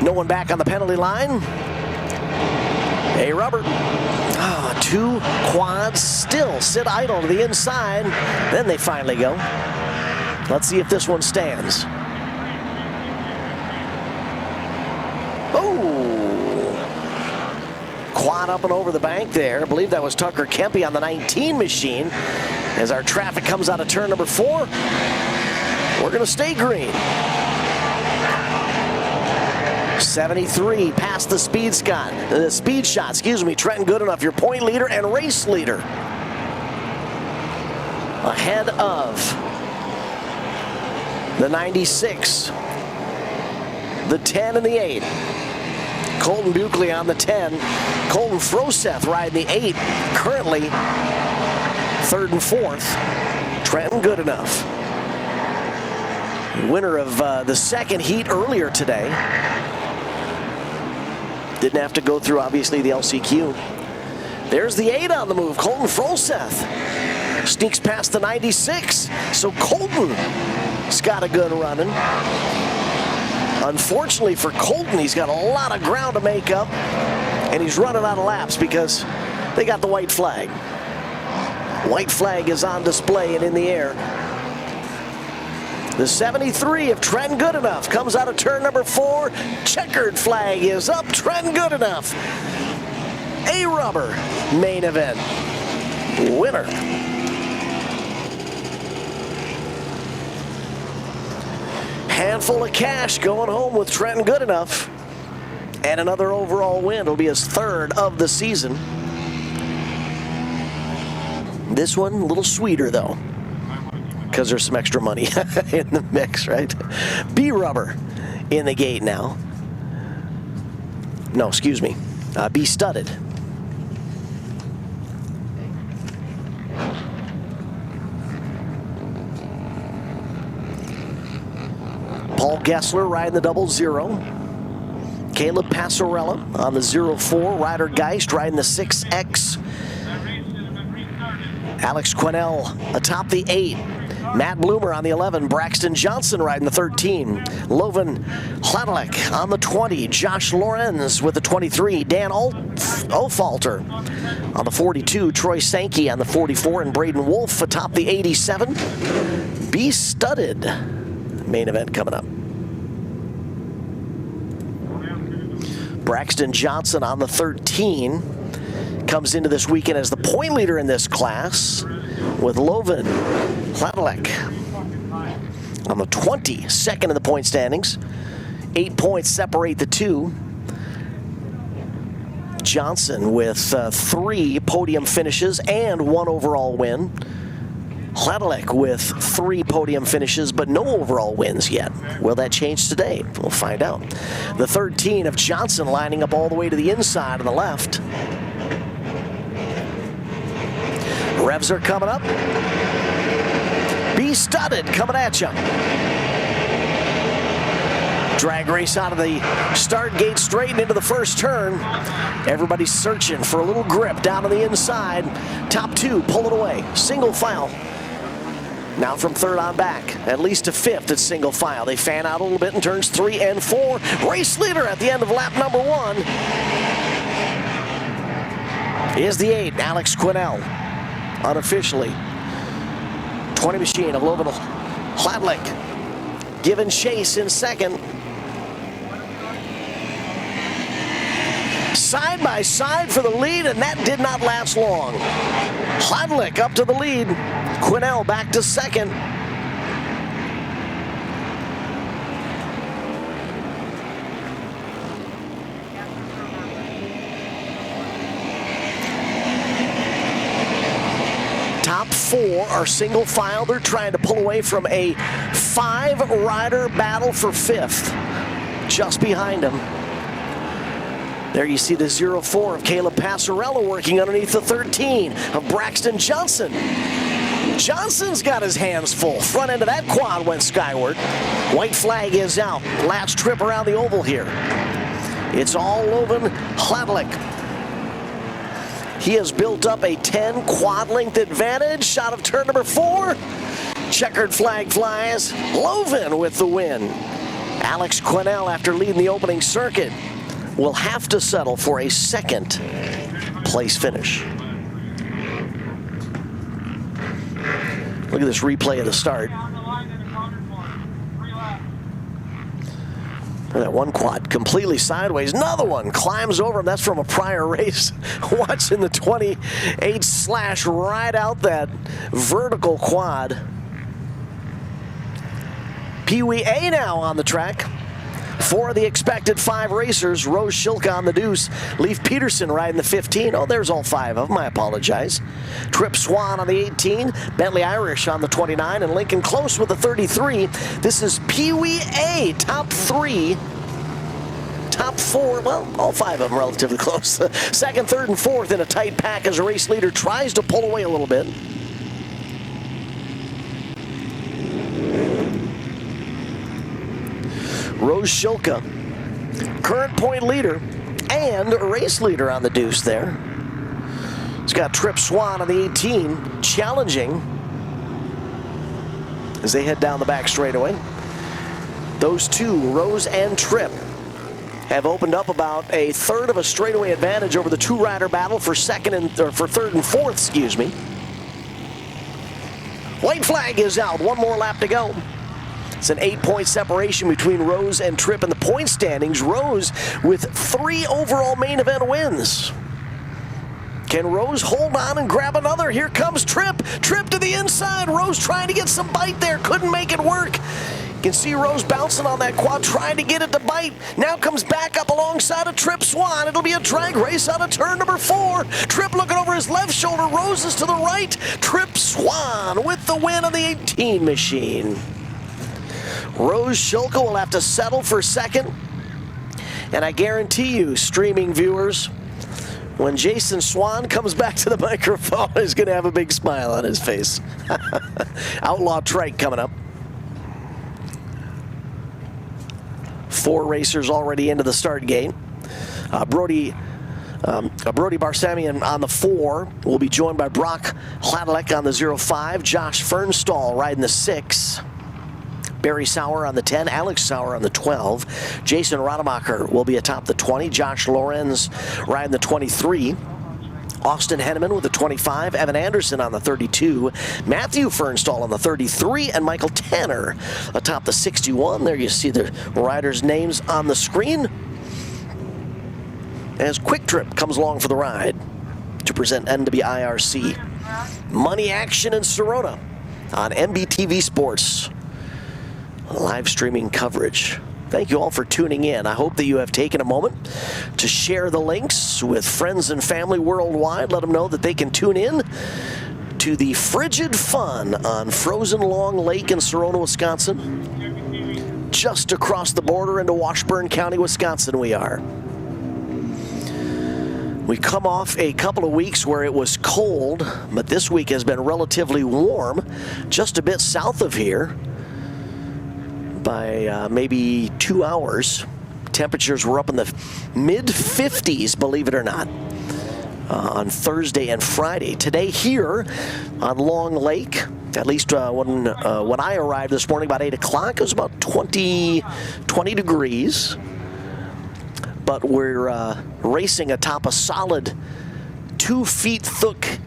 Speaker 1: No one back on the penalty line. A rubber. Two quads still sit idle to the inside. Then they finally go. Let's see if this one stands. Oh! Quad up and over the bank there. I believe that was Tucker Kempe on the 19 machine. As our traffic comes out of turn number 4, we're going to stay green. 73 past the speed shot, excuse me, Trenton Goodenough, your point leader and race leader. Ahead of the 96, the 10 and the 8. Colton Buckley on the 10. Colton Froseth riding the 8, currently 3rd and 4th. Trenton Goodenough, winner of the second heat earlier today. Didn't have to go through, obviously, the LCQ. There's the 8 on the move. Colton Froseth sneaks past the 96. So Colton's got a gun running. Unfortunately for Colton, he's got a lot of ground to make up, and he's running out of laps because they got the white flag. White flag is on display and in the air. The 73 of Trenton Goodenough comes out of turn number 4. Checkered flag is up. Trenton Goodenough, a rubber main event winner. Handful of cash going home with Trenton Goodenough, and another overall win. It'll be his 3rd of the season. This one a little sweeter though, because there's some extra money in the mix, right? B rubber in the gate now. No, excuse me. B studded. Paul Gessler riding the 00. Caleb Passarella on the 04. Ryder Geist riding the 6X. Alex Quinnell atop the 8. Matt Bloomer on the 11. Braxton Johnson riding the 13. Lovan Hladalek on the 20. Josh Lorenz with the 23. Dan Ofalter on the 42. Troy Sankey on the 44. And Braden Wolf atop the 87. B studded. Main event coming up. Braxton Johnson on the 13. Comes into this weekend as the point leader in this class with Lovan Hladalek on the 22nd in the point standings. 8 points separate the two. Johnson with 3 podium finishes and 1 overall win. Hladalek with 3 podium finishes but no overall wins yet. Will that change today? We'll find out. The 13 of Johnson lining up all the way to the inside on the left. Revs are coming up. B studded coming at you. Drag race out of the start gate straight and into the first turn. Everybody's searching for a little grip down on the inside. Top 2 pull it away. Single file. Now from 3rd on back, at least to 5th, it's single file. They fan out a little bit in turns 3 and 4. Race leader at the end of lap number 1 is the 8, Alex Quinnell. Unofficially, 20 machine of Lovan Hladalek giving chase in 2nd. Side by side for the lead, and that did not last long. Hodlick up to the lead. Quinnell back to second. Top four are single file. They're trying to pull away from a 5-rider battle for 5th. Just behind them. There you see the 0-4 of Caleb Passarella working underneath the 13 of Braxton Johnson. Johnson's got his hands full. Front end of that quad went skyward. White flag is out. Last trip around the oval here. It's all Logan Hladlik. He has built up a 10 quad length advantage. Shot of turn number 4. Checkered flag flies. Loven with the win. Alex Quinnell, after leading the opening circuit, will have to settle for a 2nd place finish. Look at this replay of the start. That one quad completely sideways. Another one climbs over him. That's from a prior race. Watching the 28 slash ride out that vertical quad. Peewee A now on the track. 4 of the expected 5 racers. Rose Shilka on the deuce. Leif Peterson riding the 15. Oh, there's all 5 of them. I apologize. Trip Swan on the 18. Bentley Irish on the 29. And Lincoln Close with the 33. This is Peewee A, top 3. Top 4, well, all 5 of them relatively close. 2nd, 3rd, and 4th in a tight pack as a race leader tries to pull away a little bit. Rose Shilka, current point leader and race leader on the deuce there. He's got Trip Swan on the 18, challenging as they head down the back straightaway. Those two, Rose and Trip, have opened up about a 1/3 of a straightaway advantage over the 2-rider battle for 3rd and 4th, excuse me. White flag is out, 1 more lap to go. It's an 8-point separation between Rose and Trip in the point standings. Rose with 3 overall main event wins. Can Rose hold on and grab another? Here comes Trip. Trip to the inside. Rose trying to get some bite there. Couldn't make it work. You can see Rose bouncing on that quad, trying to get it to bite. Now comes back up alongside of Trip Swan. It'll be a drag race out of turn number 4. Trip looking over his left shoulder. Rose is to the right. Trip Swan with the win on the 18 machine. Rose Shilka will have to settle for 2nd. And I guarantee you, streaming viewers, when Jason Swan comes back to the microphone, he's going to have a big smile on his face. Outlaw Trike coming up. 4 racers already into the start gate. Brody Barsamian on the 4 will be joined by Brock Hladlik on the 05. Josh Fernstall riding the 6. Barry Sauer on the 10, Alex Sauer on the 12. Jason Rademacher will be atop the 20. Josh Lorenz riding the 23. Austin Henneman with the 25. Evan Anderson on the 32. Matthew Fernstall on the 33. And Michael Tanner atop the 61. There you see the riders' names on the screen. As Quick Trip comes along for the ride to present NWIRC. Money action in Sarona on MBTV Sports. Live streaming coverage. Thank you all for tuning in. I hope that you have taken a moment to share the links with friends and family worldwide. Let them know that they can tune in to the frigid fun on frozen Long Lake in Sarona, Wisconsin. Just across the border into Washburn County, Wisconsin we are. We come off a couple of weeks where it was cold, but this week has been relatively warm, just a bit south of here. By maybe 2 hours. Temperatures were up in the mid-50s, believe it or not, on Thursday and Friday. Today here on Long Lake, at least when I arrived this morning about 8 o'clock, it was about 20 degrees. But we're racing atop a solid 2 feet thick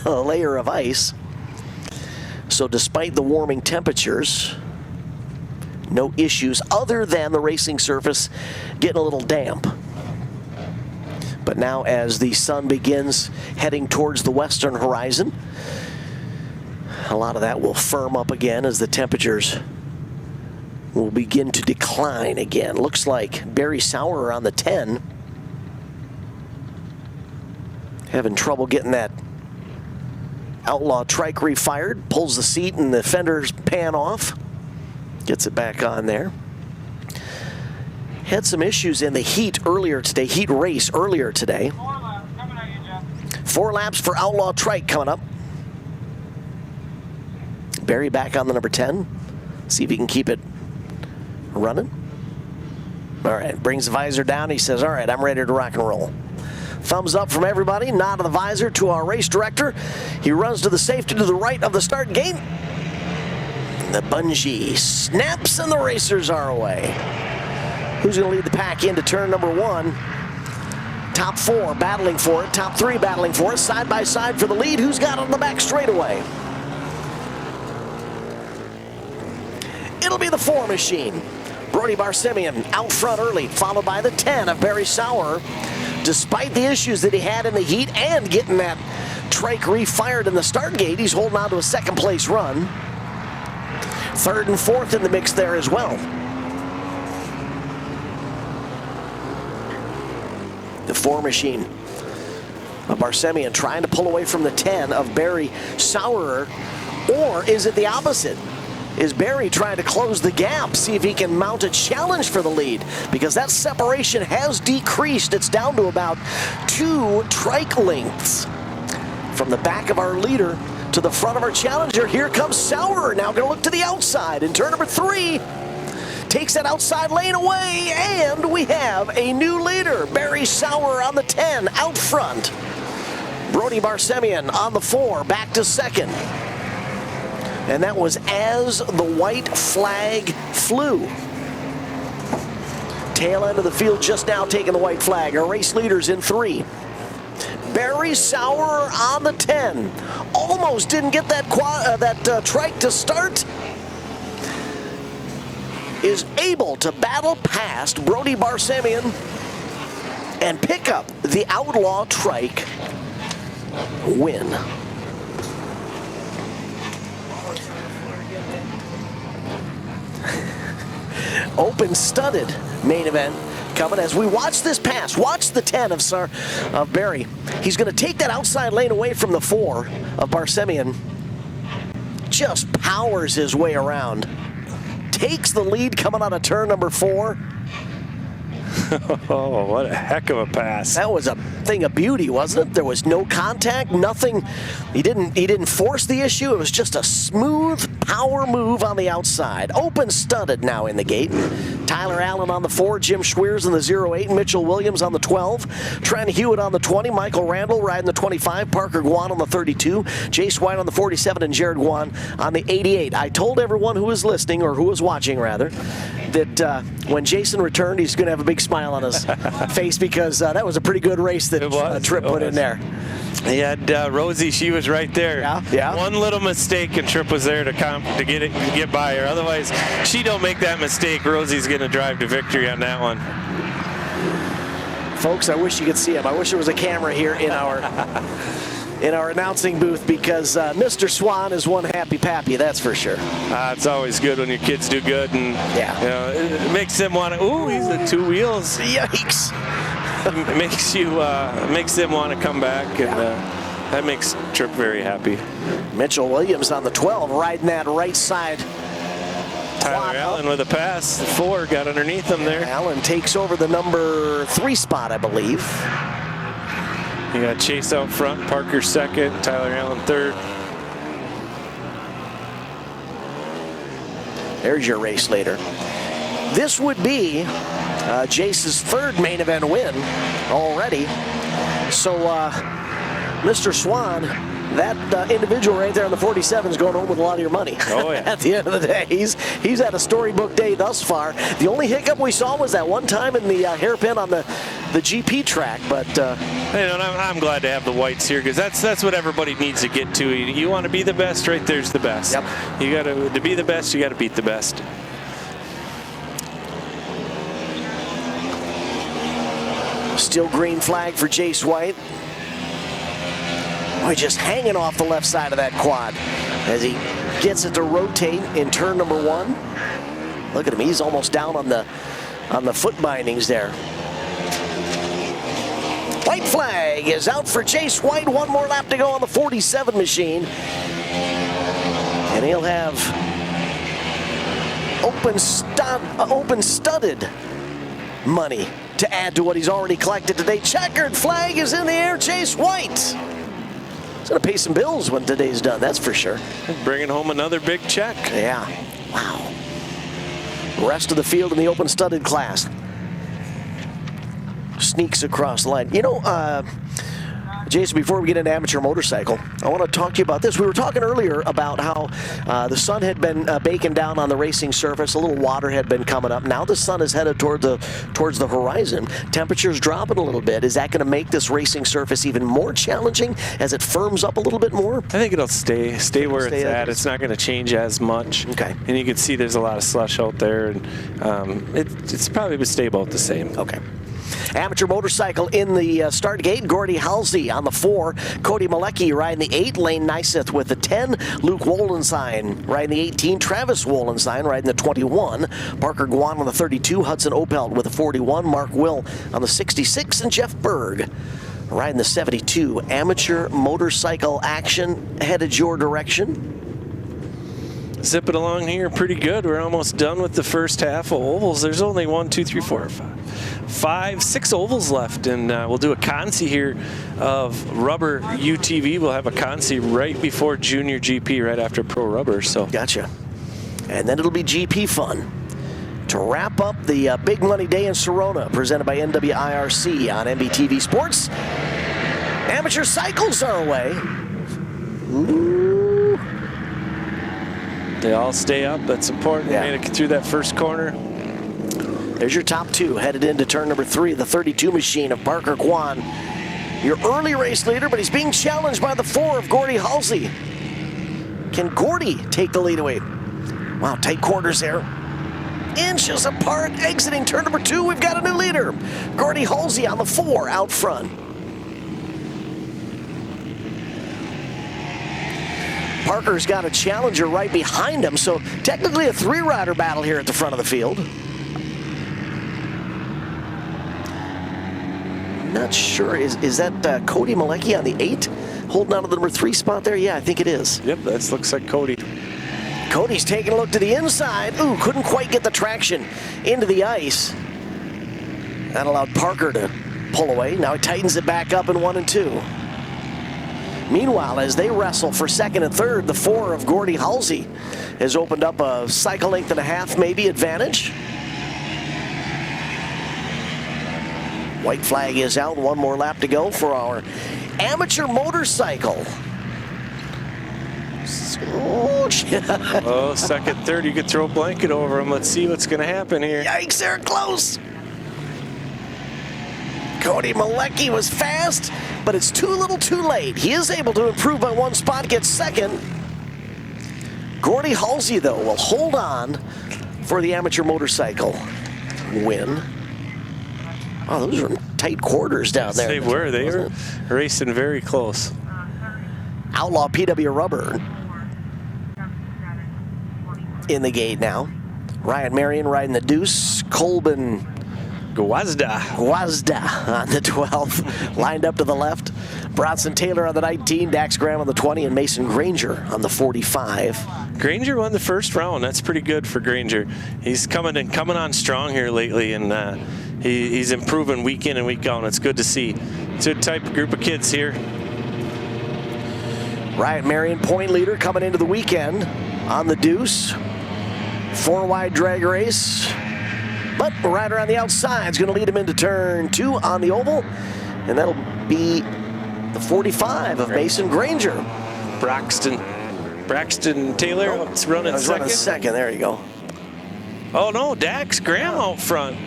Speaker 1: layer of ice. So despite the warming temperatures, No issues other than the racing surface getting a little damp. But now as the sun begins heading towards the western horizon, a lot of that will firm up again as the temperatures will begin to decline again. Looks like Barry Sauer on the 10. Having trouble getting that Outlaw trike refired. Pulls the seat and the fenders pan off. Gets it back on there. Had some issues in the heat earlier today, heat race earlier today. 4 laps for Outlaw trike coming up. Barry back on the number 10. See if he can keep it running. All right, brings the visor down. He says, all right, I'm ready to rock and roll. Thumbs up from everybody. Nod of the visor to our race director. He runs to the safety to the right of the start gate. The bungee snaps and the racers are away. Who's going to lead the pack into turn number 1? Top 4 battling for it. Top 3 battling for it. Side by side for the lead. Who's got on the back straightaway? It'll be the 4 machine. Brody Barsemian out front early, followed by the 10 of Barry Sauer. Despite the issues that he had in the heat and getting that trike refired in the start gate, he's holding on to a 2nd place run. 3rd and 4th in the mix there as well. The 4 machine of Barsemian trying to pull away from the 10 of Barry Sauer, or is it the opposite? Is Barry trying to close the gap, see if he can mount a challenge for the lead? Because that separation has decreased. It's down to about 2 trike lengths. From the back of our leader to the front of our challenger, here comes Sauer. Now going to look to the outside in turn number 3. Takes that outside lane away, and we have a new leader. Barry Sauer on the 10 out front. Brody Barsemian on the 4, back to 2nd. And that was as the white flag flew. Tail end of the field just now taking the white flag. Our race leaders in 3. Barry Sauer on the 10. Almost didn't get that trike to start. Is able to battle past Brody Barsemian and pick up the Outlaw trike win. Open studded main event coming as we watch this pass. Watch the 10 of Barry. He's going to take that outside lane away from the 4 of Barsemian. Just powers his way around. Takes the lead coming out of turn number 4.
Speaker 2: Oh, what a heck of a pass.
Speaker 1: That was a thing of beauty, wasn't it? There was no contact, nothing. He didn't force the issue. It was just a smooth power move on the outside. Open studded now in the gate. Tyler Allen on the 4, Jim Schweers on the 08, Mitchell Williams on the 12, Trent Hewitt on the 20, Michael Randall riding the 25, Parker Guan on the 32, Jace White on the 47, and Jared Guan on the 88. I told everyone who was listening, or who was watching rather, that when Jason returned, he's going to have a big smile on his face, because that was a pretty good race that Tripp put in there.
Speaker 2: He had Rosie, she was right there.
Speaker 1: Yeah.
Speaker 2: One little mistake and Tripp was there to get by her. Otherwise, she don't make that mistake, Rosie's going to drive to victory on that one.
Speaker 1: Folks, I wish you could see him. I wish there was a camera here in our announcing booth, because Mr. Swan is one happy pappy, that's for sure.
Speaker 2: It's always good when your kids do good, and it makes them want to. Ooh, he's the 2 wheels.
Speaker 1: Yikes!
Speaker 2: It makes them want to come back, and that makes Tripp very happy.
Speaker 1: Mitchell Williams on the 12, riding that right side.
Speaker 2: Tyler Allen with a pass. The 4 got underneath him there.
Speaker 1: Allen takes over the number 3 spot, I believe.
Speaker 2: You got Chase out front, Parker 2nd, Tyler Allen 3rd.
Speaker 1: There's your race leader. This would be Jace's 3rd main event win already. So, Mr. Swan, that individual right there on the 47 is going home with a lot of your money.
Speaker 2: Oh, yeah.
Speaker 1: At the end of the day, he's had a storybook day thus far. The only hiccup we saw was that one time in the hairpin on the GP track, but
Speaker 2: I'm glad to have the whites here, because that's what everybody needs to get to. You want to be the best, right there's the best.
Speaker 1: Yep.
Speaker 2: You got to be the best, you got to beat the best.
Speaker 1: Still green flag for Jace White. Boy, just hanging off the left side of that quad as he gets it to rotate in turn number 1. Look at him, he's almost down on the foot bindings there. White flag is out for Jace White. One more lap to go on the 47 machine. And he'll have open studded money to add to what he's already collected today. Checkered flag is in the air. Jace White. He's going to pay some bills when today's done, that's for sure.
Speaker 2: Bringing home another big check.
Speaker 1: Yeah. Wow. Rest of the field in the open studded class sneaks across the line. You know, Jason, before we get into amateur motorcycle, I want to talk to you about this. We were talking earlier about how the sun had been baking down on the racing surface. A little water had been coming up. Now the sun is headed towards the horizon. Temperatures dropping a little bit. Is that going to make this racing surface even more challenging as it firms up a little bit more?
Speaker 2: I think it'll stay where it's at. It's not going to change as much.
Speaker 1: Okay.
Speaker 2: And you can see there's a lot of slush out there, and it's probably going to stay about the same.
Speaker 1: Okay. Amateur motorcycle in the start gate. Gordy Halsey on the 4. Cody Malecki riding the 8. Lane Neiseth with the 10. Luke Wolenstein riding the 18. Travis Wolenstein riding the 21. Parker Guan on the 32. Hudson Opelt with the 41. Mark Will on the 66. And Jeff Berg riding the 72. Amateur motorcycle action headed your direction.
Speaker 2: Zipping along here pretty good. We're almost done with the first half of ovals. There's only 1, 2, 3, 4, 5, 6 ovals left, and we'll do a consi here of rubber UTV. We'll have a consi right before Junior GP, right after Pro Rubber. So
Speaker 1: gotcha. And then it'll be GP fun to wrap up the big money day in Sarona, presented by NWIRC on MBTV Sports. Amateur cycles are away. Ooh.
Speaker 2: They all stay up. That's important.
Speaker 1: Yeah.
Speaker 2: Made it through that first corner.
Speaker 1: There's your top 2 headed into turn number 3, the 32 machine of Parker Kwan. Your early race leader, but he's being challenged by the 4 of Gordy Halsey. Can Gordy take the lead away? Wow, tight quarters there. Inches apart, exiting turn number 2. We've got a new leader. Gordy Halsey on the 4 out front. Parker's got a challenger right behind him, so technically a 3-rider battle here at the front of the field. Not sure, is that Cody Malecki on the 8? Holding on to the number 3 spot there? Yeah, I think it is.
Speaker 2: Yep, that looks like Cody.
Speaker 1: Cody's taking a look to the inside. Ooh, couldn't quite get the traction into the ice. That allowed Parker to pull away. Now he tightens it back up in 1 and 2. Meanwhile, as they wrestle for 2nd and 3rd, the 4 of Gordy Halsey has opened up a cycle length and a half, maybe, advantage. White flag is out. 1 more lap to go for our amateur motorcycle. Oh,
Speaker 2: 2nd, 3rd. You could throw a blanket over him. Let's see what's going to happen here.
Speaker 1: Yikes, they're close. Cody Malecki was fast, but it's too little too late. He is able to improve by 1 spot, gets 2nd. Gordy Halsey, though, will hold on for the amateur motorcycle win. Oh, those were tight quarters down there.
Speaker 2: They were. They were racing very close.
Speaker 1: Outlaw PW Rubber in the gate now. Ryan Marion riding the Deuce. Colbin Guazda on the 12, lined up to the left. Bronson Taylor on the 19, Dax Graham on the 20, and Mason Granger on the 45.
Speaker 2: Granger won the first round. That's pretty good for Granger. He's coming on strong here lately, and he's improving week in and week out, and it's good to see. It's a type of group of kids here.
Speaker 1: Ryan Marion, point leader, coming into the weekend on the Deuce. 4-wide drag race. But right around the outside is going to lead him into turn 2 on the oval. And that'll be the 45 of Mason Granger.
Speaker 2: Braxton Taylor running second.
Speaker 1: Running second, there you go.
Speaker 2: Oh no, Dax Graham out front.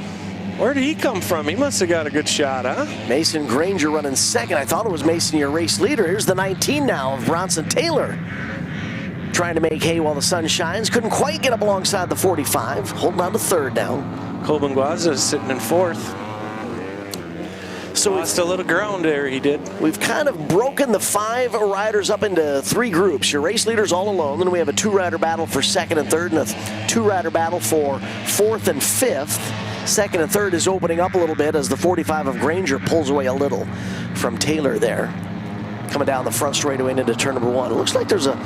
Speaker 2: Where did he come from? He must have got a good shot, huh?
Speaker 1: Mason Granger running second. I thought it was Mason, your race leader. Here's the 19 now of Bronson Taylor. Trying to make hay while the sun shines. Couldn't quite get up alongside the 45. Holding on to 3rd now.
Speaker 2: Colbin Guaza is sitting in 4th.
Speaker 1: So
Speaker 2: lost a little ground there, he did.
Speaker 1: We've kind of broken the 5 riders up into 3 groups. Your race leader's all alone. Then we have a 2-rider battle for 2nd and 3rd, and a 2-rider battle for 4th and 5th. 2nd and 3rd is opening up a little bit as the 45 of Granger pulls away a little from Taylor there. Coming down the front straightaway into turn number 1. It looks like there's a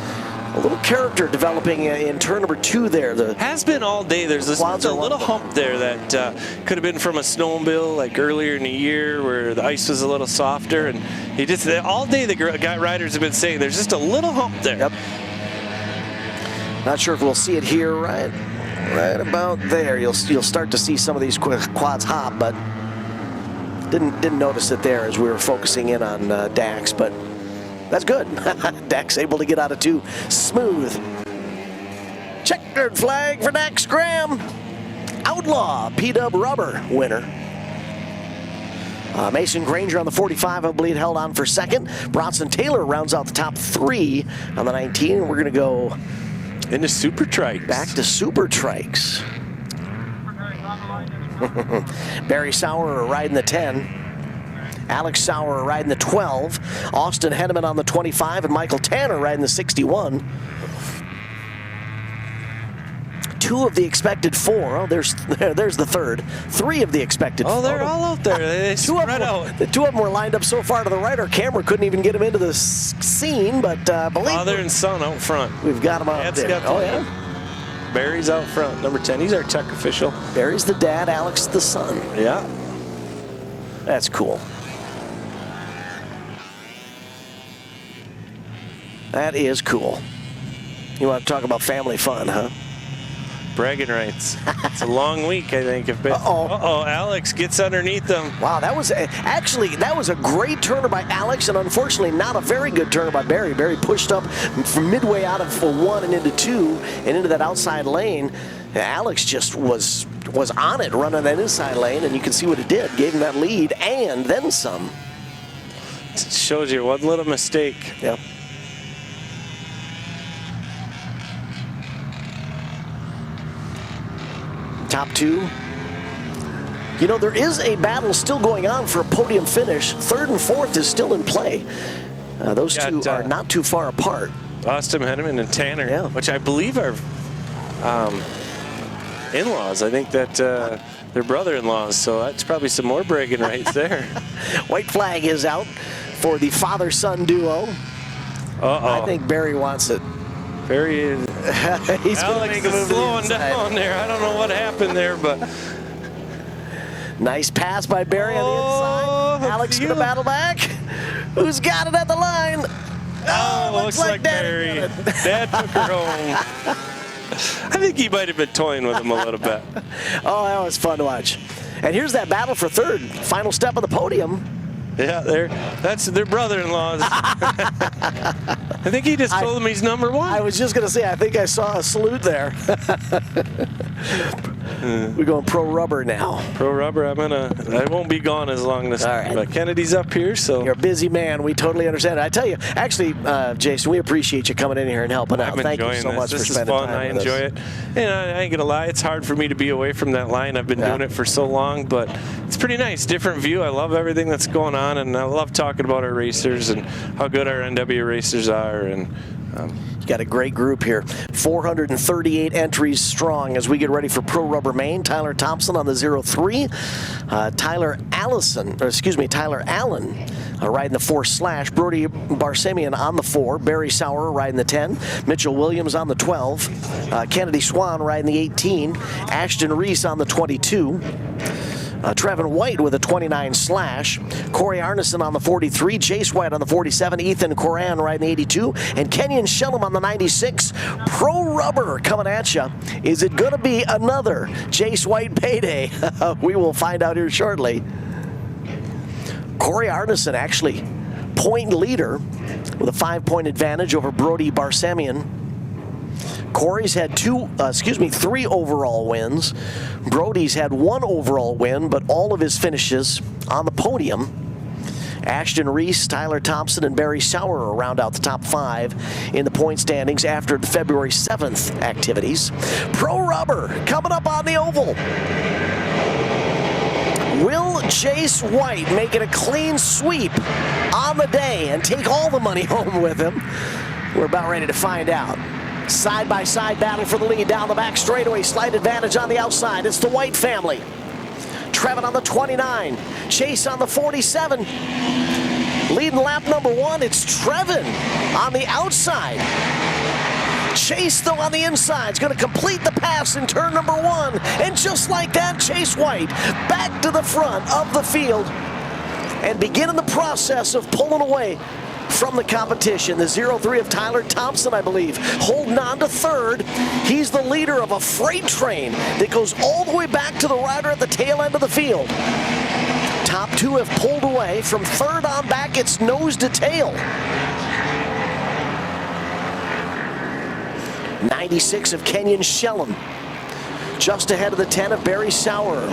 Speaker 1: little character developing in turn number 2 there.
Speaker 2: Has been all day. There's a little hump there that could have been from a snowmobile like earlier in the year where the ice was a little softer. And he just, all day the riders have been saying there's just a little hump there.
Speaker 1: Yep. Not sure if we'll see it here right about there. You'll start to see some of these quads hop, but didn't notice it there as we were focusing in on Dax, but that's good. Dax able to get out of 2 smooth. Checkered flag for Dax Graham. Outlaw PW rubber winner. Mason Granger on the 45, I believe, held on for 2nd. Bronson Taylor rounds out the top 3 on the 19. And we're going to go
Speaker 2: into super trikes.
Speaker 1: Back to super trikes. Barry Sauer riding the 10. Alex Sauer riding the 12. Austin Henneman on the 25, and Michael Tanner riding the 61. 2 of the expected 4. Oh, there's the 3rd. 3 of the expected 4.
Speaker 2: Oh, they're all out there. They spread out.
Speaker 1: The 2 of them were lined up so far to the right, our camera couldn't even get them into the scene, but
Speaker 2: Father and son out front.
Speaker 1: We've got them out there. Oh, yeah.
Speaker 2: Barry's out front, number 10. He's our tech official.
Speaker 1: Barry's the dad, Alex the son.
Speaker 2: Yeah.
Speaker 1: That's cool. That is cool. You want to talk about family fun, huh?
Speaker 2: Bragging rights. It's a long week, I think. Uh-oh, Alex gets underneath them.
Speaker 1: Wow, that was a great turner by Alex, and unfortunately not a very good turner by Barry. Barry pushed up from midway out of 1 and into 2 and into that outside lane. Alex just was on it, running that inside lane, and you can see what it did. Gave him that lead and then some.
Speaker 2: It shows you one little mistake.
Speaker 1: Yep. Top 2. You know, there is a battle still going on for a podium finish. 3rd and 4th is still in play. Those 2 are not too far apart.
Speaker 2: Austin Henneman and Tanner, which I believe are in-laws. I think that they're brother-in-laws, so that's probably some more bragging rights there.
Speaker 1: White flag is out for the father-son duo.
Speaker 2: Uh-oh.
Speaker 1: I think Barry wants it.
Speaker 2: Barry is.
Speaker 1: He's
Speaker 2: Alex is slowing down there. I don't know what happened there, but.
Speaker 1: Nice pass by Barry on the inside. Alex going to battle back. Who's got it at the line?
Speaker 2: Oh, looks like Barry. Dad took her home. I think he might have been toying with him a little bit.
Speaker 1: Oh, that was fun to watch. And here's that battle for 3rd. Final step of the podium.
Speaker 2: Yeah, that's their brother-in-laws. I think he just told him he's number 1.
Speaker 1: I was just going to say, I think I saw a salute there. We're going pro rubber now.
Speaker 2: Pro rubber, I won't be gone as long as Kennedy's up here, so.
Speaker 1: You're a busy man. We totally understand it. I tell you, actually, Jason, we appreciate you coming in here and helping out. Thank you so much for spending time with us.
Speaker 2: I enjoy it. And I ain't going to lie, it's hard for me to be away from that line. I've been doing it for so long, but it's pretty nice. Different view. I love everything that's going on, and I love talking about our racers and how good our NW racers are. And
Speaker 1: you got a great group here. 438 entries strong as we get ready for Pro Rubber Maine. Tyler Thompson on the 03. Tyler Allen riding the 4/. Brody Barsamian on the 4. Barry Sauer riding the 10. Mitchell Williams on the 12. Kennedy Swan riding the 18. Ashton Reese on the 22. Trevin White with a 29/. Corey Arneson on the 43. Chase White on the 47. Ethan Coran riding the 82. And Kenyon Shellum on the 96. Pro Rubber coming at you. Is it going to be another Chase White payday? We will find out here shortly. Corey Arneson actually point leader with a 5-point advantage over Brody Barsamian. Corey's had 3 overall wins. Brody's had 1 overall win, but all of his finishes on the podium. Ashton Reese, Tyler Thompson, and Barry Sauer round out the top 5 in the point standings after the February 7th activities. Pro Rubber coming up on the oval. Will Chase White making a clean sweep on the day and take all the money home with him. We're about ready to find out. Side-by-side battle for the lead down the back straightaway. Slight advantage on the outside. It's the White family. Trevin on the 29. Chase on the 47. Leading lap number 1, it's Trevin on the outside. Chase, though, on the inside is going to complete the pass in turn number 1. And just like that, Chase White back to the front of the field and beginning the process of pulling away from the competition. The 0-3 of Tyler Thompson, I believe, holding on to third. He's the leader of a freight train that goes all the way back to the rider at the tail end of the field. Top 2 have pulled away. From third on back, it's nose to tail. 96 of Kenyon Shellham. Just ahead of the 10 of Barry Sauer.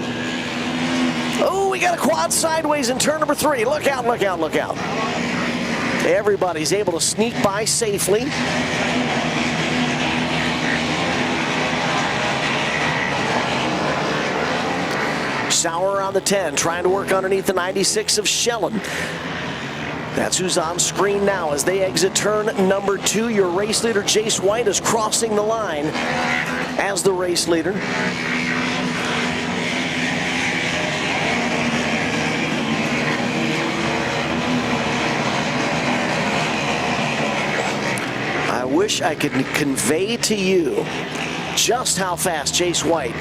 Speaker 1: Oh, we got a quad sideways in turn number 3. Look out, look out, look out. Everybody's able to sneak by safely. Sauer on the 10, trying to work underneath the 96 of Shellham. That's who's on screen now as they exit turn number 2. Your race leader, Chase White, is crossing the line as the race leader. I wish I could convey to you just how fast Chase White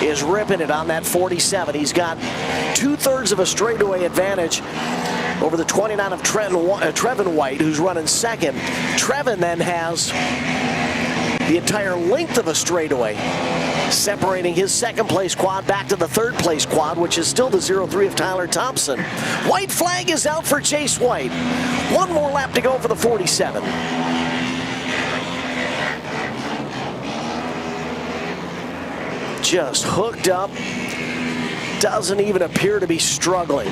Speaker 1: is ripping it on that 47. He's got 2/3 of a straightaway advantage over the 29 of Trevin White, who's running second. Trevin then has the entire length of a straightaway, separating his second place quad back to the third place quad, which is still the 0-3 of Tyler Thompson. White flag is out for Chase White. One more lap to go for the 47. Just hooked up, doesn't even appear to be struggling.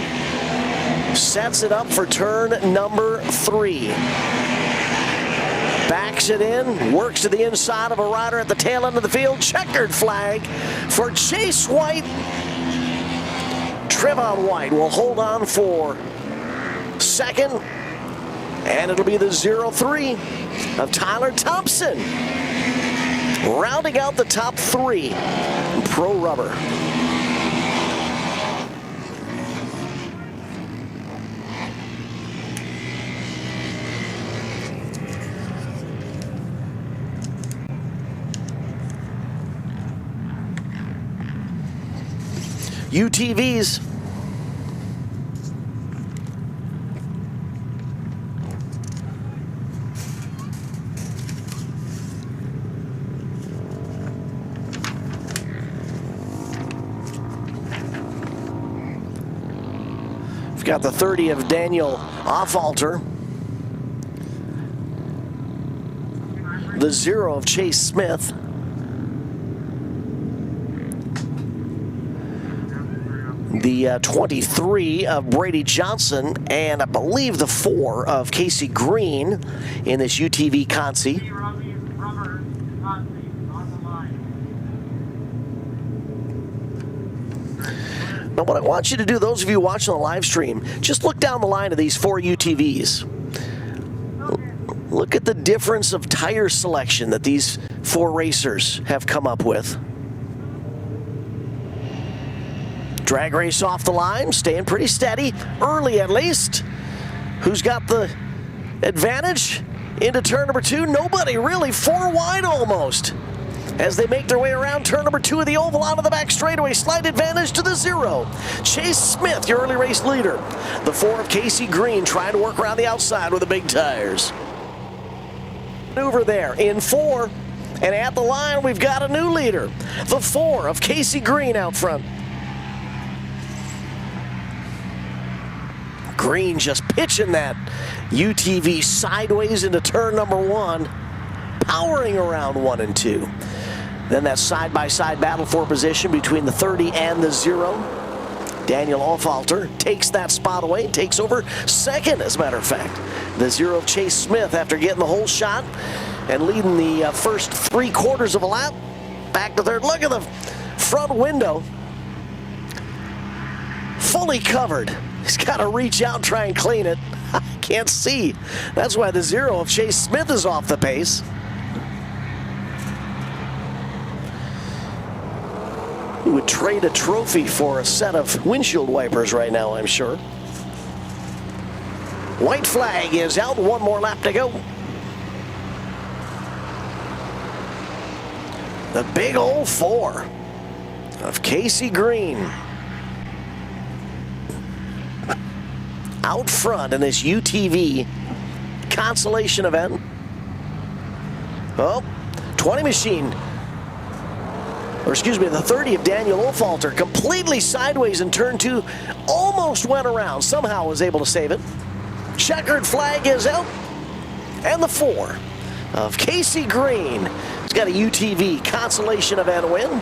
Speaker 1: Sets it up for turn number 3. Backs it in, works to the inside of a rider at the tail end of the field. Checkered flag for Chase White. Trevon White will hold on for second, and it'll be the 0-3 of Tyler Thompson, rounding out the top 3 in Pro Rubber. UTVs. We've got the 30 of Daniel Offalter. The 0 of Chase Smith. The 23 of Brady Johnson, and I believe the 4 of Casey Green in this UTV Consi. Now what I want you to do, those of you watching the live stream, just look down the line of these 4 UTVs. Look at the difference of tire selection that these 4 racers have come up with. Drag race off the line, staying pretty steady, early at least. Who's got the advantage into turn number 2? Nobody really, 4 wide almost. As they make their way around turn number 2 of the oval out of the back straightaway, slight advantage to the 0. Chase Smith, your early race leader. The 4 of Casey Green trying to work around the outside with the big tires. Maneuver there in 4, and at the line we've got a new leader. The 4 of Casey Green out front. Green just pitching that UTV sideways into turn number 1, powering around 1 and 2. Then that side-by-side battle for position between the 30 and the 0. Daniel Offalter takes that spot away, takes over second, as a matter of fact. The 0 of Chase Smith, after getting the whole shot and leading the first 3/4 of a lap, back to third. Look at the front window. fully covered. He's got to reach out and try and clean it. I can't see. That's why the 0 of Chase Smith is off the pace. He would trade a trophy for a set of windshield wipers right now, I'm sure. White flag is out. One more lap to go. The big old 4 of Casey Green. Out front in this UTV consolation event. Oh, 20 machine. Or excuse me, the 30 of Daniel Olfalter completely sideways in turn 2. Almost went around. Somehow was able to save it. Checkered flag is out. And the 4 of Casey Green. He's got a UTV consolation event win.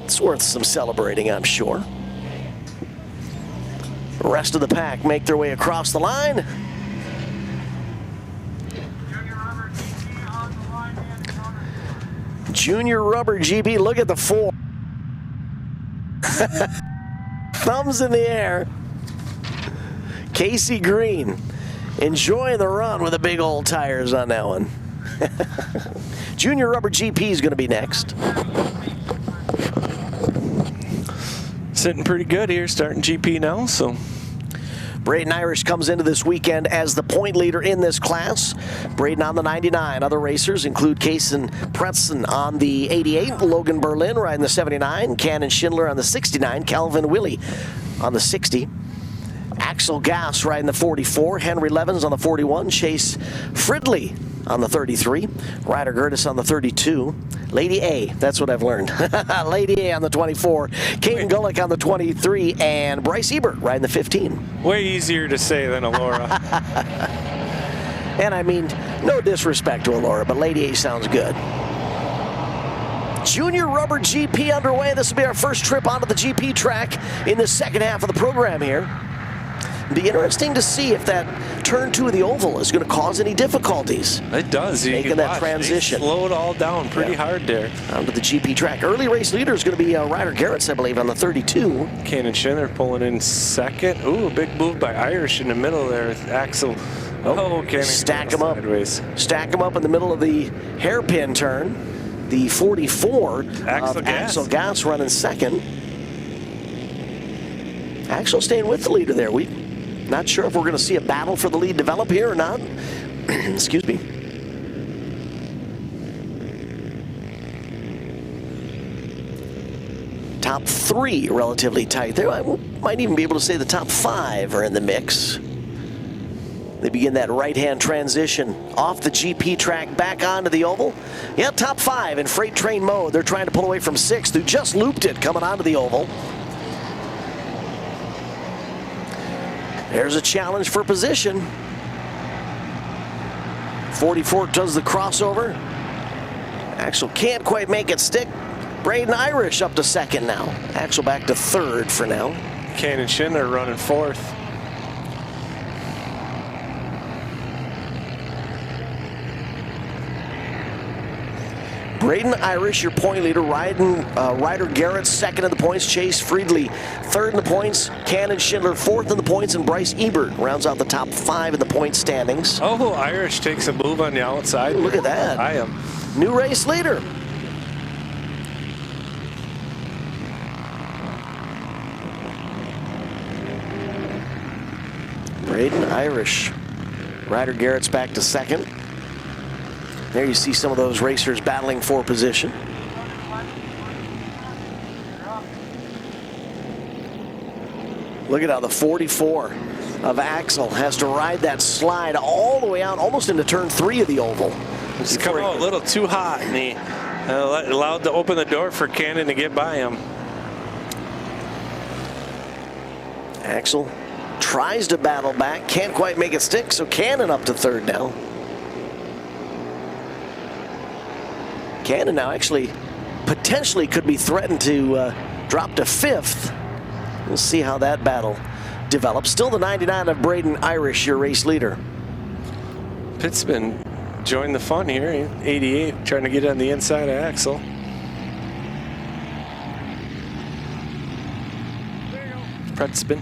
Speaker 1: It's worth some celebrating, I'm sure. The rest of the pack make their way across the line. Junior Rubber GP, look at the 4. Thumbs in the air. Casey Green enjoying the run with the big old tires on that one. Junior Rubber GP is going to be next.
Speaker 2: Sitting pretty good here, starting GP now, so.
Speaker 1: Braden Irish comes into this weekend as the point leader in this class. Braden on the 99. Other racers include Kason Pretzen on the 88, Logan Berlin riding the 79, Cannon Schindler on the 69, Calvin Willie on the 60. Axel Gass riding the 44, Henry Levins on the 41, Chase Fridley on the 33, Ryder Gertis on the 32, Lady A, that's what I've learned. Lady A on the 24, Caden Gullick on the 23, and Bryce Ebert riding the 15.
Speaker 2: Way easier to say than Alora.
Speaker 1: And I mean, no disrespect to Alora, but Lady A sounds good. Junior Rubber GP underway. This will be our first trip onto the GP track in the second half of the program here. Be interesting to see if that turn 2 of the oval is going to cause any difficulties.
Speaker 2: It does. You
Speaker 1: making
Speaker 2: can
Speaker 1: that
Speaker 2: watch.
Speaker 1: transition.
Speaker 2: They slow it all down pretty hard there.
Speaker 1: Onto the GP track. Early race leader is going to be Ryder Garretts, I believe, on the 32.
Speaker 2: Cannon Schindler pulling in second. Ooh, a big move by Irish in the middle there. Axel. Oh, Cannon.
Speaker 1: Stack them up.
Speaker 2: Sideways.
Speaker 1: Stack them up in the middle of the hairpin turn. The 44 of Axel Gass running second. Axel staying with the leader there. Not sure if we're going to see a battle for the lead develop here or not. Excuse me. Top 3 relatively tight there. I might even be able to say the top 5 are in the mix. They begin that right-hand transition off the GP track back onto the oval. Yeah, top 5 in freight train mode. They're trying to pull away from 6th, who just looped it coming onto the oval. There's a challenge for position. 44 does the crossover. Axel can't quite make it stick. Braden Irish up to second now. Axel back to third for now.
Speaker 2: Cannon Schindler running 4th.
Speaker 1: Braden Irish, your point leader. Ryder Garrett, second in the points. Chase Friedley, third in the points. Cannon Schindler, fourth in the points. And Bryce Ebert rounds out the top 5 in the point standings.
Speaker 2: Oh, Irish takes a move on the outside.
Speaker 1: Look at that.
Speaker 2: I am.
Speaker 1: New race leader. Braden Irish. Ryder Garrett's back to second. There you see some of those racers battling for position. Look at how the 44 of Axel has to ride that slide all the way out, almost into turn 3 of the oval.
Speaker 2: He's coming out a little too hot, and he allowed to open the door for Cannon to get by him.
Speaker 1: Axel tries to battle back, can't quite make it stick, so Cannon up to third now. Cannon now actually potentially could be threatened to drop to 5th. We'll see how that battle develops. Still the 99 of Braden Irish, your race leader.
Speaker 2: Pittman joined the fun here. 88, trying to get on the inside of Axel. Pretzbin.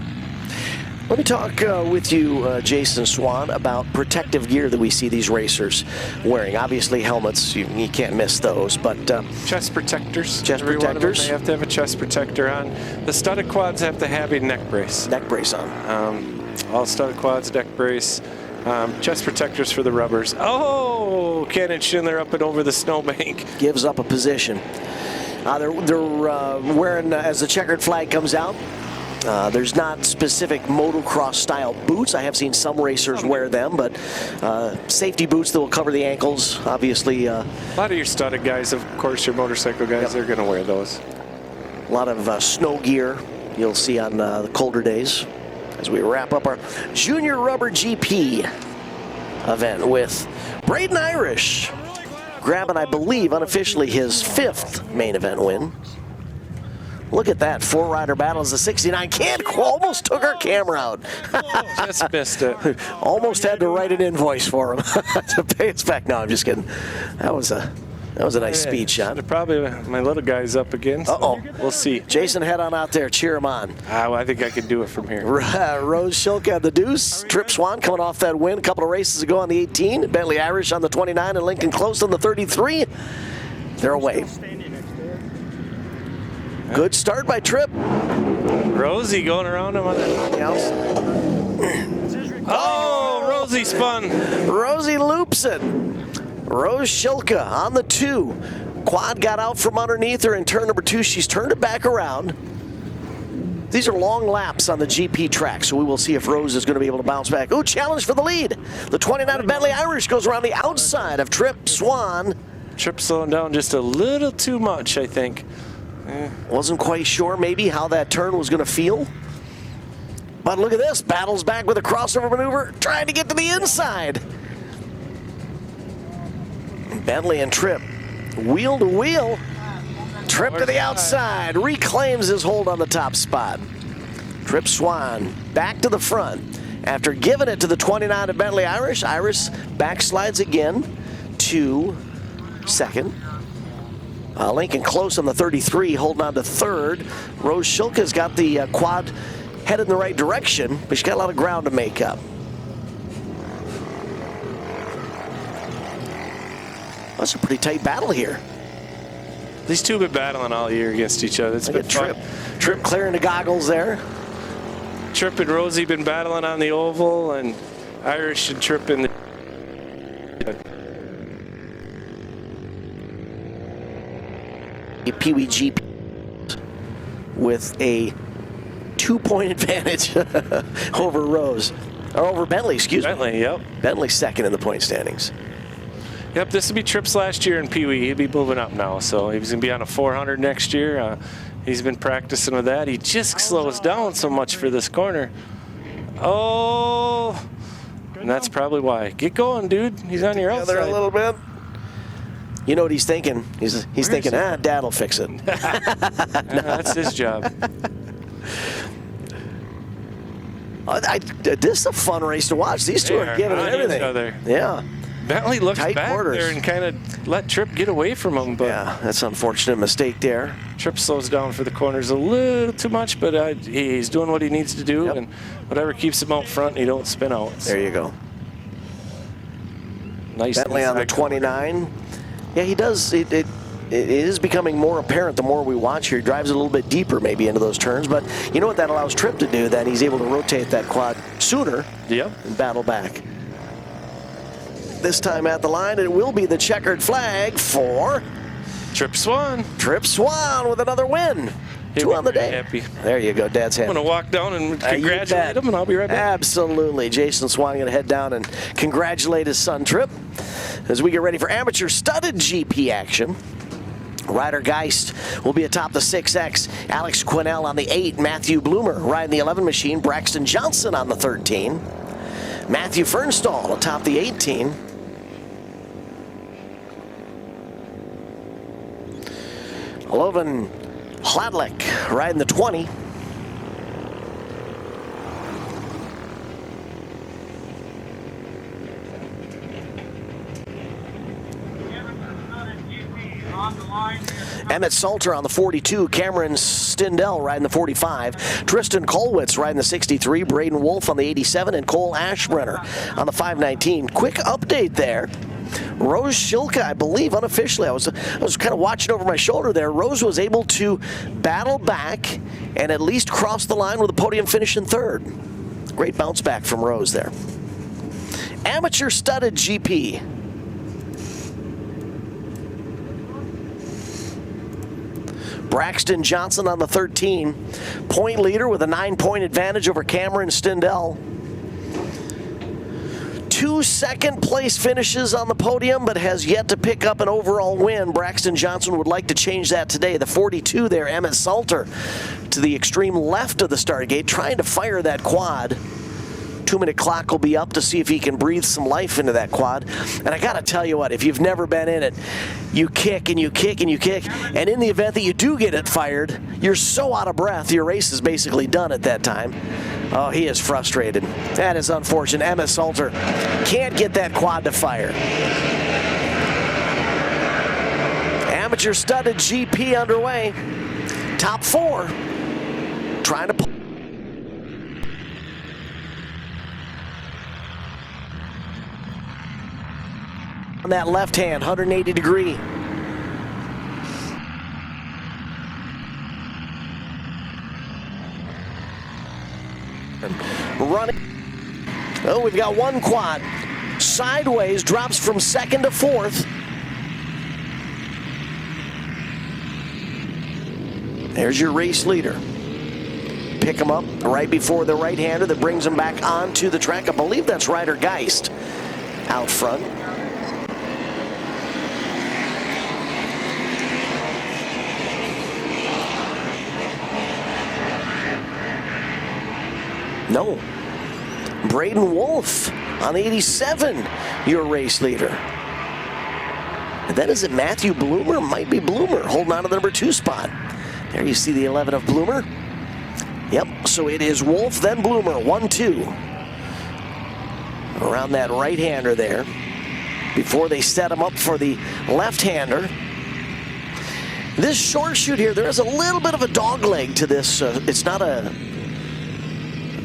Speaker 1: Let me talk with you, Jason Swan, about protective gear that we see these racers wearing. Obviously, helmets, you can't miss those, but...
Speaker 2: chest protectors.
Speaker 1: Chest
Speaker 2: Every one of them,
Speaker 1: protectors.
Speaker 2: they have to have a chest protector on. The studded quads have to have a neck brace.
Speaker 1: Neck brace on.
Speaker 2: All studded quads, neck brace. Chest protectors for the rubbers. Oh, Cannon Schindler up and over the snowbank.
Speaker 1: Gives up a position. They're wearing, as the checkered flag comes out, there's not specific motocross style boots. I have seen some racers wear them, but safety boots that will cover the ankles, obviously.
Speaker 2: A lot of your studded guys, of course, your motorcycle guys, they're going to wear those.
Speaker 1: A lot of snow gear you'll see on the colder days as we wrap up our Junior Rubber GP event with Braden Irish grabbing, I believe, unofficially his 5th main event win. Look at that, 4-rider battle as the 69 almost took our camera out.
Speaker 2: Just missed it.
Speaker 1: Almost had to write an invoice for him to pay us back. No, I'm just kidding. That was a nice speed shot.
Speaker 2: Probably my little guy's up again.
Speaker 1: Uh-oh.
Speaker 2: We'll see.
Speaker 1: Jason, head on out there. Cheer him on.
Speaker 2: I think I can do it from here.
Speaker 1: Rose Schilke on the deuce. Trip Swan coming off that win a couple of races ago on the 18. Bentley Irish on the 29 and Lincoln Close on the 33. They're away. Good start by Trip.
Speaker 2: Rosie going around him on the outside. Oh, Rosie spun.
Speaker 1: Rosie loops it. Rose Schilke on the 2. Quad got out from underneath her in turn number 2. She's turned it back around. These are long laps on the GP track, so we will see if Rose is going to be able to bounce back. Ooh, challenge for the lead. The 29 of Bentley Irish goes around the outside of Trip Swan.
Speaker 2: Trip slowing down just a little too much, I think.
Speaker 1: Wasn't quite sure maybe how that turn was going to feel. But look at this. Battles back with a crossover maneuver, trying to get to the inside. Bentley and Trip, wheel to wheel. Trip to the outside, reclaims his hold on the top spot. Trip Swan back to the front. After giving it to the 29 of Bentley Irish, Irish backslides again to second. Lincoln Close on the 33, holding on to third. Rose Schilke's got the quad headed in the right direction, but she's got a lot of ground to make up. That's a pretty tight battle here.
Speaker 2: These two have been battling all year against each other. It's been fun.
Speaker 1: Trip clearing the goggles there.
Speaker 2: Trip and Rosie been battling on the oval, and Irish and Trip in the...
Speaker 1: Peewee GP with a 2-point advantage over Rose, or over Bentley, excuse me.
Speaker 2: Bentley, yep.
Speaker 1: Bentley's second in the point standings.
Speaker 2: Yep, this will be Trip's last year in Peewee. He'll be moving up now, so he's going to be on a 400 next year. He's been practicing with that. He just slows down so much for this corner. Oh, and that's probably why. Get going, dude. He's on your outside.
Speaker 1: There a little bit. You know what he's thinking? He's thinking, Dad'll fix it.
Speaker 2: That's his job.
Speaker 1: This is a fun race to watch. These two are giving it everything.
Speaker 2: Each other.
Speaker 1: Yeah.
Speaker 2: Bentley looks
Speaker 1: Tight
Speaker 2: back
Speaker 1: quarters
Speaker 2: there and kind of let Trip get away from him. But
Speaker 1: yeah, that's an unfortunate mistake there.
Speaker 2: Trip slows down for the corners a little too much, but he's doing what he needs to do, and whatever keeps him out front, he don't spin out.
Speaker 1: There you go.
Speaker 2: Nice.
Speaker 1: Bentley on the 29. Yeah, he does. It is becoming more apparent the more we watch here. He drives a little bit deeper maybe into those turns, but you know what that allows Trip to do? Then he's able to rotate that quad sooner and battle back. This time at the line, it will be the checkered flag for
Speaker 2: Trip Swan.
Speaker 1: Trip Swan with another win. Two on the day.
Speaker 2: Happy.
Speaker 1: There you go, Dad's happy.
Speaker 2: I'm going to walk down and congratulate him, and I'll be right back.
Speaker 1: Absolutely. Jason Swan going to head down and congratulate his son, Trip, as we get ready for amateur studded GP action. Ryder Geist will be atop the 6X. Alex Quinnell on the 8. Matthew Bloomer riding the 11 machine. Braxton Johnson on the 13. Matthew Fernstall atop the 18. Lovan Hladlik riding the 20. Emmett Salter on the 42, Cameron Stindell riding the 45, Tristan Kolwitz riding the 63, Braden Wolf on the 87, and Cole Ashbrenner on the 519. Quick update there. Rose Shilka, I believe, unofficially, I was kind of watching over my shoulder there. Rose was able to battle back and at least cross the line with a podium finish in third. Great bounce back from Rose there. Amateur studded GP. Braxton Johnson on the 13. Point leader with a 9-point advantage over Cameron Stindell. 2 second-place finishes on the podium, but has yet to pick up an overall win. Braxton Johnson would like to change that today. The 42 there, Emmett Salter, to the extreme left of the start gate, trying to fire that quad. 2-minute clock will be up to see if he can breathe some life into that quad. And I gotta tell you what, if you've never been in it, you kick and you kick and you kick, and in the event that you do get it fired, you're so out of breath, your race is basically done at that time. Oh, he is frustrated. That is unfortunate. Emmett Salter can't get that quad to fire. Amateur studded GP underway. Top 4 trying to pull. On that left hand, 180 degree. Running. Oh, we've got one quad. Sideways, drops from 2nd to 4th. There's your race leader. Pick him up right before the right-hander that brings him back onto the track. I believe that's Ryder Geist out front. No. Braden Wolf on the 87, your race leader. And then is it Matthew Bloomer? Might be Bloomer holding on to the number 2 spot. There you see the 11 of Bloomer. Yep, so it is Wolf, then Bloomer, 1-2. Around that right-hander there. Before they set him up for the left-hander. This short shoot here, there is a little bit of a dog leg to this. It's not a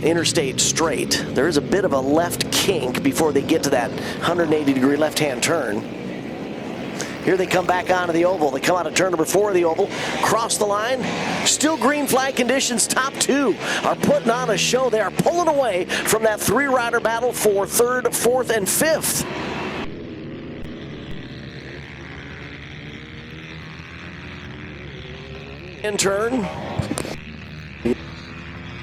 Speaker 1: interstate straight. There is a bit of a left kink before they get to that 180-degree left-hand turn. Here they come back onto the oval. They come out of turn number 4 of the oval, cross the line. Still green flag conditions. Top 2 are putting on a show. They are pulling away from that 3-rider battle for 3rd, 4th, and 5th. In turn.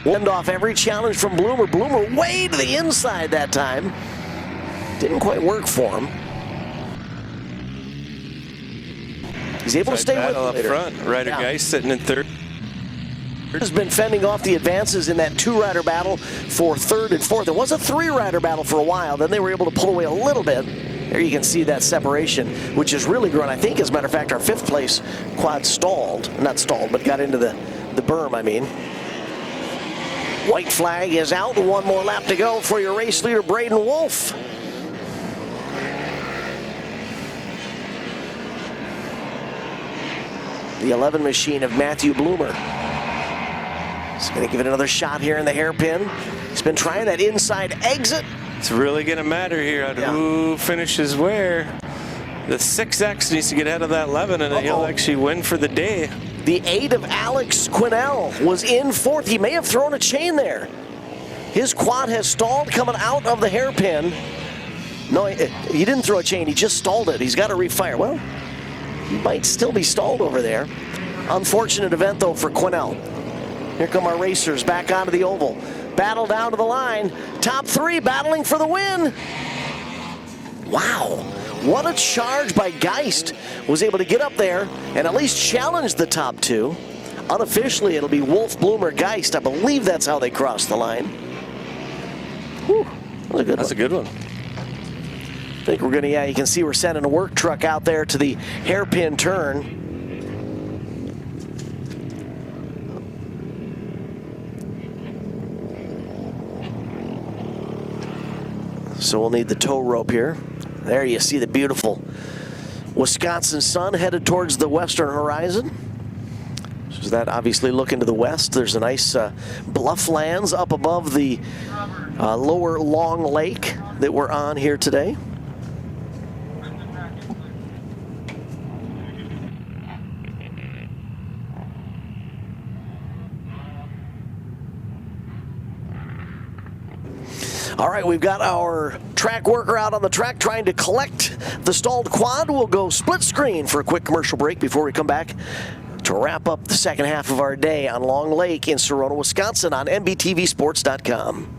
Speaker 1: End off every challenge from Bloomer. Bloomer way to the inside that time. Didn't quite work for him. He's able to stay with
Speaker 2: up front. Ryder Geist sitting in 3rd.
Speaker 1: Has been fending off the advances in that 2-rider battle for 3rd and 4th. It was a 3-rider battle for a while. Then they were able to pull away a little bit. There you can see that separation, which has really grown. I think, as a matter of fact, our 5th place quad stalled. Not stalled, but got into the berm, I mean. White flag is out. 1 more lap to go for your race leader, Braden Wolf. The 11 machine of Matthew Bloomer. He's going to give it another shot here in the hairpin. He's been trying that inside exit.
Speaker 2: It's really going to matter here on who finishes where. The 6X needs to get ahead of that 11, and he'll actually win for the day.
Speaker 1: The 8 of Alex Quinnell was in 4th. He may have thrown a chain there. His quad has stalled coming out of the hairpin. No, he didn't throw a chain. He just stalled it. He's got to refire. Well, he might still be stalled over there. Unfortunate event, though, for Quinnell. Here come our racers back onto the oval. Battle down to the line. Top 3 battling for the win. Wow. What a charge by Geist. Was able to get up there and at least challenge the top 2. Unofficially, it'll be Wolf, Bloomer, Geist. I believe that's how they crossed the line. Whew. That's a good one. I think we're going to, you can see we're sending a work truck out there to the hairpin turn. So we'll need the tow rope here. There you see the beautiful Wisconsin sun headed towards the western horizon. So that obviously looking to the west. There's a nice bluff lands up above the lower Long Lake that we're on here today. All right, we've got our track worker out on the track trying to collect the stalled quad. We'll go split screen for a quick commercial break before we come back to wrap up the second half of our day on Long Lake in Sarona, Wisconsin on MBTVsports.com.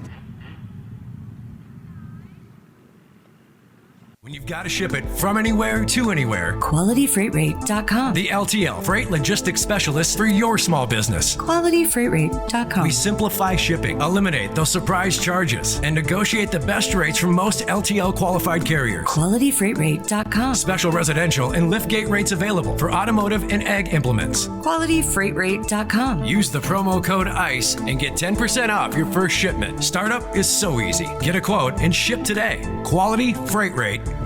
Speaker 3: When you've got to ship it from anywhere to anywhere,
Speaker 4: QualityFreightRate.com.
Speaker 3: The LTL Freight Logistics Specialist for your small business.
Speaker 4: QualityFreightRate.com.
Speaker 3: We simplify shipping, eliminate those surprise charges, and negotiate the best rates from most LTL qualified carriers.
Speaker 4: QualityFreightRate.com.
Speaker 3: Special residential and liftgate rates available for automotive and ag implements.
Speaker 4: QualityFreightRate.com.
Speaker 3: Use the promo code ICE and get 10% off your first shipment. Startup is so easy. Get a quote and ship today. QualityFreightRate.com.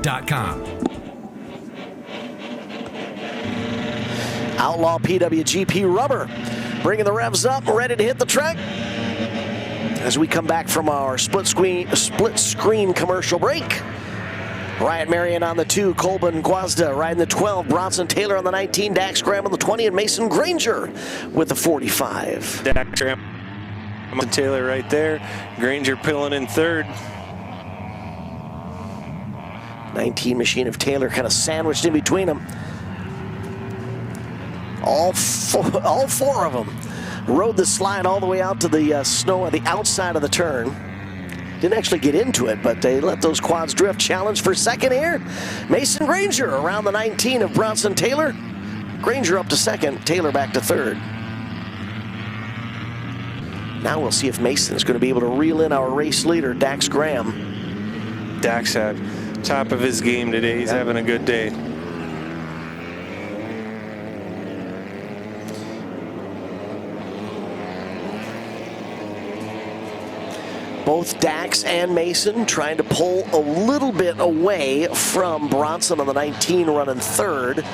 Speaker 1: Outlaw PWGP rubber, bringing the revs up, ready to hit the track. As we come back from our split screen commercial break. Riot Marion on the 2, Colbin Guazda riding the 12, Bronson Taylor on the 19, Dax Graham on the 20, and Mason Granger with the 45.
Speaker 2: Dax Graham, Taylor right there, Granger pilling in third.
Speaker 1: 19 machine of Taylor kind of sandwiched in between them. All four of them rode the slide all the way out to the snow on the outside of the turn. Didn't actually get into it, but they let those quads drift. Challenge for second here. Mason Granger around the 19 of Bronson Taylor. Granger up to second, Taylor back to third. Now we'll see if Mason's going to be able to reel in our race leader, Dax Graham.
Speaker 2: Dax had top of his game today. He's having a good day.
Speaker 1: Both Dax and Mason trying to pull a little bit away from Bronson on the 19 running third.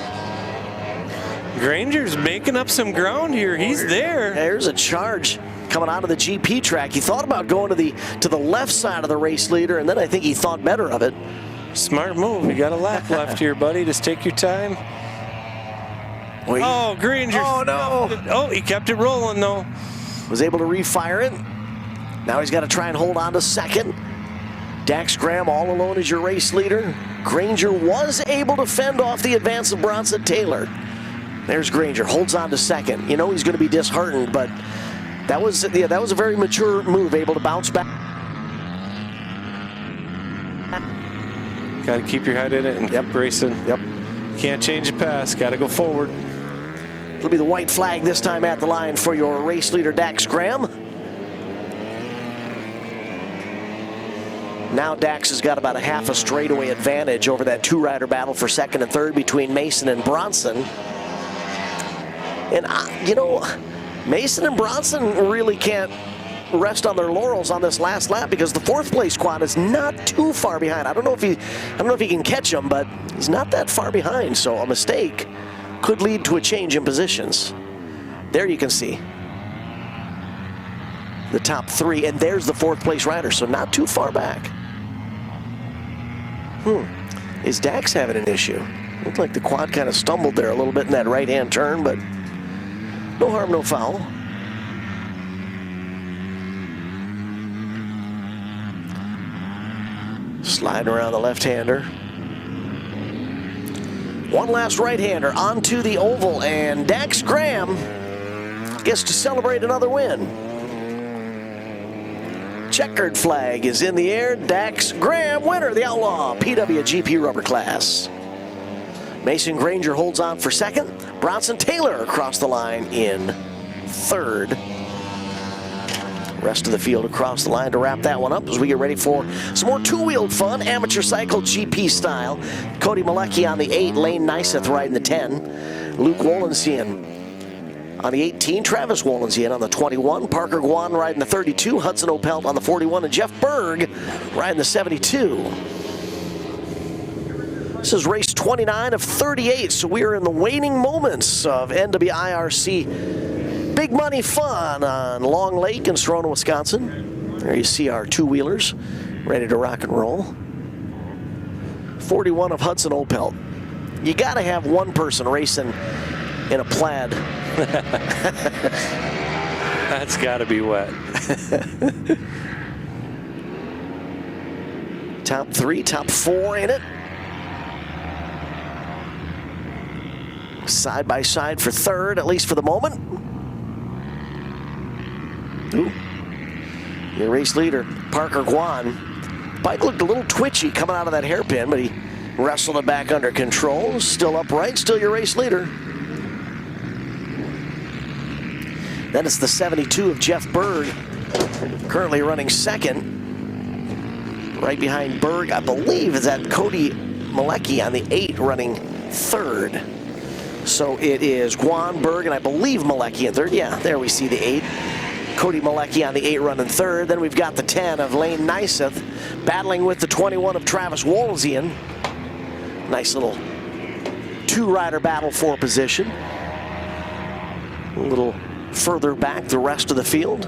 Speaker 2: Granger's making up some ground here. He's there.
Speaker 1: There's a charge coming out of the GP track. He thought about going to the left side of the race leader, and then I think he thought better of it.
Speaker 2: Smart move. You got a lap left here, buddy. Just take your time.
Speaker 1: Wait.
Speaker 2: Oh, Granger.
Speaker 1: Oh, no.
Speaker 2: Oh, he kept it rolling, though.
Speaker 1: Was able to refire it. Now he's got to try and hold on to second. Dax Graham all alone as your race leader. Granger was able to fend off the advance of Bronson Taylor. There's Granger, holds on to second. You know he's going to be disheartened, but that was a very mature move, able to bounce back.
Speaker 2: Got to keep your head in it and keep racing.
Speaker 1: Yep.
Speaker 2: Can't change the pass. Got to go forward.
Speaker 1: It'll be the white flag this time at the line for your race leader, Dax Graham. Now Dax has got about a half a straightaway advantage over that two-rider battle for second and third between Mason and Bronson. And, you know, Mason and Bronson really can't rest on their laurels on this last lap because the fourth place quad is not too far behind. I don't know if he can catch him, but he's not that far behind. So a mistake could lead to a change in positions. There you can see the top three, and there's the fourth place rider, so not too far back. Is Dax having an issue? Looked like the quad kind of stumbled there a little bit in that right-hand turn, but no harm, no foul. Sliding around the left-hander. One last right-hander onto the oval, and Dax Graham gets to celebrate another win. Checkered flag is in the air. Dax Graham, winner of the Outlaw PWGP rubber class. Mason Granger holds on for second. Bronson Taylor across the line in third. Rest of the field across the line to wrap that one up as we get ready for some more two-wheeled fun, amateur cycle GP style. Cody Malecki on the 8, Lane Neiseth riding the 10. Luke Wolensian on the 18, Travis Wolensian on the 21, Parker Guan riding the 32, Hudson Opelt on the 41, and Jeff Berg riding the 72. This is race 29 of 38, so we are in the waning moments of NWIRC Big Money Fun on Long Lake in Sarona, Wisconsin. There you see our two-wheelers ready to rock and roll. 41 of Hudson Opelt. You got to have one person racing in a plaid.
Speaker 2: That's got to be wet.
Speaker 1: Top 3, top 4 in it. Side by side for third, at least for the moment. Ooh. Your race leader, Parker Guan. Bike looked a little twitchy coming out of that hairpin, but he wrestled it back under control. Still upright, still your race leader. Then it's the 72 of Jeff Berg, currently running second. Right behind Berg, I believe, is that Cody Malecki on the 8 running third. So it is Guan, Berg, and I believe Malecki in third. Yeah, there we see the 8. Cody Malecki on the 8 running third. Then we've got the 10 of Lane Nyseth battling with the 21 of Travis Wolzian. Nice little two-rider battle for position. A little further back the rest of the field.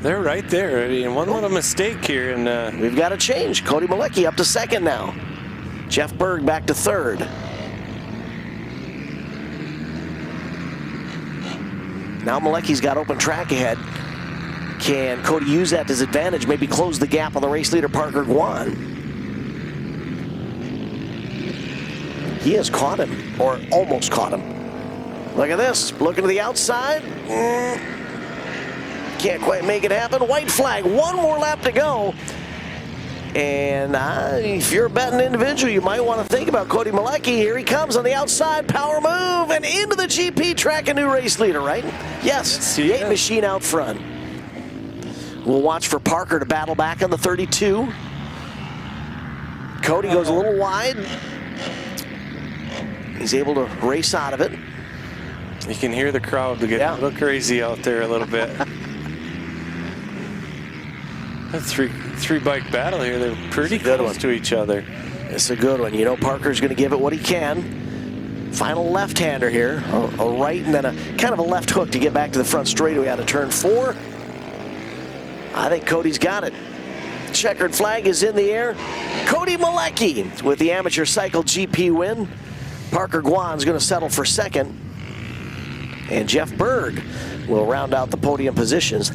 Speaker 2: They're right there. I mean, one little mistake here, and
Speaker 1: we've got to change. Cody Malecki up to second now. Jeff Berg back to third. Now Malecki's got open track ahead. Can Cody use that to his advantage? Maybe close the gap on the race leader, Parker Guan. He has caught him, or almost caught him. Look at this, looking to the outside. Can't quite make it happen. White flag, one more lap to go. And if you're a betting individual, you might want to think about Cody Malecki. Here he comes on the outside, power move, and into the GP track, a new race leader, right? Yes, the 8 machine out front. We'll watch for Parker to battle back on the 32. Cody goes a little wide. He's able to race out of it.
Speaker 2: You can hear the crowd get a little crazy out there a little bit. A three bike battle here. They're pretty close to each other.
Speaker 1: It's a good one. You know Parker's going to give it what he can. Final left-hander here. A right and then a kind of a left hook to get back to the front straightaway out of turn 4. I think Cody's got it. Checkered flag is in the air. Cody Malecki with the Amateur Cycle GP win. Parker Guan's going to settle for second. And Jeff Berg will round out the podium positions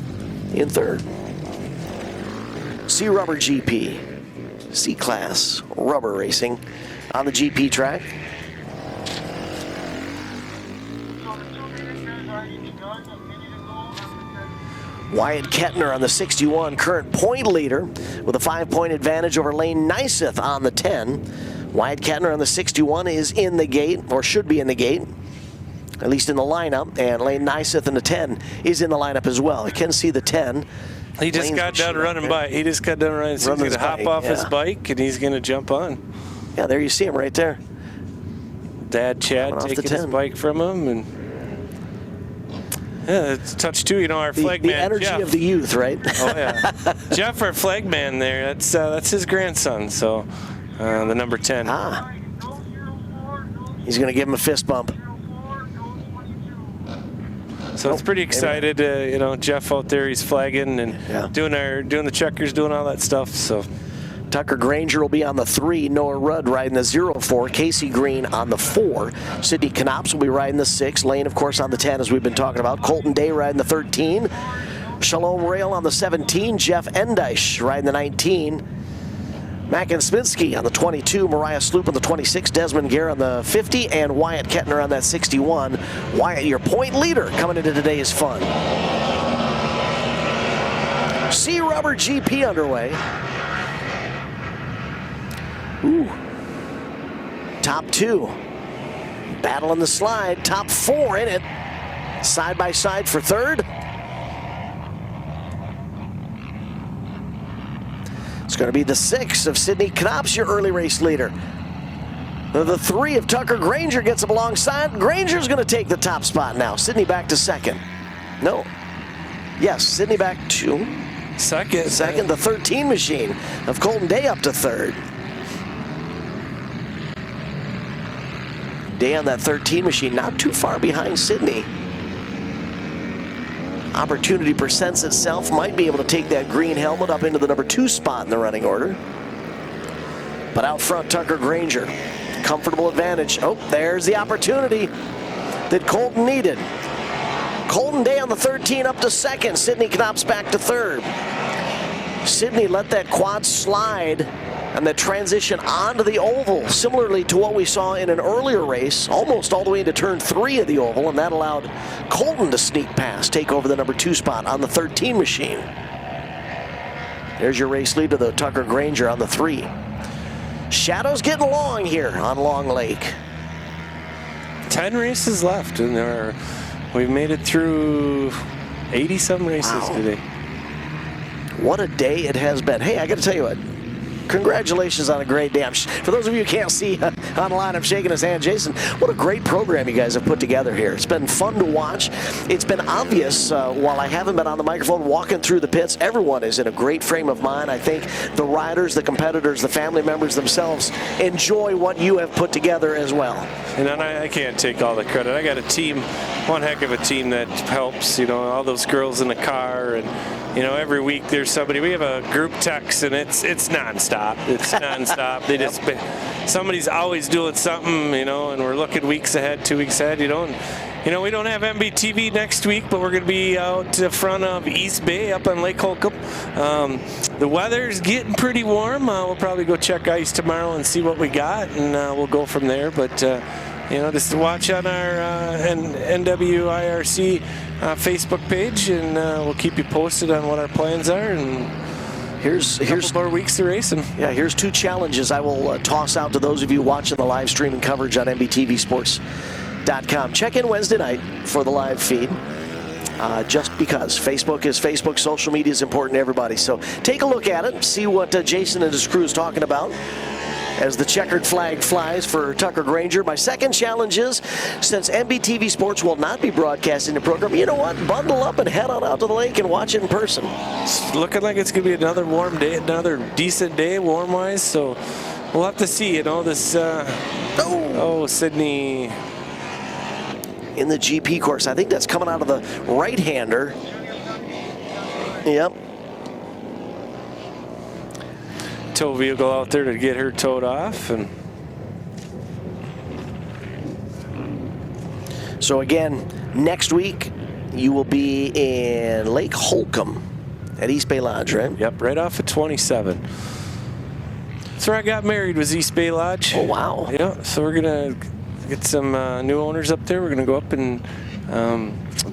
Speaker 1: in third. C Rubber GP, C-Class rubber racing on the GP track. Wyatt Kettner on the 61, current point leader with a 5-point advantage over Lane Nyseth on the 10. Wyatt Kettner on the 61 is in the gate, or should be in the gate, at least in the lineup, and Lane Nyseth in the 10 is in the lineup as well. I can see the 10.
Speaker 2: He just got done running by. He just got done running. So he's going to hop off his bike, and he's going to jump on.
Speaker 1: Yeah, there you see him right there.
Speaker 2: Dad Chad taking his bike from him, and yeah, it's touch too. You know, our flag man.
Speaker 1: The energy
Speaker 2: Jeff.
Speaker 1: of the youth, right?
Speaker 2: Oh yeah, Jeff, our flag man there. That's his grandson. So the number 10.
Speaker 1: He's going to give him a fist bump.
Speaker 2: So it's pretty excited, you know, Jeff out there, he's flagging and doing the checkers, doing all that stuff. So
Speaker 1: Tucker Granger will be on the 3, Noah Rudd riding the 04, Casey Green on the 4, Sidney Knops will be riding the 6, Lane, of course, on the 10, as we've been talking about, Colton Day riding the 13, Shalom Rail on the 17, Jeff Endish riding the 19, Mackin Sminsky on the 22, Mariah Sloop on the 26, Desmond Gare on the 50, and Wyatt Kettner on that 61. Wyatt, your point leader coming into today's fun. C Rubber GP underway. Ooh. Top 2. Battle in the slide. Top 4 in it. Side by side for third. It's going to be the 6 of Sidney Knops, your early race leader. The 3 of Tucker Granger gets him alongside. Granger's going to take the top spot now. Sidney back to second. No. Yes, Sidney back to
Speaker 2: second.
Speaker 1: The 13 machine of Colton Day up to third. Day on that 13 machine, not too far behind Sydney. Opportunity presents itself, might be able to take that green helmet up into the number 2 spot in the running order. But out front, Tucker Granger, comfortable advantage. Oh, there's the opportunity that Colton needed. Colton Day on the 13 up to second. Sydney Knops back to third. Sydney let that quad slide and the transition onto the oval, similarly to what we saw in an earlier race, almost all the way into turn 3 of the oval, and that allowed Colton to sneak past, take over the number 2 spot on the 13 machine. There's your race leader, though, Tucker Granger on the 3. Shadows getting long here on Long Lake.
Speaker 2: 10 races left, and we've made it through 80-some races today.
Speaker 1: What a day it has been. Hey, I got to tell you what. Congratulations on a great day. For those of you who can't see online, I'm shaking his hand. Jason, what a great program you guys have put together here. It's been fun to watch. It's been obvious while I haven't been on the microphone walking through the pits, everyone is in a great frame of mind. I think the riders, the competitors, the family members themselves enjoy what you have put together as well.
Speaker 2: And I can't take all the credit. I got a team, one heck of a team that helps, all those girls in the car, and every week there's somebody. We have a group text, and it's nonstop. It's nonstop. They just somebody's always doing something, and we're looking weeks ahead, 2 weeks ahead. We don't have MBTV next week, but we're going to be out in front of East Bay up on Lake Holcomb. The weather's getting pretty warm. We'll probably go check ice tomorrow and see what we got, and we'll go from there. But just to watch on our NWIRC Facebook page, and we'll keep you posted on what our plans are. And here's more weeks to racing.
Speaker 1: Yeah, here's 2 challenges I will toss out to those of you watching the live streaming coverage on MBTVsports.com. Check in Wednesday night for the live feed. Just because Facebook is Facebook, social media is important to everybody. So take a look at it, see what Jason and his crew is talking about as the checkered flag flies for Tucker Granger. My second challenge is, since MBTV Sports will not be broadcasting the program, you know what? Bundle up and head on out to the lake and watch it in person.
Speaker 2: It's looking like it's going to be another warm day, another decent day, warm-wise. So we'll have to see, this, Sydney.
Speaker 1: In the GP course. I think that's coming out of the right-hander. Yep.
Speaker 2: Tow vehicle out there to get her towed off. And
Speaker 1: so again, next week you will be in Lake Holcomb at East Bay Lodge, right?
Speaker 2: Yep, right off of 27. That's where I got married, was East Bay Lodge.
Speaker 1: Oh, wow.
Speaker 2: Yeah, so we're going to get some new owners up there. We're going to go up, and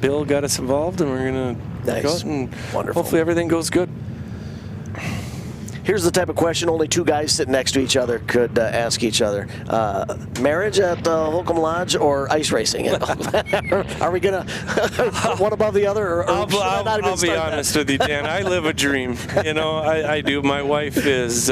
Speaker 2: Bill got us involved, and we're going to go out, and hopefully everything goes good.
Speaker 1: Here's the type of question only 2 guys sitting next to each other could ask each other. Marriage at Holcomb Lodge or ice racing? Are we going to one above the other? Or
Speaker 2: I'll be honest with you, Dan. I live a dream. I do. My wife is,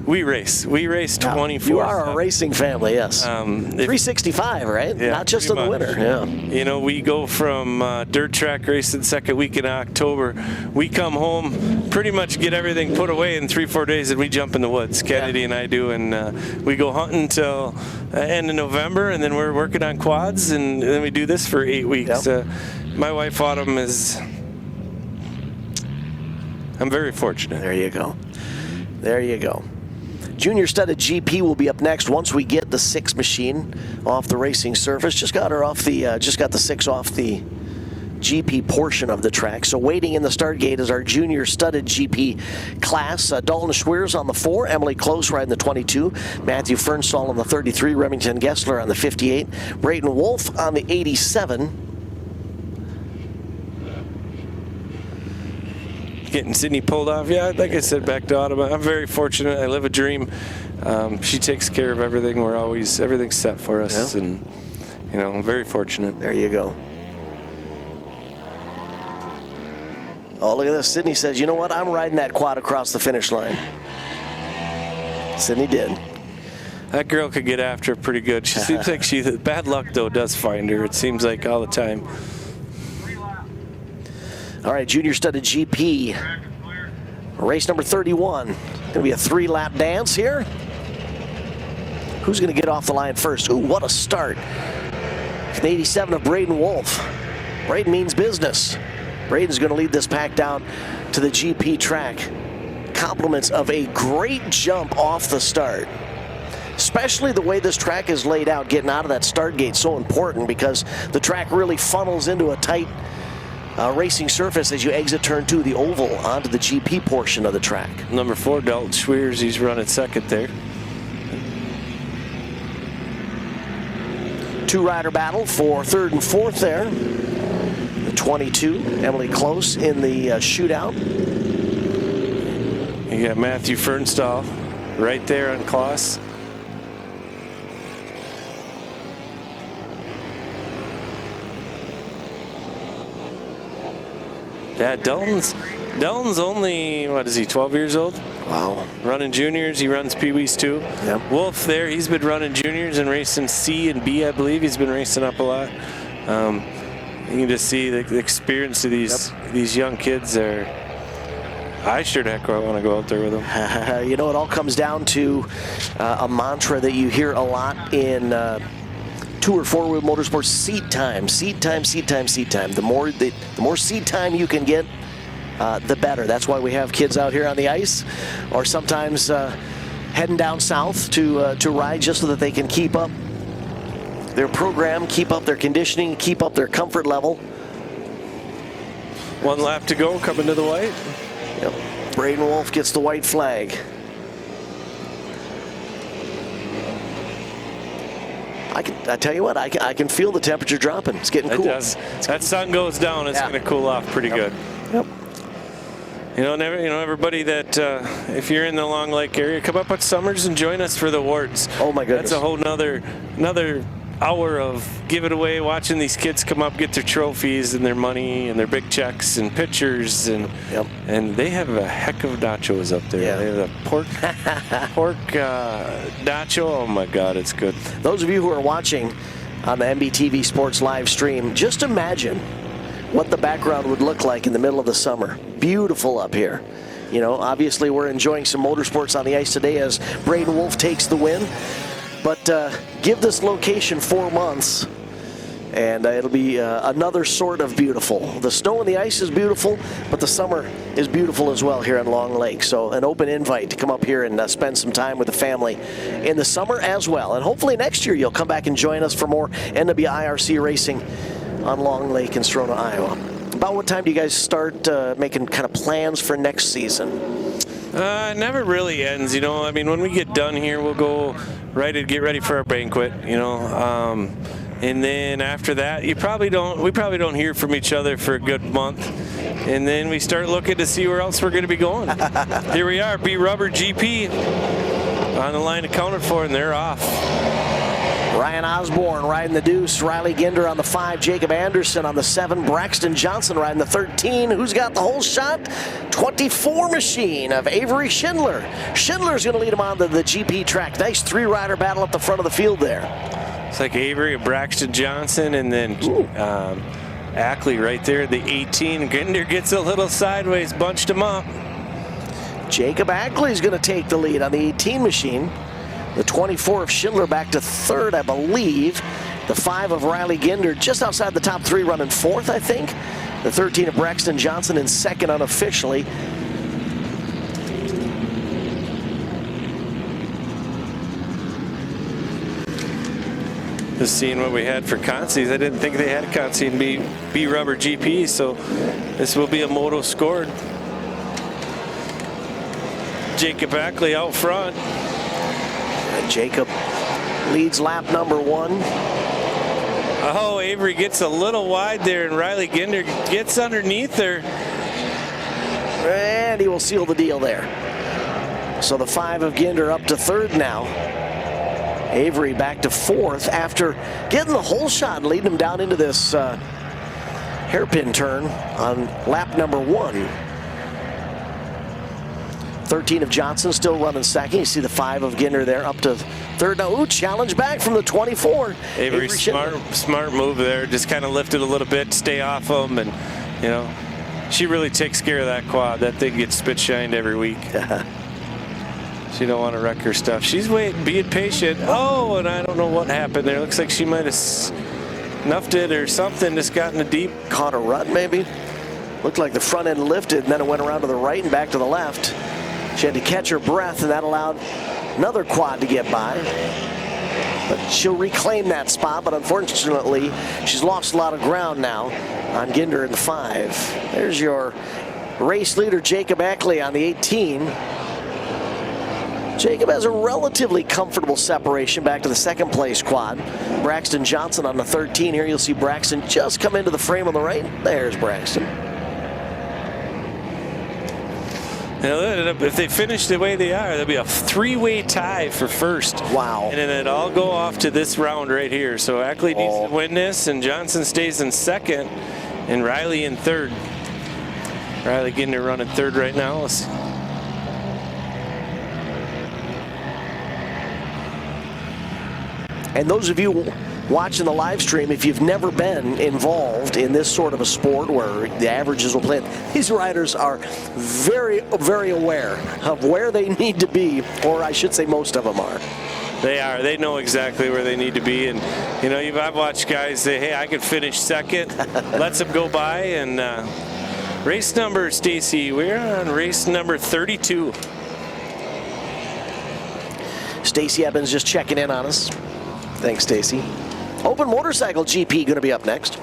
Speaker 2: we race. We race 24.
Speaker 1: You are a racing family, yes. 365, right?
Speaker 2: Yeah,
Speaker 1: not just in the winter. Yeah.
Speaker 2: We go from dirt track racing second week in October. We come home, pretty much get everything put away in 3-4 days, and we jump in the woods. Kennedy and I do, and we go hunting till end of November, and then we're working on quads, and then we do this for 8 weeks.
Speaker 1: Yep.
Speaker 2: My wife Autumn is. I'm very fortunate.
Speaker 1: There you go. There you go. Junior Studded GP will be up next once we get the 6 machine off the racing surface. Just got the 6 off the GP portion of the track. So waiting in the start gate is our Junior Studded GP class. Dalton Schweers on the 4, Emily Close riding the 22, Matthew Fernstall on the 33, Remington Gessler on the 58, Brayton Wolf on the 87.
Speaker 2: Getting Sydney pulled off. Yeah, like I said, back to Autumn. I'm very fortunate. I live a dream. She takes care of everything. Everything's set for us, and I'm very fortunate.
Speaker 1: There you go. Oh, look at this. Sydney says, you know what? I'm riding that quad across the finish line. Sydney did.
Speaker 2: That girl could get after it pretty good. She seems like bad luck, though, does find her. It seems like all the time.
Speaker 1: All right, Junior Studded GP. Race number 31. Going to be a 3-lap dance here. Who's going to get off the line first? Ooh, what a start. An 87 of Braden Wolf. Braden means business. Braden's going to lead this pack down to the GP track. Compliments of a great jump off the start. Especially the way this track is laid out, getting out of that start gate, so important because the track really funnels into a tight racing surface as you exit turn 2, the oval, onto the GP portion of the track.
Speaker 2: Number 4, Dalton Schweers, he's running second there.
Speaker 1: Two-rider battle for 3rd and 4th there. The 22, Emily Close in the shootout.
Speaker 2: You got Matthew Fernstall right there on Kloss. Yeah, Dalton's only, what is he, 12 years old?
Speaker 1: Wow.
Speaker 2: Running juniors, he runs Peewees too.
Speaker 1: Yep.
Speaker 2: Wolf there, he's been running juniors and racing C and B, I believe. He's been racing up a lot. You can just see the experience of these young kids there. I sure the heck want to go out there with them.
Speaker 1: You know, it all comes down to a mantra that you hear a lot in 2 or 4-wheel motorsports: seat time, seat time, seat time, seat time. The more seat time you can get, the better. That's why we have kids out here on the ice, or sometimes heading down south to ride just so that they can keep up their program, keep up their conditioning, keep up their comfort level.
Speaker 2: 1 lap to go, coming to the white.
Speaker 1: Yep. Braden Wolf gets the white flag. I tell you what, I can feel the temperature dropping. It's getting cool.
Speaker 2: It does. That sun goes down, it's going to cool off pretty good.
Speaker 1: Yep.
Speaker 2: You know, everybody that if you're in the Long Lake area, come up at Summers and join us for the awards.
Speaker 1: Oh my goodness.
Speaker 2: That's a whole another hour of give it away, watching these kids come up, get their trophies and their money and their big checks and pictures, and they have a heck of nachos up there.
Speaker 1: Yeah.
Speaker 2: They have a pork nacho. Oh my God, it's good.
Speaker 1: Those of you who are watching on the MBTV Sports live stream, just imagine what the background would look like in the middle of the summer. Beautiful up here. You know, obviously we're enjoying some motorsports on the ice today as Braden Wolf takes the win. But give this location 4 months, and it'll be another sort of beautiful. The snow and the ice is beautiful, but the summer is beautiful as well here in Long Lake. So an open invite to come up here and spend some time with the family in the summer as well. And hopefully next year you'll come back and join us for more NWIRC racing on Long Lake in Sarona, Iowa. About what time do you guys start making kind of plans for next season?
Speaker 2: It never really ends, you know. I mean, when we get done here, we'll go right and get ready for our banquet, you know. And then after that, we probably don't hear from each other for a good month. And then we start looking to see where else we're going to be going. Here we are, B-Rubber GP on the line accounted for, and they're off.
Speaker 1: Ryan Osborne riding the deuce, Riley Ginder on the 5, Jacob Anderson on the 7, Braxton Johnson riding the 13. Who's got the whole shot? 24 machine of Avery Schindler. Schindler's going to lead him on to the GP track. Nice 3-rider battle up the front of the field there.
Speaker 2: It's like Avery and Braxton Johnson, and then Ackley right there, the 18. Ginder gets a little sideways, bunched him up.
Speaker 1: Jacob Ackley's going to take the lead on the 18 machine. The 24 of Schindler back to 3rd, I believe. The 5 of Riley Ginder just outside the top 3, running 4th, I think. The 13 of Braxton Johnson in 2nd unofficially.
Speaker 2: Just seeing what we had for Consies. I didn't think they had a Consi in B-Rubber GP, so this will be a moto scored. Jacob Ackley out front.
Speaker 1: And Jacob leads lap number 1.
Speaker 2: Oh, Avery gets a little wide there, and Riley Ginder gets underneath her.
Speaker 1: And he will seal the deal there. So the 5 of Ginder up to 3rd now. Avery back to 4th after getting the whole shot and leading him down into this hairpin turn on lap number 1. 13 of Johnson still running second. You see the 5 of Ginder there up to 3rd. Now, ooh, challenge back from the 24.
Speaker 2: Avery smart move there. Just kind of lifted a little bit, stay off him, and you know, she really takes care of that quad. That thing gets spit shined every week. She don't want to wreck her stuff. She's waiting, being patient. Oh, and I don't know what happened there. Looks like she might have snuffed it or something. Just got in the deep.
Speaker 1: Caught a rut, maybe. Looked like the front end lifted, and then it went around to the right and back to the left. She had to catch her breath, and that allowed another quad to get by. But she'll reclaim that spot, but unfortunately, she's lost a lot of ground now on Ginder in the 5. There's your race leader, Jacob Ackley, on the 18. Jacob has a relatively comfortable separation back to the second place quad. Braxton Johnson on the 13. Here you'll see Braxton just come into the frame on the right. There's Braxton.
Speaker 2: Now, if they finish the way they are, there'll be a 3-way tie for first.
Speaker 1: Wow.
Speaker 2: And then it'll all go off to this round right here. So Ackley needs to win this, and Johnson stays in second, and Riley in third. Riley getting to run in third right now. Let's see.
Speaker 1: And those of you watching the live stream, if you've never been involved in this sort of a sport where the averages will play, these riders are very, very aware of where they need to be, or I should say most of them are.
Speaker 2: They are. They know exactly where they need to be. And, you know, I've watched guys say, hey, I could finish second. Lets them go by. And race number, Stacy, we're on race number 32.
Speaker 1: Stacy Evans just checking in on us. Thanks, Stacy. Open Motorcycle GP going to be up next.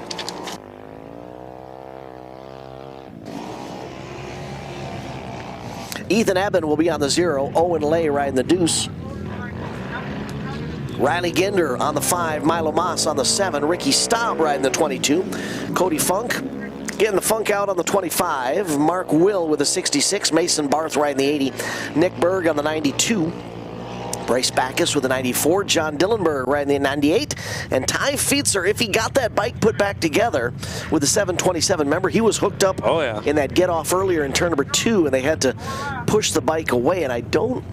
Speaker 1: Ethan Eben will be on the 0. Owen Lay riding the deuce. Riley Ginder on the 5. Milo Moss on the 7. Ricky Staub riding the 22. Cody Funk getting the funk out on the 25. Mark Will with the 66. Mason Barth riding the 80. Nick Berg on the 92. Bryce Backus with a 94, John Dillenberg riding the 98, and Ty Feetzer, if he got that bike put back together with the 727. Remember, he was hooked up in that get-off earlier in turn number 2, and they had to push the bike away, and I don't...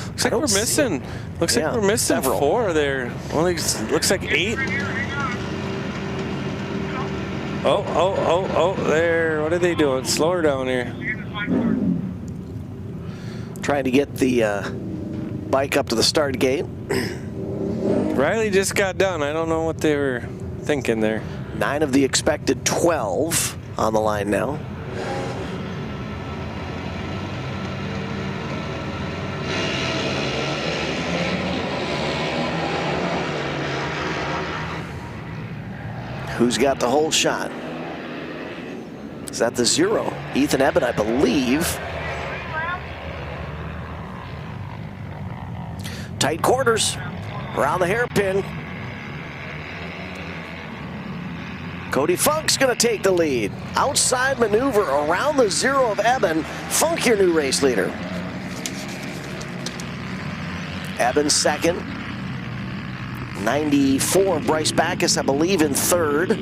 Speaker 2: Looks like we're missing. Looks like we're missing several. 4 there. Well, looks like 8. Oh, there. What are they doing? Slow her down here.
Speaker 1: Trying to get the... bike up to the start gate.
Speaker 2: Riley just got done. I don't know what they were thinking there.
Speaker 1: 9 of the expected 12 on the line now. Who's got the whole shot? Is that the 0? Ethan Eben, I believe. Tight quarters around the hairpin. Cody Funk's going to take the lead. Outside maneuver around the 0 of Eben. Funk, your new race leader. Eben second. 94, Bryce Backus, I believe, in third. We'll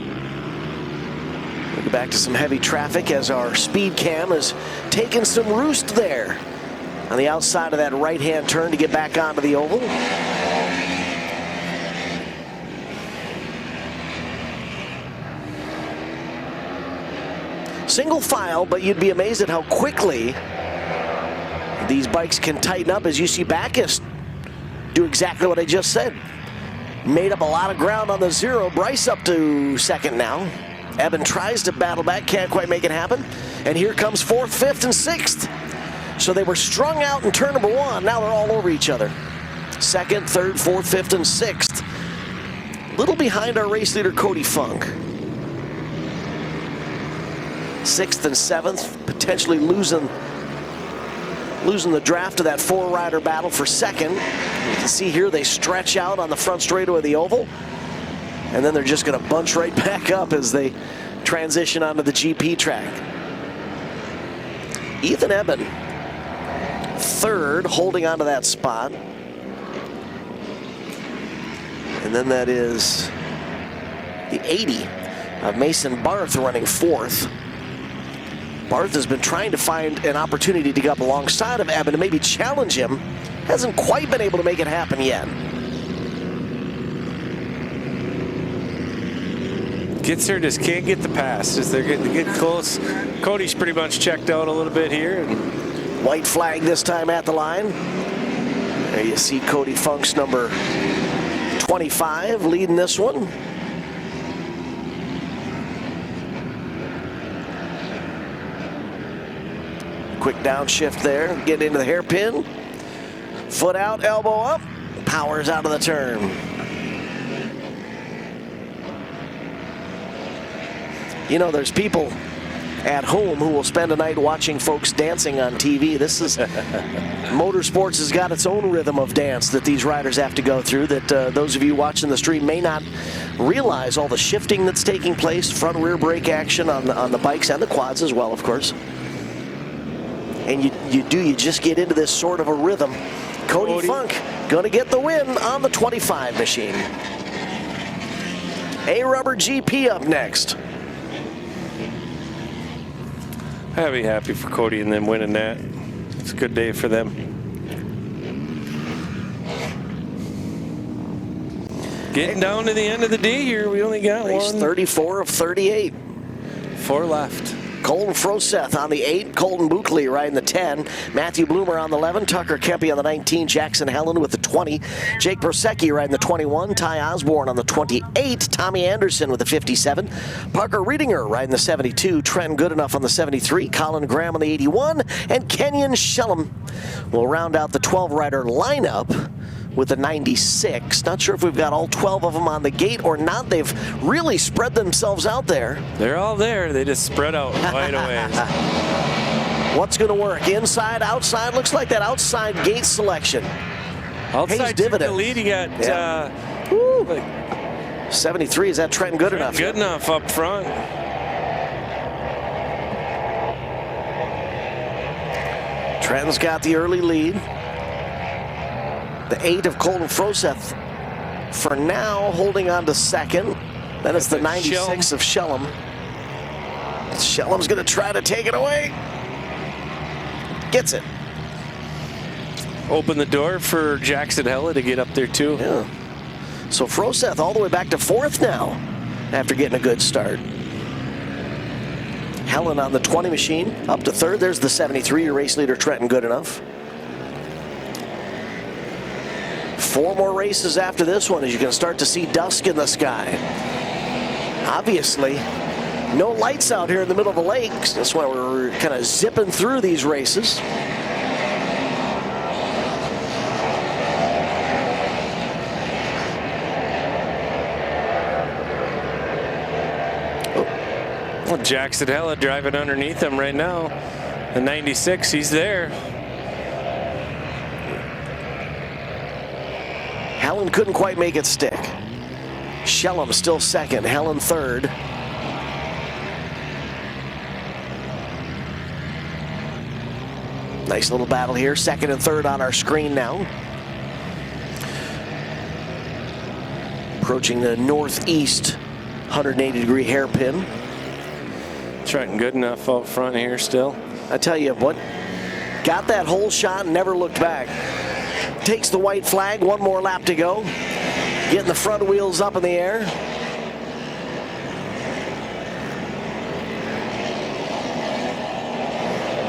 Speaker 1: go back to some heavy traffic as our speed cam is taking some roost there on the outside of that right-hand turn to get back onto the oval. Single file, but you'd be amazed at how quickly these bikes can tighten up as you see Backus do exactly what I just said. Made up a lot of ground on the 0. Bryce up to second now. Eben tries to battle back, can't quite make it happen. And here comes 4th, 5th, and 6th. So they were strung out in turn number 1. Now they're all over each other. 2nd, 3rd, 4th, 5th, and 6th. A little behind our race leader, Cody Funk. 6th and 7th, potentially losing the draft of that 4-rider battle for 2nd. You can see here they stretch out on the front straightaway of the oval. And then they're just going to bunch right back up as they transition onto the GP track. Ethan Eben, 3rd, holding onto that spot. And then that is the 80 of Mason Barth running 4th. Barth has been trying to find an opportunity to get up alongside of Eben to maybe challenge him. Hasn't quite been able to make it happen yet.
Speaker 2: Gets there, just can't get the pass. As they're getting close. Cody's pretty much checked out a little bit here.
Speaker 1: White flag this time at the line. There you see Cody Funk's number 25 leading this one. Quick downshift there, get into the hairpin. Foot out, elbow up, powers out of the turn. You know, there's people at home who will spend a night watching folks dancing on TV. This is, motorsports has got its own rhythm of dance that these riders have to go through that those of you watching the stream may not realize all the shifting that's taking place, front rear brake action on the bikes and the quads as well, of course. And you just get into this sort of a rhythm. Cody Funk going to get the win on the 25 machine. A Rubber GP up next.
Speaker 2: I'd be happy for Cody and them winning that. It's a good day for them. Getting down to the end of the day here. We only got
Speaker 1: Race 34 of 38.
Speaker 2: 4 left.
Speaker 1: Colton Froseth on the 8, Colton Buckley riding the 10, Matthew Bloomer on the 11, Tucker Kempe on the 19, Jackson Helen with the 20, Jake Persecki riding the 21, Ty Osborne on the 28, Tommy Anderson with the 57, Parker Riedinger riding the 72, Trent Goodenough on the 73, Colin Graham on the 81, and Kenyon Shellum will round out the 12-rider lineup with the 96. Not sure if we've got all 12 of them on the gate or not. They've really spread themselves out there.
Speaker 2: They're all there. They just spread out right away.
Speaker 1: What's going to work? Inside, outside? Looks like that outside gate selection.
Speaker 2: Outside took the lead. You got
Speaker 1: 73. Is that Trent Goodenough?
Speaker 2: Goodenough up front.
Speaker 1: Trenton's got the early lead. The 8 of Colton Froseth for now holding on to second. Then it's the 96 of Shellum. Shellum's going to try to take it away. Gets it.
Speaker 2: Open the door for Jackson Hella to get up there too.
Speaker 1: Yeah. So Froseth all the way back to 4th now after getting a good start. Helen on the 20 machine up to 3rd. There's the 73, your race leader Trenton Goodenough. 4 more races after this one as you can start to see dusk in the sky. Obviously, no lights out here in the middle of the lake. That's why we're kind of zipping through these races.
Speaker 2: Well, Jackson Hella driving underneath him right now. The 96, he's there.
Speaker 1: Helen couldn't quite make it stick. Shellum still 2nd, Helen 3rd. Nice little battle here, 2nd and 3rd on our screen now. Approaching the northeast 180-degree hairpin.
Speaker 2: Trenton Goodenough out front here still.
Speaker 1: I tell you what, got that whole shot and never looked back. Takes the white flag, 1 more lap to go. Getting the front wheels up in the air.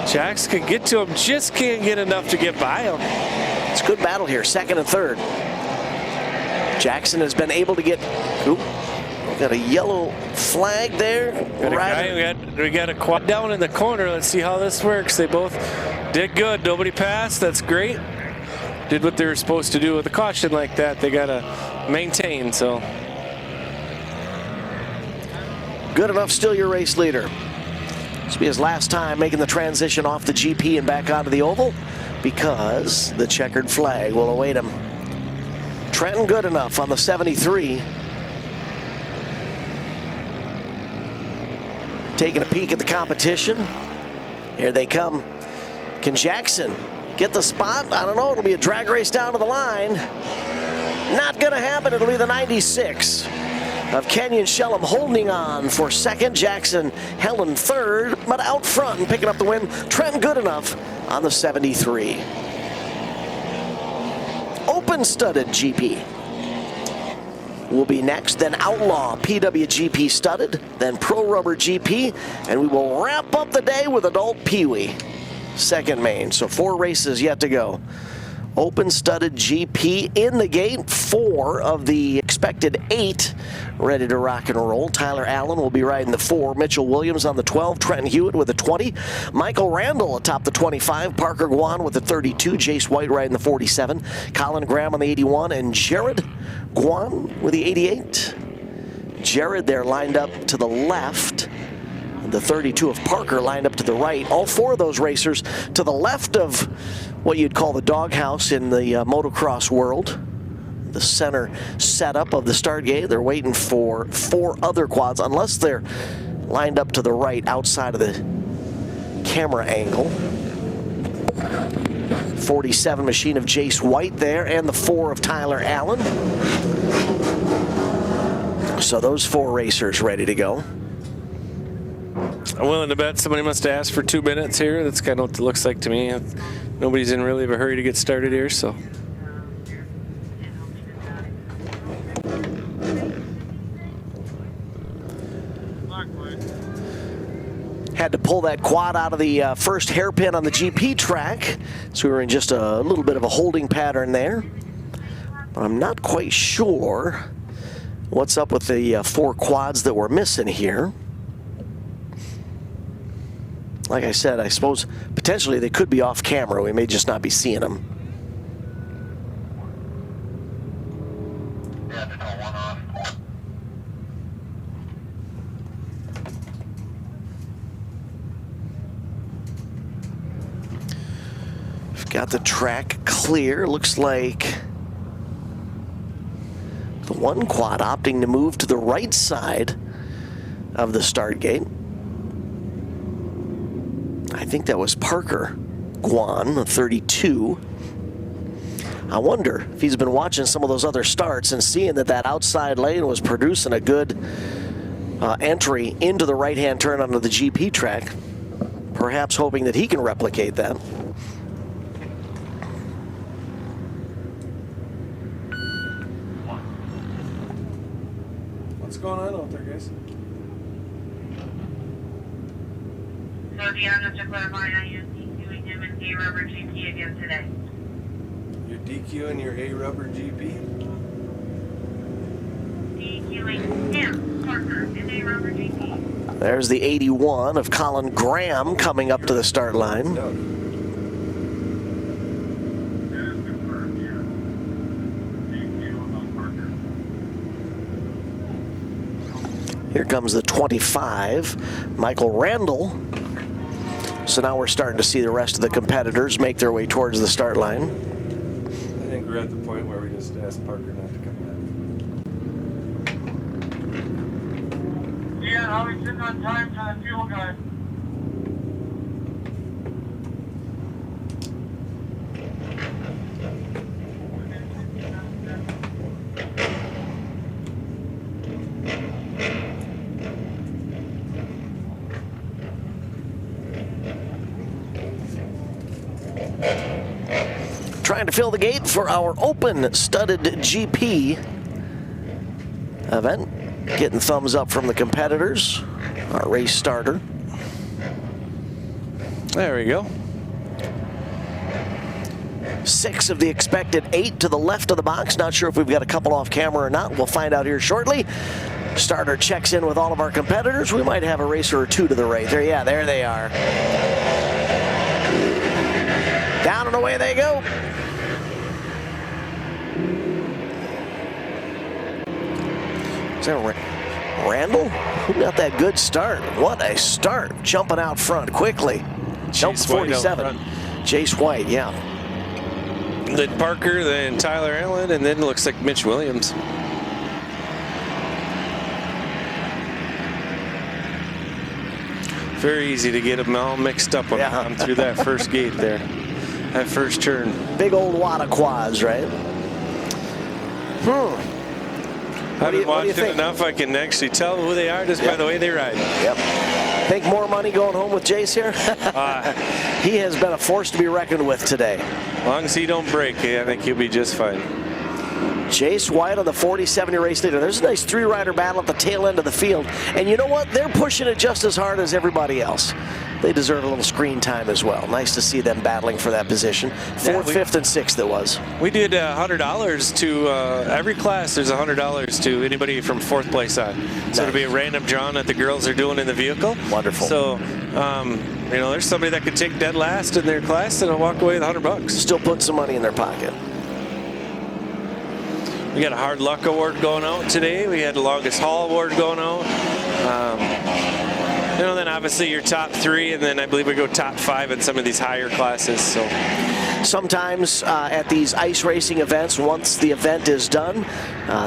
Speaker 2: Jax can get to him, just can't get enough to get by him.
Speaker 1: It's a good battle here, 2nd and 3rd. Jackson has been able to get, got a yellow flag there.
Speaker 2: We got a quad down in the corner. Let's see how this works. They both did good. Nobody passed. That's great. Did what they were supposed to do with a caution like that. They got to maintain, so.
Speaker 1: Goodenough, still your race leader. This will be his last time making the transition off the GP and back onto the oval because the checkered flag will await him. Trenton Goodenough on the 73. Taking a peek at the competition. Here they come. Can Jackson get the spot? I don't know. It'll be a drag race down to the line. Not going to happen. It'll be the 96 of Kenyon Shellum holding on for 2nd. Jackson Helen 3rd, but out front and picking up the win. Trent Goodenough on the 73. Open studded GP will be next, then Outlaw PWGP studded, then Pro Rubber GP, and we will wrap up the day with adult Peewee 2nd main. So 4 races yet to go. Open studded GP in the gate. 4 of the expected 8 ready to rock and roll. Tyler Allen will be riding the 4. Mitchell Williams on the 12. Trenton Hewitt with the 20. Michael Randall atop the 25. Parker Guan with the 32. Jace White riding the 47. Colin Graham on the 81. And Jared Guan with the 88. Jared there lined up to the left. The 32 of Parker lined up to the right. All 4 of those racers to the left of what you'd call the doghouse in the motocross world. The center setup of the start gate. They're waiting for 4 other quads, unless they're lined up to the right outside of the camera angle. 47 machine of Jace White there, and the 4 of Tyler Allen. So those 4 racers ready to go.
Speaker 2: I'm willing to bet somebody must have asked for 2 minutes here. That's kind of what it looks like to me. Nobody's in really of a hurry to get started here, so.
Speaker 1: Had to pull that quad out of the first hairpin on the GP track, so we were in just a little bit of a holding pattern there. But I'm not quite sure what's up with the 4 quads that we're missing here. Like I said, I suppose potentially they could be off camera. We may just not be seeing them. We've got the track clear. Looks like the 1 quad opting to move to the right side of the start gate. I think that was Parker Guan, the 32. I wonder if he's been watching some of those other starts and seeing that that outside lane was producing a good entry into the right-hand turn onto the GP track. Perhaps hoping that he can replicate that.
Speaker 2: What's going on out there, guys?
Speaker 12: So Deanna, to clarify, I use DQing him and A Rubber GP again today.
Speaker 2: You're DQing your A Rubber GP?
Speaker 12: DQing him, Parker, and A Rubber GP.
Speaker 1: There's the 81 of Colin Graham coming up to the start line. Here comes the 25, Michael Randall. So now we're starting to see the rest of the competitors make their way towards the start line.
Speaker 2: I think we're at the point where we just asked Parker not to come back.
Speaker 12: Yeah, how are we sitting on time for the fuel guy?
Speaker 1: Trying to fill the gate for our open studded GP event. Getting thumbs up from the competitors. Our race starter.
Speaker 2: There we go.
Speaker 1: 6 of the expected 8 to the left of the box. Not sure if we've got a couple off camera or not. We'll find out here shortly. Starter checks in with all of our competitors. We might have a racer or 2 to the right. There they are. Down and away they go. Is that Randall? Who got that good start? What a start. Jumping out front quickly. Jumps 47. Jace White, yeah.
Speaker 2: Then Parker, then Tyler Allen, and then looks like Mitch Williams. Very easy to get them all mixed up when I come through that first gate there. That first turn.
Speaker 1: Big old wad of quads, right?
Speaker 2: I've been watching enough, I can actually tell who they are just by the way they ride.
Speaker 1: Yep. Think more money going home with Jace here? He has been a force to be reckoned with today.
Speaker 2: As long as he don't break, I think he'll be just fine.
Speaker 1: Jace White on the 47 race leader. There's a nice 3-rider battle at the tail end of the field. And you know what? They're pushing it just as hard as everybody else. they deserve a little screen time as well. Nice to see them battling for that position. Fourth, fifth, and sixth it was.
Speaker 2: We did $100 to every class. There's $100 to anybody from fourth place on. So it'll be a random drawing that the girls are doing in the vehicle.
Speaker 1: Wonderful.
Speaker 2: So, you know, there's somebody that could take dead last in their class and walk away with $100.
Speaker 1: Still put some money in their pocket.
Speaker 2: We got a hard luck award going out today. We had the longest haul award going out. You know, then obviously your top 3, and then I believe we go top 5 in some of these higher classes. So
Speaker 1: sometimes at these ice racing events, once the event is done,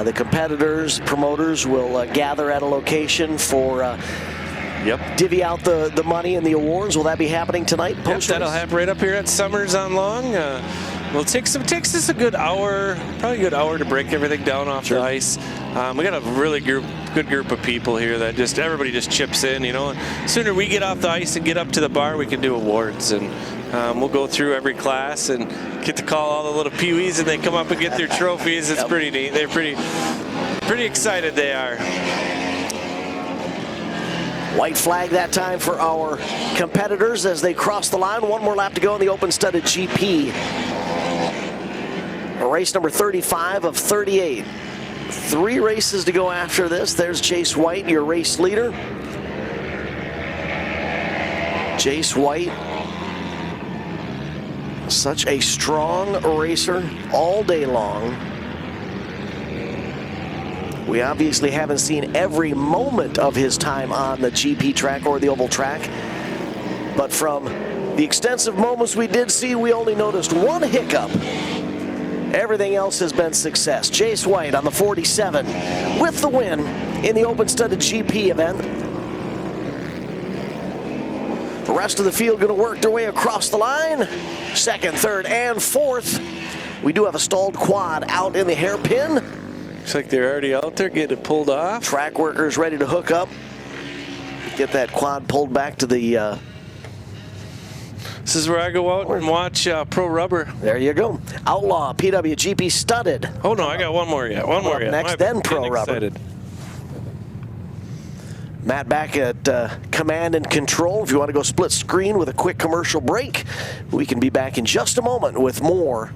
Speaker 1: the competitors, promoters will gather at a location for divvy out the money and the awards. Will that be happening tonight?
Speaker 2: Yep, that'll happen right up here at Summers on Long. Well, it takes us a good hour, probably a good hour to break everything down off the ice. We got a really good group of people here that everybody just chips in, you know. The sooner we get off the ice and get up to the bar, we can do awards. And we'll go through every class and get to call all the little Peewees, and they come up and get their trophies. It's pretty neat. They're pretty excited, they are.
Speaker 1: White flag that time for our competitors as they cross the line. One more lap to go in the open studded GP. Race number 35 of 38. 3 races to go after this. There's Jace White, your race leader. Jace White, such a strong racer all day long. We obviously haven't seen every moment of his time on the GP track or the oval track, but from the extensive moments we did see, we only noticed one hiccup. Everything else has been success. Jace White on the 47 with the win in the open studded GP event. The rest of the field going to work their way across the line. Second, third, and fourth. We do have a stalled quad out in the hairpin.
Speaker 2: Looks like they're already out there getting it pulled off.
Speaker 1: Track workers ready to hook up. Get that quad pulled back to the...
Speaker 2: This is where I go out and watch Pro Rubber.
Speaker 1: There you go. Outlaw PWGP studded.
Speaker 2: Oh no, I got one more yet. One more yet.
Speaker 1: Next, then Pro Rubber. Matt back at command and control. If you want to go split screen with a quick commercial break, we can be back in just a moment with more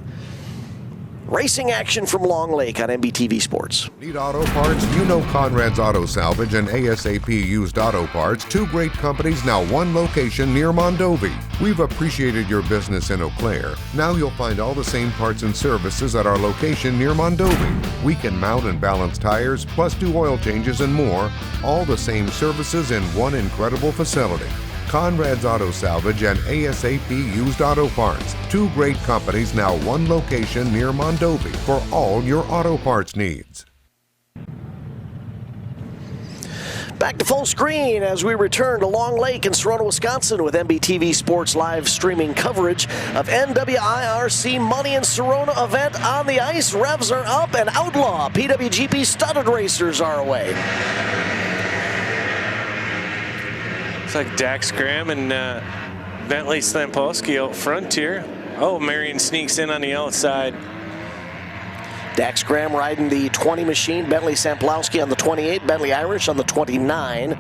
Speaker 1: racing action from Long Lake on MBTV Sports.
Speaker 13: Need auto parts? You know Conrad's Auto Salvage and ASAP Used Auto Parts, 2 great companies, now 1 location near Mondovi. We've appreciated your business in Eau Claire. Now you'll find all the same parts and services at our location near Mondovi. We can mount and balance tires, plus do oil changes and more. All the same services in one incredible facility. Conrad's Auto Salvage and ASAP Used Auto Parts, 2 great companies, now 1 location near Mondovi for all your auto parts needs.
Speaker 1: Back to full screen as we return to Long Lake in Sarona, Wisconsin with MBTV Sports live streaming coverage of NWIRC Money in Sarona event on the ice. Revs are up and Outlaw PWGP studded racers are away.
Speaker 2: It's like Dax Graham and Bentley Slampowski out front here. Oh, Marion sneaks in on the outside.
Speaker 1: Dax Graham riding the 20 machine, Bentley Samplowski on the 28, Bentley Irish on the 29.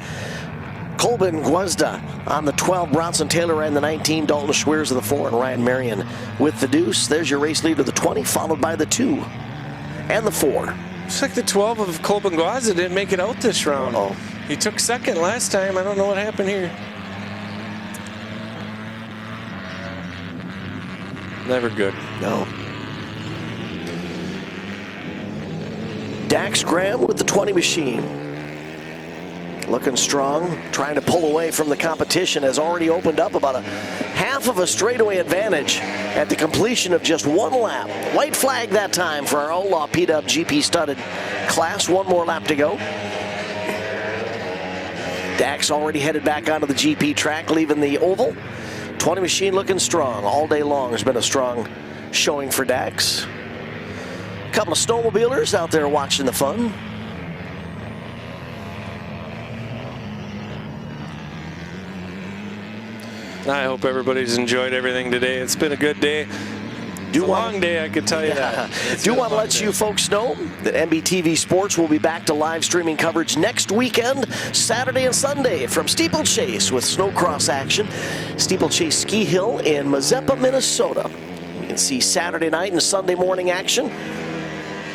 Speaker 1: Colbin Guazda on the 12, Bronson Taylor ran the 19, Dalton Schweers of the 4, and Ryan Marion with the deuce. There's your race leader, the 20, followed by the 2 and the 4.
Speaker 2: Looks like the 12 of Colbin Guazda didn't make it out this round.
Speaker 1: Uh-oh.
Speaker 2: He took second last time. I don't know what happened here. Never good.
Speaker 1: No. Dax Graham with the 20 machine. Looking strong, trying to pull away from the competition, has already opened up about a half of a straightaway advantage at the completion of just 1 lap. White flag that time for our Outlaw PWGP studded class. 1 more lap to go. Dax already headed back onto the GP track, leaving the oval. 20 machine looking strong all day long. Has been a strong showing for Dax. A couple of snowmobilers out there watching the fun.
Speaker 2: I hope everybody's enjoyed everything today. It's been a good day. It's a long day, I can tell you that.
Speaker 1: Do want to let you folks know that MBTV Sports will be back to live streaming coverage next weekend, Saturday and Sunday, from Steeplechase with snowcross action. Steeplechase Ski Hill in Mazeppa, Minnesota. You can see Saturday night and Sunday morning action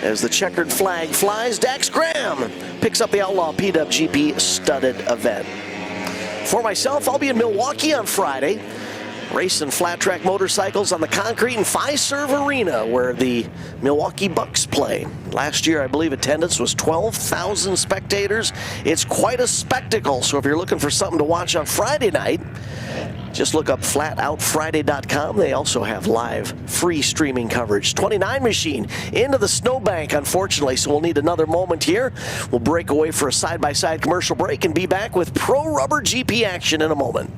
Speaker 1: as the checkered flag flies. Dax Graham picks up the Outlaw PWGP studded event. For myself, I'll be in Milwaukee on Friday, racing flat track motorcycles on the concrete in Fiserv Arena, where the Milwaukee Bucks play. Last year, I believe attendance was 12,000 spectators. It's quite a spectacle, so if you're looking for something to watch on Friday night, just look up flatoutfriday.com. They also have live free streaming coverage. 29 machine into the snowbank, unfortunately, so we'll need another moment here. We'll break away for a side-by-side commercial break and be back with Pro Rubber GP action in a moment.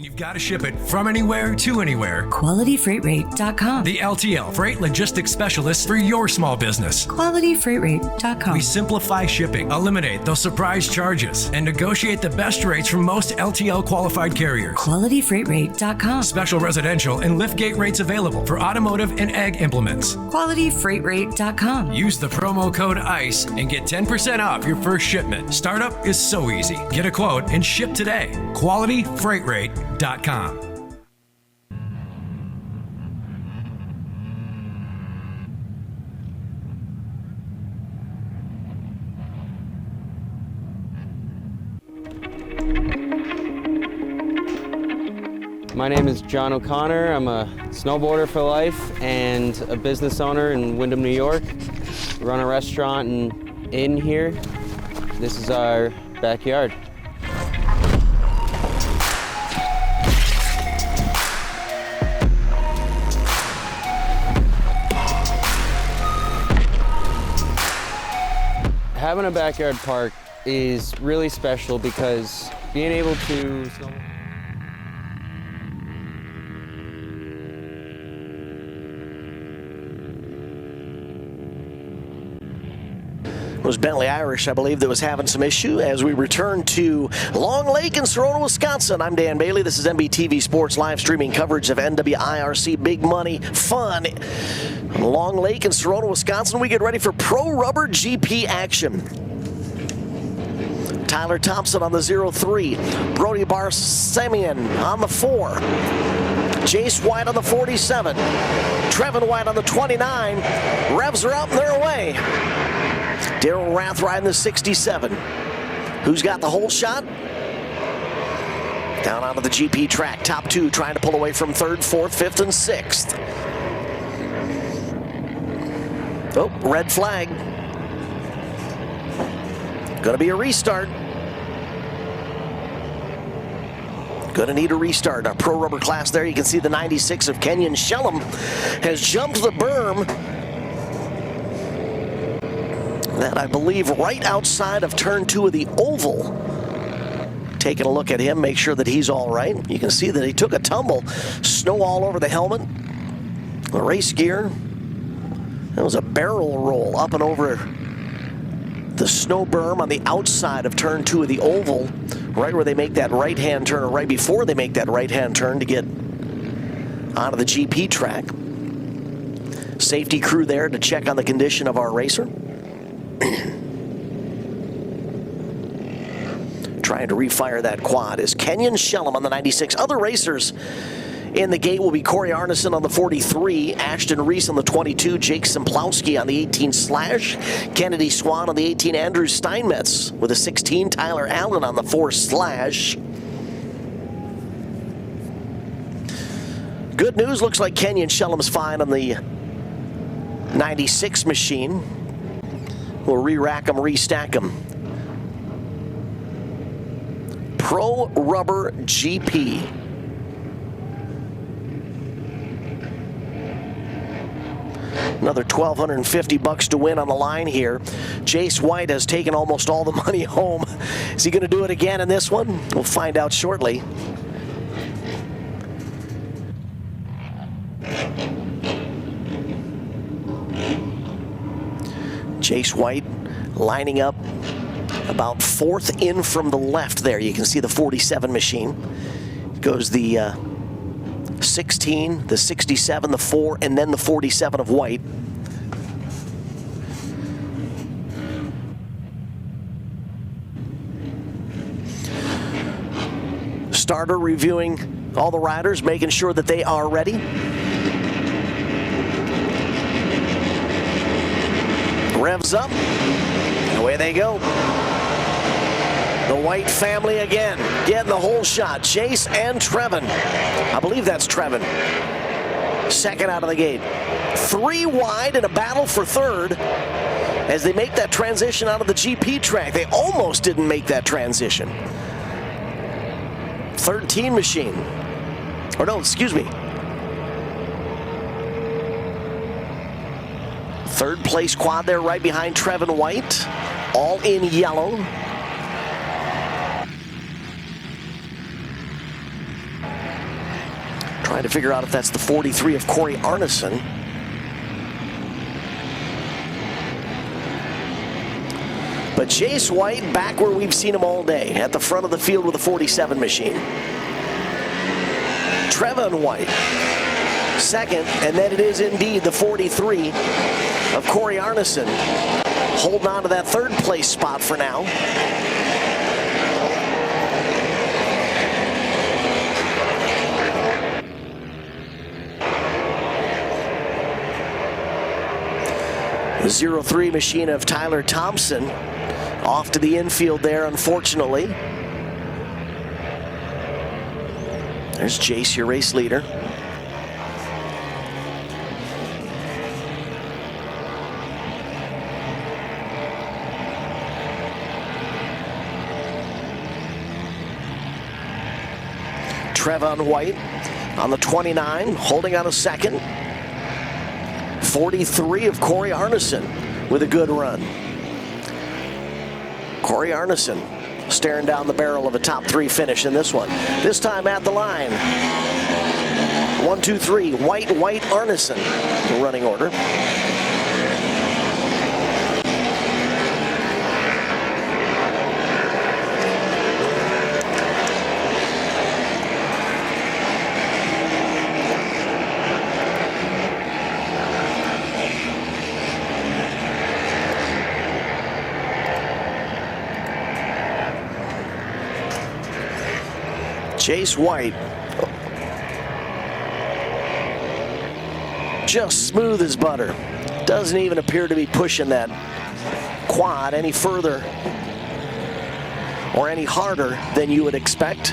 Speaker 3: When you've got to ship it from anywhere to anywhere,
Speaker 4: QualityFreightRate.com.
Speaker 3: The LTL Freight Logistics Specialist for your small business.
Speaker 4: QualityFreightRate.com.
Speaker 3: We simplify shipping, eliminate those surprise charges, and negotiate the best rates from most LTL qualified carriers.
Speaker 4: QualityFreightRate.com.
Speaker 3: Special residential and liftgate rates available for automotive and ag implements.
Speaker 4: QualityFreightRate.com.
Speaker 3: Use the promo code ICE and get 10% off your first shipment. Startup is so easy. Get a quote and ship today. QualityFreightRate.com.
Speaker 14: My name is John O'Connor. I'm a snowboarder for life and a business owner in Windham, New York. We run a restaurant and inn here. This is our backyard. Having a backyard park is really special because being able to
Speaker 1: It was Bentley Irish, I believe, that was having some issue as we return to Long Lake in Sarona, Wisconsin. I'm Dan Bailey. This is MBTV Sports live streaming coverage of NWIRC Big Money Fun. Long Lake in Sarona, Wisconsin, we get ready for Pro Rubber GP action. Tyler Thompson on the 03. Brody Barsamian on the 4. Jace White on the 47. Trevin White on the 29. Revs are up and they're away. Daryl Rath riding the 67. Who's got the whole shot? Down onto the GP track. Top two trying to pull away from third, fourth, fifth, and sixth. Oh, red flag. Gonna be a restart. Gonna need a restart. Our Pro Rubber class there. You can see the 96 of Kenyon Shellum has jumped the berm. That, I believe, right outside of turn 2 of the oval. Taking a look at him, make sure that he's all right. You can see that he took a tumble. Snow all over the helmet. The race gear. That was a barrel roll up and over the snow berm on the outside of turn 2 of the oval, right where they make that right-hand turn, or right before they make that right-hand turn to get onto the GP track. Safety crew there to check on the condition of our racer. Trying to refire that quad is Kenyon Shellum on the 96. Other racers in the gate will be Corey Arneson on the 43, Ashton Reese on the 22, Jake Simplowski on the 18 Slash, Kennedy Swan on the 18, Andrew Steinmetz with a 16, Tyler Allen on the 4 Slash. Good news, looks like Kenyon Shellum's fine on the 96 machine. We'll re-rack them, restack them. Pro Rubber GP. Another $1,250 to win on the line here. Jace White has taken almost all the money home. Is he going to do it again in this one? We'll find out shortly. Jace White lining up about 4th in from the left there. You can see the 47 machine. Goes the 16, the 67, the 4, and then the 47 of white. Starter reviewing all the riders, making sure that they are ready. Revs up, away they go. The White family again, getting the whole shot. Chase and Trevin. I believe that's Trevin. Second out of the gate. 3 wide in a battle for third as they make that transition out of the GP track. They almost didn't make that transition. 13 machine. Or no, excuse me. Third place quad there right behind Trevin White. All in yellow. Trying to figure out if that's the 43 of Corey Arneson. But Chase White back where we've seen him all day, at the front of the field with a 47 machine. Trevin White, second, and then it is indeed the 43 of Corey Arneson, holding on to that third place spot for now. The 0-3 machine of Tyler Thompson off to the infield there, unfortunately. There's Jace, your race leader. Trevin White on the 29, holding on a second. 43 of Corey Arneson with a good run. Corey Arneson staring down the barrel of a top 3 finish in this one. This time at the line. 1, 2, 3, White, Arneson, the running order. Chase White, just smooth as butter. Doesn't even appear to be pushing that quad any further or any harder than you would expect.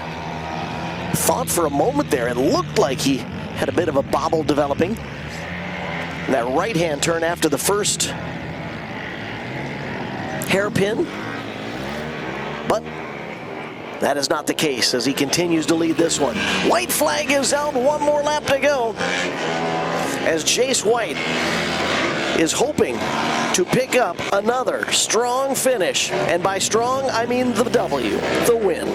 Speaker 1: Thought for a moment there, it looked like he had a bit of a bobble developing. And that right-hand turn after the first hairpin, but that is not the case as he continues to lead this one. White flag is out, 1 more lap to go. As Chase White is hoping to pick up another strong finish. And by strong, I mean the W, the win.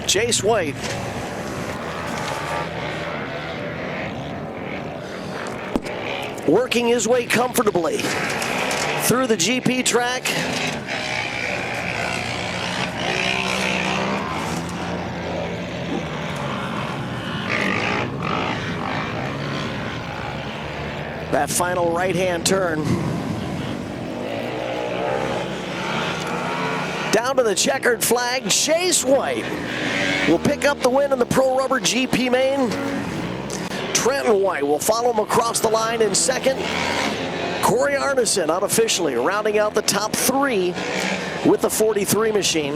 Speaker 1: Chase White working his way comfortably through the GP track. That final right-hand turn. Down to the checkered flag, Chase White will pick up the win in the Pro Rubber GP main. Trenton White will follow him across the line in second. Corey Arneson unofficially rounding out the top 3 with the 43 machine.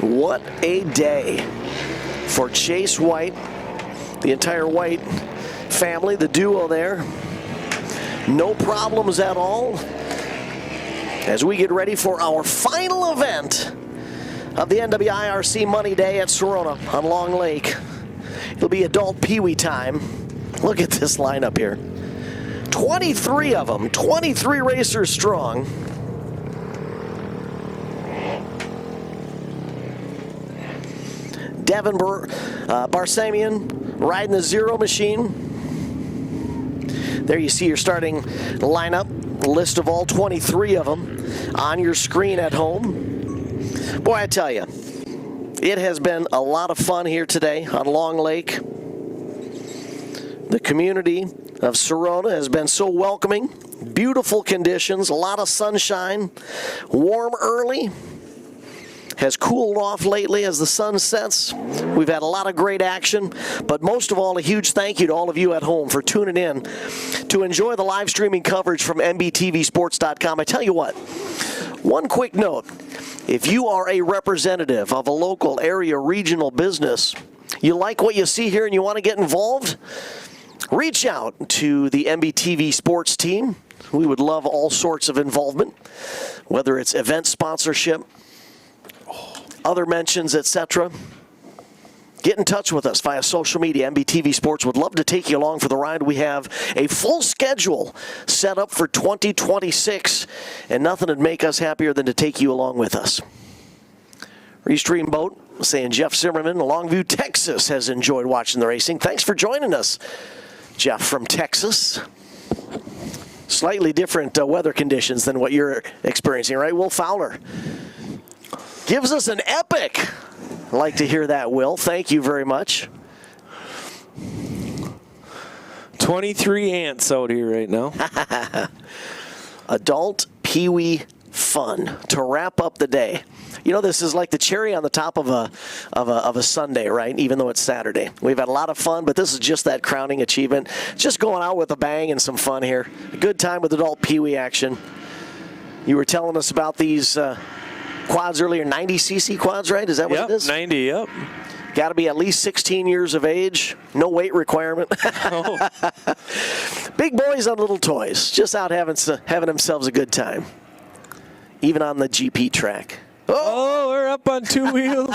Speaker 1: What a day for Chase White, the entire White family, the duo there. No problems at all as we get ready for our final event of the NWIRC Money Day at Sarona on Long Lake. It'll be adult Peewee time. Look at this lineup here. 23 of them, 23 racers strong. Devin Barsamian riding the Zero machine. There you see your starting lineup, list of all 23 of them on your screen at home. Boy, I tell you, it has been a lot of fun here today on Long Lake. The community of Sarona has been so welcoming. Beautiful conditions, a lot of sunshine, warm early. Has cooled off lately as the sun sets. We've had a lot of great action, but most of all, a huge thank you to all of you at home for tuning in to enjoy the live streaming coverage from MBTVsports.com. I tell you what, one quick note. If you are a representative of a local area regional business, you like what you see here and you want to get involved, reach out to the MBTV Sports team. We would love all sorts of involvement, whether it's event sponsorship, other mentions, etc. Get in touch with us via social media. MBTV Sports would love to take you along for the ride. We have a full schedule set up for 2026, and nothing would make us happier than to take you along with us. Restream Boat saying Jeff Zimmerman, Longview, Texas, has enjoyed watching the racing. Thanks for joining us, Jeff from Texas. Slightly different weather conditions than what you're experiencing, right? Will Fowler gives us an epic. I like to hear that, Will. Thank you very much.
Speaker 2: 23 ants out here right now.
Speaker 1: Adult Peewee fun to wrap up the day. You know, this is like the cherry on the top of a Sunday, right? Even though it's Saturday. We've had a lot of fun, but this is just that crowning achievement. Just going out with a bang and some fun here. A good time with adult Peewee action. You were telling us about these quads earlier, 90cc quads, right? Is that what it is?
Speaker 2: 90, yep.
Speaker 1: Got to be at least 16 years of age. No weight requirement.
Speaker 2: Oh.
Speaker 1: Big boys on little toys. Just out having themselves a good time. Even on the GP track.
Speaker 2: Oh, we're up on two wheels.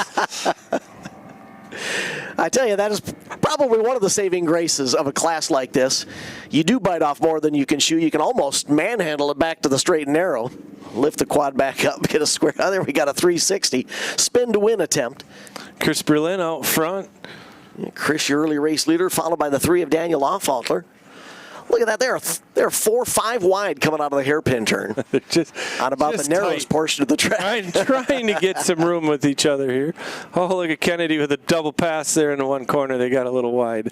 Speaker 1: I tell you, that is probably one of the saving graces of a class like this. You do bite off more than you can chew. You can almost manhandle it back to the straight and narrow. Lift the quad back up, get a square. Oh, there we got a 360. Spin to win attempt.
Speaker 2: Chris Berlin out front.
Speaker 1: Chris, your early race leader, followed by the 3 of Daniel Offalter. Look at that. They're 4-5 wide coming out of the hairpin turn.
Speaker 2: just
Speaker 1: on about
Speaker 2: just
Speaker 1: the narrowest portion of the track.
Speaker 2: Trying to get some room with each other here. Oh, look at Kennedy with a double pass there in the one corner. They got a little wide.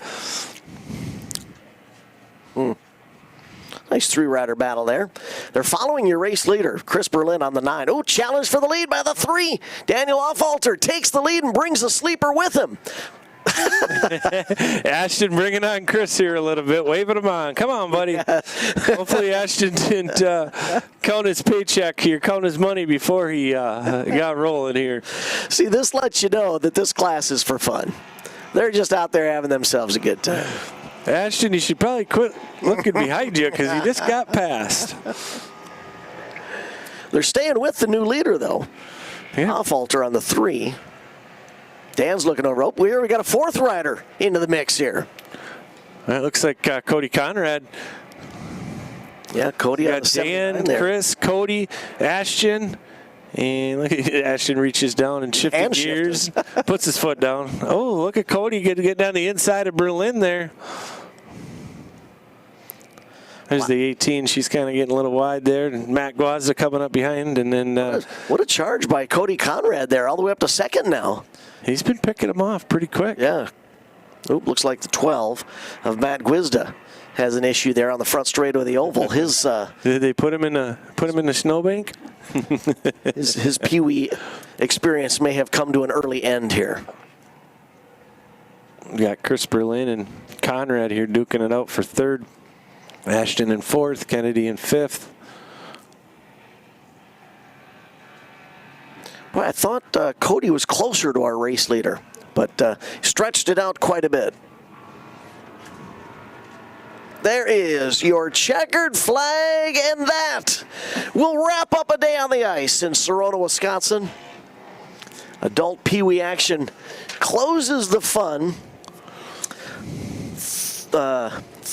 Speaker 1: Nice 3-rider battle there. They're following your race leader, Chris Berlin, on the 9. Oh, challenge for the lead by the 3. Daniel Offalter takes the lead and brings the sleeper with him.
Speaker 2: Ashton bringing on Chris here a little bit, waving him on. Come on, buddy. Hopefully Ashton didn't count his paycheck here, count his money before he got rolling here.
Speaker 1: See, this lets you know that this class is for fun. They're just out there having themselves a good time.
Speaker 2: Ashton, you should probably quit looking behind you because you just got passed.
Speaker 1: They're staying with the new leader, though.
Speaker 2: Yeah.
Speaker 1: Offalter on the 3. Dan's looking over. Oh, we got a 4th rider into the mix here.
Speaker 2: It looks like Cody Conrad.
Speaker 1: Yeah, Cody
Speaker 2: got Dan, Chris, Cody, Ashton. And look at Ashton reaches down and shifting gears, puts his foot down. Oh, look at Cody get down the inside of Berlin there. There's the 18. She's kind of getting a little wide there. And Matt Guazza coming up behind. And then
Speaker 1: what a charge by Cody Conrad there, all the way up to 2nd now.
Speaker 2: He's been picking them off pretty quick.
Speaker 1: Yeah. Oop, looks like the 12 of Matt Guizda has an issue there on the front straight of the oval. His
Speaker 2: did they put him in the snowbank?
Speaker 1: his Peewee experience may have come to an early end here.
Speaker 2: We got Chris Berlin and Conrad here duking it out for 3rd. Ashton in 4th, Kennedy in 5th.
Speaker 1: Well, I thought Cody was closer to our race leader, but stretched it out quite a bit. There is your checkered flag, and that will wrap up a day on the ice in Sarona, Wisconsin. Adult Peewee action closes the fun.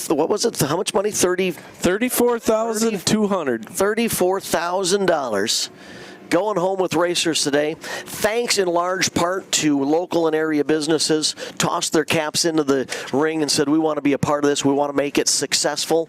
Speaker 1: what was it? How much money?
Speaker 2: $34,200.
Speaker 1: $34,000. Going home with racers today. Thanks in large part to local and area businesses. Tossed their caps into the ring and said, we want to be a part of this. We want to make it successful.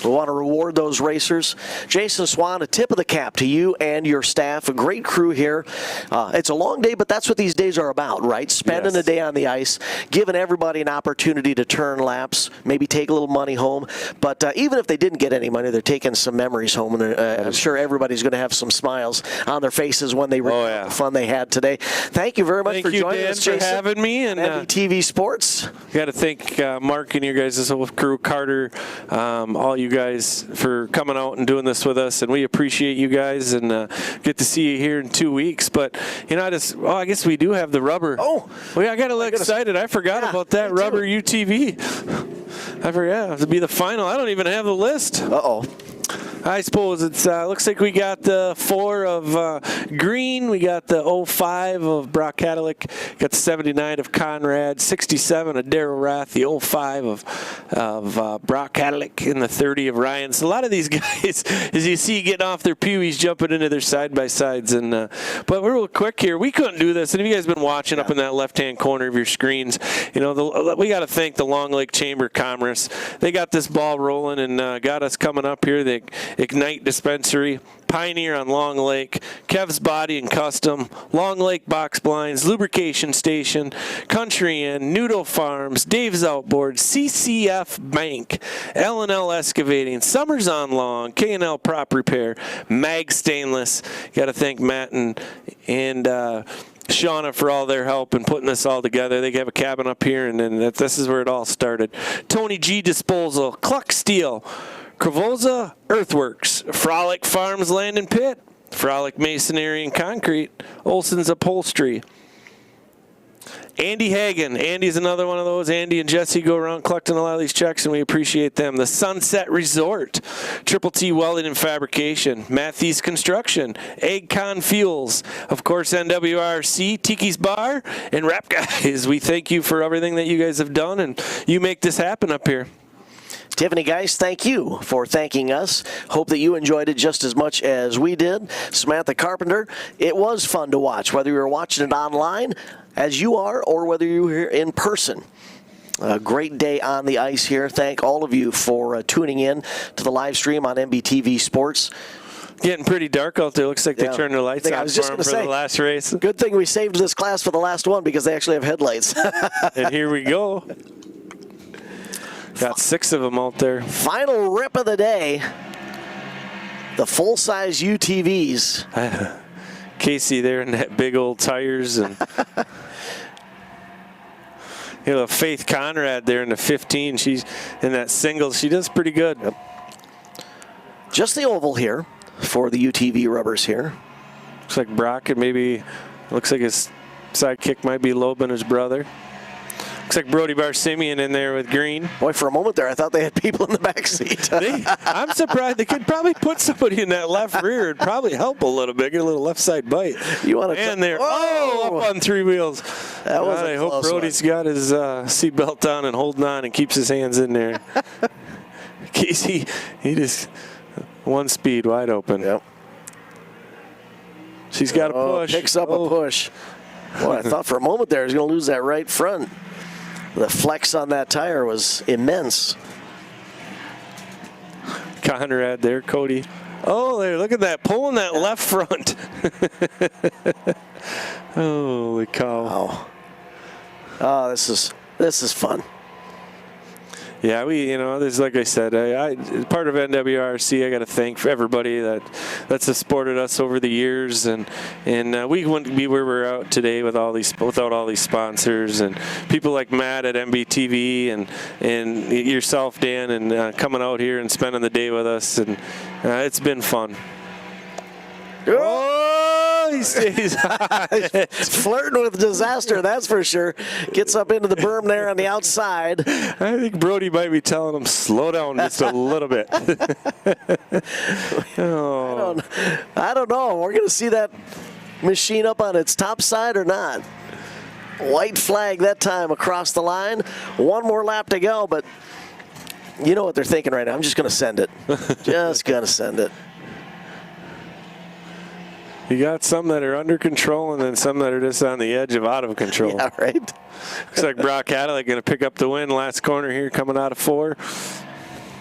Speaker 1: We want to reward those racers. Jason Swan, a tip of the cap to you and your staff. A great crew here. It's a long day, but that's what these days are about, right? Spending a day on the ice, giving everybody an opportunity to turn laps, maybe take a little money home. But even if they didn't get any money, they're taking some memories home. And I'm sure everybody's going to have some smiles on their faces when they recall the fun they had today. Thank you very much for joining us, Jason.
Speaker 2: Thank you, Dan, for having me. And
Speaker 1: MBTV Sports.
Speaker 2: Got to thank Mark and your guys' whole crew, Carter, all you guys for coming out and doing this with us, and we appreciate you guys, and get to see you here in 2 weeks. But you know, I guess we do have the rubber.
Speaker 1: Oh,
Speaker 2: well, I got a little excited. I forgot about that rubber UTV. I forgot to be the final. I don't even have the list. I suppose it looks like we got the 4 of Green, we got the 05 of Brock Cadillac, got the 79 of Conrad, 67 of Darryl Rath, the 05 of Brock Cadillac, and the 30 of Ryan. So a lot of these guys, as you see, getting off their Peewees, jumping into their side-by-sides. And but we're real quick here. We couldn't do this. And if you guys have been watching up in that left-hand corner of your screens, you know, we got to thank the Long Lake Chamber of Commerce. They got this ball rolling and got us coming up here. They Ignite Dispensary, Pioneer on Long Lake, Kev's Body and Custom, Long Lake Box Blinds, Lubrication Station, Country Inn, Nudo Farms, Dave's Outboard, CCF Bank, L&L Excavating, Summers on Long, K&L Prop Repair, Mag Stainless. Got to thank Matt and Shauna for all their help in putting this all together. They have a cabin up here, and then this is where it all started. Tony G Disposal, Cluck Steel, Cravoza Earthworks, Frolic Farms Land and Pit, Frolic Masonry and Concrete, Olson's Upholstery, Andy Hagen. Andy's another one of those. Andy and Jesse go around collecting a lot of these checks, and we appreciate them. The Sunset Resort, Triple T Welding and Fabrication, Matthews Construction, Eggcon Fuels, of course, NWIRC, Tiki's Bar, and Rap Guys. We thank you for everything that you guys have done, and you make this happen up here.
Speaker 1: Tiffany, guys, thank you for thanking us. Hope that you enjoyed it just as much as we did. Samantha Carpenter, it was fun to watch, whether you were watching it online, as you are, or whether you were here in person. A great day on the ice here. Thank all of you for tuning in to the live stream on MBTV Sports.
Speaker 2: Getting pretty dark out there. Looks like they turned their lights on for the last race.
Speaker 1: Good thing we saved this class for the last one because they actually have headlights.
Speaker 2: And here we go. Got 6 of them out there.
Speaker 1: Final rip of the day. The full-size UTVs.
Speaker 2: Casey there in that big old tires. And you know, Faith Conrad there in the 15. She's in that single. She does pretty good.
Speaker 1: Yep. Just the oval here for the UTV rubbers here.
Speaker 2: Looks like Brock and maybe, looks like his sidekick might be Loeb and his brother. Looks like Brody Barsimian in there with Green.
Speaker 1: Boy, for a moment there, I thought they had people in the back seat.
Speaker 2: I'm surprised. They could probably put somebody in that left rear. It'd probably help a little bit. Get a little left side bite.
Speaker 1: You want to?
Speaker 2: And there. Oh, up on 3 wheels.
Speaker 1: That was
Speaker 2: I hope Brody's got his seatbelt on and holding on and keeps his hands in there. Casey, he just one speed wide open.
Speaker 1: Yep.
Speaker 2: She's got a push.
Speaker 1: Picks up a push. Boy, I thought for a moment there he was going to lose that right front. The flex on that tire was immense.
Speaker 2: Conrad there, Cody. Oh, there, look at that, pulling that left front. Holy cow.
Speaker 1: Wow. Oh, this is fun.
Speaker 2: Yeah, there's, like I said, I part of NWIRC. I got to thank everybody that's supported us over the years, and we wouldn't be where we're at today without all these sponsors and people like Matt at MBTV and yourself, Dan, and coming out here and spending the day with us, and it's been fun. Oh, he stays
Speaker 1: flirting with disaster, that's for sure. Gets up into the berm there on the outside.
Speaker 2: I think Brody might be telling him slow down just a little bit.
Speaker 1: Oh. I don't know. We're going to see that machine up on its top side or not. White flag that time across the line. One more lap to go, but You know what they're thinking right now. I'm just going to send it. Just going to send it.
Speaker 2: You got some that are under control and then some that are just on the edge of out of control.
Speaker 1: Yeah, right.
Speaker 2: Looks like Brock Cadillac going to pick up the win. Last corner here coming out of 4.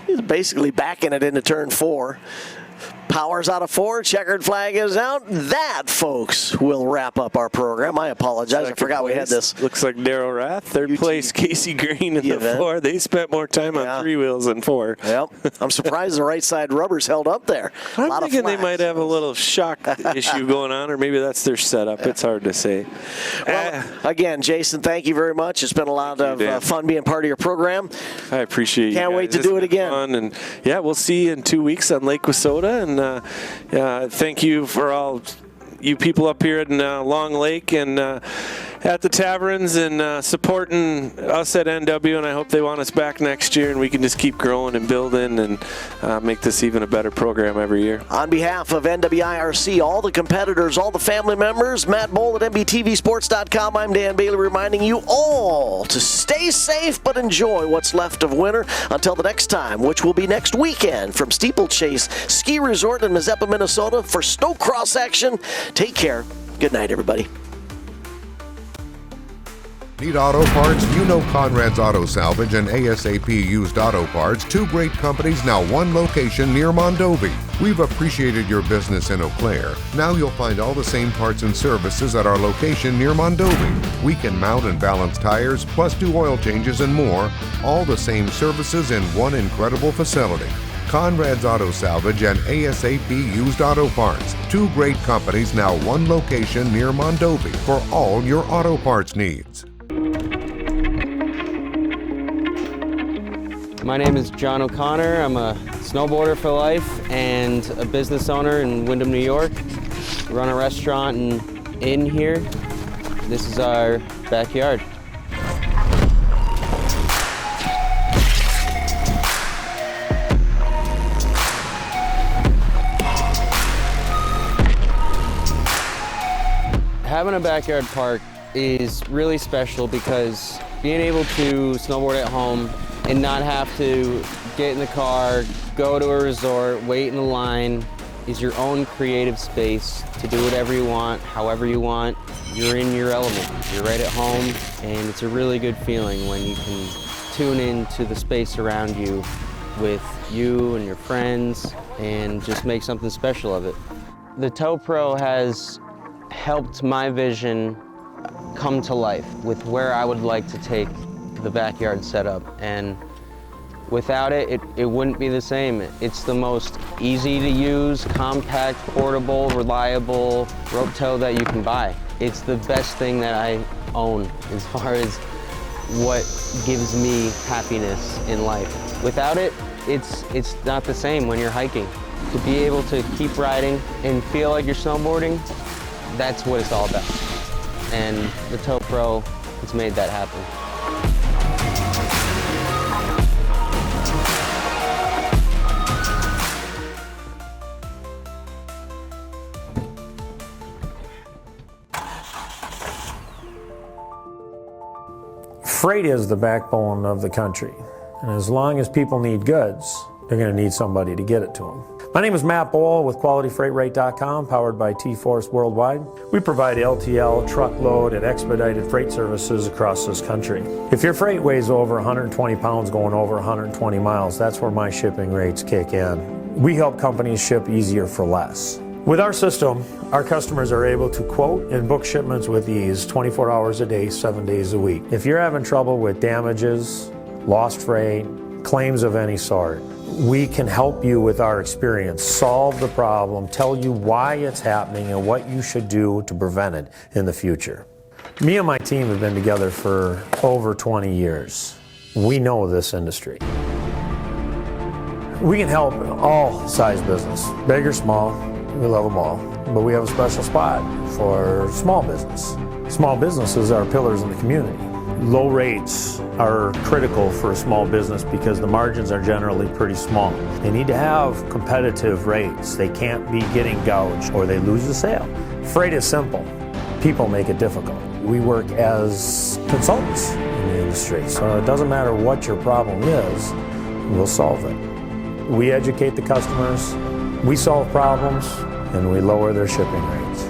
Speaker 1: He's basically backing it into turn 4. Powers out of 4. Checkered flag is out. That, folks, will wrap up our program. I apologize. I forgot we had this.
Speaker 2: Looks like Darryl Rath. Third place, Casey Green in the 4. They spent more time on 3 wheels than 4.
Speaker 1: Yep. I'm surprised the right side rubber's held up there.
Speaker 2: I'm thinking they might have a little shock issue going on, or maybe that's their setup. It's hard to say.
Speaker 1: Well, again, Jason, thank you very much. It's been a lot of fun being part of your program.
Speaker 2: I appreciate you.
Speaker 1: Can't wait to do it again.
Speaker 2: Fun. And yeah, we'll see you in 2 weeks on Lake Wissota. And thank you for all you people up here in Long Lake and at the taverns and supporting us at NW, and I hope they want us back next year and we can just keep growing and building and make this even a better program every year.
Speaker 1: On behalf of NWIRC, all the competitors, all the family members, Matt Bohl at MBTVsports.com, I'm Dan Bailey reminding you all to stay safe but enjoy what's left of winter until the next time, which will be next weekend from Steeplechase Ski Resort in Mazeppa, Minnesota for snowcross action. Take care. Good night, everybody.
Speaker 13: Need auto parts? You know Conrad's Auto Salvage and ASAP Used Auto Parts, 2 great companies, now 1 location near Mondovi. We've appreciated your business in Eau Claire. Now you'll find all the same parts and services at our location near Mondovi. We can mount and balance tires, plus do oil changes and more. All the same services in one incredible facility. Conrad's Auto Salvage and ASAP Used Auto Parts, 2 great companies, now 1 location near Mondovi for all your auto parts needs.
Speaker 14: My name is John O'Connor. I'm a snowboarder for life and a business owner in Windham, New York. We run a restaurant and inn here. This is our backyard. Having a backyard park is really special because being able to snowboard at home and not have to get in the car, go to a resort, wait in a line, is your own creative space to do whatever you want, however you want. You're in your element. You're right at home, and it's a really good feeling when you can tune into the space around you with you and your friends and just make something special of it. The Tow Pro has helped my vision come to life with where I would like to take the backyard setup, and without it, it wouldn't be the same. It's the most easy to use, compact, portable, reliable rope tow that you can buy. It's the best thing that I own as far as what gives me happiness in life. Without it, it's not the same when you're hiking. To be able to keep riding and feel like you're snowboarding, that's what it's all about. And the Tow Pro has made that happen.
Speaker 15: Freight is the backbone of the country. And as long as people need goods, they're going to need somebody to get it to them. My name is Matt Bohl with QualityFreightRate.com, powered by T-Force Worldwide. We provide LTL, truckload, and expedited freight services across this country. If your freight weighs over 120 pounds going over 120 miles, that's where my shipping rates kick in. We help companies ship easier for less. With our system, our customers are able to quote and book shipments with ease 24 hours a day, 7 days a week. If you're having trouble with damages, lost freight, claims of any sort, we can help you with our experience, solve the problem, tell you why it's happening and what you should do to prevent it in the future. Me and my team have been together for over 20 years. We know this industry. We can help all size business, big or small, we love them all. But we have a special spot for small business. Small businesses are pillars in the community. Low rates are critical for a small business because the margins are generally pretty small. They need to have competitive rates. They can't be getting gouged or they lose the sale. Freight is simple. People make it difficult. We work as consultants in the industry, so it doesn't matter what your problem is, we'll solve it. We educate the customers, we solve problems, and we lower their shipping rates.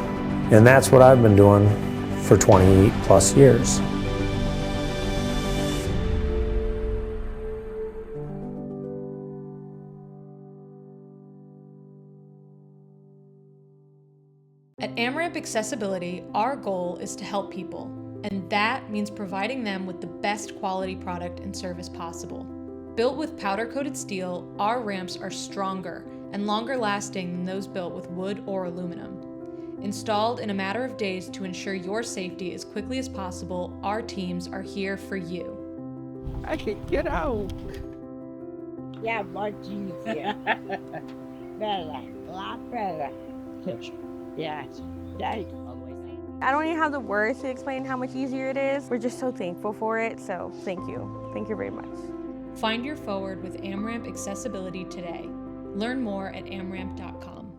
Speaker 15: And that's what I've been doing for 20 plus years.
Speaker 5: At AmRamp Accessibility, our goal is to help people, and that means providing them with the best quality product and service possible. Built with powder-coated steel, our ramps are stronger and longer lasting than those built with wood or aluminum. Installed in a matter of days to ensure your safety as quickly as possible, our teams are here for you.
Speaker 7: I can get out. Yeah, much easier. Better, a lot better. Yes, thank you.
Speaker 8: I don't even have the words to explain how much easier it is. We're just so thankful for it, so thank you. Thank you very much.
Speaker 5: Find your forward with AmRamp Accessibility today. Learn more at amramp.com.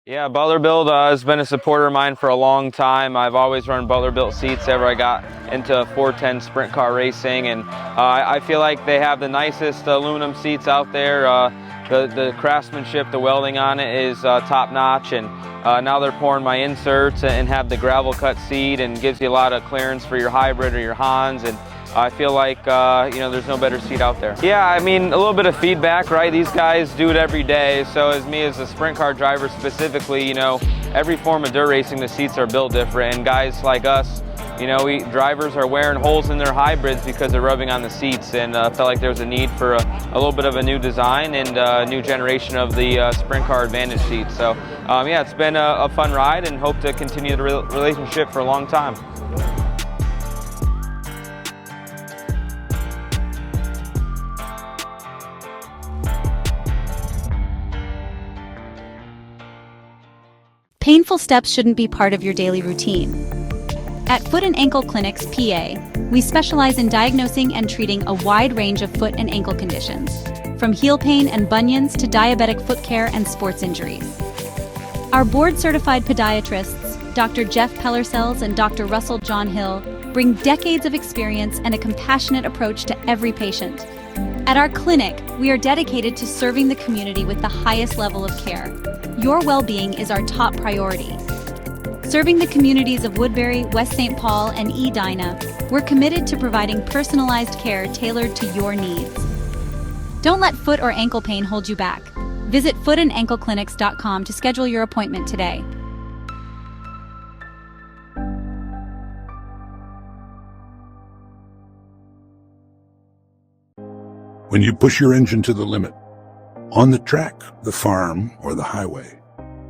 Speaker 10: Yeah, Butler Build has been a supporter of mine for a long time. I've always run Butler built seats ever I got into 410 sprint car racing, and I feel like they have the nicest aluminum seats out there. The craftsmanship, the welding on it is top notch, and now they're pouring my inserts and have the gravel cut seat and gives you a lot of clearance for your hybrid or your Hans, and I feel like, you know, there's no better seat out there. Yeah, I mean, a little bit of feedback, right? These guys do it every day, so as me as a sprint car driver specifically, you know, every form of dirt racing, the seats are built different, and guys like us, you know, drivers are wearing holes in their hybrids because they're rubbing on the seats, and felt like there was a need for a little bit of a new design and a new generation of the sprint car advantage seat. So, yeah, it's been a fun ride, and hope to continue the relationship for a long time.
Speaker 9: Painful steps shouldn't be part of your daily routine. At Foot and Ankle Clinics, PA, we specialize in diagnosing and treating a wide range of foot and ankle conditions, from heel pain and bunions to diabetic foot care and sports injuries. Our board-certified podiatrists, Dr. Jeff Pellercells and Dr. Russell John Hill, bring decades of experience and a compassionate approach to every patient. At our clinic, we are dedicated to serving the community with the highest level of care. Your well-being is our top priority. Serving the communities of Woodbury, West St. Paul, and Edina, we're committed to providing personalized care tailored to your needs. Don't let foot or ankle pain hold you back. Visit footandankleclinics.com to schedule your appointment today.
Speaker 16: When you push your engine to the limit, on the track, the farm, or the highway,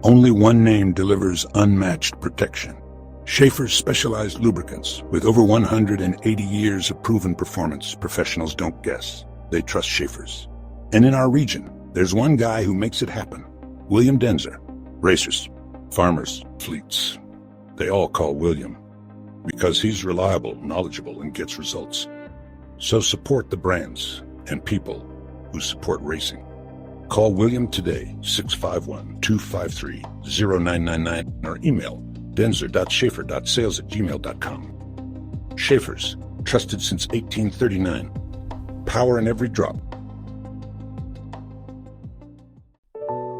Speaker 16: only one name delivers unmatched protection. Schaefer's specialized lubricants. With over 180 years of proven performance, professionals don't guess. They trust Schaefer's. And in our region, there's one guy who makes it happen. William Denzer. Racers, farmers, fleets. They all call William because he's reliable, knowledgeable, and gets results. So support the brands and people who support racing. Call William today, 651-253-0999, or email denzer.schaefer.sales@gmail.com. Schaefer's, trusted since 1839. Power in every drop.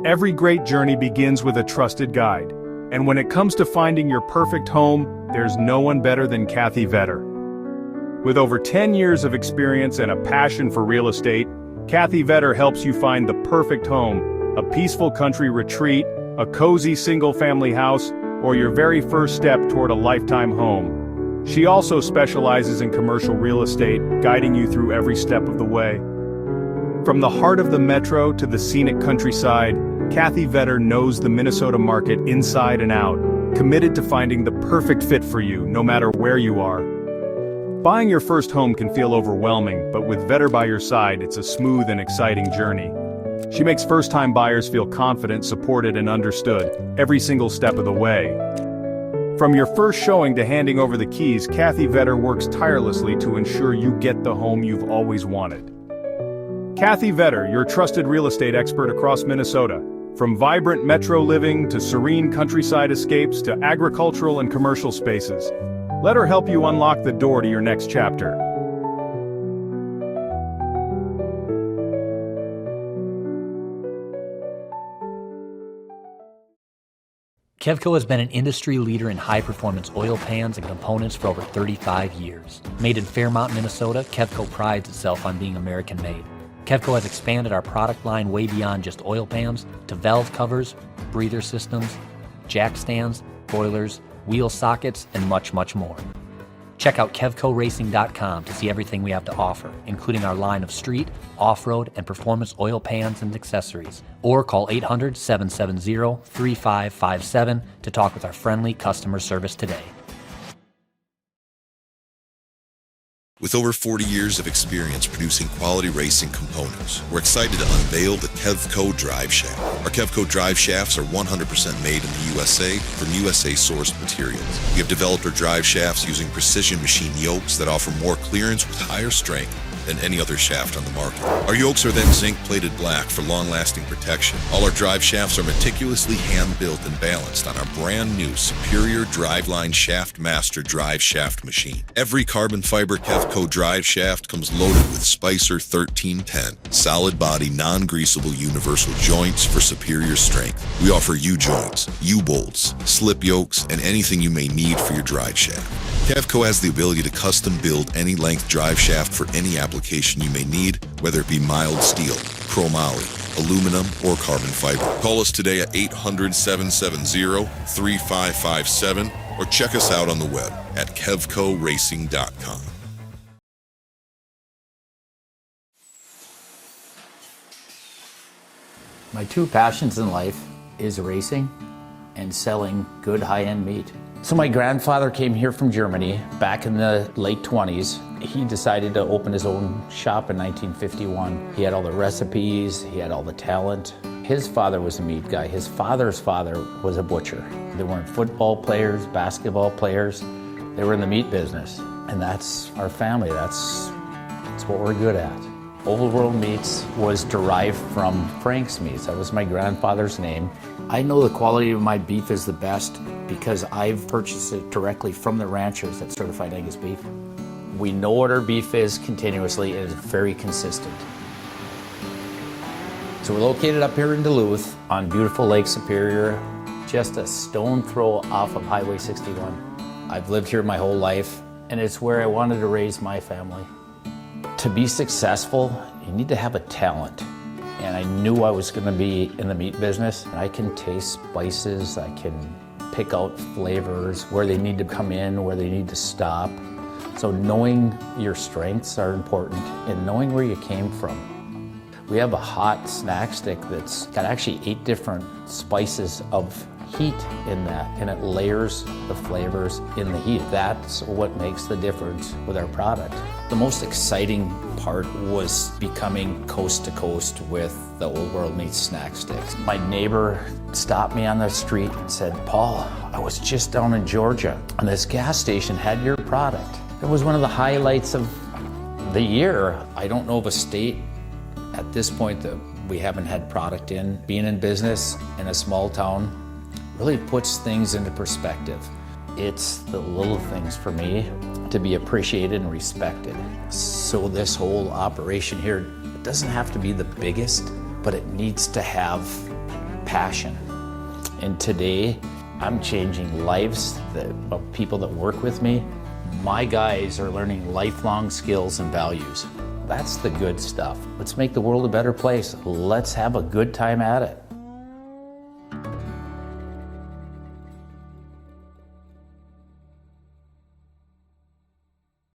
Speaker 17: Every great journey begins with a trusted guide. And when it comes to finding your perfect home, there's no one better than Kathy Vetter. With over 10 years of experience and a passion for real estate, Kathy Vetter helps you find the perfect home, a peaceful country retreat, a cozy single-family house, or your very first step toward a lifetime home. She also specializes in commercial real estate, guiding you through every step of the way. From the heart of the metro to the scenic countryside, Kathy Vetter knows the Minnesota market inside and out, committed to finding the perfect fit for you, no matter where you are. Buying your first home can feel overwhelming, but with Vetter by your side, it's a smooth and exciting journey. She makes first-time buyers feel confident, supported, and understood every single step of the way. From your first showing to handing over the keys, Kathy Vetter works tirelessly to ensure you get the home you've always wanted. Kathy Vetter, your trusted real estate expert across Minnesota. From vibrant metro living to serene countryside escapes to agricultural and commercial spaces. Let her help you unlock the door to your next chapter.
Speaker 18: Kevco has been an industry leader in high-performance oil pans and components for over 35 years. Made in Fairmont, Minnesota, Kevco prides itself on being American-made. Kevco has expanded our product line way beyond just oil pans to valve covers, breather systems, jack stands, boilers, wheel sockets, and much, much more. Check out KevcoRacing.com to see everything we have to offer, including our line of street, off-road, and performance oil pans and accessories. Or call 800-770-3557 to talk with our friendly customer service today.
Speaker 19: With over 40 years of experience producing quality racing components, we're excited to unveil the Kevco drive shaft. Our Kevco drive shafts are 100% made in the USA from USA-sourced materials. We have developed our drive shafts using precision machine yokes that offer more clearance with higher strength than any other shaft on the market. Our yokes are then zinc-plated black for long-lasting protection. All our drive shafts are meticulously hand-built and balanced on our brand-new superior Driveline Shaft Master drive shaft machine. Every carbon fiber Kevco drive shaft comes loaded with Spicer 1310, solid-body, non-greasable universal joints for superior strength. We offer U-joints, U-bolts, slip yokes, and anything you may need for your drive shaft. Kevco has the ability to custom build any length drive shaft for any application you may need, whether it be mild steel, chromoly, aluminum, or carbon fiber. Call us today at 800-770-3557 or check us out on the web at KevcoRacing.com.
Speaker 20: My two passions in life is racing and selling good high-end meat. So my grandfather came here from Germany back in the late 20s. He decided to open his own shop in 1951. He had all the recipes, he had all the talent. His father was a meat guy. His father's father was a butcher. They weren't football players, basketball players. They were in the meat business. And that's our family. That's what we're good at. Old World Meats was derived from Frank's Meats. That was my grandfather's name. I know the quality of my beef is the best because I've purchased it directly from the ranchers at Certified Angus Beef. We know what our beef is continuously and it's very consistent. So we're located up here in Duluth on beautiful Lake Superior, just a stone throw off of Highway 61. I've lived here my whole life and it's where I wanted to raise my family. To be successful, you need to have a talent. And I knew I was going to be in the meat business. I can taste spices, I can pick out flavors, where they need to come in, where they need to stop. So knowing your strengths are important and knowing where you came from. We have a hot snack stick that's got actually 8 different spices of heat in that, and it layers the flavors in the heat. That's what makes the difference with our product. The most exciting part was becoming coast to coast with the Old World Meats snack sticks. My neighbor stopped me on the street and said, "Paul, I was just down in Georgia and this gas station had your product." It was one of the highlights of the year. I don't know of a state at this point that we haven't had product in. Being in business in a small town really puts things into perspective. It's the little things for me to be appreciated and respected. So this whole operation here, it doesn't have to be the biggest, but it needs to have passion. And today, I'm changing lives of people that work with me. My guys are learning lifelong skills and values. That's the good stuff. Let's make the world a better place. Let's have a good time at it.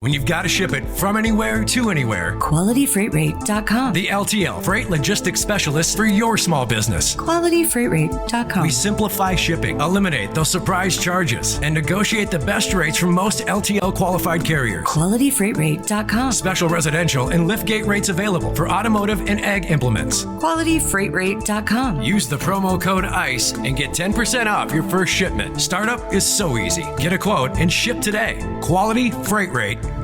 Speaker 3: When you've got to ship it from anywhere to anywhere,
Speaker 4: QualityFreightRate.com.
Speaker 3: The LTL Freight Logistics Specialist for your small business.
Speaker 4: QualityFreightRate.com.
Speaker 3: We simplify shipping, eliminate those surprise charges, and negotiate the best rates from most LTL qualified carriers.
Speaker 4: QualityFreightRate.com.
Speaker 3: Special residential and liftgate rates available for automotive and ag implements.
Speaker 4: QualityFreightRate.com.
Speaker 3: Use the promo code ICE and get 10% off your first shipment. Startup is so easy. Get a quote and ship today. QualityFreightRate.com.